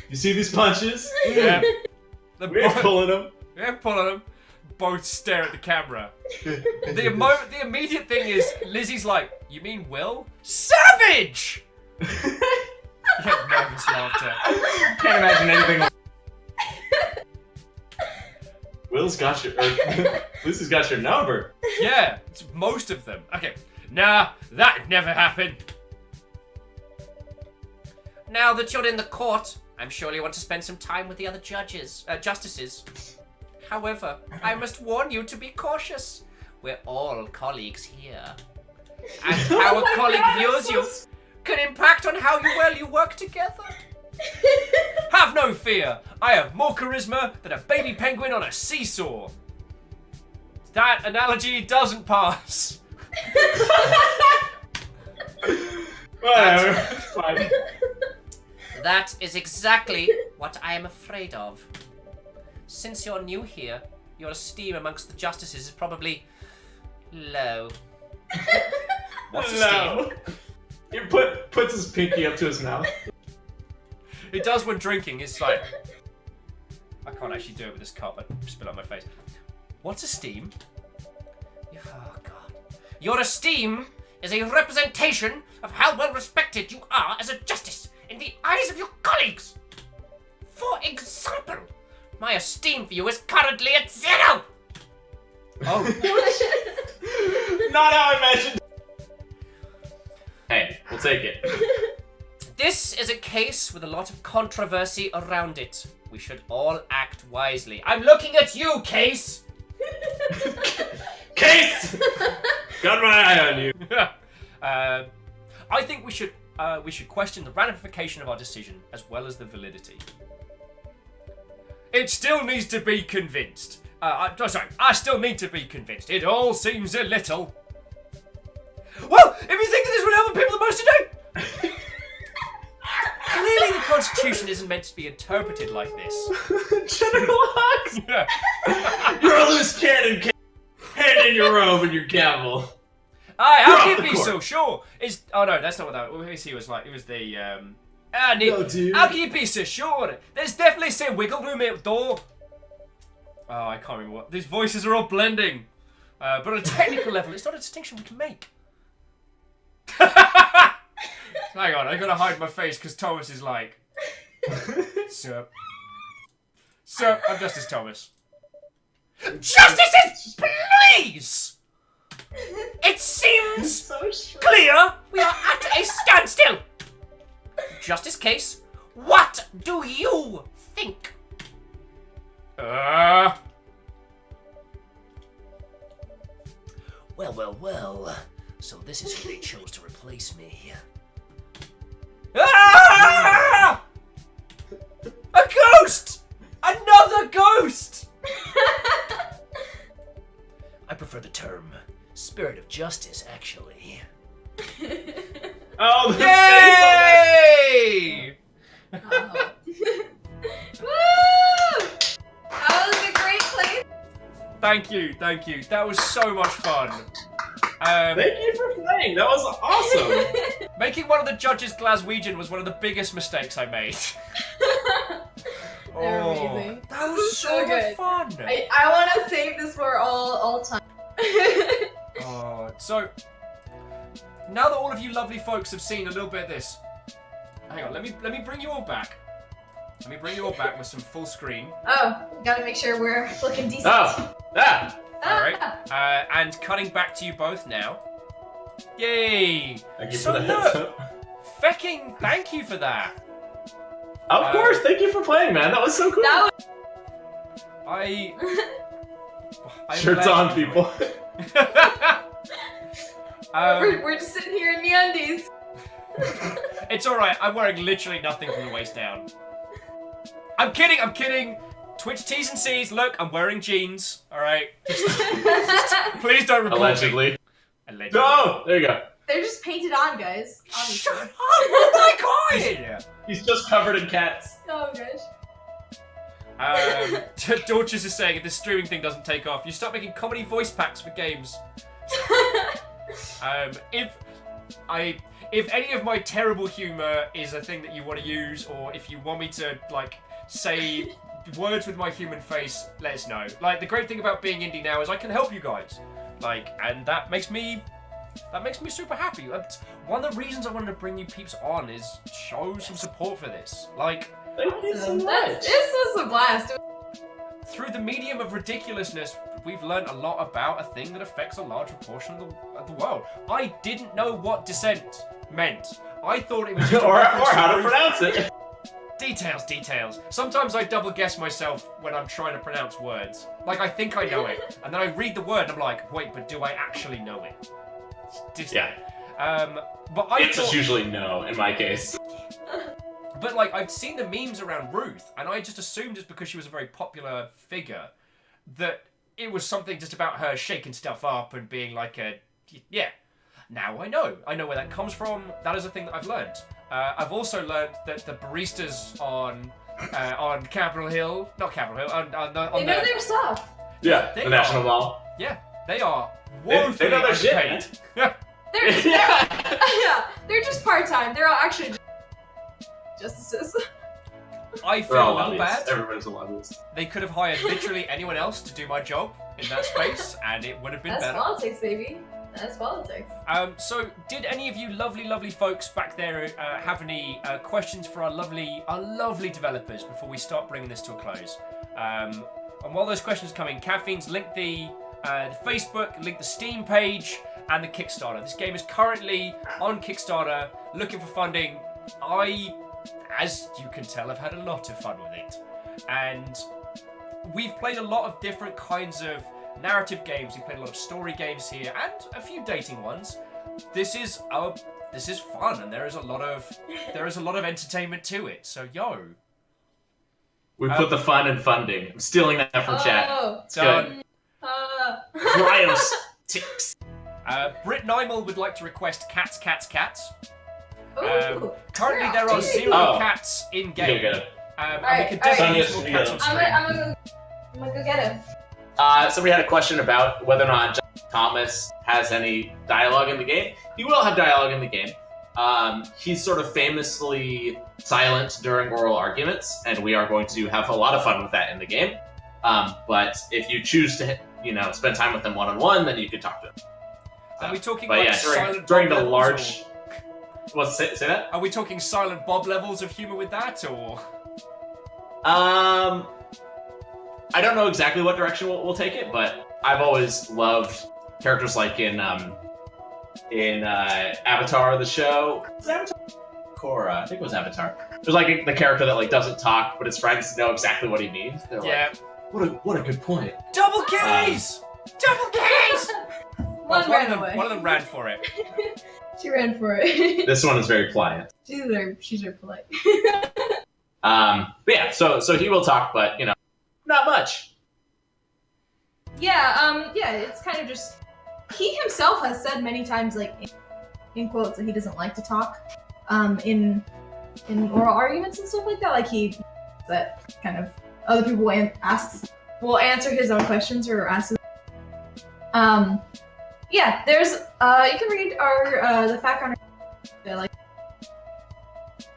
You see these punches? Yeah. We're pulling them. Yeah, pulling them. Both stare at the camera. The immediate thing is, Lizzie's like, you mean Will? Savage! You get nervous laughter. Can't imagine anything like Will's got your... Lizzie's got your number. Yeah, it's most of them. Okay. Nah, that never happened. Now that you're in the court, I'm sure you want to spend some time with the other justices. However, I must warn you to be cautious. We're all colleagues here. And how a colleague views you can impact on how well you work together. Have no fear. I have more charisma than a baby penguin on a seesaw. That analogy doesn't pass. Whatever. It's fine. That is exactly what I am afraid of. Since you're new here, your esteem amongst the justices is probably low. What's esteem? No. He puts his pinky up to his mouth. It does when drinking. It's like... I can't actually do it with this cup. I spill on my face. What's esteem? Oh, God. Your esteem is a representation of how well respected you are as a justice in the eyes of your colleagues. For example, my esteem for you is currently at 0. Oh. Not how I imagined. Hey, we'll take it. This is a case with a lot of controversy around it. We should all act wisely. I'm looking at you, Case! Case! Got my eye on you. I think we should question the ramification of our decision as well as the validity. It still needs to be convinced. I still need to be convinced. It all seems a little... Well, if you think that this would help the people the most today... Clearly the Constitution isn't meant to be interpreted like this. General Hux! Yeah. You're a loose cannon, hand in your robe and your gavel. Aye, how You're can off you the be court. so sure? Oh no, that's not what that was. He was like, it was the, No, dude. how can you be so sure? There's definitely some wiggle room at the door. Oh, I can't remember what. These voices are all blending. But on a technical level, it's not a distinction we can make. Hang on, I gotta hide my face because Thomas is like, Sir, I'm Justice Thomas. Justices, please! It seems clear we are at a standstill. Justice Case, what do you think? Well. So this is who they chose to replace me. Ah! A ghost! Another ghost! I prefer the term spirit of justice, actually. Oh, the Yay! Oh. Woo! That was a great play. Thank you. That was so much fun. Thank you for playing. That was awesome. Making one of the judges Glaswegian was one of the biggest mistakes I made. They're amazing. That This was is so so good. much fun. I want to save this for all time. So now that all of you lovely folks have seen a little bit of this, hang on, let me bring you all back. Let me bring you all back with some full screen. Oh, gotta make sure we're looking decent. Oh, ah. Alright. And cutting back to you both now. Yay! Thank you So for the heads look, up. Fecking, thank you for that. Of course, thank you for playing, man. That was so cool. That I Shirts on, people. we're just sitting here in MeUndies. It's alright, I'm wearing literally nothing from the waist down. I'm kidding! Twitch T's and C's, look, I'm wearing jeans, alright? Please don't report Allegedly. me. Allegedly. No! There you go. They're just painted on, guys. Obviously. Shut up! Oh my god! He's just covered in cats. Oh gosh. Dorches is saying if this streaming thing doesn't take off, you start making comedy voice packs for games. If any of my terrible humor is a thing that you want to use, or if you want me to like say words with my human face, let us know. Like the great thing about being indie now is I can help you guys. Like, and that makes me super happy. That's one of the reasons I wanted to bring you peeps on is show some support for this. Like, Thank you so much. This was a blast. through the medium of ridiculousness, we've learned a lot about a thing that affects a large proportion of the world. I didn't know what dissent meant. I thought it was just or how to pronounce it. Details. Sometimes I double guess myself when I'm trying to pronounce words. Like, I think I know it, and then I read the word and I'm like, wait, but do I actually know it? Yeah. But I It's thought... usually no, in my case. But, like, I'd seen the memes around Ruth, and I just assumed just because she was a very popular figure that it was something just about her shaking stuff up and being like a... Yeah. Now I know. I know where that comes from. That is a thing that I've learned. I've also learned that the baristas on Capitol Hill... Not Capitol Hill, on They know their stuff. Yeah, They the National Mall. Yeah, they are They woefully know their shit, underpaid. Yeah. They're just part-time. They're all actually justices. I They're feel all a little lobbyists. bad. Everybody's a lobbyist. They could have hired literally anyone else to do my job in that space, and it would have been That's better. politics, baby. That's politics. So, did any of you lovely folks back there have any questions for our lovely developers before we start bringing this to a close? And while those questions are coming, Caffeine's linked the Facebook, linked the Steam page, and the Kickstarter. This game is currently on Kickstarter, looking for funding. I, as you can tell, have had a lot of fun with it. And we've played a lot of different kinds of narrative games. We've played a lot of story games here, and a few dating ones. This is fun, and there is a lot of entertainment to it. So We put the fun in funding. I'm stealing that from chat. Oh. It's good. Cryos ticks. Britt Nymel would like to request cats. Ooh. Currently there are 0 cats in game. Good. And Alright, we could definitely use more alright. cats on I'm screen. I'm gonna go get him. Somebody had a question about whether or not John Thomas has any dialogue in the game. He will have dialogue in the game. He's sort of famously silent during oral arguments, and we are going to have a lot of fun with that in the game. But if you choose to, spend time with him one-on-one, then you could talk to him. Are we talking But like yeah, silent during Bob the levels, large... or- Say that? Are we talking silent Bob levels of humor with that, or? I don't know exactly what direction we'll take it, but I've always loved characters like in Avatar, the show. Was it Avatar? Korra, I think it was Avatar. There's like the character that like doesn't talk, but his friends know exactly what he means. They're Yeah. like, what a good point. Double keys! Double keys! One ran away. One of them ran for it. She ran for it. This one is very pliant. She's very polite. But yeah, so he will talk, but not much. Yeah, it's kind of just... He himself has said many times, like, in quotes, that he doesn't like to talk in oral arguments and stuff like that. Like, that kind of other people will answer his own questions or ask his... Yeah, there's you can read our the fact on like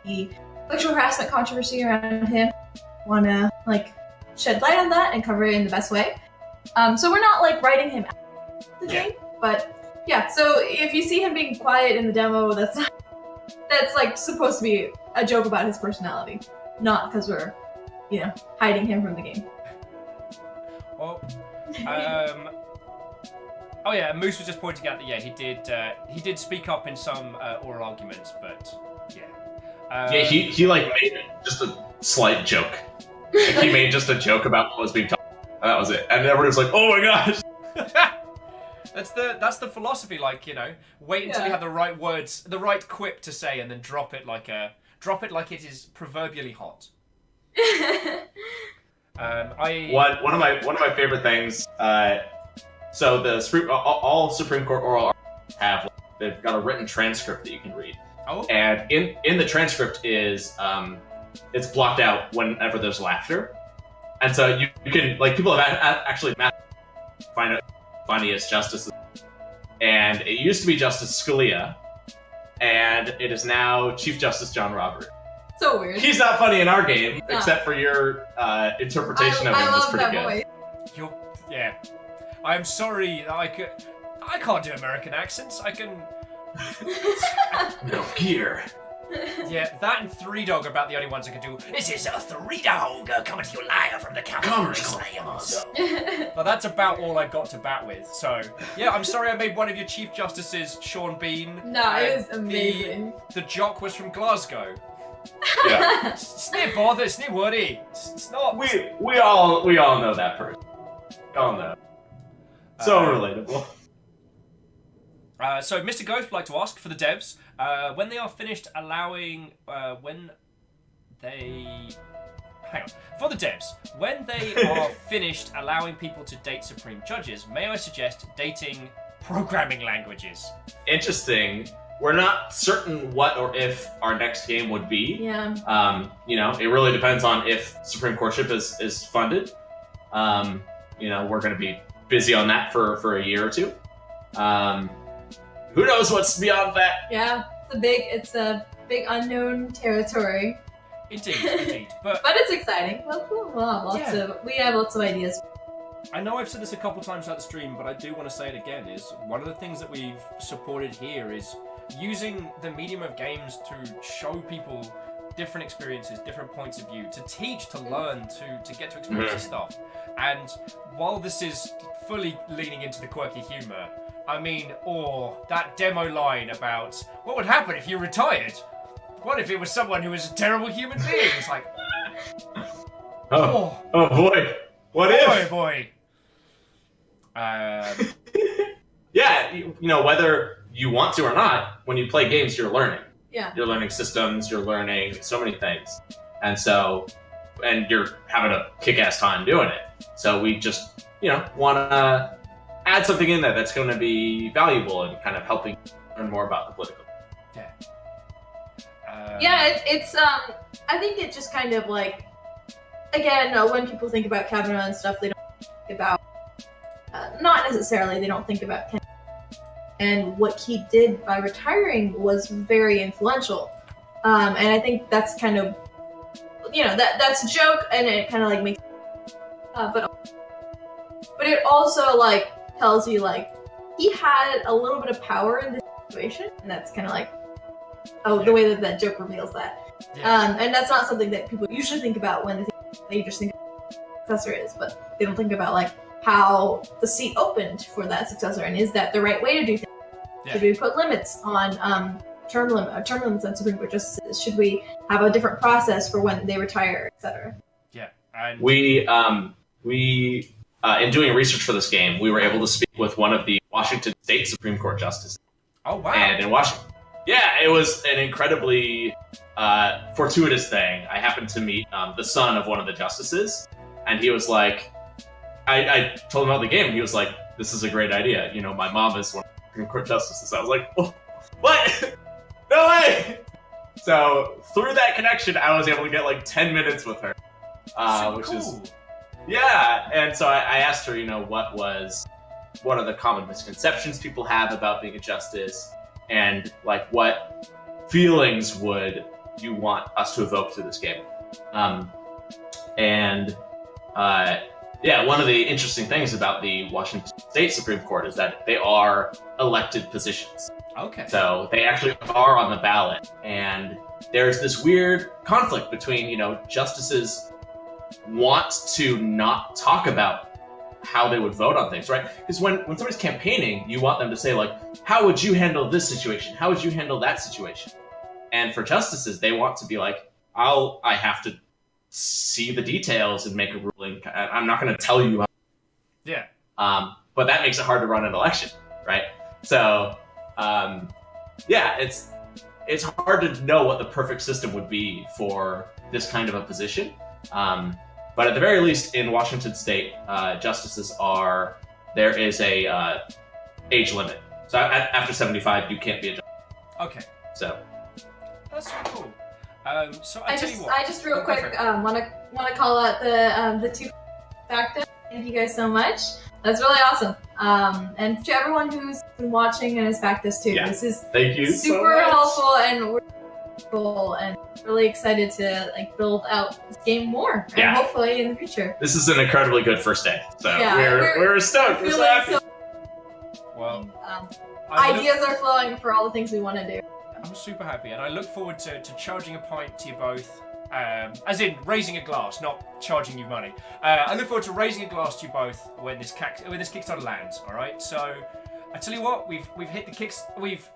the sexual harassment controversy around him. Want to like shed light on that and cover it in the best way. So we're not like writing him out of the game, but yeah. So if you see him being quiet in the demo, that's like supposed to be a joke about his personality, not because we're hiding him from the game. Well, oh yeah, Moose was just pointing out that he did speak up in some oral arguments, but yeah. He like made just a slight joke. Like, he made just a joke about what was being talked about, and that was it. And everybody was like, "Oh my gosh!" That's the philosophy, like, wait until you have the right words, the right quip to say, and then drop it like it is proverbially hot. One of my favorite things. So all Supreme Court oral arguments have, they've got a written transcript that you can read. Oh. And in the transcript is it's blocked out whenever there's laughter, and so you can, like, people have actually find it funniest justices, and it used to be Justice Scalia, and it is now Chief Justice John Roberts. So weird. He's not funny in our game, except for your interpretation of him was pretty good. Yeah. I'm sorry that I can't do American accents. I can. No gear. Yeah, that and Three Dog are about the only ones I can do. This is a Three Dog coming to you live from the Commerce Clams. But that's about all I got to bat with. So, yeah, I'm sorry I made one of your Chief Justices Sean Bean. No, it was amazing. The jock was from Glasgow. Yeah. It's no bother, it's no worry. It's not. We all know that person. We all know. So relatable. So Mr. Ghost would like to ask for the devs, when they are finished allowing, for the devs, when they are finished allowing people to date Supreme Judges, may I suggest dating programming languages? Interesting. We're not certain what or if our next game would be. Yeah. It really depends on if Supreme Courtship is funded. We're going to be busy on that for a year or two. Who knows what's beyond that? Yeah, it's a big unknown territory. Indeed. But it's exciting. We have lots of ideas. I know I've said this a couple times out the stream, but I do want to say it again, is one of the things that we've supported here is using the medium of games to show people different experiences, different points of view, to teach, to learn, to get to experience this stuff. And while this is fully leaning into the quirky humour, I mean, that demo line about what would happen if you retired? What if it was someone who was a terrible human being? It's like, oh boy, what if? Boy. Yeah, whether you want to or not, when you play games, you're learning. Yeah. You're learning systems, you're learning so many things. And you're having a kick-ass time doing it. So we just, want to add something in there that's going to be valuable and kind of helping learn more about the political. Yeah. It's I think it just kind of like, again, when people think about Kavanaugh and stuff, they don't think about, not necessarily, they don't think about Kennedy. And what he did by retiring was very influential. And I think that's kind of, that's a joke, and it kind of like makes, but it also like tells you like he had a little bit of power in this situation, and that's kind of like, the way that joke reveals that. Yeah. And that's not something that people usually think about when they just think successor is, but they don't think about like how the seat opened for that successor, and is that the right way to do things? Yeah. Should we put limits on term limits on Supreme Court justices? Should we have a different process for when they retire, etc.? Yeah, and we in doing research for this game, we were able to speak with one of the Washington State Supreme Court justices. Oh wow! And in Washington, yeah, it was an incredibly fortuitous thing. I happened to meet the son of one of the justices, and he was like, I told him about the game, and he was like, "This is a great idea. My mom is one of the Supreme Court justices." I was like, oh, "What? No way!" So through that connection, I was able to get like 10 minutes with her, which cool. is, yeah. And so I asked her, what was what are the common misconceptions people have about being a justice, and like what feelings would you want us to evoke through this game. One of the interesting things about the Washington State Supreme Court is that they are elected positions. Okay. So they actually are on the ballot, and there's this weird conflict between, justices want to not talk about how they would vote on things, right? Because when somebody's campaigning, you want them to say, like, how would you handle this situation? How would you handle that situation? And for justices, they want to be like, I have to see the details and make a ruling. I'm not going to tell you. Yeah. But that makes it hard to run an election, right? So, it's hard to know what the perfect system would be for this kind of a position. But at the very least, in Washington State, justices there is a age limit. So after 75, you can't be a justice. Okay. So that's so cool. So I tell you what. I just real quick want to call out the two factor. Thank you guys so much. That's really awesome. And to everyone who's been watching and has backed this too, this is thank you super so much. helpful, and we're cool and really excited to build out this game more, and hopefully in the future. This is an incredibly good first day. So we're stoked. We're so happy. Well, ideas are flowing for all the things we want to do. I'm super happy, and I look forward to charging a pint to you both. As in raising a glass, not charging you money. I look forward to raising a glass to you both when this Kickstarter lands. All right. So I tell you what, we've hit the we've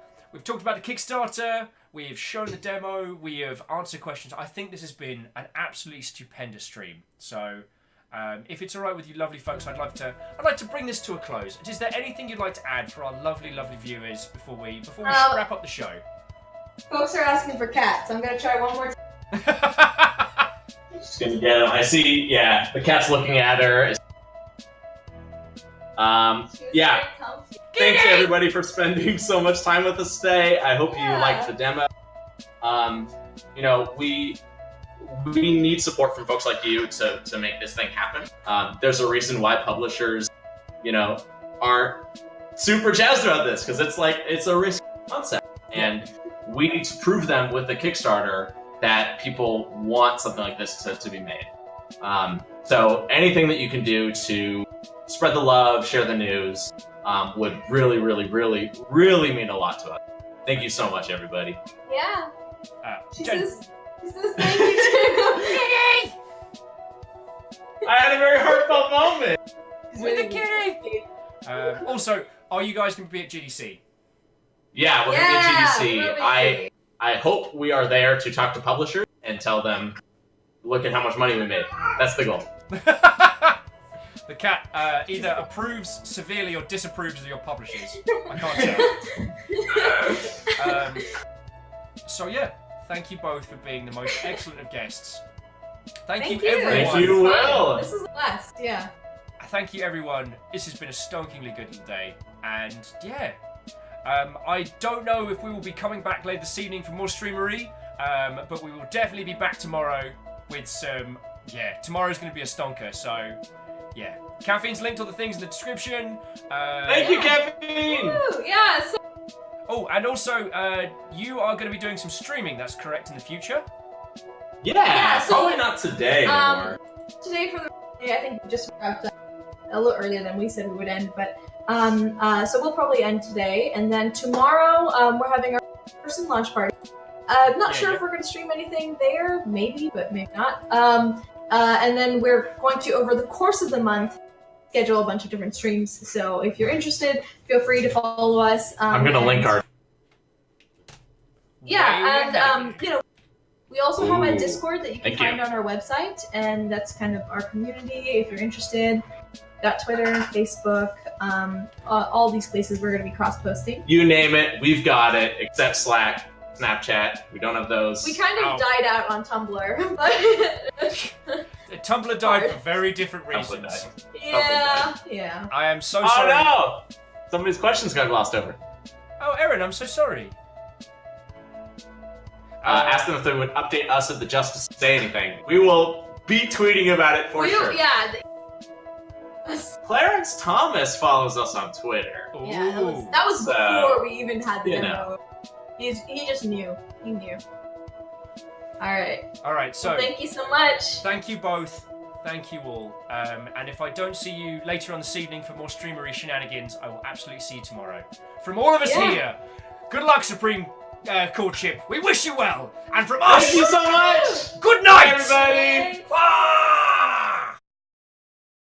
talked about the Kickstarter. We've shown the demo. We have answered questions. I think this has been an absolutely stupendous stream. So if it's all right with you, lovely folks, I'd like to bring this to a close. Is there anything you'd like to add for our lovely viewers before we wrap up the show? Folks are asking for cats. I'm gonna try one more time. Just gonna get him. I see. Yeah, the cat's looking at her. Thanks everybody for spending so much time with us today. I hope you liked the demo. We need support from folks like you to make this thing happen. There's a reason why publishers, aren't super jazzed about this, because it's a risky concept, and we need to prove them with the Kickstarter that people want something like this to be made. So anything that you can do to spread the love, share the news, would really, really, really, really mean a lot to us. Thank you so much, everybody. Yeah. She says thank you too. I had a very heartfelt moment. With a kitty. Also, are you guys going to be at GDC? Yeah, we're going to be at GDC. I hope we are there to talk to publishers and tell them, look at how much money we made. That's the goal. The cat either approves severely or disapproves of your publishers. I can't tell. Thank you both for being the most excellent of guests. Thank you, everyone. Thank you, Will. This is the last, yeah. Thank you, everyone. This has been a stonkingly good day. And, I don't know if we will be coming back later this evening for more streamery, but we will definitely be back tomorrow with some... tomorrow's going to be a stonker, so... Caffeine's linked to all the things in the description. Thank you, Caffeine! Woo, yeah, so... Oh, and also, you are going to be doing some streaming, that's correct, in the future? Yeah, so, probably not today anymore. Today for the day, I think we just wrapped up a little earlier than we said we would end, but so we'll probably end today, and then tomorrow we're having our person launch party. Not sure if we're going to stream anything there, maybe, but maybe not. And then we're going to, over the course of the month, schedule a bunch of different streams. So if you're interested, feel free to follow us. I'm going to link our... Yeah, and we also have a Discord that you can find on our website, and that's kind of our community if you're interested. Got Twitter, Facebook, all these places we're going to be cross-posting. You name it, we've got it, except Slack, Snapchat. We don't have those. We kind of died out on Tumblr. Tumblr died for very different reasons. Yeah. I am so sorry. Oh no! Somebody's questions got glossed over. Oh, Erin, I'm so sorry. Ask them if they would update us if the Justice say anything. We will be tweeting about it for sure. Yeah. Clarence Thomas follows us on Twitter. Yeah, Ooh. that was So, before we even had the you demo. He just knew. He knew. Alright. Alright, so Well, thank you so much. thank you both. Thank you all. And if I don't see you later on this evening for more streamery shenanigans, I will absolutely see you tomorrow. From all of us Yeah. here, good luck, Supreme Courtship. We wish you well. And from us, Thank you so much! good night, Bye, everybody! Bye.